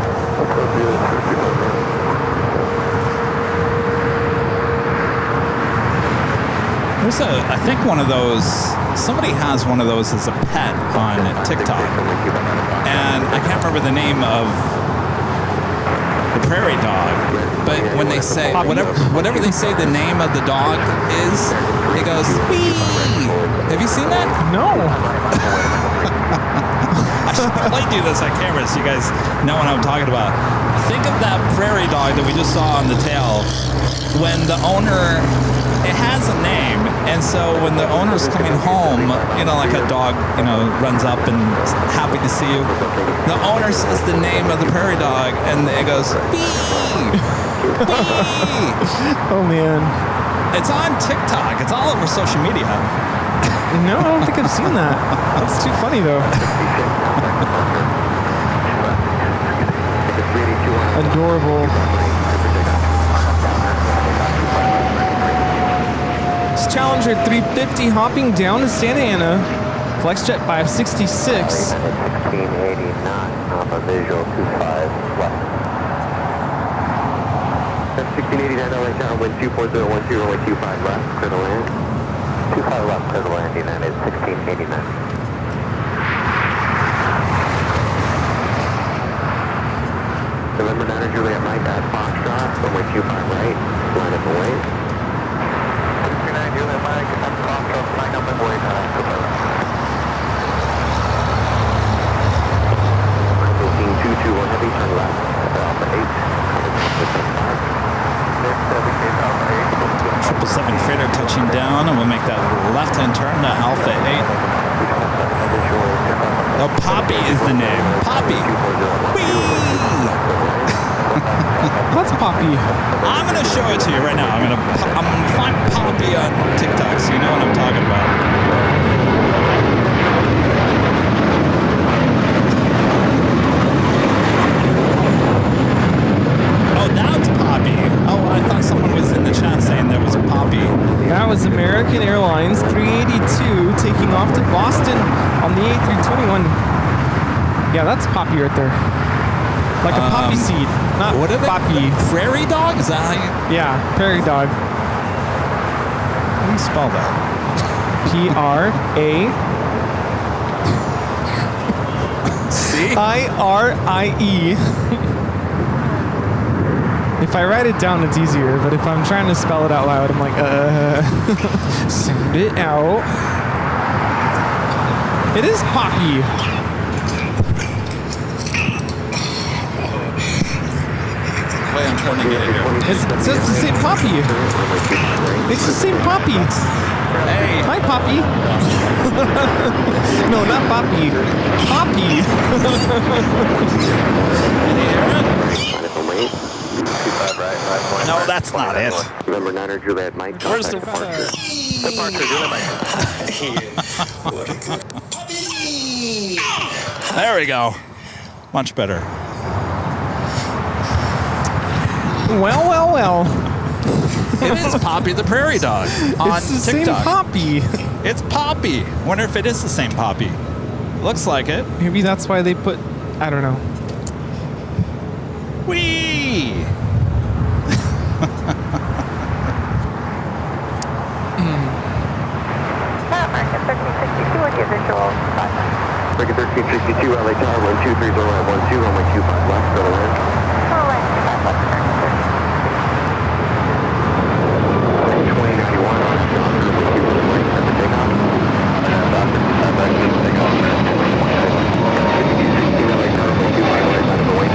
There's I think one of those, somebody has one of those as a pet on TikTok. And I can't remember the name of the prairie dog, but when they say, whatever they say the name of the dog is, it goes, wee! Have you seen that?
No.
I should probably do this on camera so you guys know what I'm talking about. Think of that prairie dog that we just saw on the tail. When the owner it has a name, and so when the owner's coming home, you know, like a dog, you know, runs up and is happy to see you, the owner says the name of the prairie dog, and it goes, "Bee! Bee!"
Oh man.
It's on TikTok. It's all over social media.
No, I don't think I've seen that. That's too funny though. Adorable. It's Challenger 350 hopping down to Santa Ana. FlexJet 566.
1680 knot, Alpha visual 25 left. 1689 LA Tower, wind 240, 125 left, clear to land. 25 left, clear to landing, that is 1689. November 9 Juliet Mike at Foxtrot, runway 25 right, line up and wait. 69 Juliet Mike at Foxtrot, line up and wait, I'm looking 221 heavy, turn left, Alpha 8,
777 freighter touching down, and we'll make that left-hand turn to Alpha 8. Oh, Poppy is the name. Poppy. Whee!
That's Poppy.
I'm gonna show it to you right now. I'm gonna find Poppy on TikTok, so you know what I'm talking about. Oh, that's Poppy. Oh, I thought someone was in the chat saying that was Poppy.
That was American Airlines 382 taking off to Boston on the A321. Yeah, that's Poppy right there. Like a poppy seed, not
what are they?
Poppy.
Prairie dog? Is that how you...
Yeah, prairie dog.
How do you spell that?
P-R-A...
See?
I-R-I-E. If I write it down, it's easier, but if I'm trying to spell it out loud, I'm like, sound it out. It is Poppy.
Wait, I'm trying to get it here.
It says the same Poppy. It's the same Poppy.
Hey.
Hi, Poppy. No, not Poppy. Poppy.
No, that's not it.
November 9 Juliet Mike.
Where's the...
Departure Juliet Mike.
There we go. Much better.
Well.
It is Poppy the prairie dog on
It's the
TikTok.
same Poppy.
It's Poppy. Wonder if it is the same Poppy. Looks like it.
Maybe that's why they put... I don't know.
Whee!
American 1362 with the visual 5.
American 1362 LA Tower, 123, runway 12, runway 25 left, go to land.
Runway 25 left, American
2091 on Docker, with you for right, set the takeoff. Docker, right, takeoff. 16 LA Tower, 125 right, line of the way,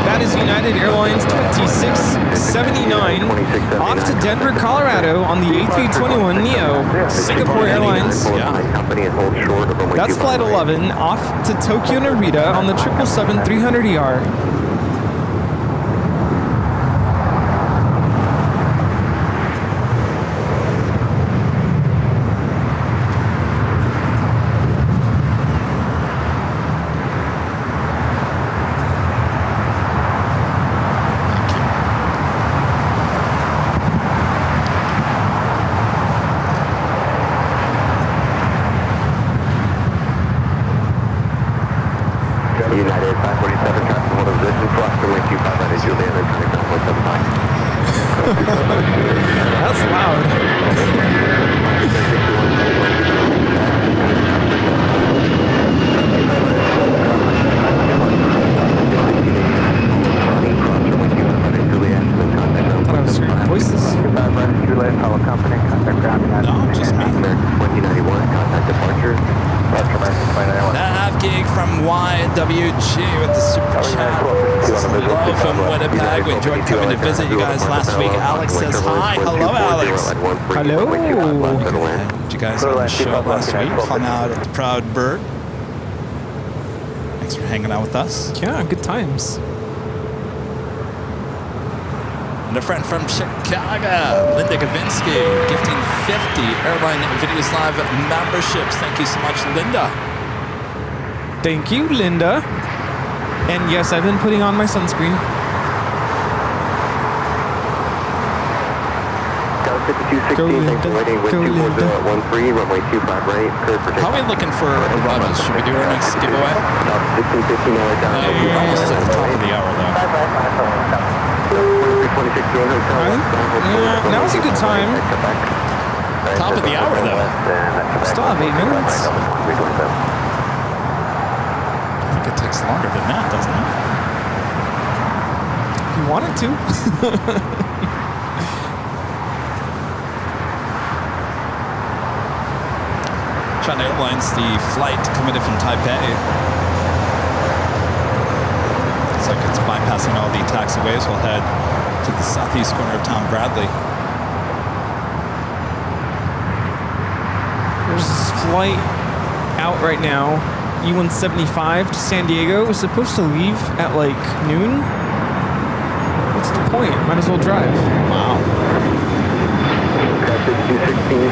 That is United Airlines 2679 off to Denver, Colorado on the A321neo. Singapore Airlines. That's flight 11 off to Tokyo Narita on the 777-300ER.
United 547 traffic, one of position, Foster, with you 5 right, Juliet, they're trying to come 175.
That's loud. I thought I was hearing voices.
Juliet, Power Company, contact ground.
No, just me.
2091, contact departure.
Nav gig from YW G with the super chat. Hello from Winnipeg. We enjoyed coming to visit you guys last week. Alex says hi. Hello, Alex.
Hello.
Did you guys on the show last week? Hung out at the Proud Bird. Thanks for hanging out with us.
Yeah, good times.
And a friend from Chicago, Linda Gavinsky, gifting 50 Airline Videos Live memberships. Thank you so much, Linda.
Thank you, Linda. And yes, I've been putting on my sunscreen.
Go Linda,
go Linda.
13, runway 25 right, clear for
How are we looking for arrivals? Should we do our next giveaway?
1650
We're almost at the top of the hour, though.
26 doing hotel.
Yeah, now's a good time.
Top of the hour, though.
Still have 8 minutes.
I think it takes longer than that, doesn't it?
If you wanted to.
China Airlines, the flight coming in from Taipei. Looks like it's bypassing all the taxiways. We'll head to the southeast corner of Tom Bradley.
There's this flight out right now, E175 to San Diego. It was supposed to leave at like noon. What's the point? Might as well drive.
Wow.
216.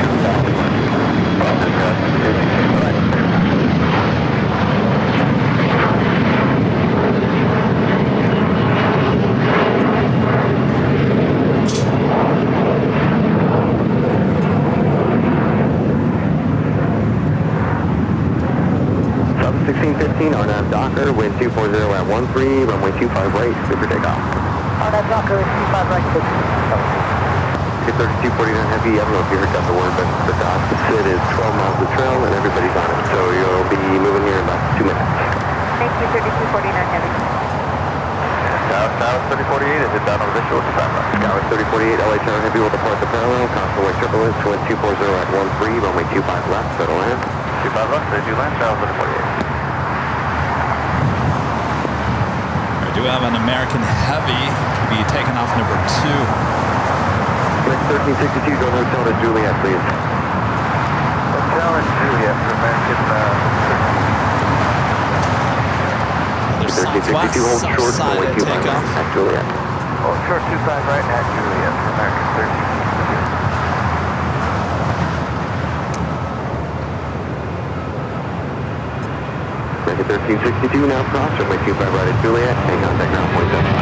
Sub 1615 on that Docker, wind 240 at 13, runway 25 right, clear for takeoff.
On that Docker, 25 right,
3249 heavy, I don't know if you heard that the word, but the opposite is 12 miles of trail and everybody's on it. So you'll be moving here in about 2 minutes.
Thank you, 3249 heavy.
South 3048, is it down on the visual? Scout 3048, LA Tower heavy will depart the parallel, constantly triple is, wind 240 at 13, runway 25 left, settle land. 25 left, as you land, South 3048.
We do have an American Heavy to be taken off number 2.
Next 1362, go hotel to Juliet, please.
Hotel and Juliet for American
There's southwest, south side to take off.
At Juliet.
Hold short 25 right at Juliet for American 13.
American 1362, now cross, runway 25 right at Juliet, hang on, take ground point 75.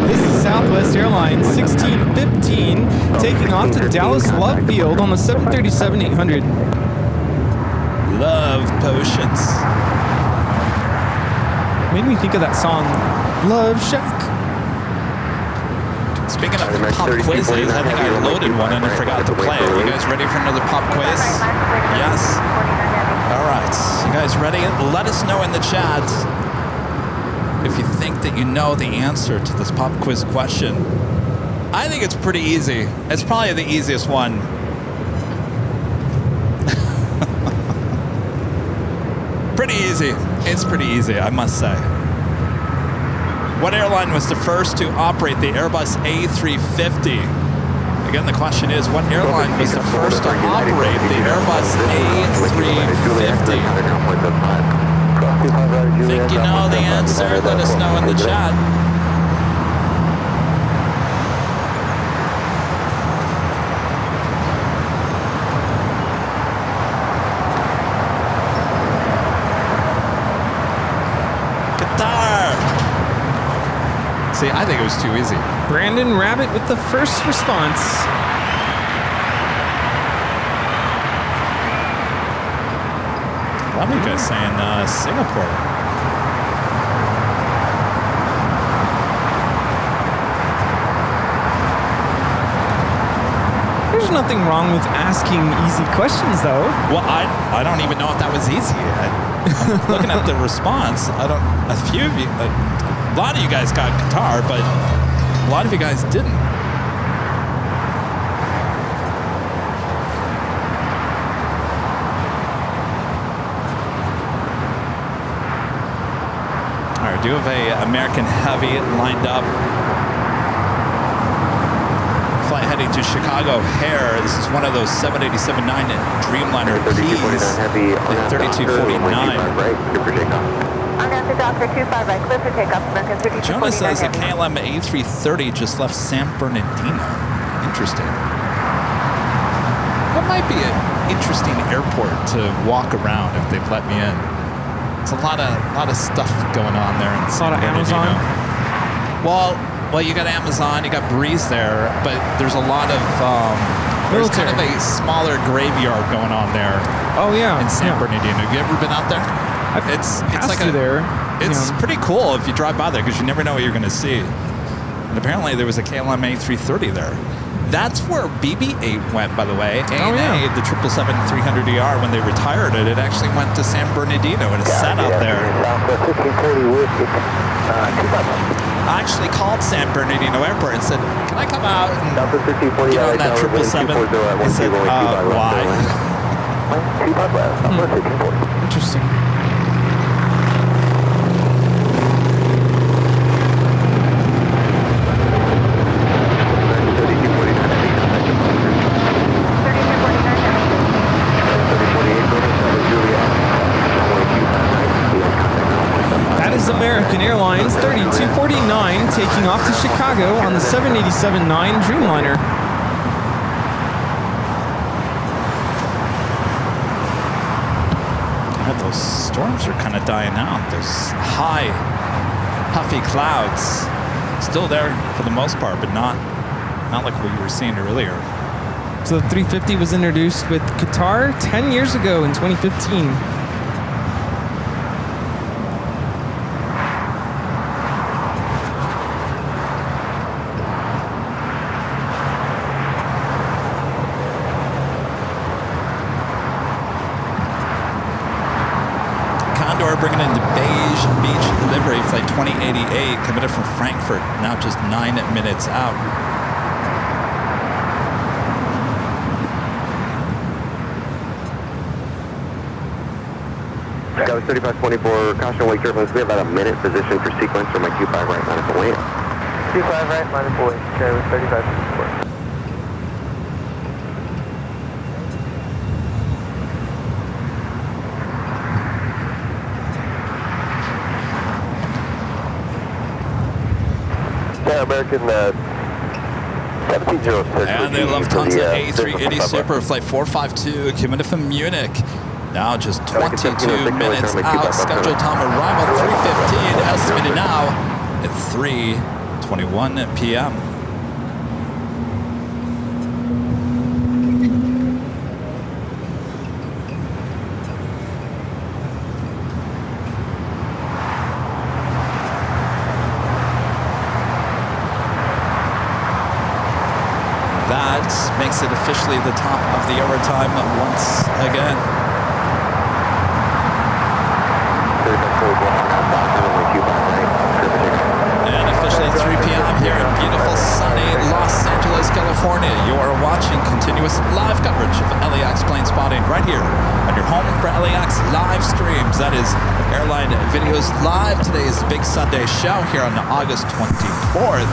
This is Southwest Airlines 1615 taking off to Dallas Love Field on the 737-800.
Love potions.
Made me think of that song, Love Shack.
Speaking of pop quizzes, I think I loaded one and I forgot to play it. You guys ready for another pop quiz? Yes? All right. You guys ready? Let us know in the chat if you think that you know the answer to this pop quiz question. I think it's pretty easy. It's probably the easiest one. Pretty easy. It's pretty easy, I must say. What airline was the first to operate the Airbus A350? Again, the question is, what airline was the first to operate the Airbus A350? Think you know the answer? Let us know in the chat. See, I think it was too easy.
Brandon Rabbit with the first response.
A lot of you guys saying Singapore.
There's nothing wrong with asking easy questions, though.
Well, I don't even know if that was easy. I'm looking at the response. A few of you, a lot of you guys got Qatar, but a lot of you guys didn't. do have a American Heavy lined up. Flight heading to Chicago Hare. This is one of those 787-9 Dreamliner Ps. 3249.
I'm down to Doctor 25 right, clear for takeoff. American 3249.
Jonah says a KLM A330 just left San Bernardino. Interesting. That might be an interesting airport to walk around if they'd let me in. It's a lot of stuff going on there. In
A lot of Amazon.
Well, you got Amazon, you got Breeze there, but there's a lot of there's kind of a smaller graveyard going on there.
Oh yeah,
in San Bernardino. Have you ever been out there? It's like
there.
It's pretty cool if you drive by there because you never know what you're going to see. And apparently there was a KLM A330 there. That's where BB-8 went, by the way. ANA, the 777-300ER, when they retired it, it actually went to San Bernardino and it sat out there. I actually called San Bernardino Airport and said, "Can I come out and get on that 777?" He said, "Why?"
Interesting. That is American Airlines 3249 taking off to Chicago on the 787-9 Dreamliner.
Those storms are kind of dying out. Those high, puffy clouds still there for the most part, but not like what you were seeing earlier.
So the 350 was introduced with Qatar 10 years ago in 2015.
Bringing in the Beige Beach livery flight 2088, committed from Frankfurt, now just 9 minutes out.
Scott 3524, caution wake turbulence. We have about a minute position for sequence for my Q5 right minus the wind.
Q5 right minus the wind. Charlie 3524.
American 1706.
And the Lufthansa A380 Super flight 452 committed from Munich. Now just 22 minutes out. Scheduled time arrival 3:15. Estimated now at 3:21 p.m. Makes it officially the top of the overtime once again. And officially 3 p.m. here in beautiful sunny Los Angeles, California. You are watching continuous live coverage of LAX plane spotting right here on your home for LAX live streams. That is Airline Videos Live. Today is the big Sunday show here on August 24th,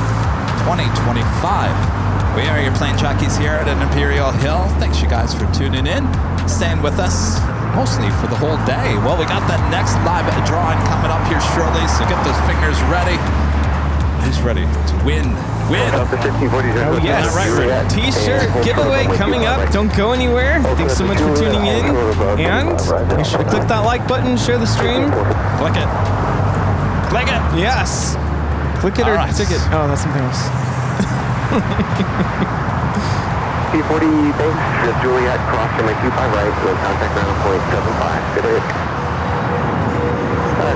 2025. We are your plane jockeys here at Imperial Hill. Thanks you guys for tuning in, staying with us mostly for the whole day. Well, we got that next live drawing coming up here shortly, so get those fingers ready. Who's ready to win?
Oh yes, T-shirt giveaway coming up. Don't go anywhere. Thanks so much for tuning in, and make sure to click that like button, share the stream.
Click it. Click it.
Yes. Click it or ticket. Oh, that's something else.
P40 thanks, Juliet, cross from my Q5 right, so contact ground point 75, good hit.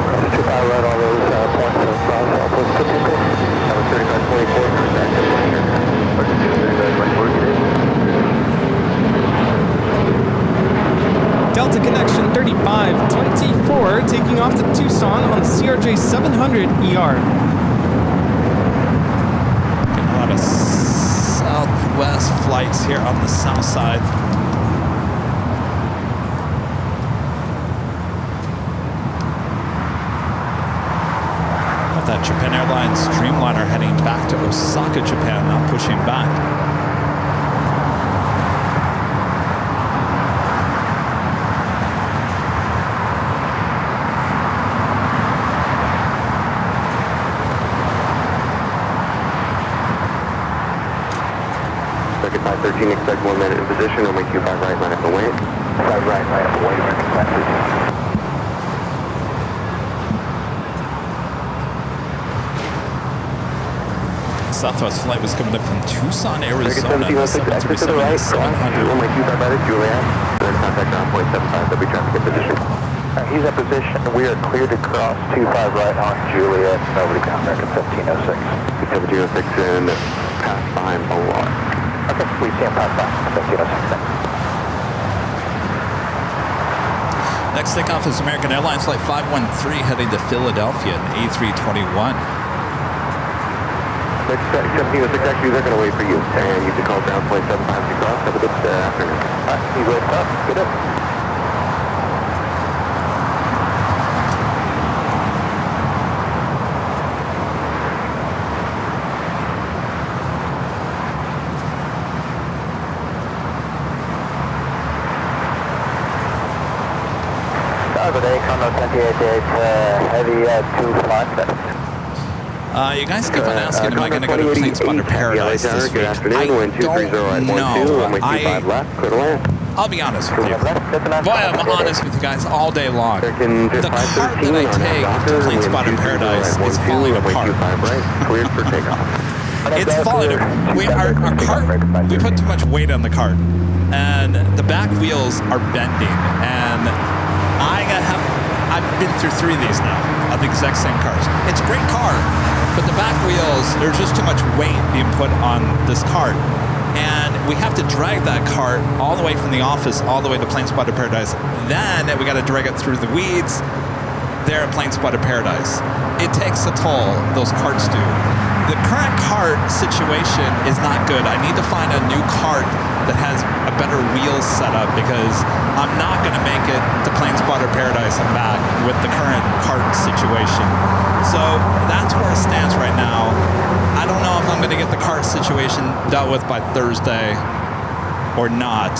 Cross Q5 right, all those points 75, all points typical. That was 3524, contact at Blanchard.
Delta Connection 3524 taking off to Tucson on the CRJ 700ER.
Southwest flights here on the south side. Airline Streamliner heading back to Osaka, Japan, not pushing back.
Circuit 513, expect 1 minute in position, runway 25 right, line up and wait. 5 right, line up and wait, running classes.
Southwest flight was coming up from Tucson, Arizona.
Circuit 1716, exit to the right, runway 25 right at Juliet. Then contact on 0.75, there'll be traffic in position.
He's in position. We are clear to cross 25 right on Juliet. Nobody contact at 1506.
1706 and pass behind Boulevard.
Okay, we see him pass by 1506.
Next takeoff is American Airlines Flight 513 heading to Philadelphia in A321.
Next 1706 actually, they're going to wait for you. And you can call down 0.75 to cross. Have a good afternoon.
All right, he's waiting up. Good up. Today, Conroe 28 heavy 2 flight left.
You guys keep on asking, am I going to go to Plane Spotter Paradise this week? I don't know. I'll be honest with you. Boy, I'm honest with you guys all day long. The cart that I take to Plane Spotter Paradise is falling apart. It's falling apart. Our cart, we put too much weight on the cart. And the back wheels are bending. And I've been through 3 of these now, of the exact same cars. It's a great car, but the back wheels, there's just too much weight being put on this cart. And we have to drag that cart all the way from the office, all the way to Plane Spotter Paradise. Then we got to drag it through the weeds there at Plane Spotter Paradise. It takes a toll, those carts do. The current cart situation is not good. I need to find a new cart that has a better wheel setup because I'm not going to make it to Plane Spotter Paradise and back with the current cart situation. So that's where it stands right now. I don't know if I'm going to get the cart situation dealt with by Thursday or not.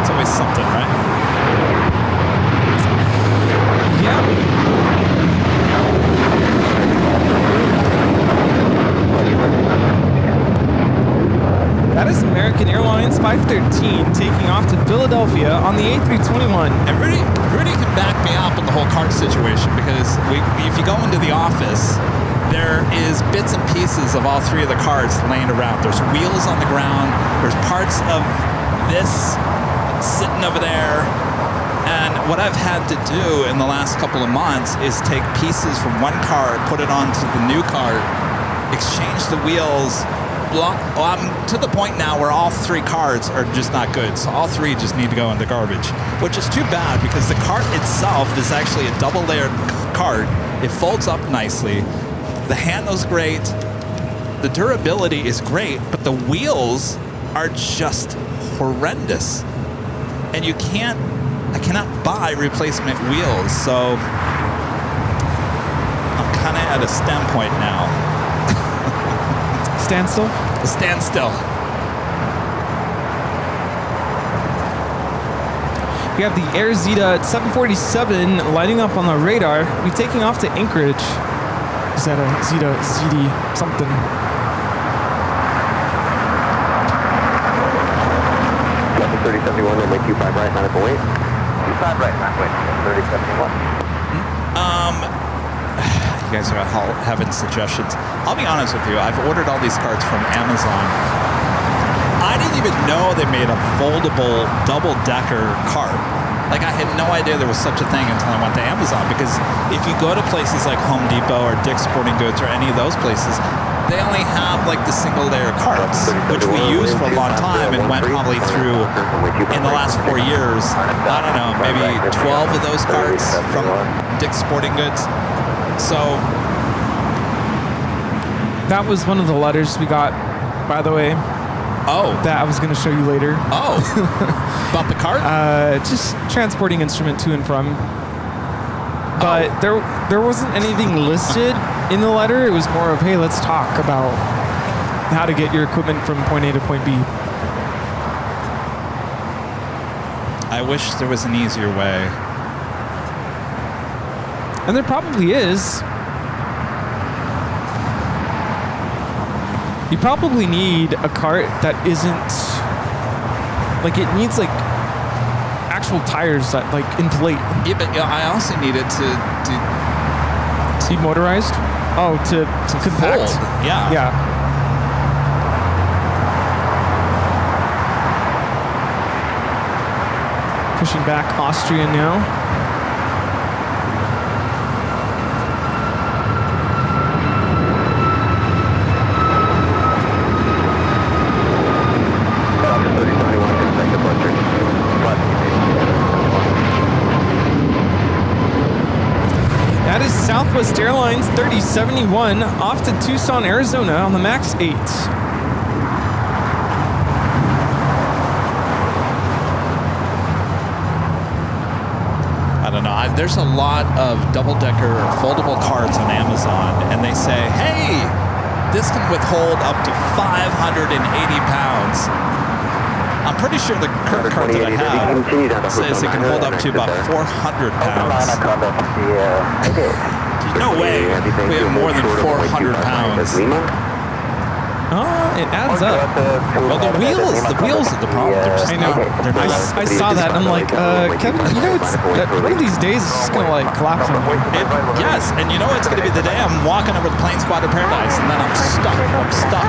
It's always something, right? Yeah. That is American Airlines 513 taking off to Philadelphia on the A321. And Rudy can back me up on the whole cart situation because if you go into the office, there is bits and pieces of all 3 of the carts laying around. There's wheels on the ground. There's parts of this sitting over there. And what I've had to do in the last couple of months is take pieces from one cart, put it onto the new cart, exchange the wheels. I'm to the point now where all 3 carts are just not good. So all 3 just need to go in the garbage, which is too bad because the cart itself is actually a double layered cart. It folds up nicely. The handle's great. The durability is great, but the wheels are just horrendous. And I cannot buy replacement wheels. So I'm kind of at a standpoint now.
Standstill?
Standstill.
We have the Air Zeta 747 lighting up on the radar. We're taking off to Anchorage. Zeta, ZD, something.
Delta 3071, runway 25 right, line up and wait. 25 right, line wait. 3071.
You guys are having suggestions. I'll be honest with you. I've ordered all these carts from Amazon. I didn't even know they made a foldable double-decker cart. Like, I had no idea there was such a thing until I went to Amazon. Because if you go to places like Home Depot or Dick's Sporting Goods or any of those places, they only have like the single-layer carts, which we used for a long time and went probably through in the last 4 years. I don't know, maybe 12 of those carts from Dick's Sporting Goods. So
that was one of the letters we got, by the way.
Oh.
that I was going to show you later.
Oh. About the cart?
Just transporting instrument to and from. But there wasn't anything listed in the letter. It was more of, hey, let's talk about how to get your equipment from point A to point B.
I wish there was an easier way.
And there probably is. You probably need a cart that isn't like it needs like actual tires that like inflate.
Yeah, but I also need it to
Be motorized? Oh, to compact?
fold. Yeah.
Yeah. Pushing back Austrian now. That is Southwest Airlines 3071 off to Tucson, Arizona on the MAX 8.
I don't know. There's a lot of double-decker foldable carts on Amazon, and they say, hey, this can withhold up to 580 pounds. I'm pretty sure the current cart that I have says it can hold up to about 400 pounds. No way we have more than 400 pounds.
It adds up.
Well, the wheels are the problem.
I know.
They're not.
I saw that. I'm like, Kevin, you know, it's one of these days it's just gonna like collapse on me.
Yes, and you know it's gonna be the day I'm walking over the plane spotter paradise, and then I'm stuck.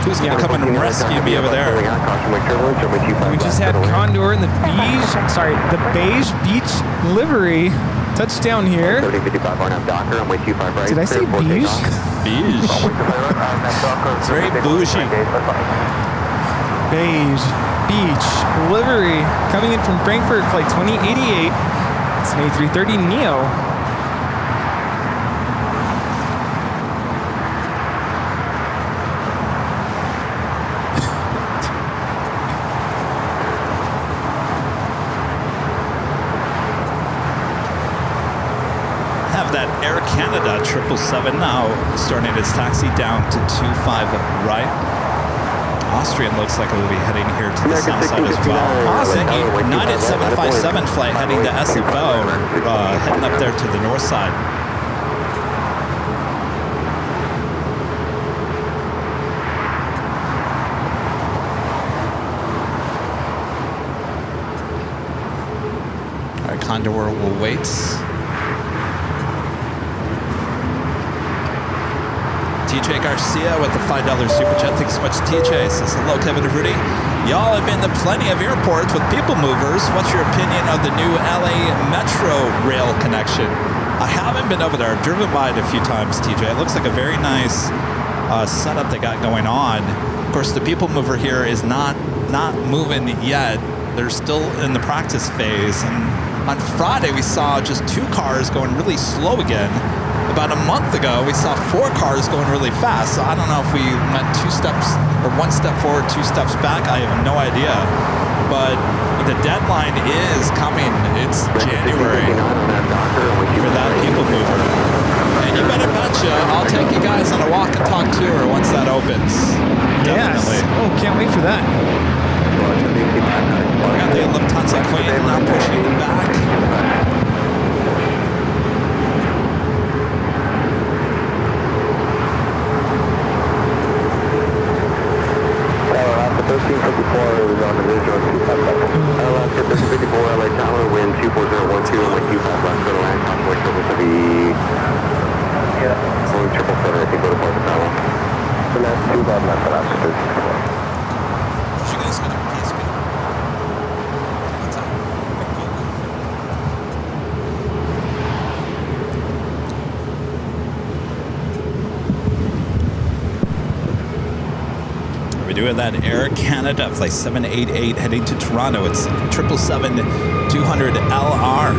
Who's gonna come and rescue me over there?
We just had Condor in the beige beach livery touchdown here. Did I say beige?
Beige. It's very bougie.
Beige beach livery coming in from Frankfurt, flight 2088. It's an A330 Neo.
That Air Canada 777 now starting its taxi down to 25 right. Austrian looks like it will be heading here to the south side as well. United 757 flight heading to SFO, heading up there to the north side. All right, Condor will wait. TJ Garcia with the $5 super chat. Thanks so much, TJ. Says, hello, Kevin and Rudy. Y'all have been to plenty of airports with people movers. What's your opinion of the new LA Metro rail connection? I haven't been over there. I've driven by it a few times, TJ. It looks like a very nice setup they got going on. Of course, the people mover here is not moving yet. They're still in the practice phase. And on Friday, we saw just 2 cars going really slow again. About a month ago, we saw 4 cars going really fast. So I don't know if we went 2 steps or 1 step forward, 2 steps back. I have no idea. But the deadline is coming. It's January for that people mover. And you better betcha I'll take you guys on a walk and talk tour once that opens. Definitely.
Yes. Oh, can't wait for that.
We got the Lufthansa Queen now pushing back. Doing that Air Canada flight 788 heading to Toronto. It's 777-200 LR.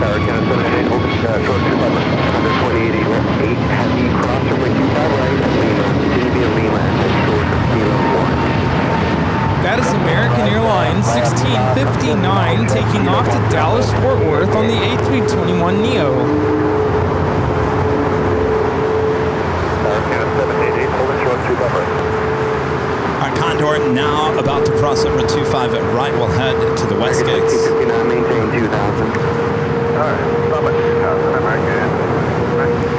Air Canada 788, open short 2088 heavy cross runway 25 right, Lima, continue via Lima, and short
Dallas Fort Worth on the A321neo.
Our Condor now about to cross over 25 at right. We'll head to the west gates.
59, maintain 2000.
Alright, stop at 2000, American.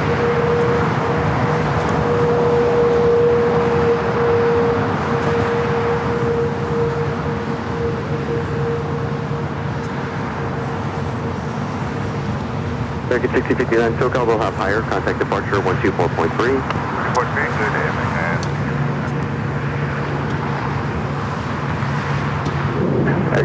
American 6059, SoCal will have higher. Contact departure 124.3.
14, good day, American.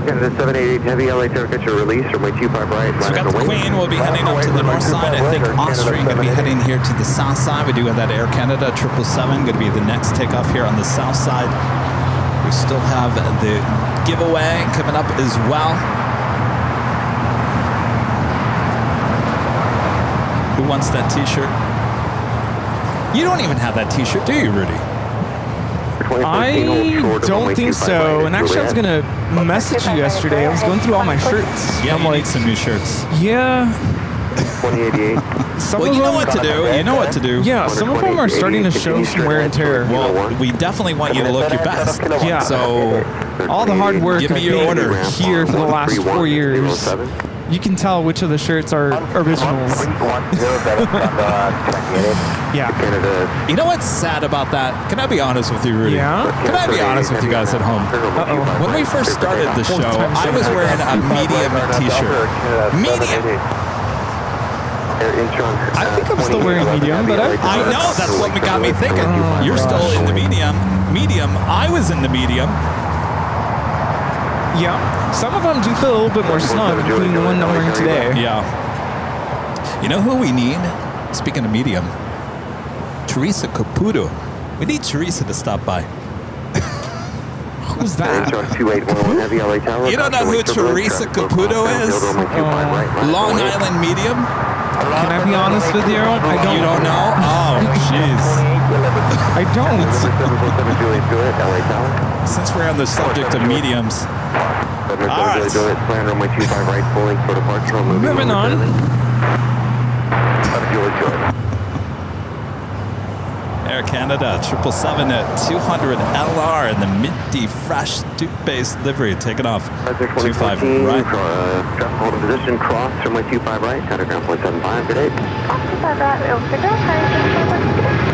Canada 788 Heavy LA Terra, get your release from my 25 right.
So we got the Queen. We'll be heading up to the north side. I think Austrian going to be heading here to the south side. We do have that Air Canada 777 going to be the next takeoff here on the south side. We still have the giveaway coming up as well. Who wants that t-shirt? You don't even have that t-shirt, do you, Rudy?
I don't think so. And actually, I was gonna message you yesterday. I was going through all my shirts.
Yeah,
I'm
you
like,
need some new shirts.
yeah.
2088.
Some
Well,
of
you know
them-
what to do. You know what to do.
Yeah, some of them are starting to show some wear and tear.
Well, we definitely want you to look your best.
Yeah.
So
All the hard work
Give me
I've
your
made
order.
here for the last 4 years. You can tell which of the shirts are originals. Yeah.
Canada.
you know what's sad about that? Can I be honest with you, Rudy?
Yeah?
Can I be honest with you guys at home? When we first started the show, I was wearing a medium t-shirt. Medium.
I think I'm still wearing medium, but
I know, that's what got me thinking. You're still in the medium. I was in the medium.
yeah. Some of them do feel a little bit more snug, including the one I'm wearing today.
Yeah. You know who we need? Speaking of medium, Teresa Caputo. We need Teresa to stop by.
Who's that?
You don't know who Teresa Caputo is? Long Island medium?
Can I be honest with you? I don't.
You don't know? Oh, jeez.
I don't.
Since we're on the subject of mediums,
Moving on.
Air Canada 777 at 200 LR in the minty fresh toothpaste livery taking off 25 right.
Traffic hold in position, cross from my 25 right, counter ground 0.75, good day.
25 right, it'll figure out how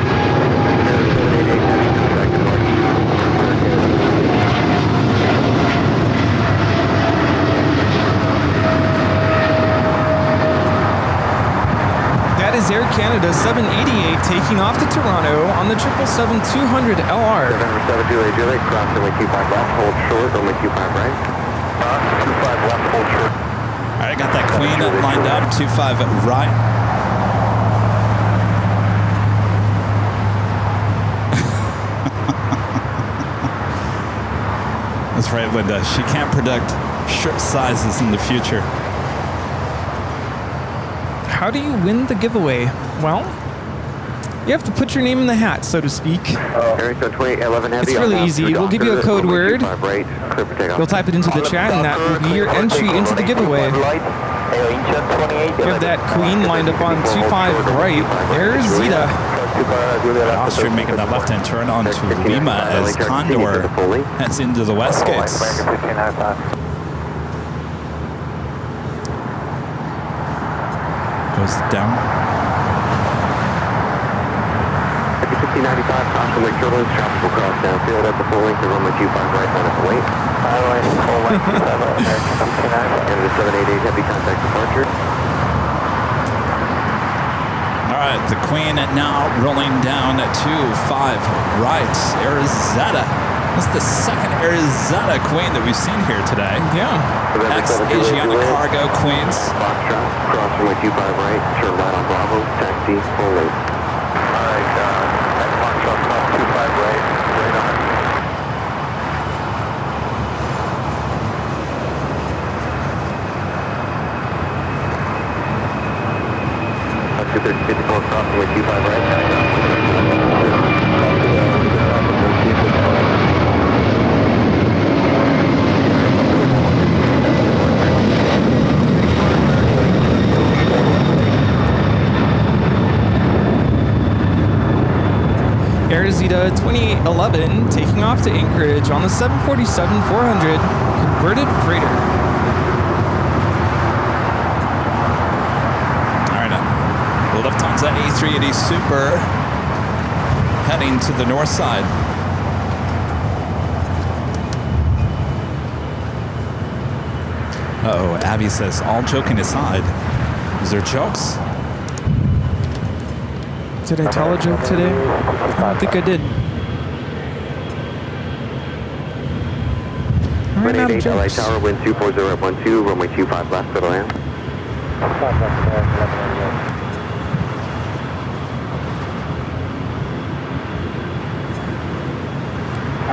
That is Air Canada 788 taking off to Toronto on the 777-200 LR.
772 Juliet, cross from my 25 left, hold short on my 25 right. 25 left, hold short.
All right, got that Queen lined up 25 right. That's right, Linda. She can't predict shirt sizes in the future.
How do you win the giveaway? Well, you have to put your name in the hat, so to speak. It's really easy. We'll give you a code word. You'll type it into the chat, and that will be your entry into the giveaway. You have that Queen lined up on 25 right. There's Zeta.
Austrian making that left-hand turn onto Lima as Condor heads into the west gates. Goes down.
5095, cross from Lake Turbulence, traffic will cross downfield at the full length of runway 25 right, minus the weight.
Airline, full length, American 59.
Canada 788, heavy contact departure.
All right, the Queen now rolling down to 5 right. Arizona. This is the second Arizona Queen that we've seen here today.
Yeah.
Ex-Asiana Cargo Queens.
Foxtrot, cross from my 25 right, turn right on Bravo, taxi, full length.
Alright, next Foxtrot, cross 25 right, right on.
Up to 54, cross from my 25 right,
Air Zeta 2811 taking off to Anchorage on the 747-400 converted freighter.
All right, Lufthansa A380 Super heading to the north side. Uh-oh, Abby says, all joking aside, is there jokes?
Did I tell a joke today? I don't think I did. I ran out of
188 LA
jokes.
Tower, wind 240 at 12, runway 25 left, settle in.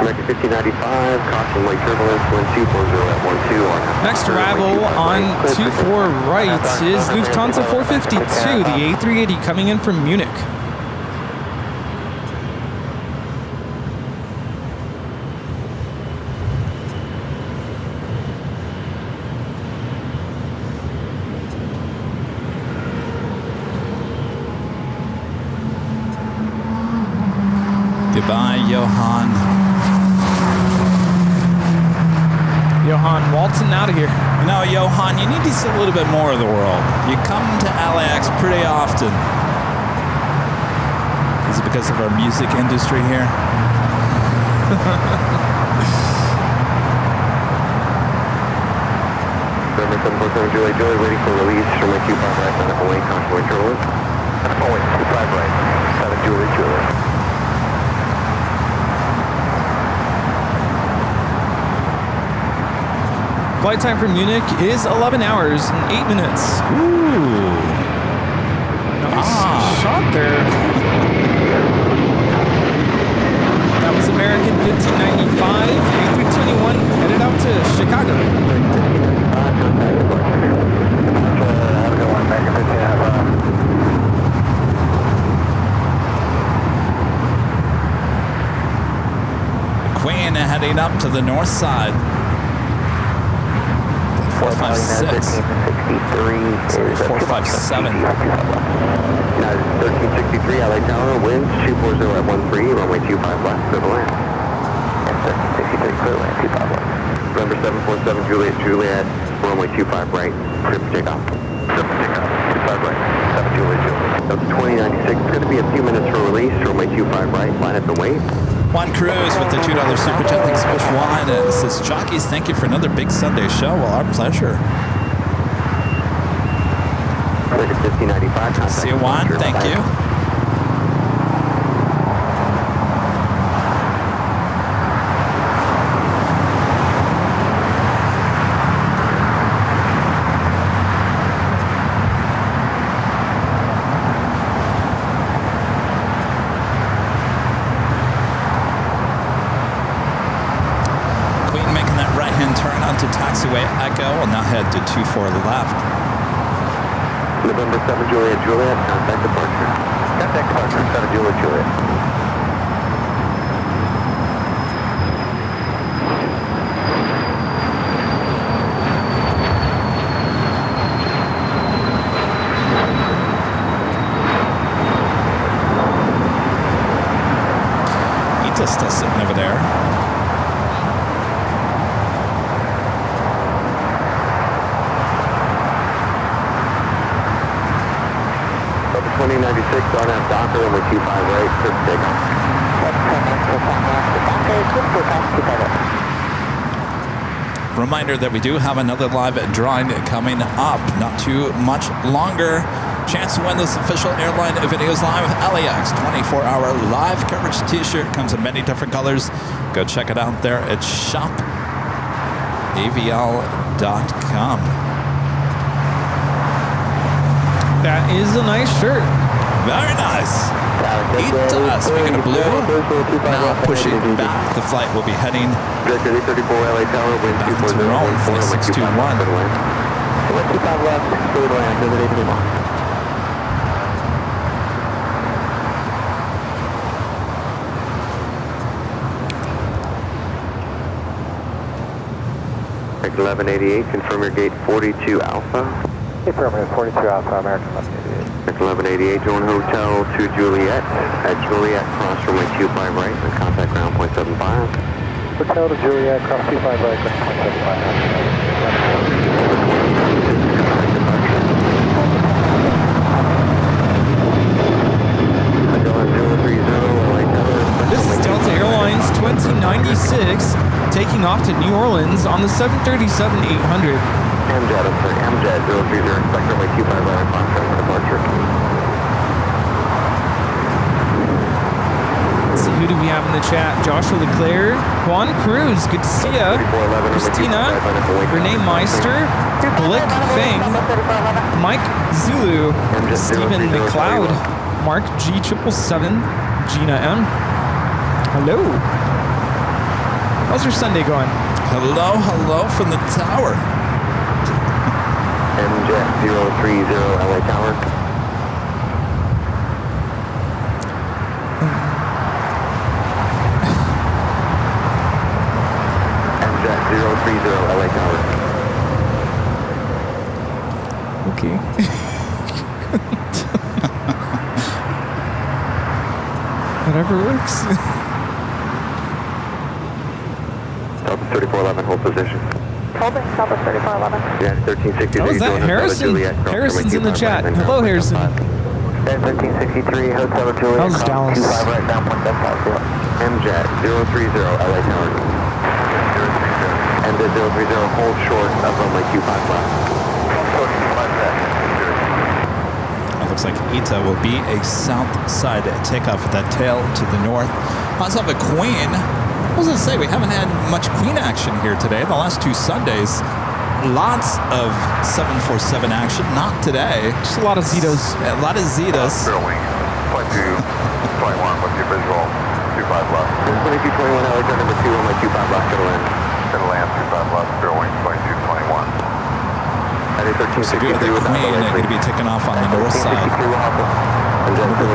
American 1595, caution late turbulence, wind 240 at 12.
Next arrival on 24 right is Lufthansa 452, the A380 coming in from Munich.
Goodbye, Johan.
Johan waltzing out of here.
No, Johan, you need to see a little bit more of the world. You come to LAX pretty often. Is it because of our music industry here?
November 747 Julie, waiting for release from my 25 right, line up away, caution late turbulence. Away, 25 right, 7 Julie.
Flight time from Munich is 11 hours and 8 minutes.
Ooh.
Nice shot there. That was American 1595, A321 headed out to Chicago.
Queen heading up to the north side. 456. Sorry, 457.
1363 LA Tower, wind 240 at 13, runway 25 left, clear to land. 1363, clear to land, 25 left. November 747 Juliet, runway 25 right, clear for takeoff. Clear for takeoff, 25 right, 7 Juliet. That's 2096, it's going to be a few minutes for release, runway 25 right, line up and wait.
Juan Cruz with the $2 super chat. Thanks so much, Juan. It says, Jockeys, thank you for another big Sunday show. Well, our pleasure.
American 1595.
See you, Juan. Thank you. Taxiway Echo will now head to 24 left.
November 7 Juliet, contact departure. Contact departure, 7 Juliet.
Ita's still sitting over there.
2096 on that Docker, runway 25 right, clear for takeoff.
Reminder that we do have another live drawing coming up not too much longer. Chance to win this official Airline Videos Live with LAX 24-hour live coverage t-shirt. Comes in many different colors. Go check it out there at shopavial.com.
That is a nice shirt.
Very nice. Ita, speaking of blue, now pushing back. The flight will be heading
back to Rome,
4621.
25 left, clear to land, good evening. American 1188, confirm your gate 42 Alpha.
Affirmative, 42 Alpha, American 1188.
It's 1188 Joan Hotel to Juliet. At Juliet, cross runway 25 right and contact ground point 75.
Hotel to Juliet, cross 25 right, ground point 75.
This is Delta Airlines 2096 taking off to New Orleans on the 737-800.
MJet, I'm sorry, MJet 030, expect runway 25 right, Foxtrot for departure.
Let's see, who do we have in the chat? Joshua Leclerc, Juan Cruz, good to see ya. Christina, Renee Meister, Blick Feng, Mike Zulu, Stephen McLeod, Mark G777, Gina M. Hello. How's your Sunday going?
Hello, hello from the tower.
MJet 030 LA Tower. MJet 030 LA Tower.
Okay. Whatever works.
Delta 3411, hold position.
Holding Delta 3411.
Yeah, 1363.
Oh, is that Harrison? Harrison's in the chat. Hello, Harrison.
1363, Hotel Juliet.
How's Dallas?
25 right, down point 750. MJet 030 LA Tower. MJet 030, hold short of runway 25 left.
It looks like Ita will be a south side takeoff with that tail to the north. Let's have a Queen. I was going to say, we haven't had much Queen action here today. The last two Sundays, lots of 747 action. Not today.
Just a lot of Zetos.
A lot of Zetas.
Zero wing, 2221 with your visual, 25 left.
2221 LA Tower number 2, runway 25 left, gonna land.
Gonna land 25 left, zero wing, 2221.
At a 1363
The Queen going to be taking off on the north side.
Number
2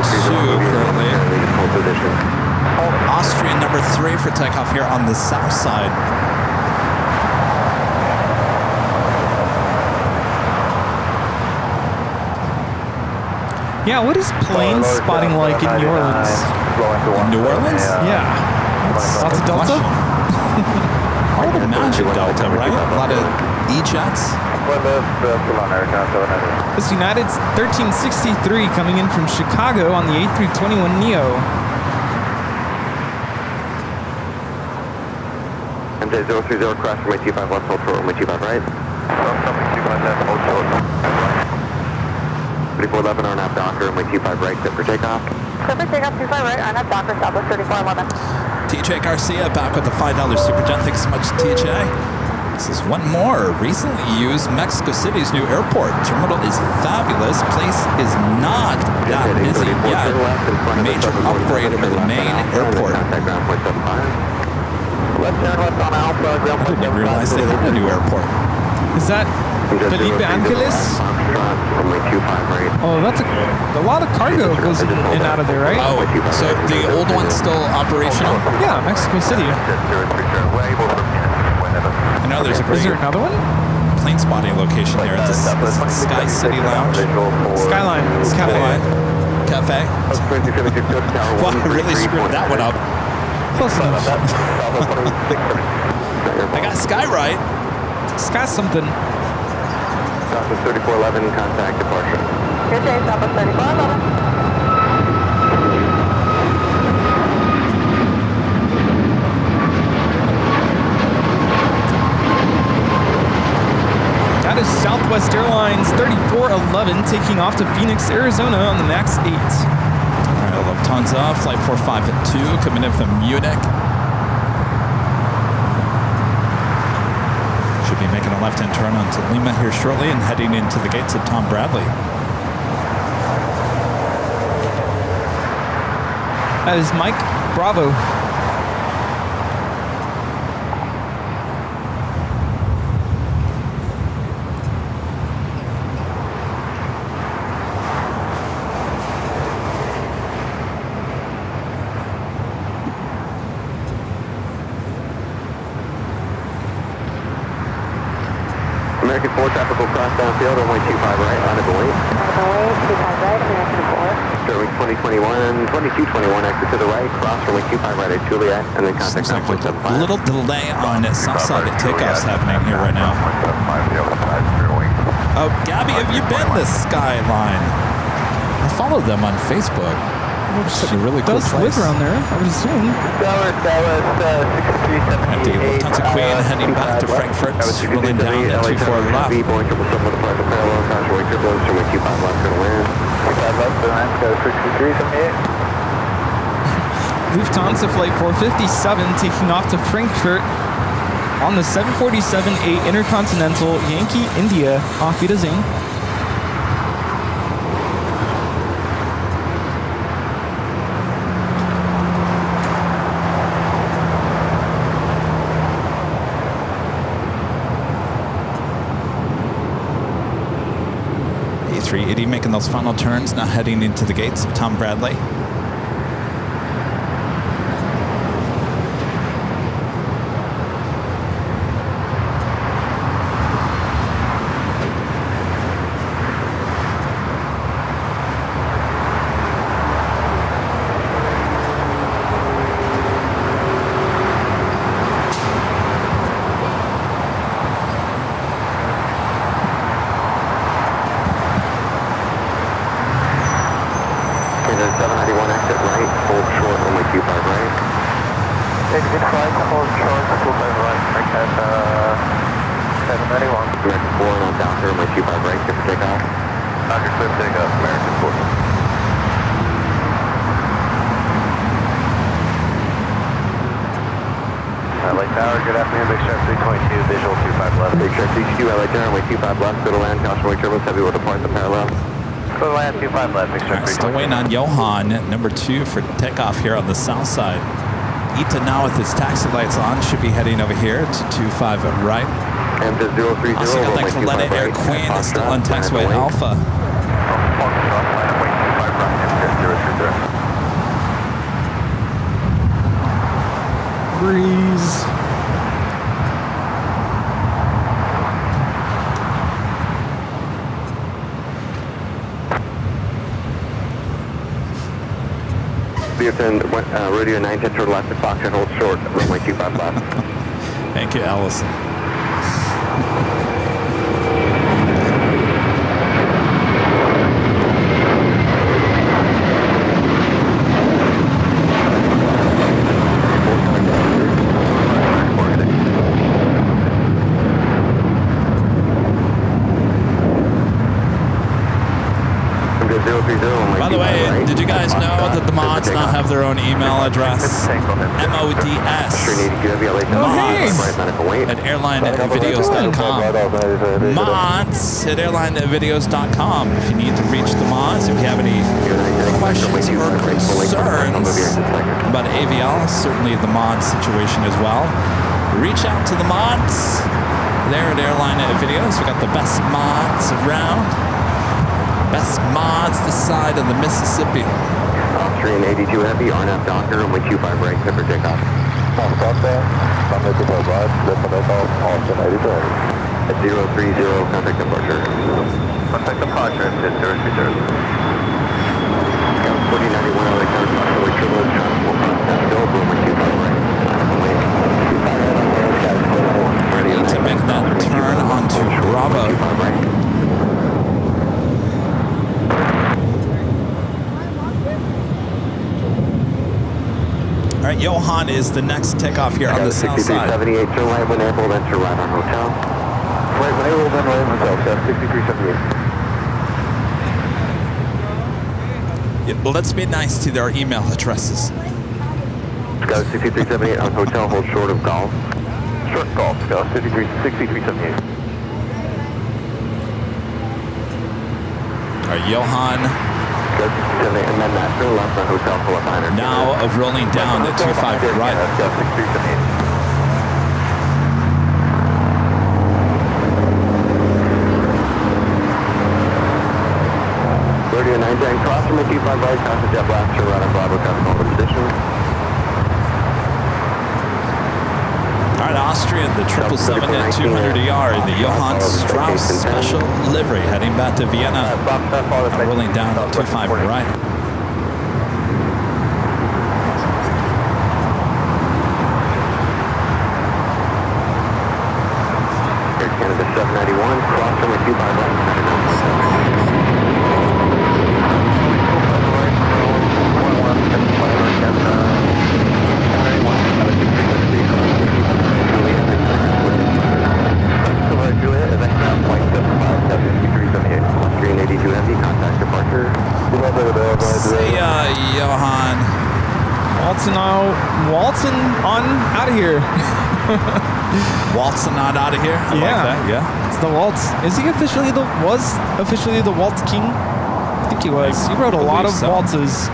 currently.
Hold position.
Austrian number 3 for takeoff here on the south side.
Yeah, what is plane spotting like in New Orleans?
In New Orleans?
Yeah. Lots of Delta?
I would imagine Delta, right? A lot of E-jets.
This United's 1363 coming in from Chicago on the A321neo.
MJ 030, cross runway 25 left, hold short, runway 25 right. 3411, RNAV Docker, runway 25 right, set for takeoff.
Perfect takeoff 25 right, RNAV Docker, Southwest 3411.
TJ Garcia back with the $5 Super Jet. Thanks so much, TJ. This is one more. Recently used Mexico City's new airport. Terminal is fabulous. Place is not that busy yet. Major upgrade over the main airport. I didn't realize they had a new airport.
Is that Felipe Angeles? Oh, that's a lot of cargo goes in and out of there, right?
Oh, so the old one's still operational?
Yeah, Mexico City.
I know there's a
Is
great
there another one?
plane spotting location there at the Sky City Lounge.
Skyline Cafe.
Wow, I really screwed that one up.
Close enough.
I got Sky right.
Sky something.
Southwest 3411, contact departure.
Good day, Southwest 3411.
That is Southwest Airlines 3411 taking off to Phoenix, Arizona on the MAX 8.
All right, Lufthansa, flight 452 coming in from Munich. Should be making a left-hand turn onto Lima here shortly and heading into the gates of Tom Bradley.
That is Mike Bravo.
American 4 traffic will cross down Field, runway 25 right, line of wait.
Runway 25 right, American 4.
Starting 2021, 2221, exit to the right, cross runway 25 right at Juliet, and then contact
Seems like
9.75.
a little delay on Southside takeoffs happening here right now. Oh, Gabby, have you been to Skyline? I followed them on Facebook. It's a really cool
Does
place.
live around there, I would assume.
At the Lufthansa Queen heading back to Frankfurt, rolling down at 24 left.
Boeing 777 depart the parallel, cross runway turbulence, runway 25 left, going to land.
25 left, go land, go 6378.
Lufthansa Flight 457 taking off to Frankfurt on the 747-8 Intercontinental Yankee India. Auf Wiedersehen.
A380 making those final turns, now heading into the gates of Tom Bradley.
Exit right, hold short, 25 right, at 791.
American 4 on Docker, runway 25 right, clear for takeoff.
Docker, clear for takeoff, American 4. LA Tower, good afternoon, Big Shark 322, visual 25 left.
Big Shark 322, LA Tower, runway 25 left, go to land, caution runway turbulence, heavy will depart the parallel.
Go to land, 25 left, Big Shark 322.
Still waiting on Johan, number 2 for takeoff here on the south side. Ita now with his taxi lights on should be heading over here to 25 right.
And to 030,
Also got
runway
that
25
Coletta Air
right,
Queen is still on
Foxtrot,
taxiway
land
Alpha.
Breeze.
Beaverton, radio 910 turn left at Foxtrot, hold short, runway 25 left.
Thank you, Allison.
By
the way, did you guys know that the mods now have their own email address? MODS mods at airlinevideos.com. Mods at airlinevideos.com. If you need to reach the mods, if you have any questions or concerns about AVL, certainly the mod situation as well, reach out to the mods there at Airline Videos. We got the best mods around. Best mods this side of the Mississippi.
Austrian 82 heavy, RNAV Docker, runway 25 right, clear for takeoff.
Runway 25 right, clear for takeoff, Austin 82 heavy.
At 030, contact departure.
Contact departure, at 030.
4091 LA Tower, runway turbulence, transport, go, runway 25 right.
Ready to make that turn onto Bravo. All right, Johan is the next takeoff here on the south side.
6378, turn right when able, then turn right on hotel.
Right when able, then right on hotel, 6378.
Yeah, well, let's be nice to their email addresses.
Scout 6378 on hotel, hold short of golf.
Short golf, Scout 6378.
All right, Johan
Scout 6378, and then that turn left on hotel, pull up behind her.
now of rolling down at 25 right.
Scout 6378.
Radio 910, cross from 25 right, pass the jet blast, turn right on Bravo, traffic over position.
All right, Austrian, the 777 at 200ER, the Johann Strauss Special Livery, heading back to Vienna, rolling down to 25 right.
Air Canada 791, cross runway 25 right, 382 heavy, contact departure.
Say, Johann.
Walton on out of here.
Waltz not out of here. I like that. Yeah.
It's the Waltz. Is he officially the Waltz King? I think he was. He wrote a lot of waltzes.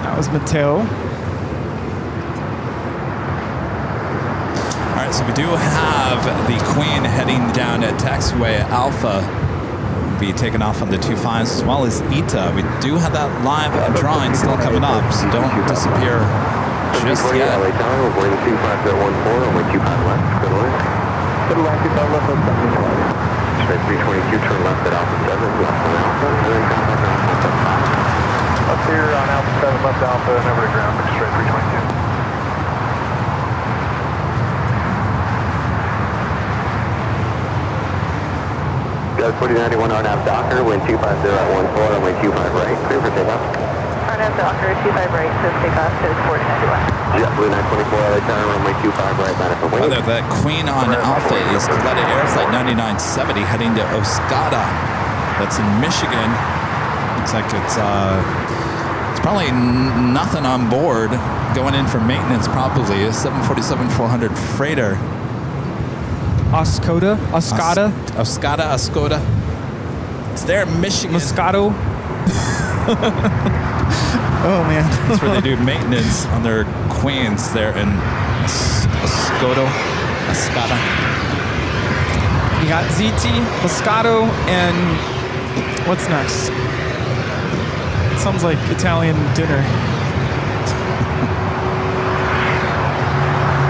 That was Mateo.
All right, so we do have the Queen heading down at taxiway Alpha. Be taken off on the 25s as well as ETA. We do have that live drawing still coming up, so don't disappear just yet.
LA Tower, wind 25 at 14, runway 25 left, good line. Good line, 25 left, straight 322, turn left at Alpha 7, left on Alpha, and then contact Alpha 5.
Up here on Alpha 7, left Alpha, never to ground, straight 322.
Doug 4091 RNAV Docker, wind 250 at 14, runway 25 right, clear for takeoff.
RNAV Docker, 25 right, says takeoff, says 4091.
JetBlue 924 LA Tower, runway 25 right, manifest wind.
Rather, that Queen on Alpha is Coletta Air Flight 9970 heading to Oscada. That's in Michigan. Looks like it's probably nothing on board. Going in for maintenance probably. A 747-400 freighter.
Oscada.
It's there in Michigan.
Moscato. Oh man.
That's where they do maintenance on their Queens there in Oscada.
You got ZT, Moscato, and what's next? It sounds like Italian dinner.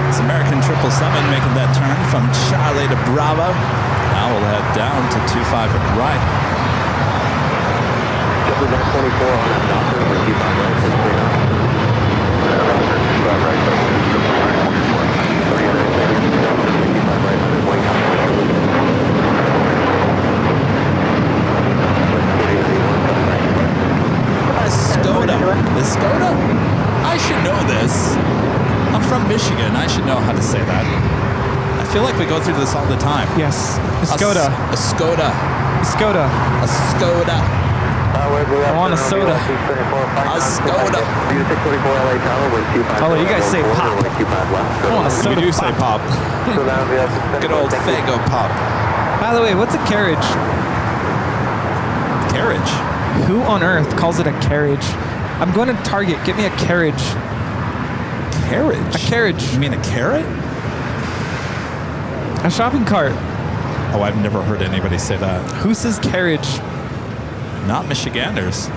It's American 777 making that turn from Charlie to Bravo. Now we'll head down to 25 right.
JetBlue 924 RNAV Docker, wind 25 right, says takeoff.
Escoda? I should know this. I'm from Michigan. I should know how to say that. I feel like we go through this all the time.
Yes. Escoda.
Escoda.
I want a soda.
Escoda.
Oh, you guys say pop. I want a soda.
We do say pop. Good old Fago pop.
By the way, what's a carriage?
Carriage?
Who on earth calls it a carriage? I'm going to Target. Get me a carriage.
Carriage?
A carriage.
You mean a carrot?
A shopping cart.
Oh, I've never heard anybody say that.
Who says carriage?
Not Michiganders.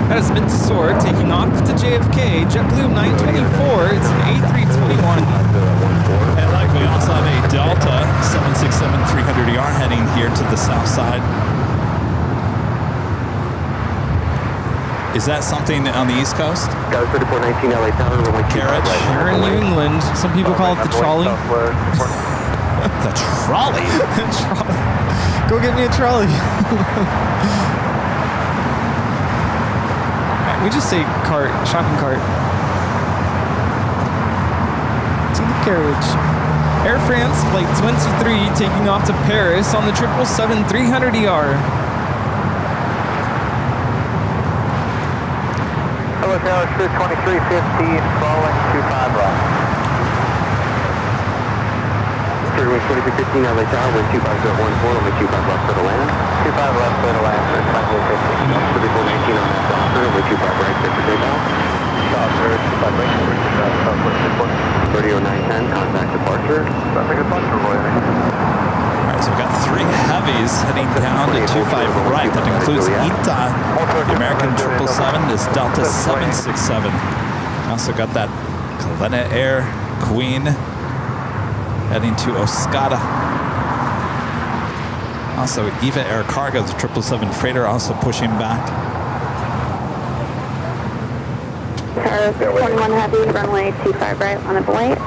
That is Mid-Soar taking off to JFK. JetBlue 924. It's an A321.
And like we also have a Delta 767-300ER heading here to the south side. Is that something on the East Coast?
$34.19 LA Tower, runway 25
Carriage.
right.
Here in New England, some people call it the trolley.
The trolley?
Go get me a trolley. We just say cart, shopping cart. To the carriage. Air France Flight 23 taking off to Paris on the 777-300ER.
Hello, Tower 2315, falling 25 left.
2315 LA Tower, wind 25 at 14, runway 25 left for the land.
25 left for the land, 3419
on that Docker, runway 25 right, clear for takeoff.
Docker, 25 right, Southwest Airport.
30910, contact departure.
Traffic departure, Royal.
All right, so we've got 3 heavies heading down to 25 right. That includes Ita, the American 777, this Delta 767. Also got that Kalena Air Queen heading to Osaka. Also, Eva Air Cargo, the 777 freighter, also pushing back.
Tower 21 Heavy, runway 25 right, on a point.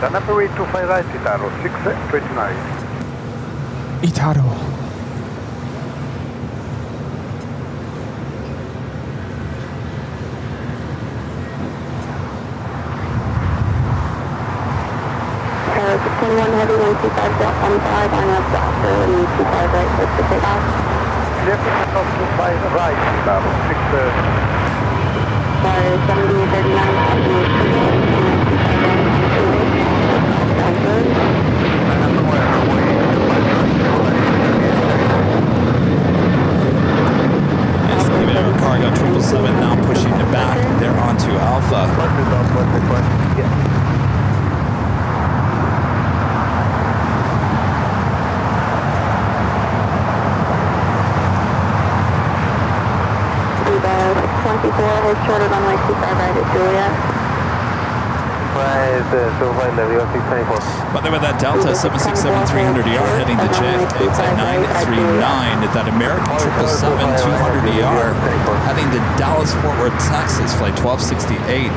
Runway 25 right, Itaro, 629.
Itaro.
Tower 21 Heavy, 125.15, on up Doctor, and 25 right, with the takeoff.
Left 25 right, Itaro, 630.
Tower 7039, and 25 right, on a point.
Nice, Eva Air Cargo 777 now pushing it back. They're onto Alpha.
Eva 24, hold short of runway 25 right at Juliet.
Right, so right, Aviation 624.
But there with that Delta 767-300ER heading to JFK flight 939 at that American 777-200ER heading to Dallas Fort Worth, Texas flight 1268.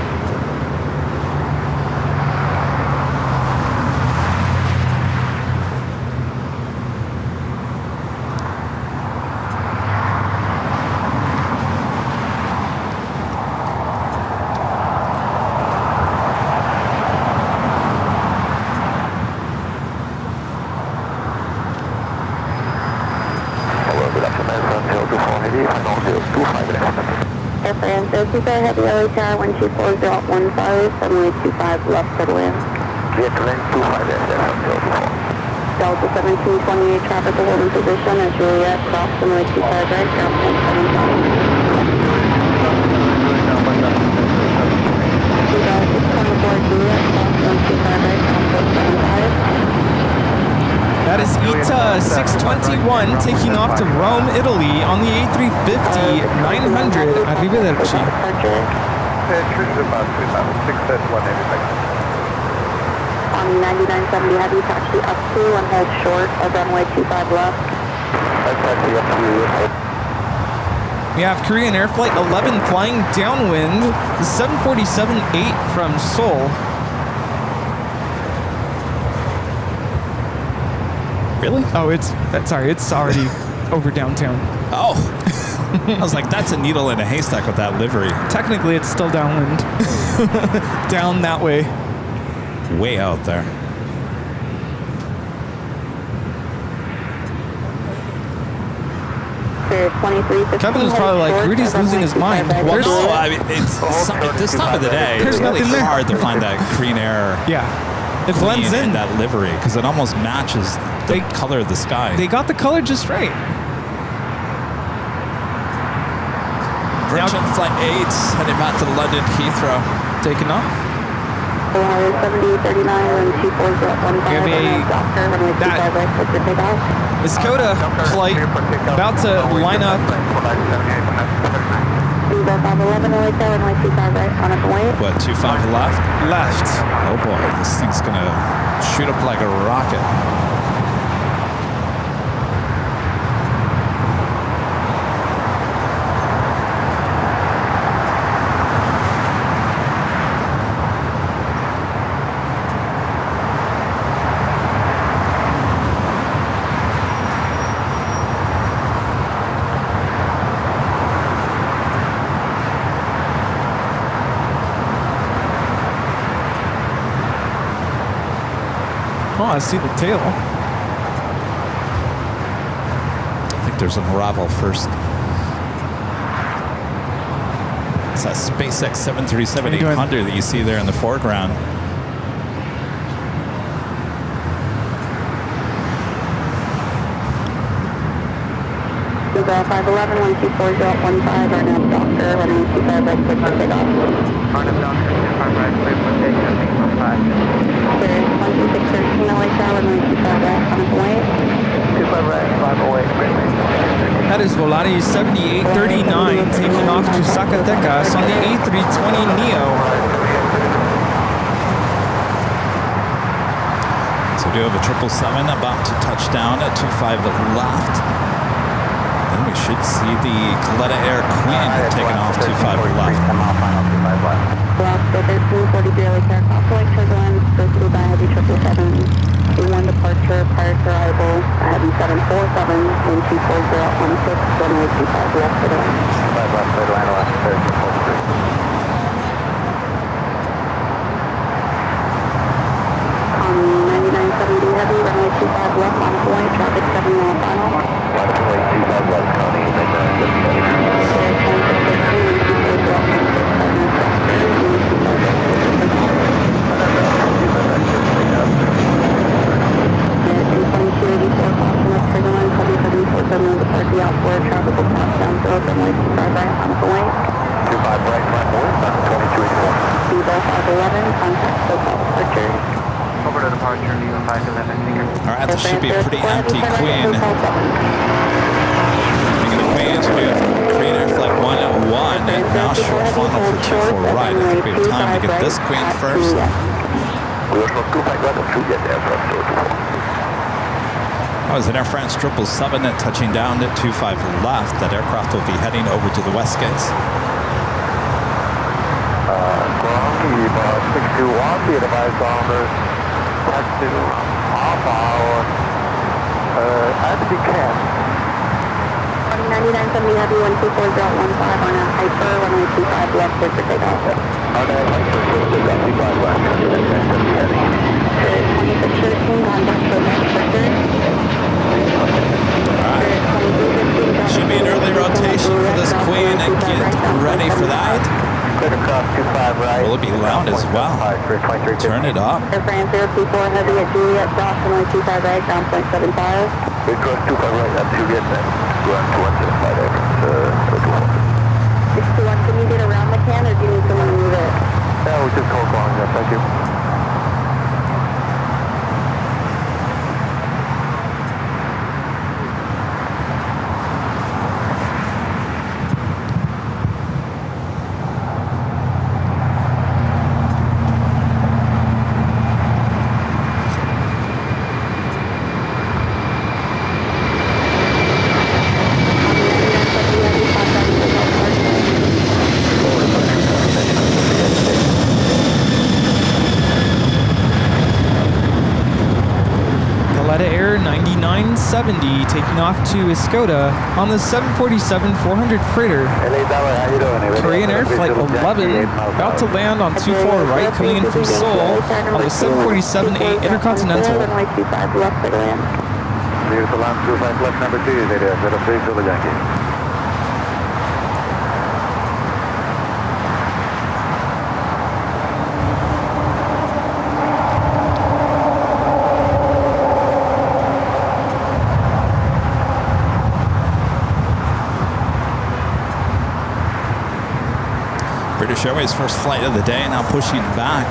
Air France, 25 Heavy LA Tower 124.15, runway 25 left for the land. Delta 1728, traffic to hold in position at Juliet, cross runway 25 right, ground point 75. Delta 624 Juliet, cross runway 25 right, ground point 75.
That is Ita 621 taking off to Rome, Italy on the A350 900. Arrivederci.
Choose about 631 anything.
On 9970 Heavy, taxi up to and hold short of runway 25 left.
We have Korean Air Flight 11 flying downwind, the 747-8 from Seoul.
Really?
Oh, it's already over downtown.
Oh. I was like, that's a needle in a haystack with that livery.
Technically, it's still downwind. Down that way.
Way out there.
Kevin was probably like, Rudy's losing his mind.
Well, no, I mean, it's this time of the day.
There's
It's really
nothing there.
hard to find that Korean Air.
Yeah. It blends in.
That livery because it almost matches the color of the sky.
They got the color just right.
Virgin Flight 8 heading back to London Heathrow.
Taking off.
7039 and 24.15
This Coda flight about to line up.
What, 25 left?
Left.
Oh boy, this thing's gonna shoot up like a rocket.
Oh, I see the tail.
I think there's an arrival first. It's that SpaceX 737-800 that you see there in the foreground.
Bell 511, 124.015, our nav doctor, running 25 right, clear for takeoff.
Arnhem Doctor, 25 right, clear for takeoff, 815.
Clear, 12613, LA Tower, running 25 right, on its way.
25 right, 508, clear for takeoff.
That is Volare 7839 taking off to Zacatecas on the A320neo.
So we do have a 777 about to touch down at 25 left. Then we should see the Coletta Air Queen taking off 25 left.
Last 1343 LA Tower, crossway turbulence, pursued by heavy 777. A1 departure prior to arrival, heavy 747, wind 24016, runway 25 left for the line.
5 left for the line, left 1343.
On 9970 heavy, runway 25 left on its way, traffic 7 mile final.
Runway 25 left, County 9970 heavy.
Clear 284 caution up trigger line, heavy 747 departure outboard, traffic will pass down to runway 25 right on its way.
25 right, 2284.
Bell 511, contact SoCal departure.
Over to departure, Lima 511, thank you.
All right, this should be a pretty empty Queen. Speaking of Queens, we have Queen Air Flight 101 and now short funnel for 24 right. I think we have time to get this Queen first.
We will not go back right up to get Air France 224.
Oh, it's an Air France 777 touching down at 25 left. That aircraft will be heading over to the west gates.
Ground Lima 621, be advised on the taxi half hour at the camp.
9970 heavy, 124.015 on a hyper, runway 25 left, clear for takeoff.
On that hyper, clear for 25 left, 9970 heavy.
2613, contact SoCal departure.
Should be an early rotation for this Queen and get ready for that.
Clear across 25 right.
Will it be loud as well? Turn it up.
Air France 024 heavy at Juliet, cross runway 25 right, down 0.75.
We cross 25 right at Juliet then. Ground 2175 Air France 221.
621, can you get around the can or do you need someone to move it?
Yeah, we just call calling that, thank you.
Air 9970 taking off to Escoda on the 747-400 freighter.
LA Tower, how you doing?
Korean Air Flight 11 about to land on 24 right, coming in from Seoul on the 747-8 Intercontinental.
Runway 25 left for the land.
Clear to land 25 left, number 2, there, 03 Zulu Yankee.
British Airways first flight of the day, now pushing back.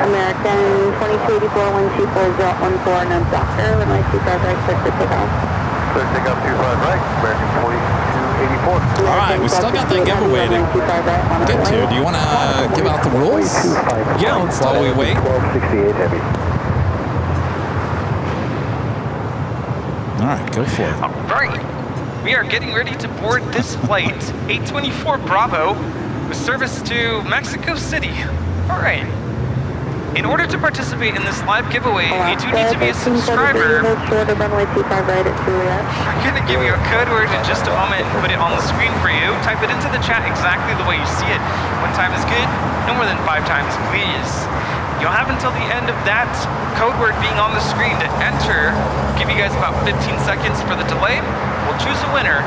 American 2284 124.014, no doctor, runway 25 right, clear for takeoff.
Clear takeoff 25 right, American 2284.
All right, we still got that giveaway to get to. Do you want to give out the rules?
Yeah, let's do
While we
it.
wait.
1268 heavy.
All right, go for it.
All right. We are getting ready to board this flight, 824 Bravo, with service to Mexico City. All right. In order to participate in this live giveaway, you do need to be a subscriber.
Runway 25 right at Juliet.
I'm going to give you a code word in just a moment and put it on the screen for you. Type it into the chat exactly the way you see it. One time is good, no more than 5 times, please. You'll have until the end of that code word being on the screen to enter. Give you guys about 15 seconds for the delay. We'll choose a winner.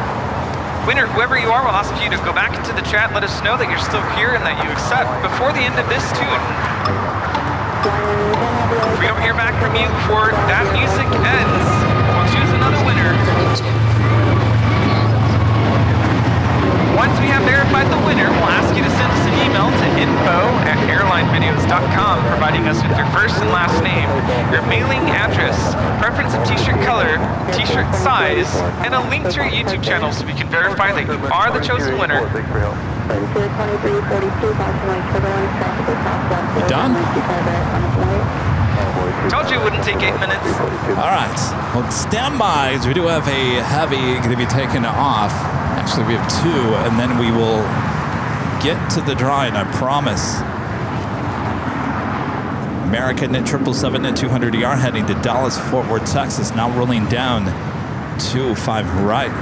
Winner, whoever you are, we'll ask you to go back into the chat, let us know that you're still here and that you accept before the end of this tune. 3 Don't hear back from you before that music ends. We'll choose another winner. Once we have verified the winner, we'll ask you to send us an email to info@airlinevideos.com, providing us with your first and last name, your mailing address, preference of t-shirt color, t-shirt size, and a link to your YouTube channel so we can verify that you are the chosen winner.
You done?
Told you it wouldn't take 8 minutes.
All right. Well, stand by, as we do have a heavy going to be taken off. Actually, we have two, and then we will get to the drawing, I promise. American at 777 at 200ER heading to Dallas, Fort Worth, Texas, now rolling down 205 right.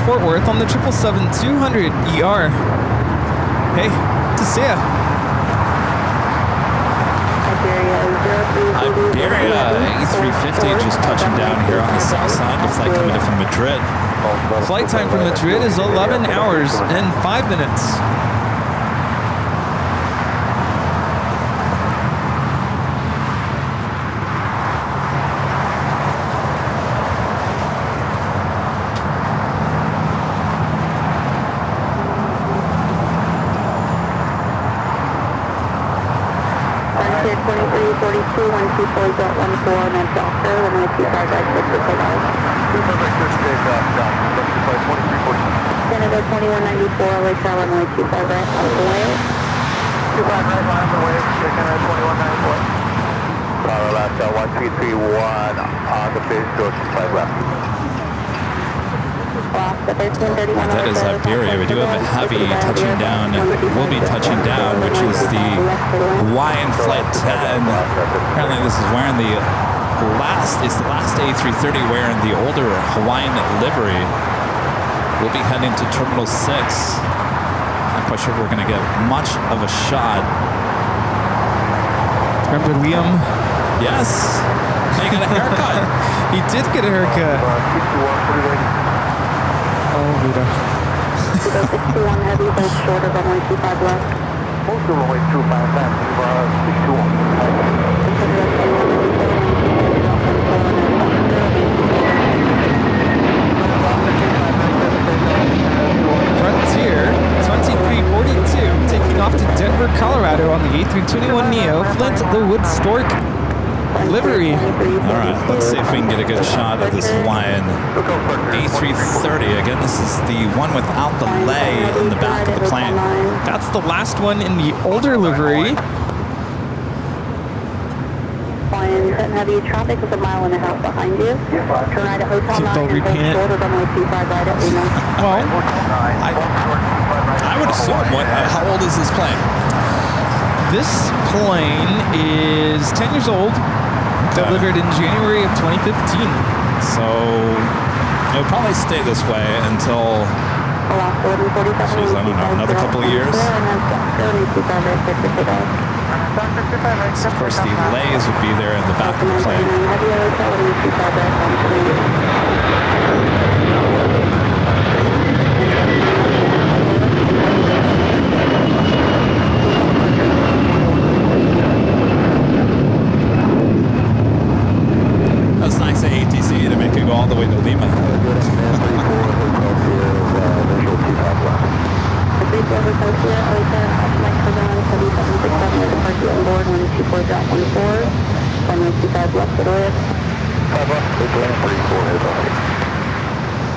Fort Worth on the 777-200ER. Hey, to see ya.
Iberia A350 just touching down here on the south side. The flight coming in from Madrid.
Flight time from Madrid is 11 hours and 5 minutes.
Canada 2194, LAX Airline 25 right on the way. 25 right on the way, Canada 2194.
Alaska 1331 on the base, go 25 left.
That is Iberia. We do have a heavy touching down, will be touching down, which is the Hawaiian Flight 10. Apparently this is wearing the last A330 wearing the older Hawaiian livery. We'll be heading to Terminal 6. Not quite sure we're going to get much of a shot.
Remember Liam?
Yes. He got a haircut.
He did get a haircut. Oh, Vito.
61 heavy, hold short of runway 25 left.
Most of runway 25 left,
61. Frontier 2342 taking off to Denver, Colorado on the A321neo Flint the Wood Stork livery.
All right, let's see if we can get a good shot of this Hawaiian A330. Again, this is the one without the lay in the back of the plane.
That's the last one in the older livery.
Flying heavy traffic is a mile and a half behind you. Turn right at Hotel 9 and hold short of runway 25 right at Lima.
Well,
I would assume, how old is this plane?
This plane is 10 years old, delivered in January of 2015.
So it'll probably stay this way until, geez, I don't know, another couple of years. Of course, the lays would be there in the back of the plane. That's nice at ATC to make it go all the way to Lima.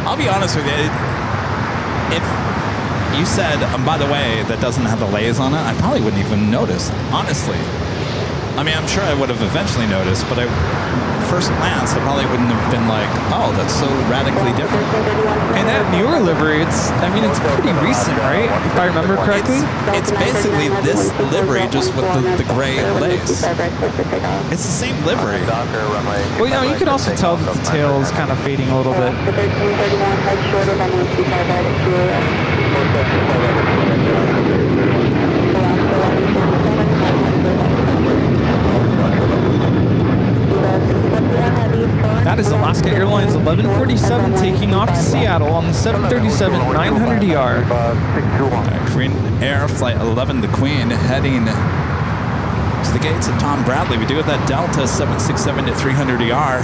I'll be honest with you. If you said, by the way, that doesn't have the lays on it, I probably wouldn't even notice, honestly. I mean, I'm sure I would have eventually noticed, but first glance, I probably wouldn't have been like, oh, that's so radically different.
And that newer livery, it's pretty recent, right? If I remember correctly.
It's basically this livery just with the gray lace. It's the same livery.
Well, you can also tell that the tail is kind of fading a little bit. That is Alaska Airlines 1147 taking off to Seattle on the 737-900ER.
Korean Air Flight 11, the Queen, heading to the gates of Tom Bradley. We do have that Delta 767-300ER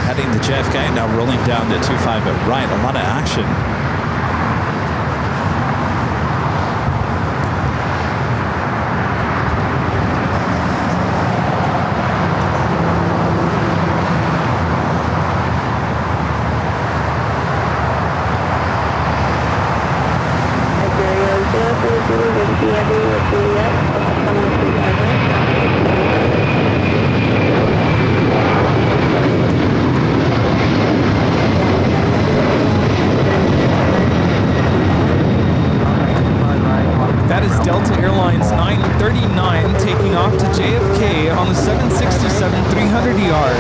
heading to JFK, now rolling down to 25 at right. A lot of action.
That is Delta Airlines 939 taking off to JFK on the 767-300ER.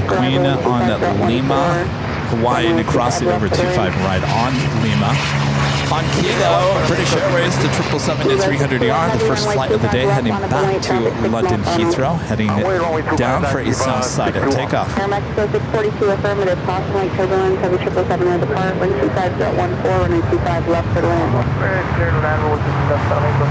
Queen on Lima, Hawaii, and crossing over 25 right on Lima. On Kilo, British Airways to 777-300ER, the first flight of the day, heading back to London Heathrow, heading down for a south side at takeoff.
Air Mexico 642 affirmative, crossing light turbulence, heavy 777 at depart, wind 25.14, runway 25 left for land.
Very clear to land, which is left runway 25.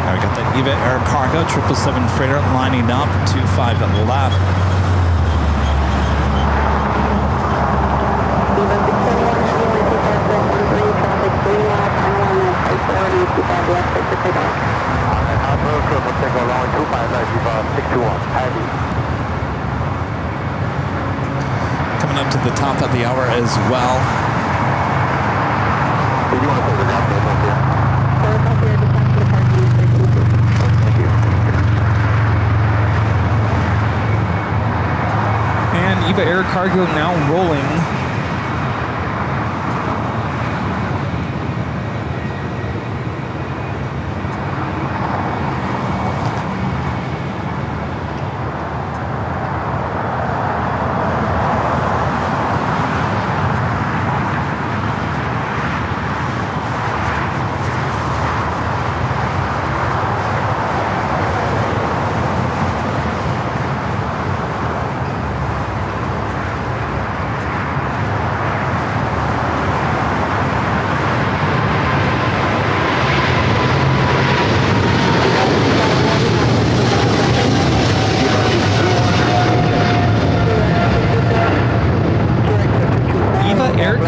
Now we got the Eva Air Cargo 777 freighter lining up, 25 at the left. Coming up to the top of the hour as well.
And Eva Air Cargo now rolling.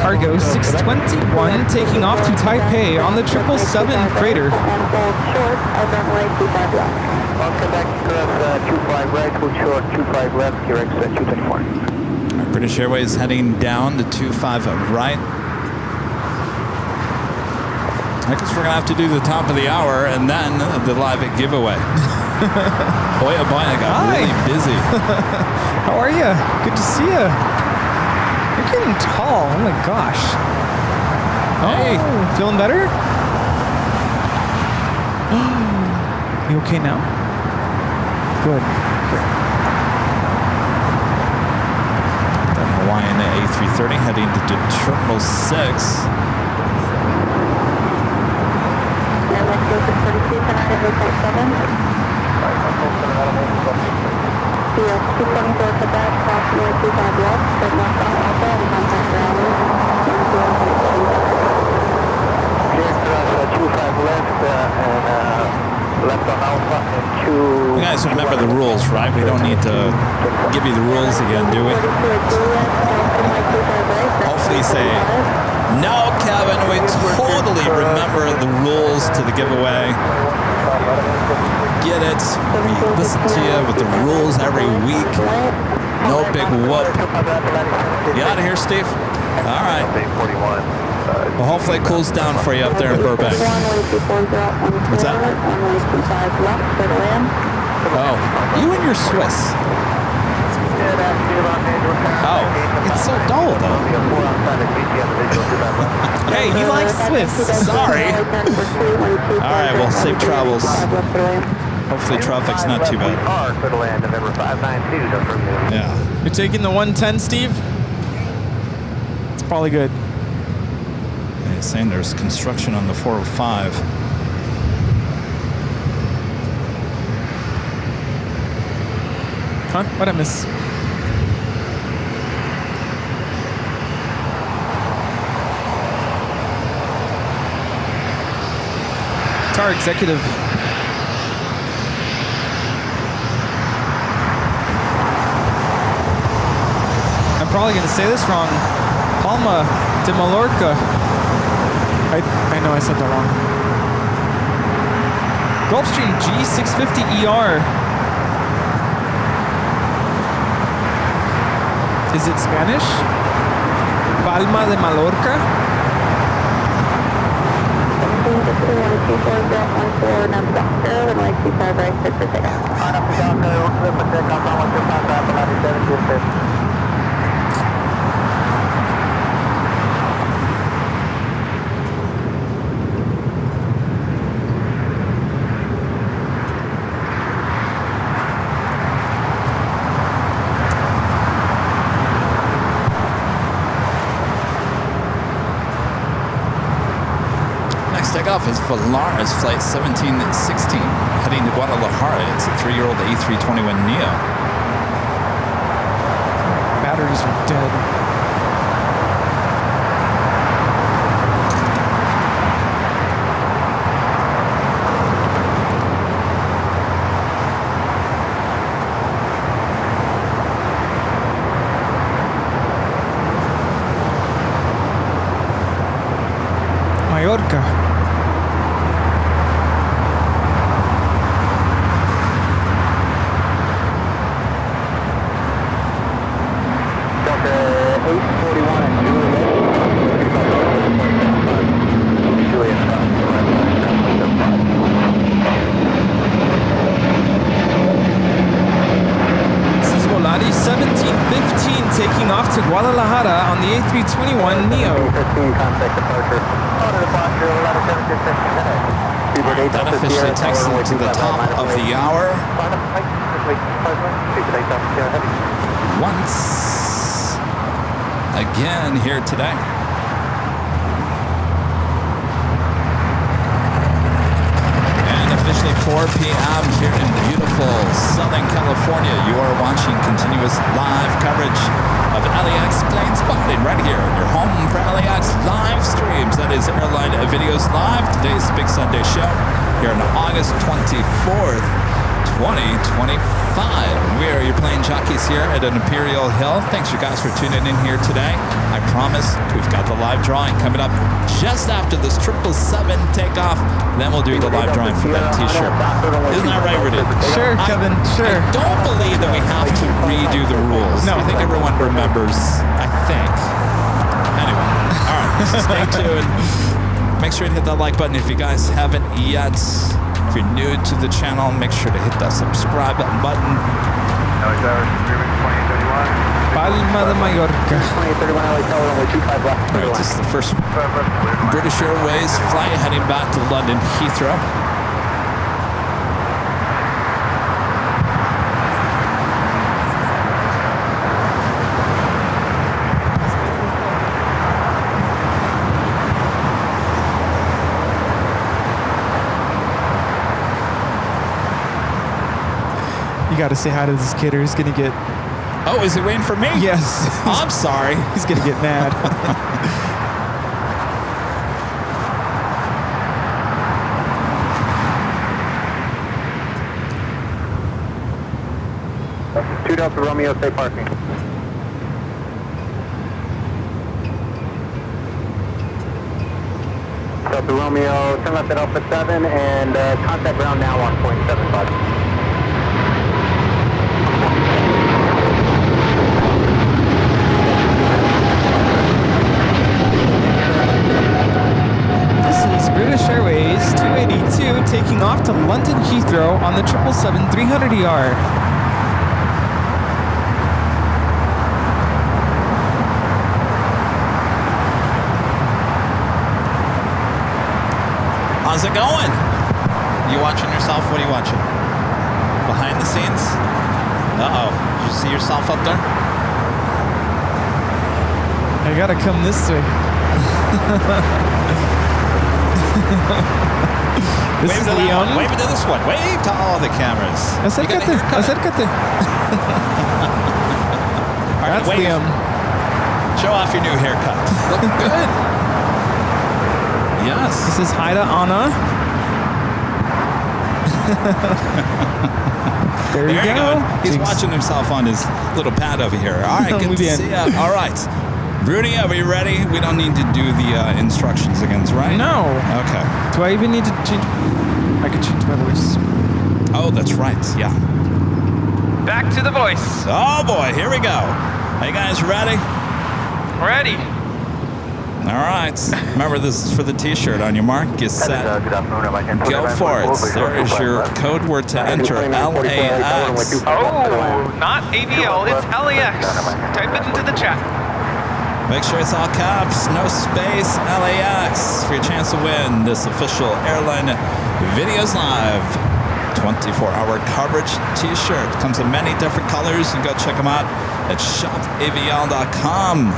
Cargo 621 taking off to Taipei on the 777 freighter.
British Airways heading down to 25 right. I guess we're going to have to do the top of the hour and then the live giveaway. Boy, oh boy, I got really busy.
How are you? Good to see you. You're getting tall. Oh my gosh.
Hey.
Oh, feeling better? You okay now? Good.
Then Hawaiian A330 heading to Terminal 6.
United Hotel 7. Yes, 274 Quebec, approximately 25 left, but northbound Alpha and contact ground.
Yes, 25 left and left on Alpha and 2.
You guys remember the rules, right? We don't need to give you the rules again, do we? Hopefully say, no, Kevin, we totally remember the rules to the giveaway. Get it. We listen to you with the rules every week. No big whoop. You out of here, Steve? All right. Well, hopefully it cools down for you up there in Burbank. What's that? Oh, you and your Swiss. Oh, it's so dull, though.
Hey, he likes Swiss.
Sorry. All right, well, safe travels. Hopefully traffic's not too bad. Yeah.
You're taking the 110, Steve? It's probably good.
They're saying there's construction on the 405.
Huh? What'd I miss? It's our executive. I'm probably going to say this wrong. Palma de Mallorca. I know I said that wrong. Gulfstream G650ER. Is it Spanish? Palma de Mallorca?
Takeoff is Volaris Flight 1716, heading to Guadalajara. It's a 3-year-old A321neo.
Batteries are dead. Mallorca. Taking off to Guadalajara on the A321neo.
Unofficially texting to the top of the hour. Once again here today. And officially 4 p.m. here in beautiful Southern California. You are watching continuous live coverage of LAX plane spotting right here in your home for LAX live streams. That is Airline Videos Live. Today's Big Sunday show here on August 24th, 2025. We are your plane jockeys here at an Imperial Hill. Thanks you guys for tuning in here today. I promise we've got the live drawing coming up just after this 777 takeoff. Then we'll do the live drawing for that t-shirt. Isn't that right, Rudy?
Sure, Kevin, sure.
I don't believe that we have to redo the rules.
No.
I think everyone remembers, I think. Anyway, all right, so stay tuned. Make sure to hit that like button if you guys haven't yet. If you're new to the channel, make sure to hit that subscribe button.
Palma de Mallorca.
All right, this is the first British Airways flight heading back to London Heathrow.
You got to say hi to this kidder. He's gonna get.
Oh, is he waiting for me?
Yes.
I'm sorry.
He's gonna get mad.
Two Delta Romeo, stay parking. Delta Romeo, turn left at Alpha 7 and contact ground now on 0.75.
This is British Airways 282 taking off to London Heathrow on the 777-300ER.
How's it going? You watching yourself? What are you watching? Behind the scenes? Uh-oh. Did you see yourself up there?
I gotta come this way. This
Wave
is
to that
Leon.
one. Wave to this one. Wave to all the cameras.
Acércate. Acércate.
All right,
That's
wave.
Liam.
Show off your new haircut. Looking good. Yes.
This is hi to Anna. There you go.
He's
Jinx.
watching himself on his little pad over here. All right, good
Muy
to
bien.
see ya. All right. Rudy, are we ready? We don't need to do the instructions again, right?
No.
Okay.
Do I even need to change? I could change my voice.
Oh, that's right. Yeah.
Back to the voice.
Oh, boy. Here we go. Are you guys ready?
Ready.
All right. Remember, this is for the T-shirt. On your mark, get set.
Good afternoon,
Go for it. There is your code word to enter, LAX.
Oh, not AVL. It's LAX. Type it into the chat.
Make sure it's all caps, no space, LAX, for your chance to win this official Airline Videos Live 24-hour coverage T-shirt. Comes in many different colors. You can go check them out at shoutouts.com.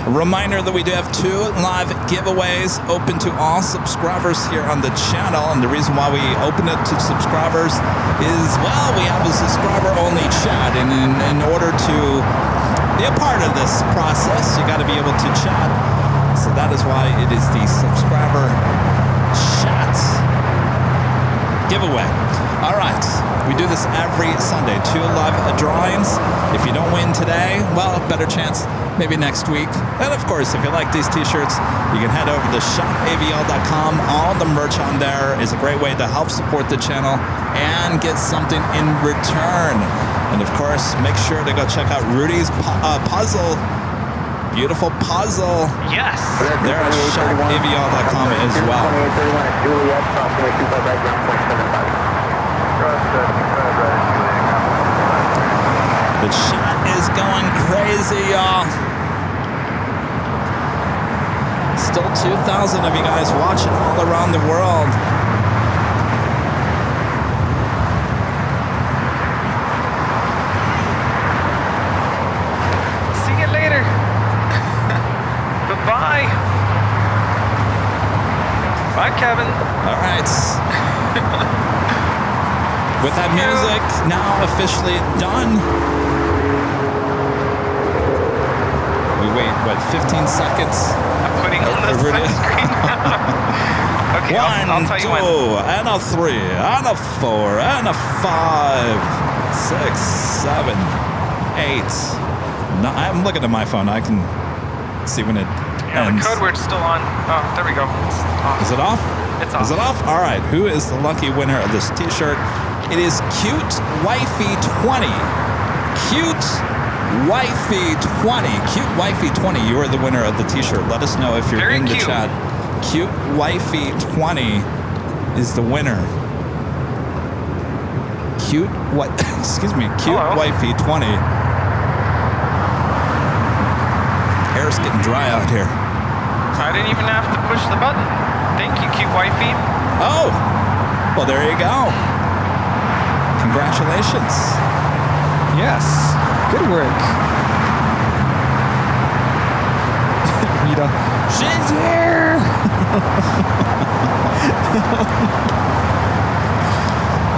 A reminder that we do have 2 live giveaways open to all subscribers here on the channel. And the reason why we open it to subscribers is, well, we have a subscriber-only chat. And in order to be a part of this process, you got to be able to chat. So that is why it is the subscriber chat giveaway. All right. We do this every Sunday. 2 live drawings. If you don't win today, well, better chance maybe next week. And of course, if you like these T-shirts, you can head over to shopavl.com. All the merch on there is a great way to help support the channel and get something in return. And of course, make sure to go check out Rudy's puzzle. Beautiful puzzle.
Yes.
There at shopavl.com as well.
2831 at Juliet, approximately 25 right ground, 0.75.
The chat is going crazy, y'all. Still 2,000 of you guys watching all around the world.
See you later. Bye-bye. Bye, Kevin.
All right. With that music now officially done, we wait, what, 15 seconds?
I'm putting on the
Rudy.
sunscreen. Okay, I'll tell you when.
1, 2, and a 3, and a 4, and a 5, 6, 7, 8, 9. I'm looking at my phone. I can see when it
Yeah,
ends.
the code word's still on. Oh, there we go. It's off.
Is it off?
It's off.
Is it off? All right. Who is the lucky winner of this T-shirt? It is Cute Wifey 20. Cute Wifey 20. Cute Wifey 20. You are the winner of the T-shirt. Let us know if you're
Very
in the
cute.
chat. Cute Wifey 20 is the winner. Cute what? Excuse me. Cute
Hello.
Wifey 20. Air's getting dry out here.
I didn't even have to push the button. Thank you, cute wifey.
Oh, well, there you go. Congratulations.
Yes. Good work. Rita. She's here.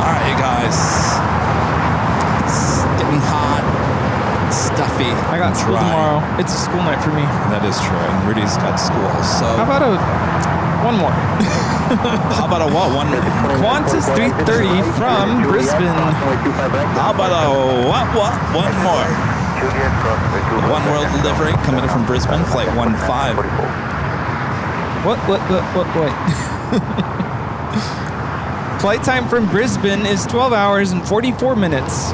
All right, you guys. It's getting hot, stuffy.
I got school
dry.
tomorrow. It's a school night for me.
That is true, and Rudy's got school. So
How about one more?
how about a what? One.
Qantas 330 from Brisbane.
How about a what? One more. One World delivery coming in from Brisbane, flight 15.
What? Flight time from Brisbane is 12 hours and 44 minutes.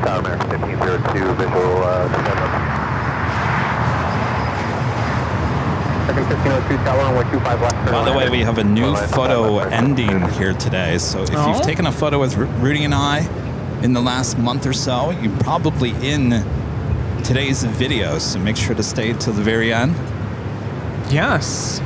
Tower America 1502, visual 7. Second 1502, Tower, runway 25 left.
By the way, we have a new photo ending here today. So if you've taken a photo with Rudy and I in the last month or so, you're probably in today's video. So make sure to stay till the very end.
Yes.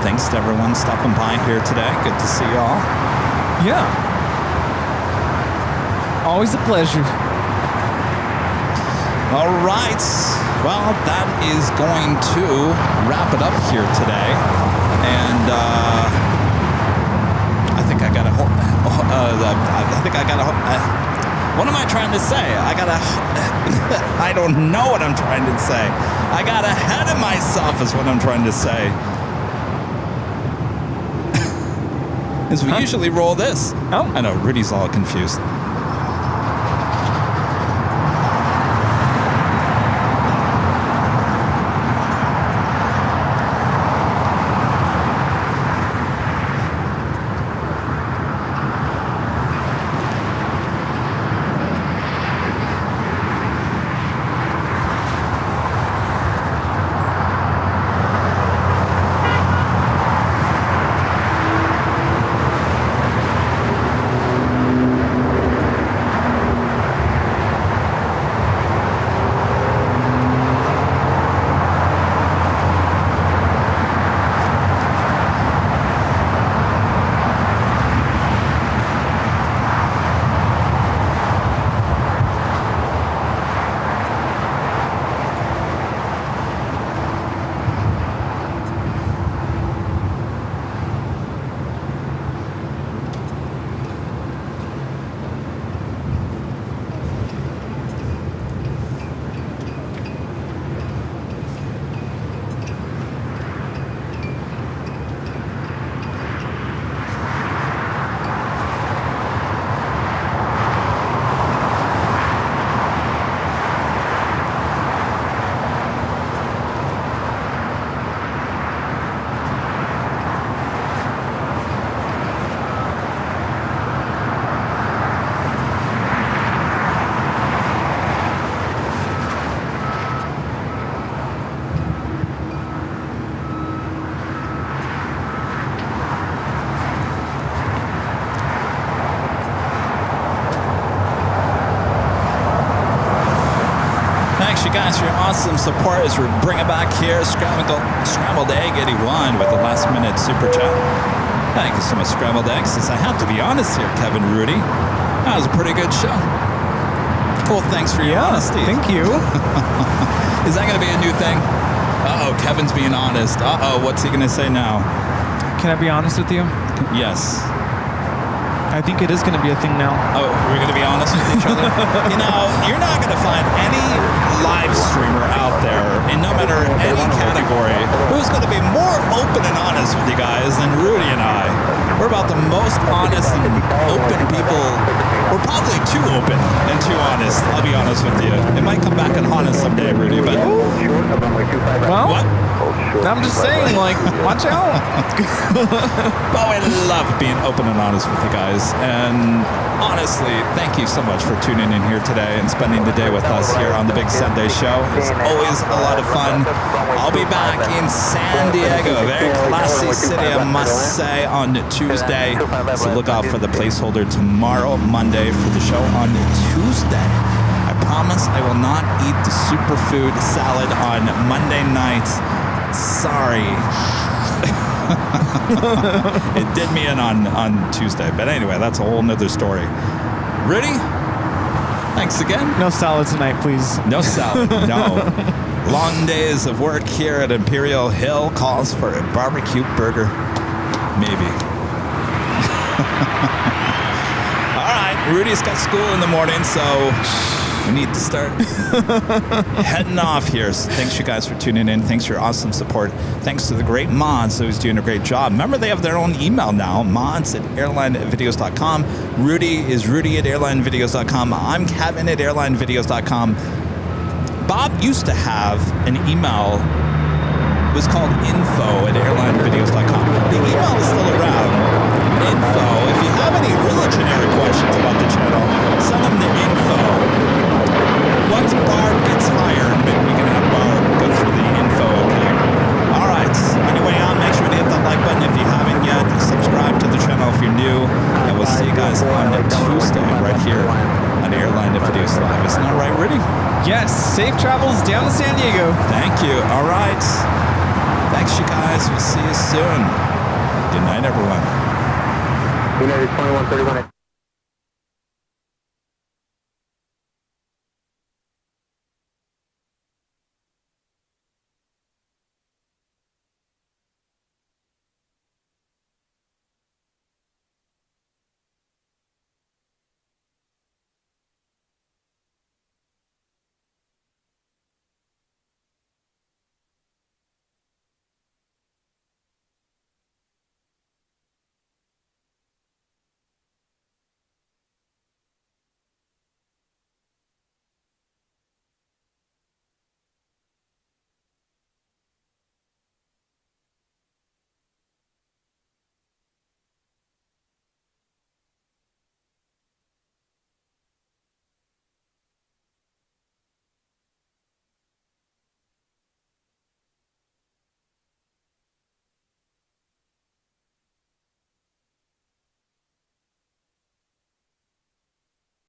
Thanks to everyone stopping by here today. Good to see you all.
Yeah. Always a pleasure.
All right. Well, that is going to wrap it up here today. And I think I got a whole... what am I trying to say? I don't know what I'm trying to say. I got ahead of myself is what I'm trying to say. As we usually roll this.
Oh.
I know, Rudy's all confused. You guys for your awesome support as we bring it back here. Scrambled Egg 81 with a last minute super chat. Thank you so much, Scrambled Egg. Since I have to be honest here, Kevin Rudy, that was a pretty good show. Well, thanks for your honesty.
Thank you.
Is that going to be a new thing? Uh-oh, Kevin's being honest. Uh-oh, what's he going to say now?
Can I be honest with you?
Yes.
I think it is going to be a thing now.
Oh, we're going to be honest with each other? You know, you're not going to find any live streamer out there, in no matter any category, who's going to be more open and honest with you guys than Rudy and I. We're about the most honest and open people. We're probably too open and too honest, I'll be honest with you. It might come back and haunt us someday, Rudy, but...
Well,
what?
I'm just saying, like, watch out.
But I love being open and honest with you guys. And honestly, thank you so much for tuning in here today and spending the day with us here on the Big Sunday Show. It's always a lot of fun. I'll be back in San Diego, a very classy city, I must say, on Tuesday. So look out for the placeholder tomorrow, Monday, for the show on Tuesday. I promise I will not eat the superfood salad on Monday nights. Sorry. It did me in on Tuesday. But anyway, that's a whole nother story. Rudy, thanks again.
No salad tonight, please.
No salad, no. Long days of work here at Imperial Hill calls for a barbecue burger. Maybe. All right, Rudy's got school in the morning, so we need to start heading off here. So thanks you guys for tuning in. Thanks for your awesome support. Thanks to the great mods who's doing a great job. Remember, they have their own email now, mods@airlinevideos.com. Rudy is rudy@airlinevideos.com. I'm Kevin at airlinevideos.com. Bob used to have an email. It was called info@airlinevideos.com. The email is still around. Info. If you have any really generic questions about the channel, send them to info. Once Barb gets hired, maybe we can have Barb go through the info account. All right. Anyway, make sure to hit that like button if you haven't yet. Subscribe to the channel if you're new. And we'll see you guys on Tuesday right here on Airline Videos Live. Isn't that right, Rudy?
Yes, safe travels down to San Diego.
Thank you. All right. Thanks, you guys. We'll see you soon. Good night, everyone.
United 2131.